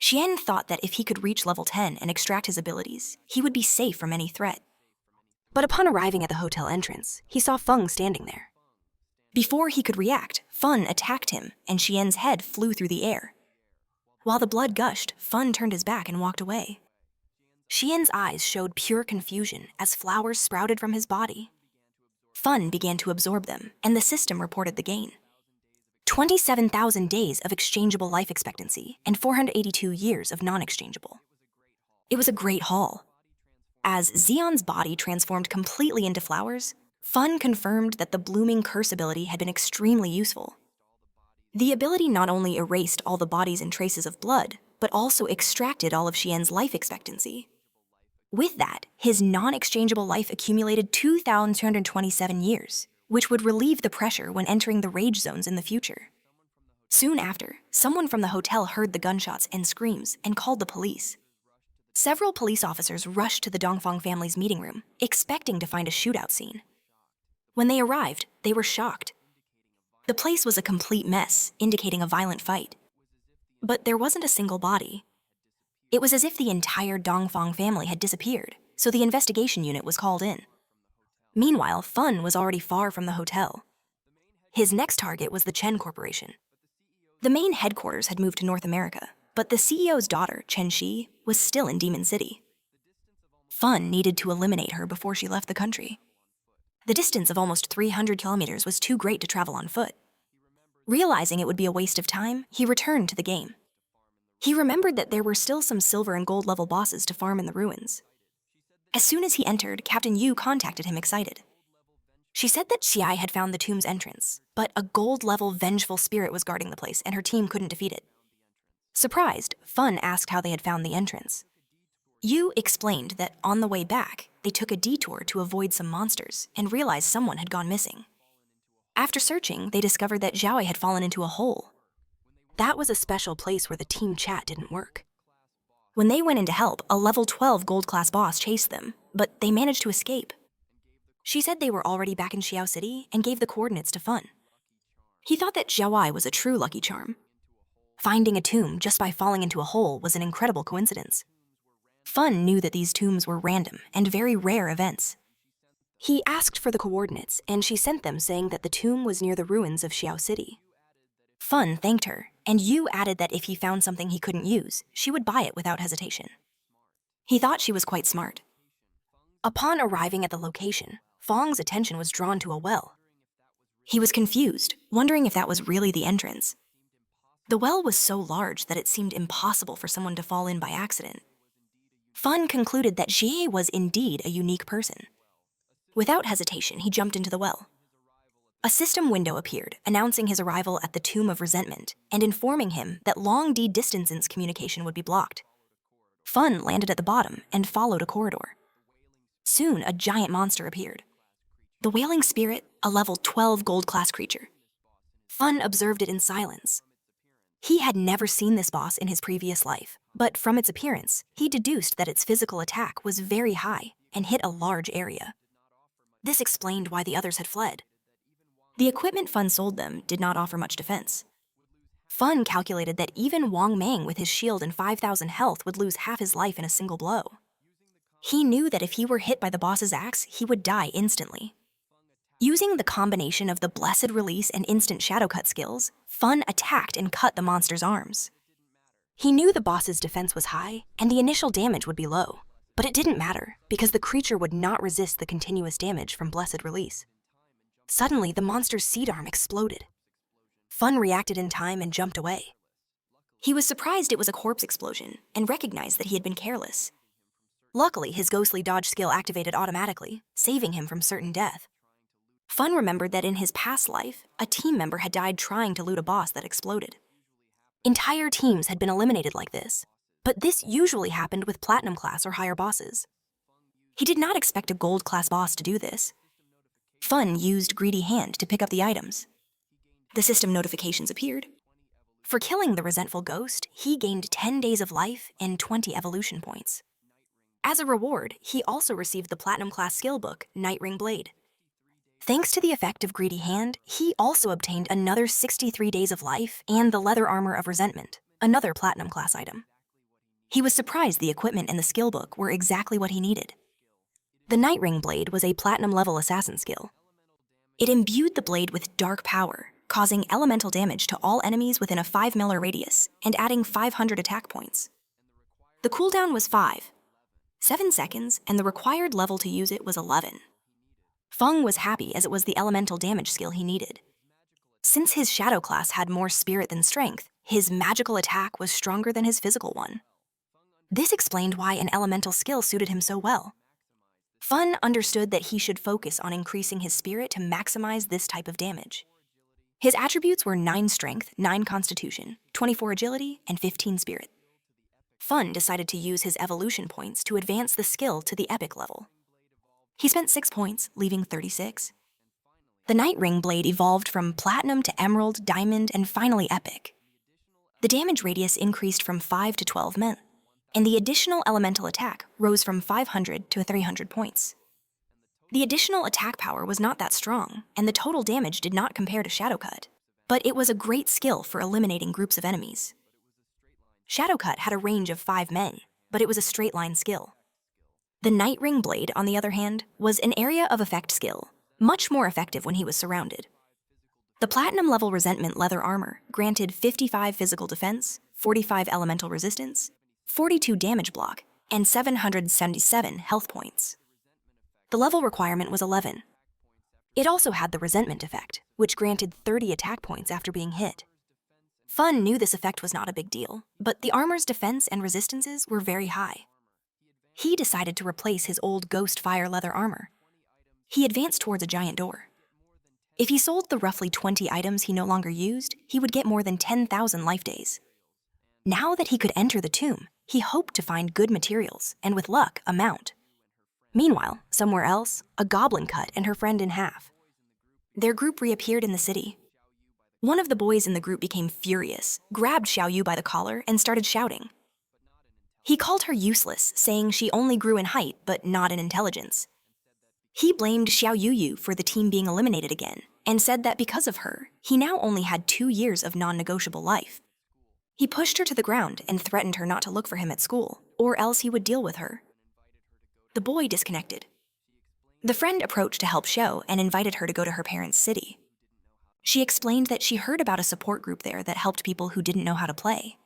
Xian thought that if he could reach level 10 and extract his abilities, he would be safe from any threat. But upon arriving at the hotel entrance, he saw Feng standing there. Before he could react, Fun attacked him, and Xian's head flew through the air. While the blood gushed, Fun turned his back and walked away. Xian's eyes showed pure confusion as flowers sprouted from his body. Fun began to absorb them, and the system reported the gain. 27,000 days of exchangeable life expectancy and 482 years of non-exchangeable. It was a great haul. As Xion's body transformed completely into flowers, Fun confirmed that the blooming curse ability had been extremely useful. The ability not only erased all the bodies and traces of blood, but also extracted all of Xian's life expectancy. With that, his non-exchangeable life accumulated 2,227 years, which would relieve the pressure when entering the rage zones in the future. Soon after, someone from the hotel heard the gunshots and screams and called the police. Several police officers rushed to the Dongfang family's meeting room, expecting to find a shootout scene. When they arrived, they were shocked. The place was a complete mess, indicating a violent fight. But there wasn't a single body. It was as if the entire Dongfang family had disappeared, so the investigation unit was called in. Meanwhile, Fun was already far from the hotel. His next target was the Chen Corporation. The main headquarters had moved to North America, but the CEO's daughter, Chen Shi, was still in Demon City. Fun needed to eliminate her before she left the country. The distance of almost 300 kilometers was too great to travel on foot. Realizing it would be a waste of time, he returned to the game. He remembered that there were still some silver and gold level bosses to farm in the ruins. As soon as he entered, Captain Yu contacted him excited. She said that Xiai had found the tomb's entrance, but a gold-level vengeful spirit was guarding the place and her team couldn't defeat it. Surprised, Fun asked how they had found the entrance. Yu explained that on the way back, they took a detour to avoid some monsters and realized someone had gone missing. After searching, they discovered that Xiaoi had fallen into a hole. That was a special place where the team chat didn't work. When they went in to help, a level 12 gold-class boss chased them, but they managed to escape. She said they were already back in Xiao City and gave the coordinates to Fun. He thought that Xiaowai was a true lucky charm. Finding a tomb just by falling into a hole was an incredible coincidence. Fun knew that these tombs were random and very rare events. He asked for the coordinates, and she sent them saying that the tomb was near the ruins of Xiao City. Fun thanked her, and Yu added that if he found something he couldn't use, she would buy it without hesitation. He thought she was quite smart. Upon arriving at the location, Fong's attention was drawn to a well. He was confused, wondering if that was really the entrance. The well was so large that it seemed impossible for someone to fall in by accident. Fun concluded that Jie was indeed a unique person. Without hesitation, he jumped into the well. A system window appeared, announcing his arrival at the Tomb of Resentment and informing him that long D-distance communication would be blocked. Fun landed at the bottom and followed a corridor. Soon, a giant monster appeared. The Wailing Spirit, a level 12 gold-class creature. Fun observed it in silence. He had never seen this boss in his previous life, but from its appearance, he deduced that its physical attack was very high and hit a large area. This explained why the others had fled. The equipment Fun sold them did not offer much defense. Fun calculated that even Wang Mang with his shield and 5,000 health would lose half his life in a single blow. He knew that if he were hit by the boss's axe, he would die instantly. Using the combination of the Blessed Release and Instant Shadow Cut skills, Fun attacked and cut the monster's arms. He knew the boss's defense was high, and the initial damage would be low, but it didn't matter, because the creature would not resist the continuous damage from Blessed Release. Suddenly, the monster's seed arm exploded. Fun reacted in time and jumped away. He was surprised it was a corpse explosion, and recognized that he had been careless. Luckily, his ghostly dodge skill activated automatically, saving him from certain death. Fun remembered that in his past life, a team member had died trying to loot a boss that exploded. Entire teams had been eliminated like this, but this usually happened with platinum class or higher bosses. He did not expect a gold class boss to do this. Fun used Greedy Hand to pick up the items. The system notifications appeared. For killing the resentful ghost, he gained 10 days of life and 20 evolution points. As a reward, he also received the platinum class skill book, Night Ring Blade. Thanks to the effect of Greedy Hand, he also obtained another 63 days of life and the Leather Armor of Resentment, another platinum class item. He was surprised the equipment and the skill book were exactly what he needed. The Night Ring Blade was a platinum level assassin skill. It imbued the blade with dark power, causing elemental damage to all enemies within a 5 melee radius and adding 500 attack points. The cooldown was 7 seconds, and the required level to use it was 11. Feng was happy as it was the elemental damage skill he needed. Since his shadow class had more spirit than strength, his magical attack was stronger than his physical one. This explained why an elemental skill suited him so well. Fun understood that he should focus on increasing his spirit to maximize this type of damage. His attributes were 9 strength, 9 constitution, 24 agility, and 15 spirit. Fun decided to use his evolution points to advance the skill to the epic level. He spent 6 points, leaving 36. The Night Ring Blade evolved from platinum to emerald, diamond, and finally epic. The damage radius increased from 5 to 12 men, and the additional elemental attack rose from 500 to 300 points. The additional attack power was not that strong, and the total damage did not compare to Shadow Cut, but it was a great skill for eliminating groups of enemies. Shadow Cut had a range of 5 men, but it was a straight line skill. The Night Ring Blade, on the other hand, was an area of effect skill, much more effective when he was surrounded. The Platinum level Resentment leather armor granted 55 physical defense, 45 elemental resistance, 42 damage block, and 777 health points. The level requirement was 11. It also had the resentment effect, which granted 30 attack points after being hit. Fun knew this effect was not a big deal, but the armor's defense and resistances were very high. He decided to replace his old ghost fire leather armor. He advanced towards a giant door. If he sold the roughly 20 items he no longer used, he would get more than 10,000 life days. Now that he could enter the tomb, he hoped to find good materials, and with luck, a mount. Meanwhile, somewhere else, a goblin cut and her friend in half. Their group reappeared in the city. One of the boys in the group became furious, grabbed Xiaoyu by the collar, and started shouting. He called her useless, saying she only grew in height but not in intelligence. He blamed Xiaoyu for the team being eliminated again, and said that because of her, he now only had 2 years of non-negotiable life. He pushed her to the ground and threatened her not to look for him at school, or else he would deal with her. The boy disconnected. The friend approached to help Xiao and invited her to go to her parents' city. She explained that she heard about a support group there that helped people who didn't know how to play.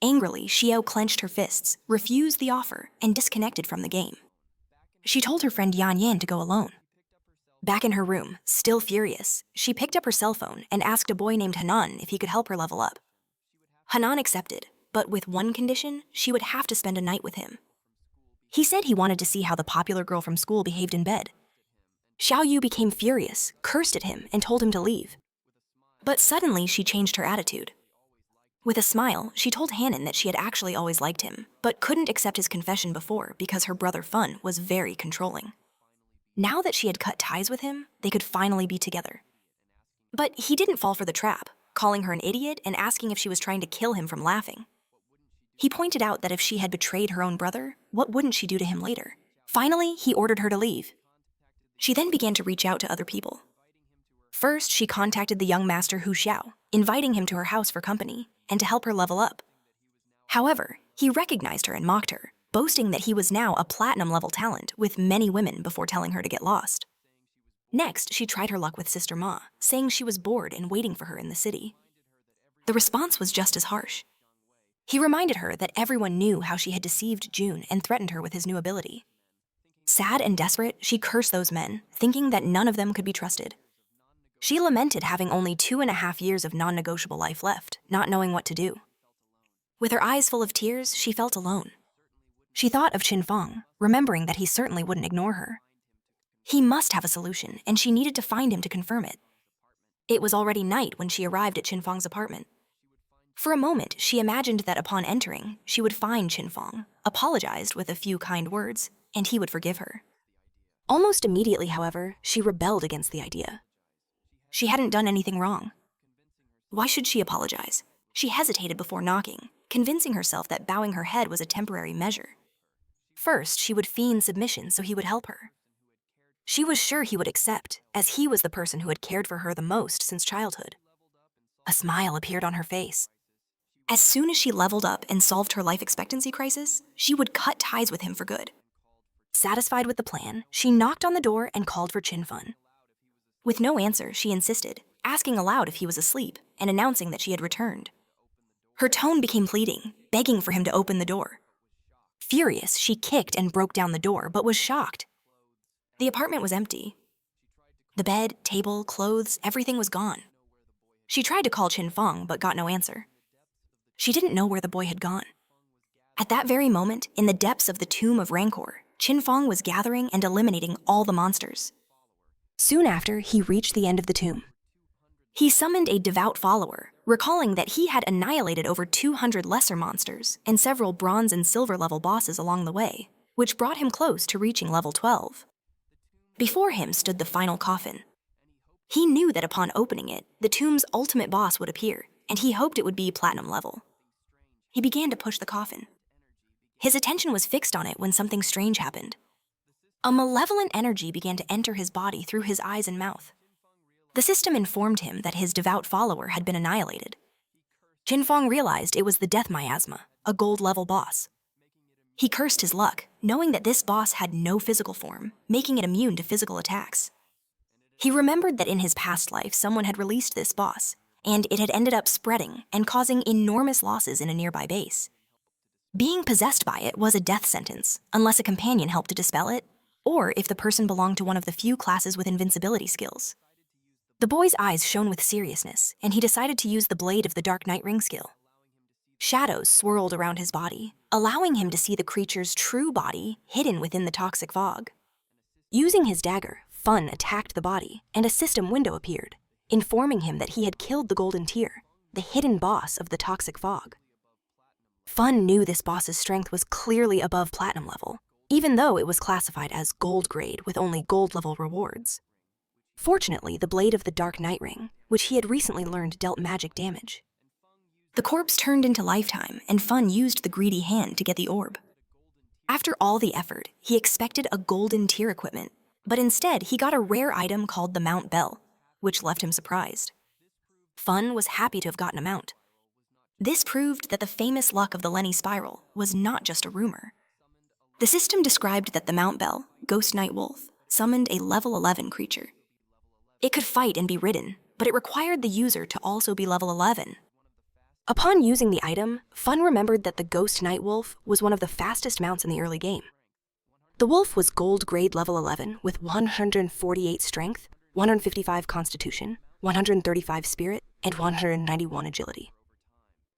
Angrily, Xiao clenched her fists, refused the offer, and disconnected from the game. She told her friend Yan Yan to go alone. Back in her room, still furious, she picked up her cell phone and asked a boy named Hanan if he could help her level up. Hanan accepted, but with one condition: she would have to spend a night with him. He said he wanted to see how the popular girl from school behaved in bed. Xiaoyu became furious, cursed at him, and told him to leave. But suddenly she changed her attitude. With a smile, she told Hanan that she had actually always liked him, but couldn't accept his confession before because her brother Fun was very controlling. Now that she had cut ties with him, they could finally be together. But he didn't fall for the trap, calling her an idiot and asking if she was trying to kill him from laughing. He pointed out that if she had betrayed her own brother, what wouldn't she do to him later? Finally, he ordered her to leave. She then began to reach out to other people. First, she contacted the young master Hu Xiao, inviting him to her house for company and to help her level up. However, he recognized her and mocked her, boasting that he was now a platinum-level talent with many women before telling her to get lost. Next, she tried her luck with Sister Ma, saying she was bored and waiting for her in the city. The response was just as harsh. He reminded her that everyone knew how she had deceived June and threatened her with his new ability. Sad and desperate, she cursed those men, thinking that none of them could be trusted. She lamented having only 2.5 years of non-negotiable life left, not knowing what to do. With her eyes full of tears, she felt alone. She thought of Qin Feng, remembering that he certainly wouldn't ignore her. He must have a solution, and she needed to find him to confirm it. It was already night when she arrived at Qin Feng's apartment. For a moment, she imagined that upon entering, she would find Qin Feng, apologized with a few kind words, and he would forgive her. Almost immediately, however, she rebelled against the idea. She hadn't done anything wrong. Why should she apologize? She hesitated before knocking, convincing herself that bowing her head was a temporary measure. First, she would feign submission so he would help her. She was sure he would accept, as he was the person who had cared for her the most since childhood. A smile appeared on her face. As soon as she leveled up and solved her life expectancy crisis, she would cut ties with him for good. Satisfied with the plan, she knocked on the door and called for Qin Feng. With no answer, she insisted, asking aloud if he was asleep and announcing that she had returned. Her tone became pleading, begging for him to open the door. Furious, she kicked and broke down the door, but was shocked. The apartment was empty. The bed, table, clothes, everything was gone. She tried to call Qin Feng, but got no answer. She didn't know where the boy had gone. At that very moment, in the depths of the Tomb of Rancor, Qin Feng was gathering and eliminating all the monsters. Soon after, he reached the end of the tomb. He summoned a devout follower, recalling that he had annihilated over 200 lesser monsters and several bronze and silver level bosses along the way, which brought him close to reaching level 12. Before him stood the final coffin. He knew that upon opening it, the tomb's ultimate boss would appear, and he hoped it would be platinum level. He began to push the coffin. His attention was fixed on it when something strange happened. A malevolent energy began to enter his body through his eyes and mouth. The system informed him that his devout follower had been annihilated. Qin Feng realized it was the Death Miasma, a gold-level boss. He cursed his luck, knowing that this boss had no physical form, making it immune to physical attacks. He remembered that in his past life someone had released this boss, and it had ended up spreading and causing enormous losses in a nearby base. Being possessed by it was a death sentence, unless a companion helped to dispel it. or if the person belonged to one of the few classes with invincibility skills. The boy's eyes shone with seriousness, and he decided to use the blade of the Dark Night Ring skill. Shadows swirled around his body, allowing him to see the creature's true body hidden within the toxic fog. Using his dagger, Fun attacked the body, and a system window appeared, informing him that he had killed the Golden Tier, the hidden boss of the toxic fog. Fun knew this boss's strength was clearly above platinum level, even though it was classified as gold grade with only gold level rewards. Fortunately, the blade of the Dark Night Ring, which he had recently learned dealt magic damage. The corpse turned into lifetime, and Fun used the greedy hand to get the orb. After all the effort, he expected a Golden Tier equipment, but instead he got a rare item called the Mount Bell, which left him surprised. Fun was happy to have gotten a mount. This proved that the famous luck of the Lenny Spiral was not just a rumor. The system described that the Mount Bell, Ghost Night Wolf, summoned a level 11 creature. It could fight and be ridden, but it required the user to also be level 11. Upon using the item, Fun remembered that the Ghost Night Wolf was one of the fastest mounts in the early game. The wolf was gold grade level 11 with 148 strength, 155 constitution, 135 spirit, and 191 agility.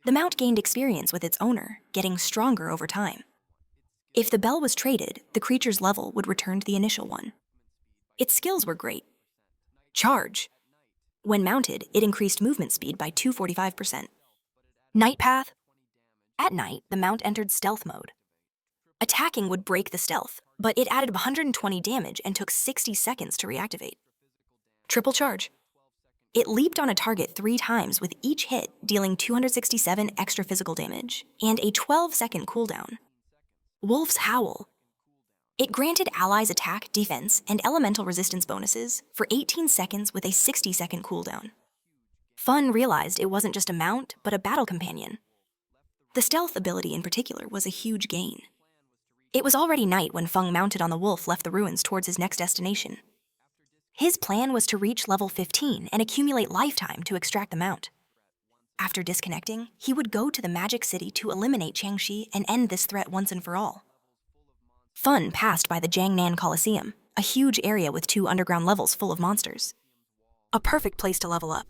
The mount gained experience with its owner, getting stronger over time. If the bell was traded, the creature's level would return to the initial one. Its skills were great. Charge. When mounted, it increased movement speed by 245%. Night Path. At night, the mount entered stealth mode. Attacking would break the stealth, but it added 120 damage and took 60 seconds to reactivate. Triple Charge. It leaped on a target 3 times with each hit, dealing 267 extra physical damage and a 12-second cooldown. Wolf's Howl. It granted allies attack, defense, and elemental resistance bonuses for 18 seconds with a 60-second cooldown. Fun realized it wasn't just a mount, but a battle companion. The stealth ability in particular was a huge gain. It was already night when Fung mounted on the wolf left the ruins towards his next destination. His plan was to reach level 15 and accumulate lifetime to extract the mount. After disconnecting, he would go to the Magic City to eliminate Changxi and end this threat once and for all. Fun passed by the Jiangnan Coliseum, a huge area with 2 underground levels full of monsters. A perfect place to level up.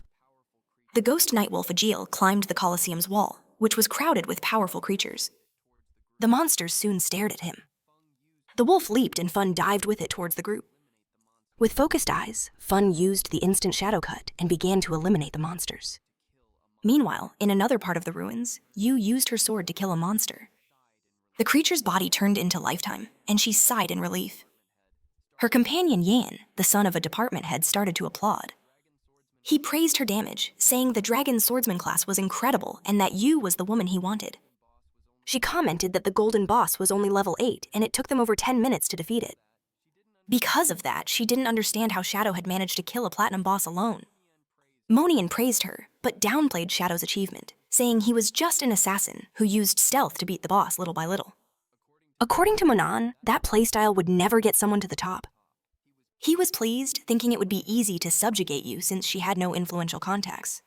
The Ghost Nightwolf Agil climbed the Coliseum's wall, which was crowded with powerful creatures. The monsters soon stared at him. The wolf leaped and Fun dived with it towards the group. With focused eyes, Fun used the instant shadow cut and began to eliminate the monsters. Meanwhile, in another part of the ruins, Yu used her sword to kill a monster. The creature's body turned into lifetime, and she sighed in relief. Her companion Yan, the son of a department head, started to applaud. He praised her damage, saying the dragon swordsman class was incredible and that Yu was the woman he wanted. She commented that the golden boss was only level 8 and it took them over 10 minutes to defeat it. Because of that, she didn't understand how Shadow had managed to kill a platinum boss alone. Monian praised her, but downplayed Shadow's achievement, saying he was just an assassin who used stealth to beat the boss little by little. According to Monan, that playstyle would never get someone to the top. He was pleased, thinking it would be easy to subjugate Yu since she had no influential contacts.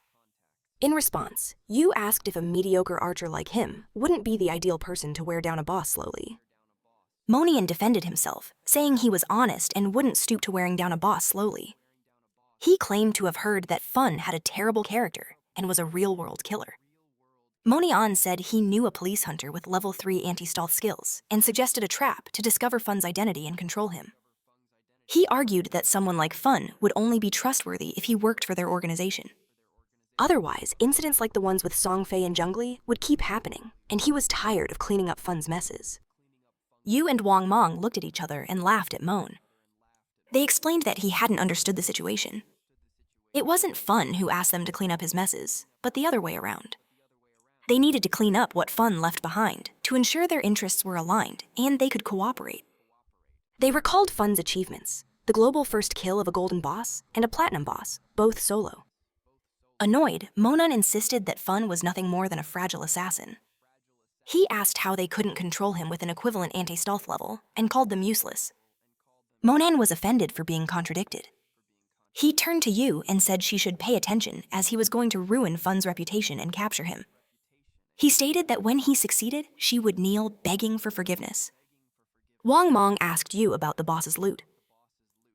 In response, Yu asked if a mediocre archer like him wouldn't be the ideal person to wear down a boss slowly. Monian defended himself, saying he was honest and wouldn't stoop to wearing down a boss slowly. He claimed to have heard that Fun had a terrible character and was a real-world killer. Monian said he knew a police hunter with level 3 anti-stealth skills and suggested a trap to discover Fun's identity and control him. He argued that someone like Fun would only be trustworthy if he worked for their organization. Otherwise, incidents like the ones with Songfei and Zhongli would keep happening, and he was tired of cleaning up Fun's messes. Yu and Wang Mong looked at each other and laughed at Moan. They explained that he hadn't understood the situation. It wasn't Fun who asked them to clean up his messes, but the other way around. They needed to clean up what Fun left behind to ensure their interests were aligned and they could cooperate. They recalled Fun's achievements, the global first kill of a golden boss and a platinum boss, both solo. Annoyed, Monan insisted that Fun was nothing more than a fragile assassin. He asked how they couldn't control him with an equivalent anti-stealth level and called them useless. Monan was offended for being contradicted. He turned to Yu and said she should pay attention as he was going to ruin Fun's reputation and capture him. He stated that when he succeeded, she would kneel begging for forgiveness. Wang Mong asked Yu about the boss's loot.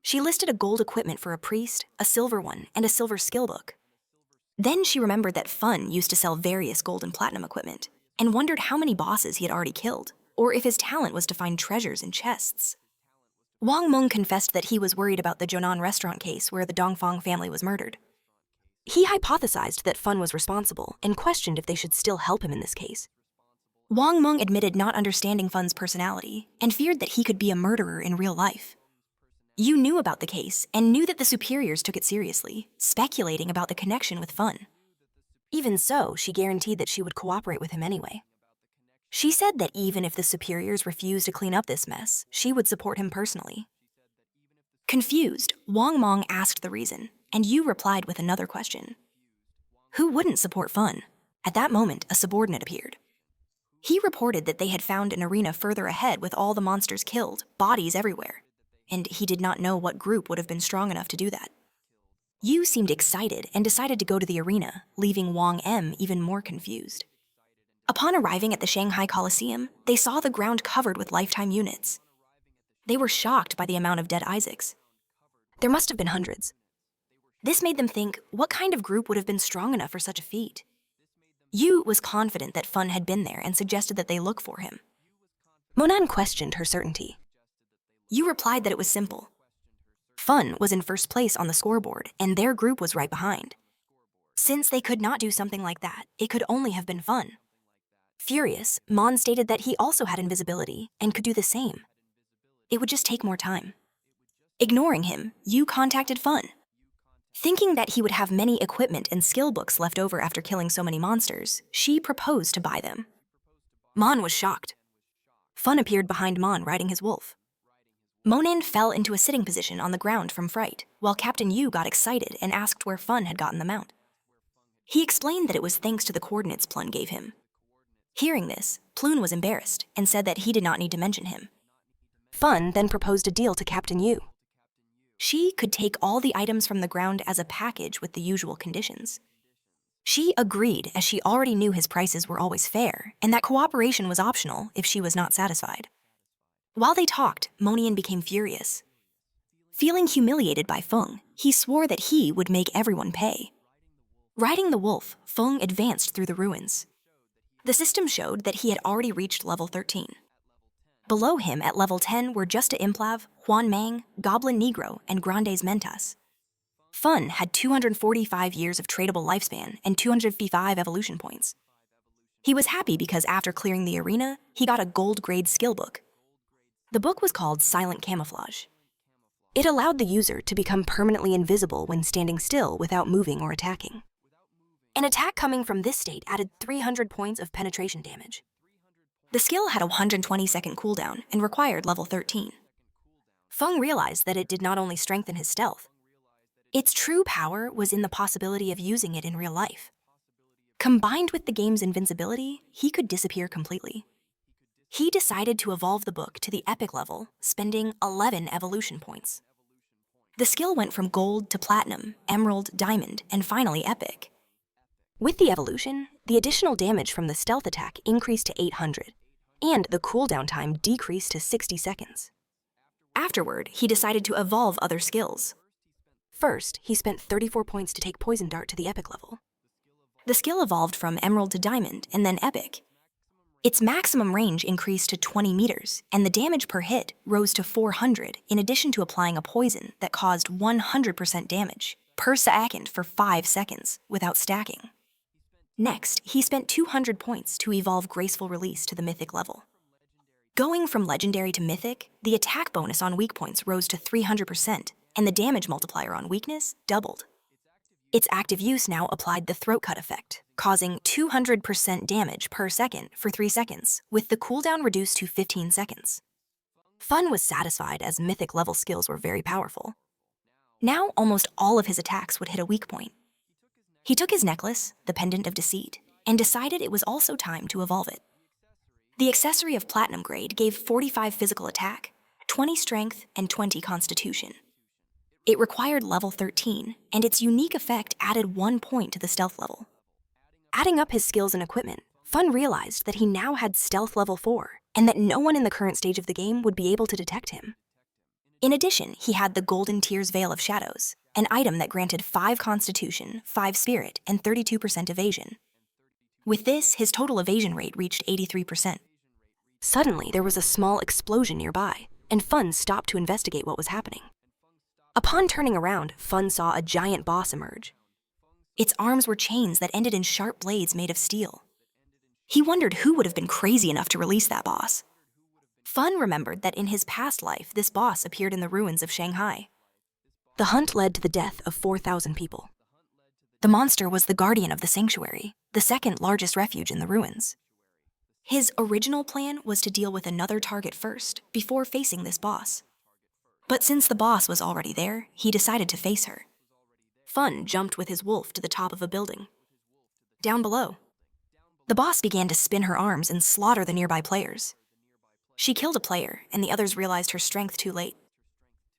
She listed a gold equipment for a priest, a silver one, and a silver skill book. Then she remembered that Fun used to sell various gold and platinum equipment, and wondered how many bosses he had already killed, or if his talent was to find treasures in chests. Wang Meng confessed that he was worried about the Jonan restaurant case where the Dongfang family was murdered. He hypothesized that Fun was responsible and questioned if they should still help him in this case. Wang Meng admitted not understanding Fun's personality and feared that he could be a murderer in real life. Yu knew about the case and knew that the superiors took it seriously, speculating about the connection with Fun. Even so, she guaranteed that she would cooperate with him anyway. She said that even if the superiors refused to clean up this mess, she would support him personally. Confused, Wang Mong asked the reason, and Yu replied with another question. Who wouldn't support Fun? At that moment, a subordinate appeared. He reported that they had found an arena further ahead with all the monsters killed, bodies everywhere, and he did not know what group would have been strong enough to do that. Yu seemed excited and decided to go to the arena, leaving Wang M even more confused. Upon arriving at the Shanghai Coliseum, they saw the ground covered with lifetime units. They were shocked by the amount of dead Isaacs. There must have been hundreds. This made them think, what kind of group would have been strong enough for such a feat? Yu was confident that Fun had been there and suggested that they look for him. Monan questioned her certainty. Yu replied that it was simple. Fun was in first place on the scoreboard, and their group was right behind. Since they could not do something like that, it could only have been Fun. Furious, Mon stated that he also had invisibility and could do the same. It would just take more time. Ignoring him, Yu contacted Fun. Thinking that he would have many equipment and skill books left over after killing so many monsters, she proposed to buy them. Mon was shocked. Fun appeared behind Mon riding his wolf. Monan fell into a sitting position on the ground from fright, while Captain Yu got excited and asked where Fun had gotten the mount. He explained that it was thanks to the coordinates Plun gave him. Hearing this, Plun was embarrassed and said that he did not need to mention him. Fun then proposed a deal to Captain Yu. She could take all the items from the ground as a package with the usual conditions. She agreed as she already knew his prices were always fair and that cooperation was optional if she was not satisfied. While they talked, Monian became furious. Feeling humiliated by Feng, he swore that he would make everyone pay. Riding the wolf, Feng advanced through the ruins. The system showed that he had already reached level 13. Below him at level 10 were Justa Implav, Huan Mang, Goblin Negro, and Grandes Mentas. Fun had 245 years of tradable lifespan and 255 evolution points. He was happy because after clearing the arena, he got a gold-grade skill book. The book was called Silent Camouflage. It allowed the user to become permanently invisible when standing still without moving or attacking. An attack coming from this state added 300 points of penetration damage. The skill had a 120-second cooldown and required level 13. Feng realized that it did not only strengthen his stealth. Its true power was in the possibility of using it in real life. Combined with the game's invincibility, he could disappear completely. He decided to evolve the book to the epic level, spending 11 evolution points. The skill went from gold to platinum, emerald, diamond, and finally epic. With the evolution, the additional damage from the stealth attack increased to 800, and the cooldown time decreased to 60 seconds. Afterward, he decided to evolve other skills. First, he spent 34 points to take Poison Dart to the epic level. The skill evolved from emerald to diamond, and then epic. Its maximum range increased to 20 meters, and the damage per hit rose to 400 in addition to applying a poison that caused 100% damage per second for 5 seconds without stacking. Next, he spent 200 points to evolve Graceful Release to the Mythic level. Going from Legendary to Mythic, the attack bonus on weak points rose to 300%, and the damage multiplier on weakness doubled. Its active use now applied the Throat Cut effect, causing 200% damage per second for 3 seconds, with the cooldown reduced to 15 seconds. Fun was satisfied as Mythic level skills were very powerful. Now almost all of his attacks would hit a weak point. He took his necklace, the Pendant of Deceit, and decided it was also time to evolve it. The accessory of Platinum grade gave 45 physical attack, 20 strength, and 20 constitution. It required level 13, and its unique effect added 1 point to the stealth level. Adding up his skills and equipment, Fun realized that he now had stealth level 4 and that no one in the current stage of the game would be able to detect him. In addition, he had the Golden Tears Veil of Shadows, an item that granted 5 Constitution, 5 Spirit, and 32% evasion. With this, his total evasion rate reached 83%. Suddenly, there was a small explosion nearby, and Fun stopped to investigate what was happening. Upon turning around, Fun saw a giant boss emerge. Its arms were chains that ended in sharp blades made of steel. He wondered who would have been crazy enough to release that boss. Fun remembered that in his past life, this boss appeared in the ruins of Shanghai. The hunt led to the death of 4,000 people. The monster was the guardian of the sanctuary, the second largest refuge in the ruins. His original plan was to deal with another target first, before facing this boss. But since the boss was already there, he decided to face her. Fun jumped with his wolf to the top of a building. Down below, the boss began to spin her arms and slaughter the nearby players. She killed a player, and the others realized her strength too late.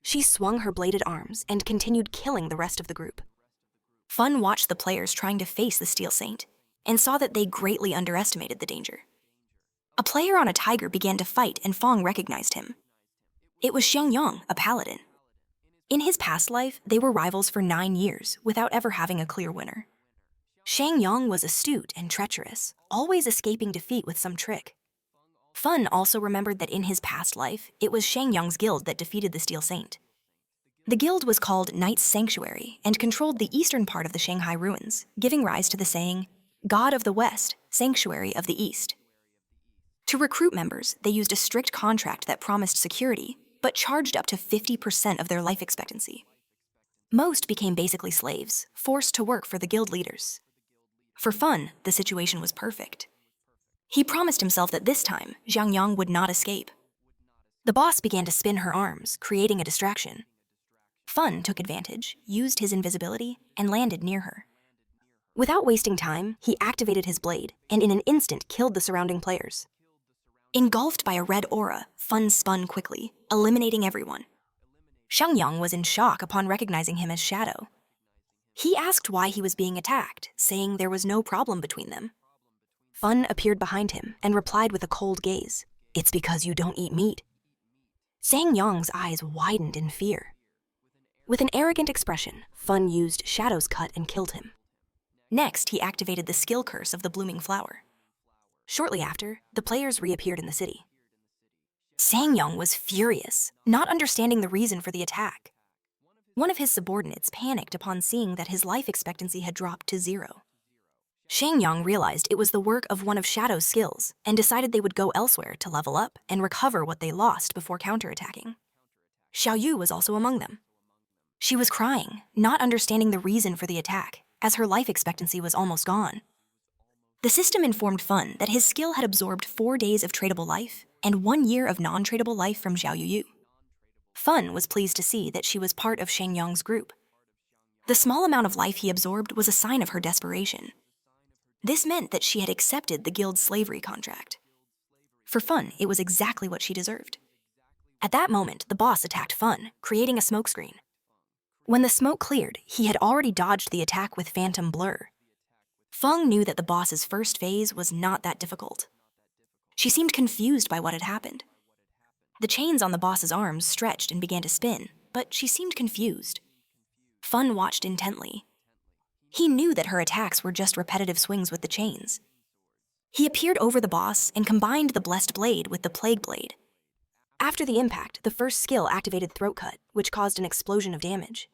She swung her bladed arms and continued killing the rest of the group. Fun watched the players trying to face the Steel Saint, and saw that they greatly underestimated the danger. A player on a tiger began to fight, and Fong recognized him. It was Xiangyang, a paladin. In his past life, they were rivals for 9 years, without ever having a clear winner. Xiangyang was astute and treacherous, always escaping defeat with some trick. Fun also remembered that in his past life, it was Xiangyang's guild that defeated the Steel Saint. The guild was called Knight's Sanctuary and controlled the eastern part of the Shanghai ruins, giving rise to the saying, God of the West, Sanctuary of the East. To recruit members, they used a strict contract that promised security, but charged up to 50% of their life expectancy. Most became basically slaves, forced to work for the guild leaders. For Fun, the situation was perfect. He promised himself that this time, Xiangyang would not escape. The boss began to spin her arms, creating a distraction. Fun took advantage, used his invisibility, and landed near her. Without wasting time, he activated his blade, and in an instant killed the surrounding players. Engulfed by a red aura, Fun spun quickly, eliminating everyone. Xiangyang was in shock upon recognizing him as Shadow. He asked why he was being attacked, saying there was no problem between them. Fun appeared behind him and replied with a cold gaze, "It's because you don't eat meat." Xiangyang's eyes widened in fear. With an arrogant expression, Fun used Shadow's Cut and killed him. Next, he activated the skill curse of the blooming flower. Shortly after, the players reappeared in the city. Xiangyang was furious, not understanding the reason for the attack. One of his subordinates panicked upon seeing that his life expectancy had dropped to 0. Xiangyang realized it was the work of one of Shadow's skills and decided they would go elsewhere to level up and recover what they lost before counterattacking. Xiaoyu was also among them. She was crying, not understanding the reason for the attack, as her life expectancy was almost gone. The system informed Fun that his skill had absorbed 4 days of tradable life and 1 year of non-tradable life from Xiaoyu. Fun was pleased to see that she was part of Xiangyang's group. The small amount of life he absorbed was a sign of her desperation. This meant that she had accepted the guild's slavery contract. For Fun, it was exactly what she deserved. At that moment, the boss attacked Fun, creating a smokescreen. When the smoke cleared, he had already dodged the attack with Phantom Blur. Feng knew that the boss's first phase was not that difficult. She seemed confused by what had happened. The chains on the boss's arms stretched and began to spin, but she seemed confused. Fun watched intently. He knew that her attacks were just repetitive swings with the chains. He appeared over the boss and combined the Blessed Blade with the Plague Blade. After the impact, the first skill activated Throat Cut, which caused an explosion of damage.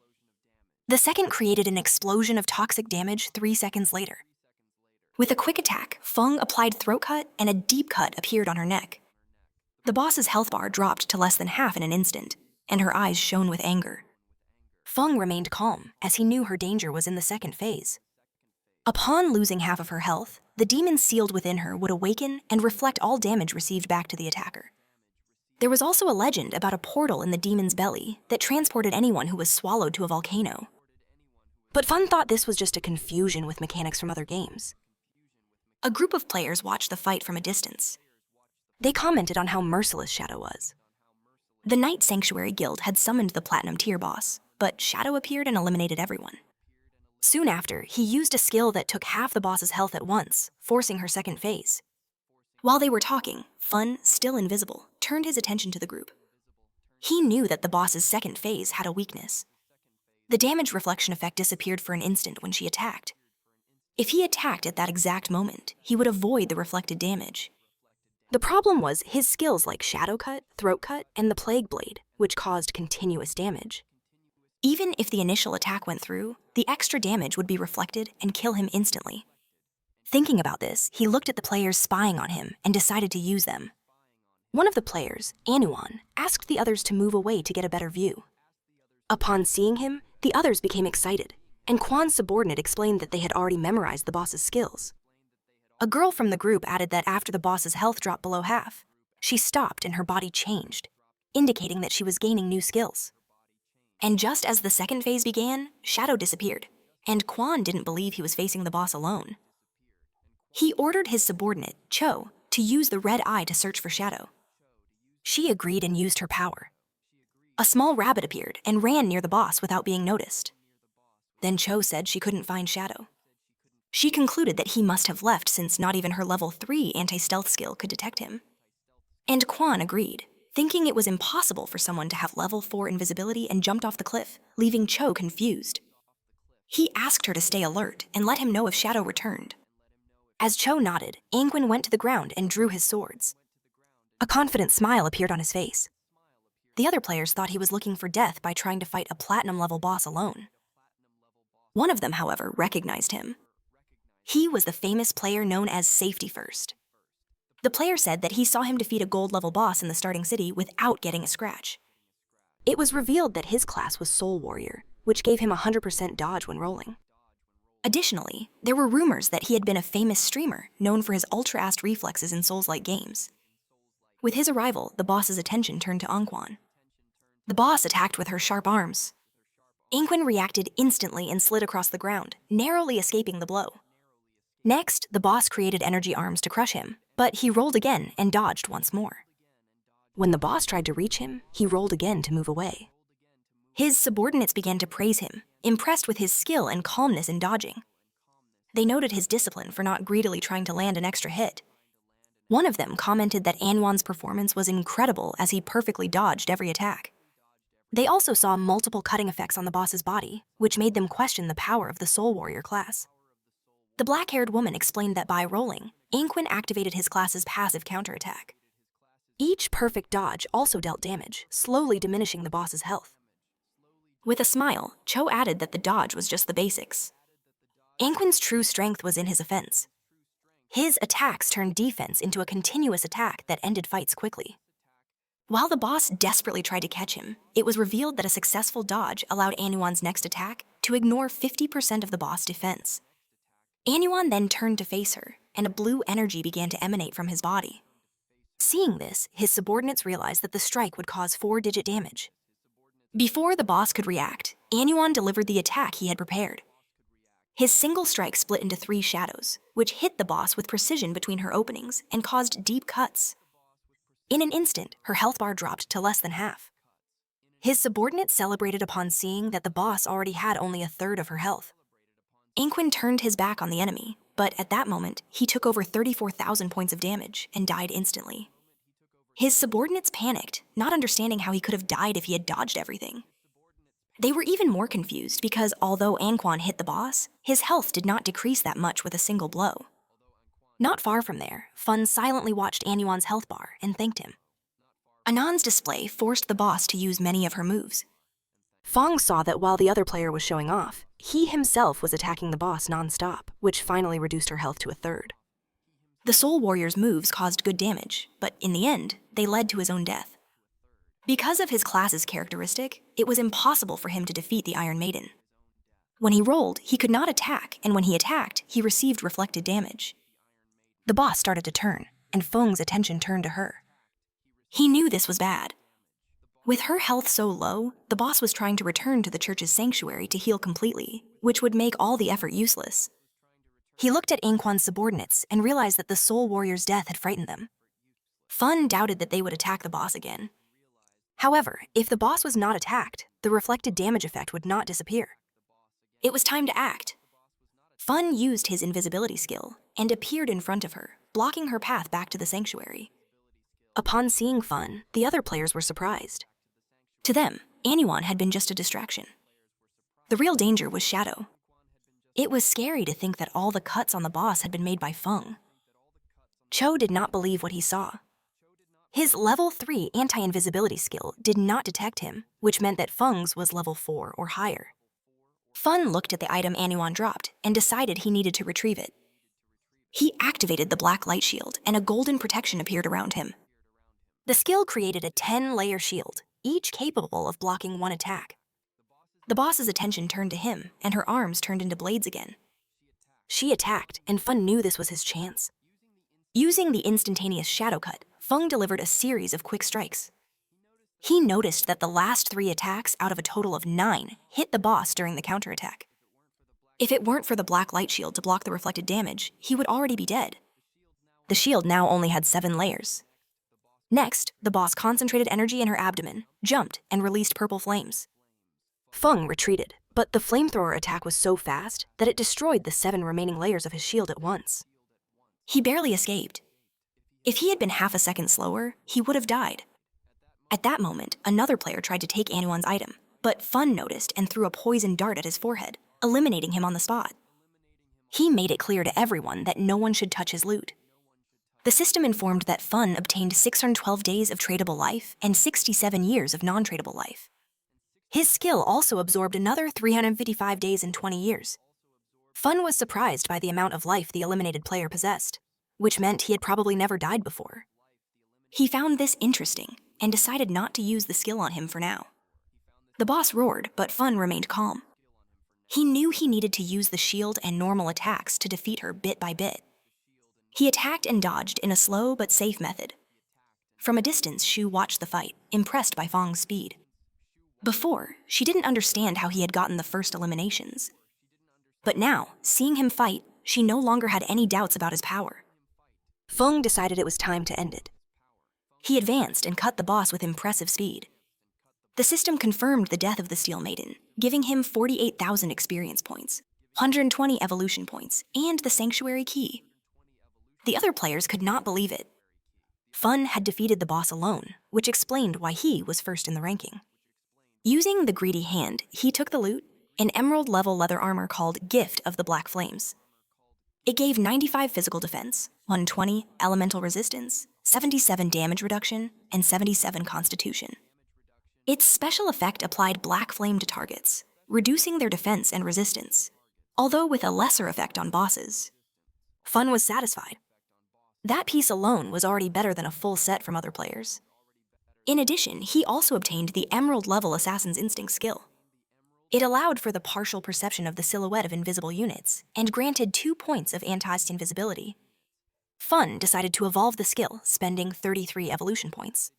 The second created an explosion of toxic damage 3 seconds later. With a quick attack, Feng applied Throat Cut and a deep cut appeared on her neck. The boss's health bar dropped to less than half in an instant, and her eyes shone with anger. Feng remained calm, as he knew her danger was in the second phase. Upon losing half of her health, the demon sealed within her would awaken and reflect all damage received back to the attacker. There was also a legend about a portal in the demon's belly that transported anyone who was swallowed to a volcano. But Fun thought this was just a confusion with mechanics from other games. A group of players watched the fight from a distance. They commented on how merciless Shadow was. The Night Sanctuary Guild had summoned the Platinum Tier boss, but Shadow appeared and eliminated everyone. Soon after, he used a skill that took half the boss's health at once, forcing her second phase. While they were talking, Fun, still invisible, turned his attention to the group. He knew that the boss's second phase had a weakness. The damage reflection effect disappeared for an instant when she attacked. If he attacked at that exact moment, he would avoid the reflected damage. The problem was his skills like Shadow Cut, Throat Cut, and the Plague Blade, which caused continuous damage. Even if the initial attack went through, the extra damage would be reflected and kill him instantly. Thinking about this, he looked at the players spying on him and decided to use them. One of the players, Anuan, asked the others to move away to get a better view. Upon seeing him, the others became excited, and Kwan's subordinate explained that they had already memorized the boss's skills. A girl from the group added that after the boss's health dropped below half, she stopped and her body changed, indicating that she was gaining new skills. And just as the second phase began, Shadow disappeared, and Kwan didn't believe he was facing the boss alone. He ordered his subordinate, Cho, to use the red eye to search for Shadow. She agreed and used her power. A small rabbit appeared and ran near the boss without being noticed. Then Cho said she couldn't find Shadow. She concluded that he must have left since not even her level 3 anti-stealth skill could detect him. And Kwan agreed, thinking it was impossible for someone to have level 4 invisibility, and jumped off the cliff, leaving Cho confused. He asked her to stay alert and let him know if Shadow returned. As Cho nodded, Angwin went to the ground and drew his swords. A confident smile appeared on his face. The other players thought he was looking for death by trying to fight a platinum-level boss alone. One of them, however, recognized him. He was the famous player known as Safety First. The player said that he saw him defeat a gold-level boss in the starting city without getting a scratch. It was revealed that his class was Soul Warrior, which gave him 100% dodge when rolling. Additionally, there were rumors that he had been a famous streamer known for his ultra-fast reflexes in Souls-like games. With his arrival, the boss's attention turned to Angkwan. The boss attacked with her sharp arms. Angkwan reacted instantly and slid across the ground, narrowly escaping the blow. Next, the boss created energy arms to crush him, but he rolled again and dodged once more. When the boss tried to reach him, he rolled again to move away. His subordinates began to praise him, impressed with his skill and calmness in dodging. They noted his discipline for not greedily trying to land an extra hit. One of them commented that Anwan's performance was incredible as he perfectly dodged every attack. They also saw multiple cutting effects on the boss's body, which made them question the power of the Soul Warrior class. The black-haired woman explained that by rolling, Angwin activated his class's passive counterattack. Each perfect dodge also dealt damage, slowly diminishing the boss's health. With a smile, Cho added that the dodge was just the basics. Angwin's true strength was in his offense. His attacks turned defense into a continuous attack that ended fights quickly. While the boss desperately tried to catch him, it was revealed that a successful dodge allowed Anuan's next attack to ignore 50% of the boss' defense. Anuan then turned to face her, and a blue energy began to emanate from his body. Seeing this, his subordinates realized that the strike would cause 4-digit damage. Before the boss could react, Anuan delivered the attack he had prepared. His single strike split into 3 shadows, which hit the boss with precision between her openings and caused deep cuts. In an instant, her health bar dropped to less than half. His subordinate celebrated upon seeing that the boss already had only a third of her health. Angwin turned his back on the enemy, but at that moment, he took over 34,000 points of damage and died instantly. His subordinates panicked, not understanding how he could have died if he had dodged everything. They were even more confused because although Angkwan hit the boss, his health did not decrease that much with a single blow. Not far from there, Fun silently watched Anuan's health bar and thanked him. Anan's display forced the boss to use many of her moves. Fong saw that while the other player was showing off, he himself was attacking the boss non-stop, which finally reduced her health to a third. The Soul Warrior's moves caused good damage, but in the end, they led to his own death. Because of his class's characteristic, it was impossible for him to defeat the Iron Maiden. When he rolled, he could not attack, and when he attacked, he received reflected damage. The boss started to turn, and Feng's attention turned to her. He knew this was bad. With her health so low, the boss was trying to return to the church's sanctuary to heal completely, which would make all the effort useless. He looked at Angkwan's subordinates and realized that the Soul Warrior's death had frightened them. Fun doubted that they would attack the boss again. However, if the boss was not attacked, the reflected damage effect would not disappear. It was time to act. Fun used his invisibility skill and appeared in front of her, blocking her path back to the sanctuary. Upon seeing Fun, the other players were surprised. To them, MANHUA had been just a distraction. The real danger was Shadow. It was scary to think that all the cuts on the boss had been made by Feng. Cho did not believe what he saw. His level 3 anti-invisibility skill did not detect him, which meant that Feng's was level 4 or higher. Fun looked at the item MANHUA dropped and decided he needed to retrieve it. He activated the black light shield and a golden protection appeared around him. The skill created a 10-layer shield, each capable of blocking one attack. The boss's attention turned to him, and her arms turned into blades again. She attacked, and Fun knew this was his chance. Using the instantaneous shadow cut, Feng delivered a series of quick strikes. He noticed that the last 3 attacks out of a total of 9 hit the boss during the counterattack. If it weren't for the black light shield to block the reflected damage, he would already be dead. The shield now only had 7 layers. Next, the boss concentrated energy in her abdomen, jumped, and released purple flames. Feng retreated, but the flamethrower attack was so fast that it destroyed the 7 remaining layers of his shield at once. He barely escaped. If he had been half a second slower, he would have died. At that moment, another player tried to take MANHUA's item, but Fun noticed and threw a poison dart at his forehead, eliminating him on the spot. He made it clear to everyone that no one should touch his loot. The system informed that Fun obtained 612 days of tradable life and 67 years of non-tradable life. His skill also absorbed another 355 days and 20 years. Fun was surprised by the amount of life the eliminated player possessed, which meant he had probably never died before. He found this interesting and decided not to use the skill on him for now. The boss roared, but Fun remained calm. He knew he needed to use the shield and normal attacks to defeat her bit by bit. He attacked and dodged in a slow but safe method. From a distance, Shu watched the fight, impressed by Feng's speed. Before, she didn't understand how he had gotten the first eliminations. But now, seeing him fight, she no longer had any doubts about his power. Feng decided it was time to end it. He advanced and cut the boss with impressive speed. The system confirmed the death of the Steel Maiden, giving him 48,000 experience points, 120 evolution points, and the Sanctuary Key. The other players could not believe it. Fun had defeated the boss alone, which explained why he was first in the ranking. Using the greedy hand, he took the loot, an emerald-level leather armor called Gift of the Black Flames. It gave 95 physical defense, 120 elemental resistance, 77 damage reduction, and 77 constitution. Its special effect applied black flame to targets, reducing their defense and resistance, although with a lesser effect on bosses. Fun was satisfied. That piece alone was already better than a full set from other players. In addition, he also obtained the Emerald-level Assassin's Instinct skill. It allowed for the partial perception of the silhouette of invisible units and granted 2 points of anti-invisibility. Fun decided to evolve the skill, spending 33 evolution points.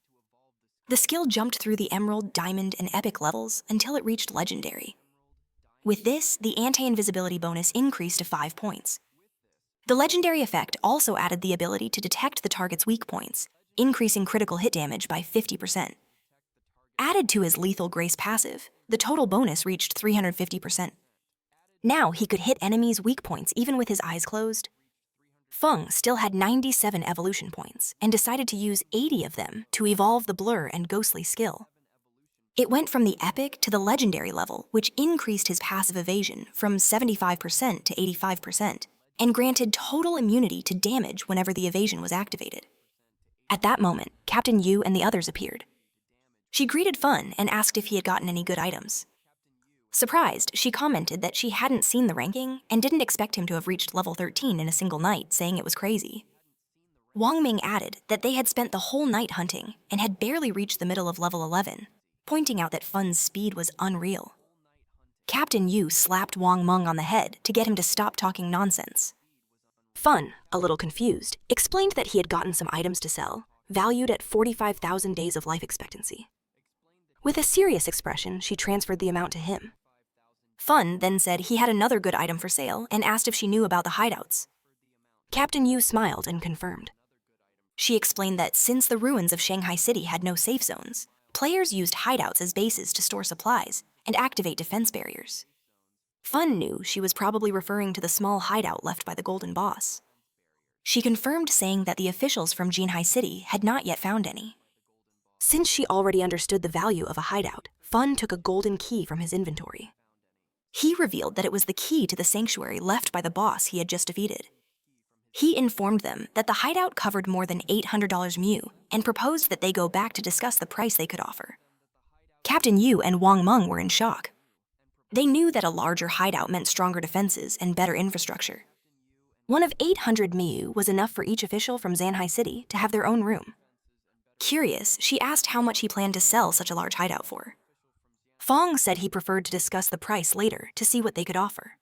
The skill jumped through the Emerald, Diamond, and Epic levels until it reached Legendary. With this, the anti-invisibility bonus increased to 5 points. The Legendary effect also added the ability to detect the target's weak points, increasing critical hit damage by 50%. Added to his Lethal Grace passive, the total bonus reached 350%. Now he could hit enemies' weak points even with his eyes closed. Feng still had 97 evolution points and decided to use 80 of them to evolve the Blur and Ghostly skill. It went from the Epic to the Legendary level, which increased his passive evasion from 75% to 85%, and granted total immunity to damage whenever the evasion was activated. At that moment, Captain Yu and the others appeared. She greeted Fun and asked if he had gotten any good items. Surprised, she commented that she hadn't seen the ranking and didn't expect him to have reached level 13 in a single night, saying it was crazy. Wang Ming added that they had spent the whole night hunting and had barely reached the middle of level 11, pointing out that Fun's speed was unreal. Captain Yu slapped Wang Meng on the head to get him to stop talking nonsense. Fun, a little confused, explained that he had gotten some items to sell, valued at 45,000 days of life expectancy. With a serious expression, she transferred the amount to him. Fun then said he had another good item for sale and asked if she knew about the hideouts. Captain Yu smiled and confirmed. She explained that since the ruins of Shanghai City had no safe zones, players used hideouts as bases to store supplies and activate defense barriers. Fun knew she was probably referring to the small hideout left by the Golden Boss. She confirmed, saying that the officials from Jinhai City had not yet found any. Since she already understood the value of a hideout, Fun took a golden key from his inventory. He revealed that it was the key to the sanctuary left by the boss he had just defeated. He informed them that the hideout covered more than $800 mu and proposed that they go back to discuss the price they could offer. Captain Yu and Wang Meng were in shock. They knew that a larger hideout meant stronger defenses and better infrastructure. One of 800 mu was enough for each official from Zanhai City to have their own room. Curious, she asked how much he planned to sell such a large hideout for. Fong said he preferred to discuss the price later to see what they could offer.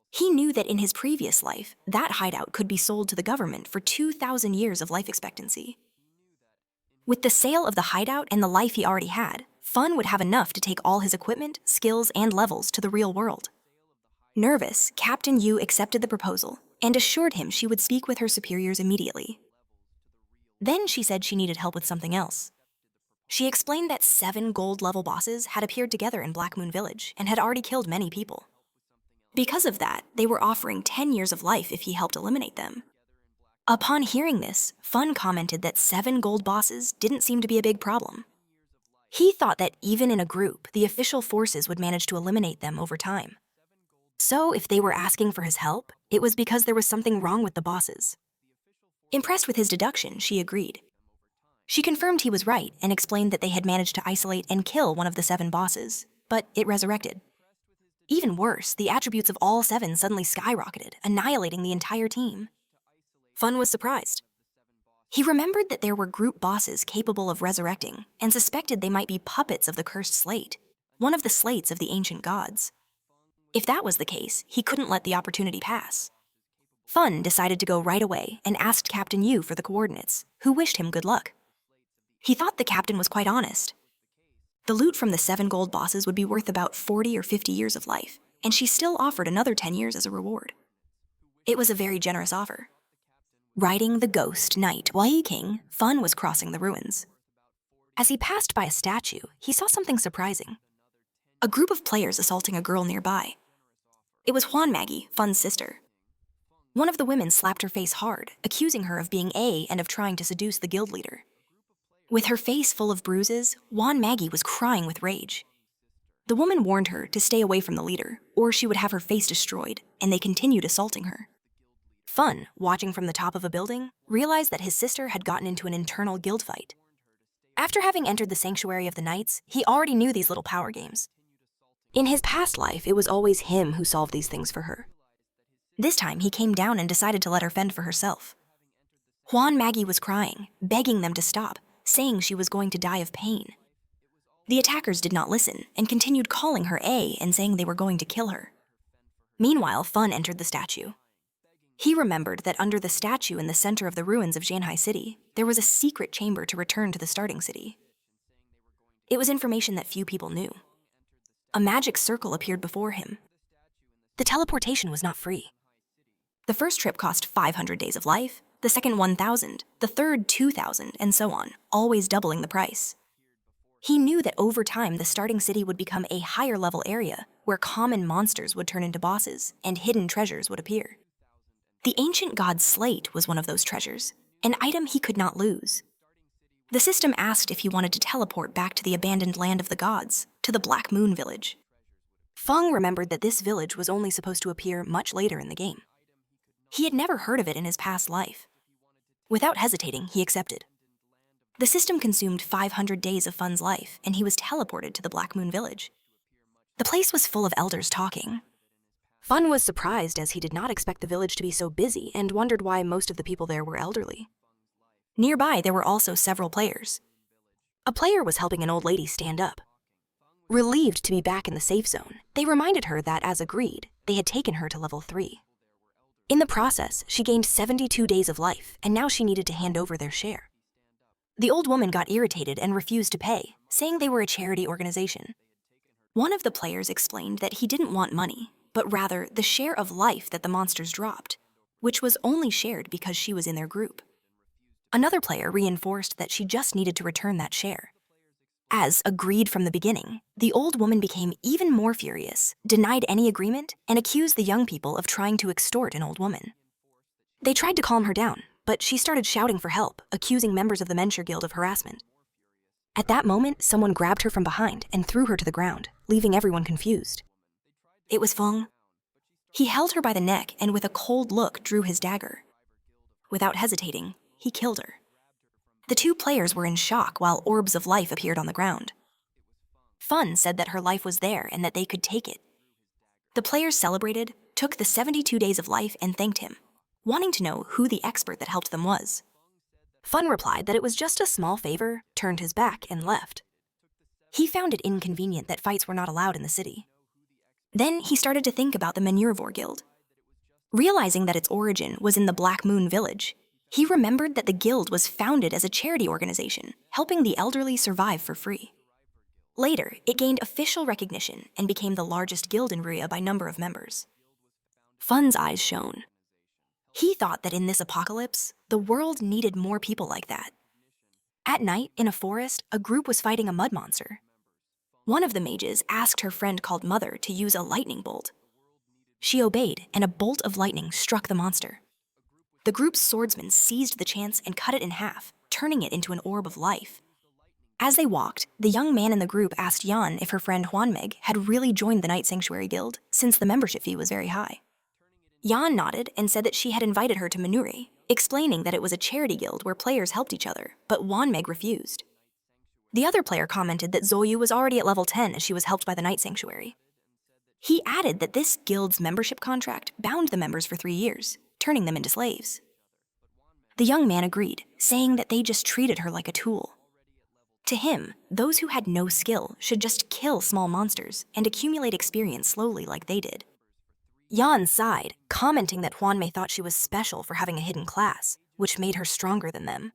He knew that in his previous life, that hideout could be sold to the government for 2,000 years of life expectancy. With the sale of the hideout and the life he already had, Fun would have enough to take all his equipment, skills, and levels to the real world. Nervous, Captain Yu accepted the proposal and assured him she would speak with her superiors immediately. Then she said she needed help with something else. She explained that 7 gold-level bosses had appeared together in Black Moon Village and had already killed many people. Because of that, they were offering 10 years of life if he helped eliminate them. Upon hearing this, Fun commented that 7 gold bosses didn't seem to be a big problem. He thought that even in a group, the official forces would manage to eliminate them over time. So if they were asking for his help, it was because there was something wrong with the bosses. Impressed with his deduction, she agreed. She confirmed he was right and explained that they had managed to isolate and kill one of the 7 bosses, but it resurrected. Even worse, the attributes of all 7 suddenly skyrocketed, annihilating the entire team. Fun was surprised. He remembered that there were group bosses capable of resurrecting and suspected they might be puppets of the cursed slate, one of the slates of the ancient gods. If that was the case, he couldn't let the opportunity pass. Fun decided to go right away and asked Captain Yu for the coordinates, who wished him good luck. He thought the captain was quite honest. The loot from the 7 gold bosses would be worth about 40 or 50 years of life, and she still offered another 10 years as a reward. It was a very generous offer. Riding the ghost knight Wai King, Fun was crossing the ruins. As he passed by a statue, he saw something surprising. A group of players assaulting a girl nearby. It was Huan Maggie, Fun's sister. One of the women slapped her face hard, accusing her of being A and of trying to seduce the guild leader. With her face full of bruises, Huan Maggie was crying with rage. The woman warned her to stay away from the leader, or she would have her face destroyed, and they continued assaulting her. Fun, watching from the top of a building, realized that his sister had gotten into an internal guild fight. After having entered the Sanctuary of the Knights, he already knew these little power games. In his past life, it was always him who solved these things for her. This time, he came down and decided to let her fend for herself. Huan Maggie was crying, begging them to stop, saying she was going to die of pain. The attackers did not listen and continued calling her A and saying they were going to kill her. Meanwhile, Fun entered the statue. He remembered that under the statue in the center of the ruins of Zanhai City, there was a secret chamber to return to the starting city. It was information that few people knew. A magic circle appeared before him. The teleportation was not free. The first trip cost 500 days of life, the second 1,000, the third 2,000, and so on, always doubling the price. He knew that over time the starting city would become a higher level area where common monsters would turn into bosses and hidden treasures would appear. The ancient god's slate was one of those treasures, an item he could not lose. The system asked if he wanted to teleport back to the abandoned land of the gods, to the Black Moon Village. Feng remembered that this village was only supposed to appear much later in the game. He had never heard of it in his past life. Without hesitating, he accepted. The system consumed 500 days of Fun's life, and he was teleported to the Black Moon Village. The place was full of elders talking. Fun was surprised as he did not expect the village to be so busy and wondered why most of the people there were elderly. Nearby, there were also several players. A player was helping an old lady stand up. Relieved to be back in the safe zone, they reminded her that, as agreed, they had taken her to level 3. In the process, she gained 72 days of life, and now she needed to hand over their share. The old woman got irritated and refused to pay, saying they were a charity organization. One of the players explained that he didn't want money, but rather the share of life that the monsters dropped, which was only shared because she was in their group. Another player reinforced that she just needed to return that share. As agreed from the beginning, the old woman became even more furious, denied any agreement, and accused the young people of trying to extort an old woman. They tried to calm her down, but she started shouting for help, accusing members of the MANHUA Guild of harassment. At that moment, someone grabbed her from behind and threw her to the ground, leaving everyone confused. It was Feng. He held her by the neck and with a cold look drew his dagger. Without hesitating, he killed her. The two players were in shock while orbs of life appeared on the ground. Fun said that her life was there and that they could take it. The players celebrated, took the 72 days of life and thanked him, wanting to know who the expert that helped them was. Fun replied that it was just a small favor, turned his back, and left. He found it inconvenient that fights were not allowed in the city. Then he started to think about the MANHUA Guild. Realizing that its origin was in the Black Moon village, he remembered that the guild was founded as a charity organization, helping the elderly survive for free. Later, it gained official recognition and became the largest guild in Ria by number of members. Fun's eyes shone. He thought that in this apocalypse, the world needed more people like that. At night, in a forest, a group was fighting a mud monster. One of the mages asked her friend called Mother to use a lightning bolt. She obeyed, and a bolt of lightning struck the monster. The group's swordsmen seized the chance and cut it in half, turning it into an orb of life. As they walked, the young man in the group asked Yan if her friend Huanmeg had really joined the Night Sanctuary Guild, since the membership fee was very high. Yan nodded and said that she had invited her to Manhua, explaining that it was a charity guild where players helped each other, but Huanmeg refused. The other player commented that Zoyu was already at level 10 as she was helped by the Night Sanctuary. He added that this guild's membership contract bound the members for 3 years, turning them into slaves. The young man agreed, saying that they just treated her like a tool. To him, those who had no skill should just kill small monsters and accumulate experience slowly like they did. Yan sighed, commenting that Huanmei thought she was special for having a hidden class, which made her stronger than them.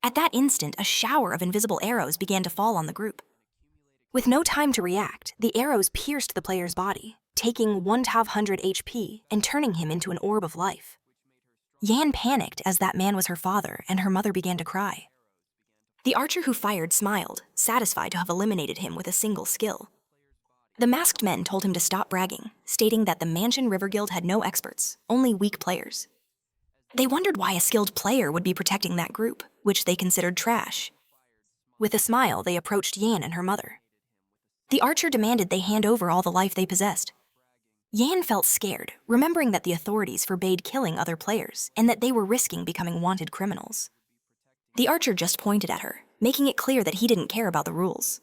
At that instant, a shower of invisible arrows began to fall on the group. With no time to react, the arrows pierced the player's body, taking 100 HP and turning him into an orb of life. Yan panicked as that man was her father and her mother began to cry. The archer who fired smiled, satisfied to have eliminated him with a single skill. The masked men told him to stop bragging, stating that the Mansion River Guild had no experts, only weak players. They wondered why a skilled player would be protecting that group, which they considered trash. With a smile, they approached Yan and her mother. The archer demanded they hand over all the life they possessed. Yan felt scared, remembering that the authorities forbade killing other players and that they were risking becoming wanted criminals. The archer just pointed at her, making it clear that he didn't care about the rules.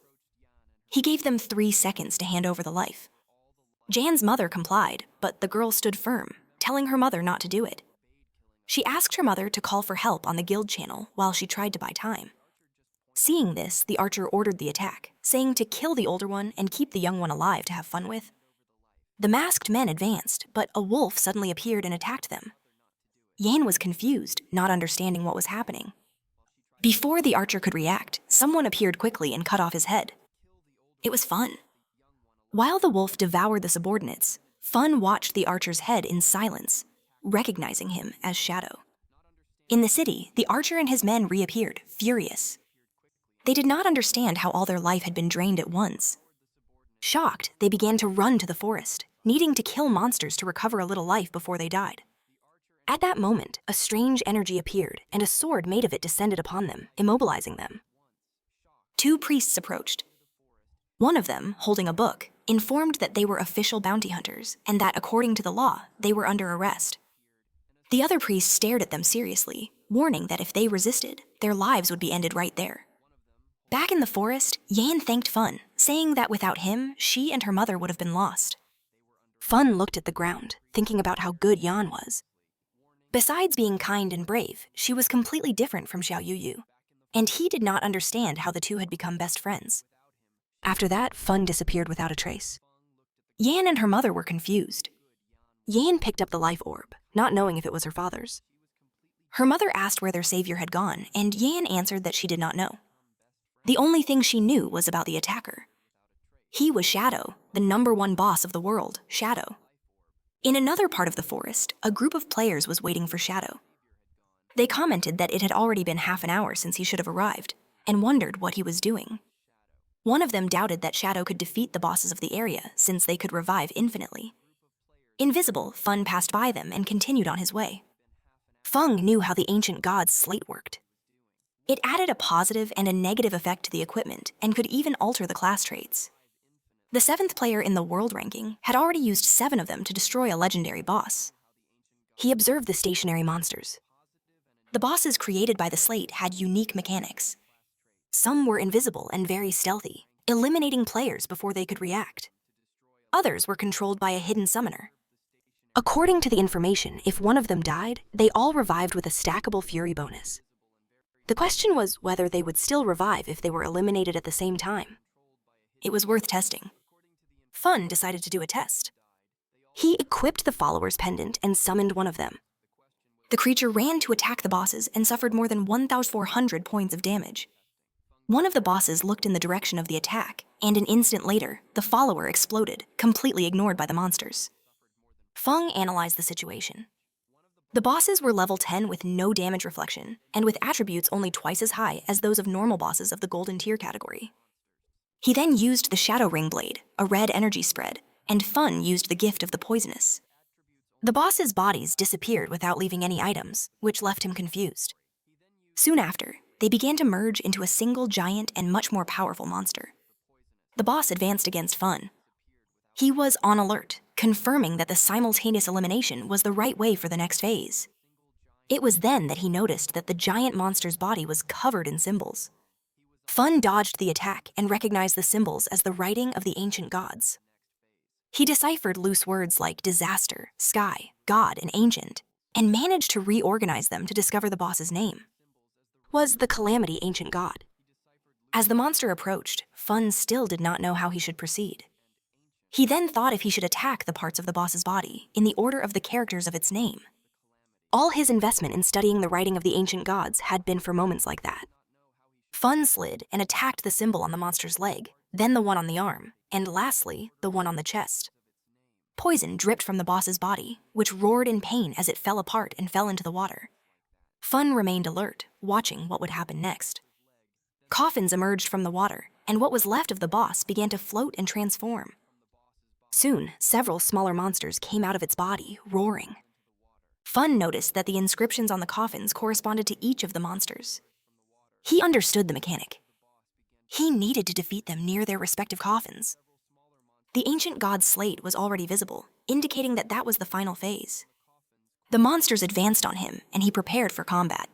He gave them 3 seconds to hand over the life. Jan's mother complied, but the girl stood firm, telling her mother not to do it. She asked her mother to call for help on the guild channel while she tried to buy time. Seeing this, the archer ordered the attack, saying to kill the older one and keep the young one alive to have fun with. The masked men advanced, but a wolf suddenly appeared and attacked them. Yan was confused, not understanding what was happening. Before the archer could react, someone appeared quickly and cut off his head. It was Fun. While the wolf devoured the subordinates, Fun watched the archer's head in silence, recognizing him as Shadow. In the city, the archer and his men reappeared, furious. They did not understand how all their life had been drained at once. Shocked, they began to run to the forest, needing to kill monsters to recover a little life before they died. At that moment, a strange energy appeared, and a sword made of it descended upon them, immobilizing them. 2 priests approached. One of them, holding a book, informed that they were official bounty hunters, and that according to the law, they were under arrest. The other priest stared at them seriously, warning that if they resisted, their lives would be ended right there. Back in the forest, Yan thanked Fun, saying that without him, she and her mother would have been lost. Fun looked at the ground, thinking about how good Yan was. Besides being kind and brave, she was completely different from Xiao Yuyu, and he did not understand how the two had become best friends. After that, Fun disappeared without a trace. Yan and her mother were confused. Yan picked up the life orb, not knowing if it was her father's. Her mother asked where their savior had gone, and Yan answered that she did not know. The only thing she knew was about the attacker. He was Shadow, the #1 boss of the world, Shadow. In another part of the forest, a group of players was waiting for Shadow. They commented that it had already been half an hour since he should have arrived, and wondered what he was doing. One of them doubted that Shadow could defeat the bosses of the area, since they could revive infinitely. Invisible, Fun passed by them and continued on his way. Feng knew how the ancient god's slate worked. It added a positive and a negative effect to the equipment and could even alter the class traits. The 7th player in the world ranking had already used 7 of them to destroy a legendary boss. He observed the stationary monsters. The bosses created by the slate had unique mechanics. Some were invisible and very stealthy, eliminating players before they could react. Others were controlled by a hidden summoner. According to the information, if one of them died, they all revived with a stackable fury bonus. The question was whether they would still revive if they were eliminated at the same time. It was worth testing. Fun decided to do a test. He equipped the follower's pendant and summoned one of them. The creature ran to attack the bosses and suffered more than 1,400 points of damage. One of the bosses looked in the direction of the attack, and an instant later, the follower exploded, completely ignored by the monsters. Feng analyzed the situation. The bosses were level 10 with no damage reflection, and with attributes only twice as high as those of normal bosses of the golden tier category. He then used the Shadow Ring Blade, a red energy spread, and Fun used the gift of the poisonous. The bosses' bodies disappeared without leaving any items, which left him confused. Soon after, they began to merge into a single giant and much more powerful monster. The boss advanced against Fun. He was on alert, confirming that the simultaneous elimination was the right way for the next phase. It was then that he noticed that the giant monster's body was covered in symbols. Fun dodged the attack and recognized the symbols as the writing of the ancient gods. He deciphered loose words like disaster, sky, god, and ancient, and managed to reorganize them to discover the boss's name. Was the Calamity ancient god? As the monster approached, Fun still did not know how he should proceed. He then thought if he should attack the parts of the boss's body in the order of the characters of its name. All his investment in studying the writing of the ancient gods had been for moments like that. Fun slid and attacked the symbol on the monster's leg, then the one on the arm, and lastly, the one on the chest. Poison dripped from the boss's body, which roared in pain as it fell apart and fell into the water. Fun remained alert, watching what would happen next. Coffins emerged from the water, and what was left of the boss began to float and transform. Soon, several smaller monsters came out of its body, roaring. Fun noticed that the inscriptions on the coffins corresponded to each of the monsters. He understood the mechanic. He needed to defeat them near their respective coffins. The ancient god's slate was already visible, indicating that that was the final phase. The monsters advanced on him, and he prepared for combat.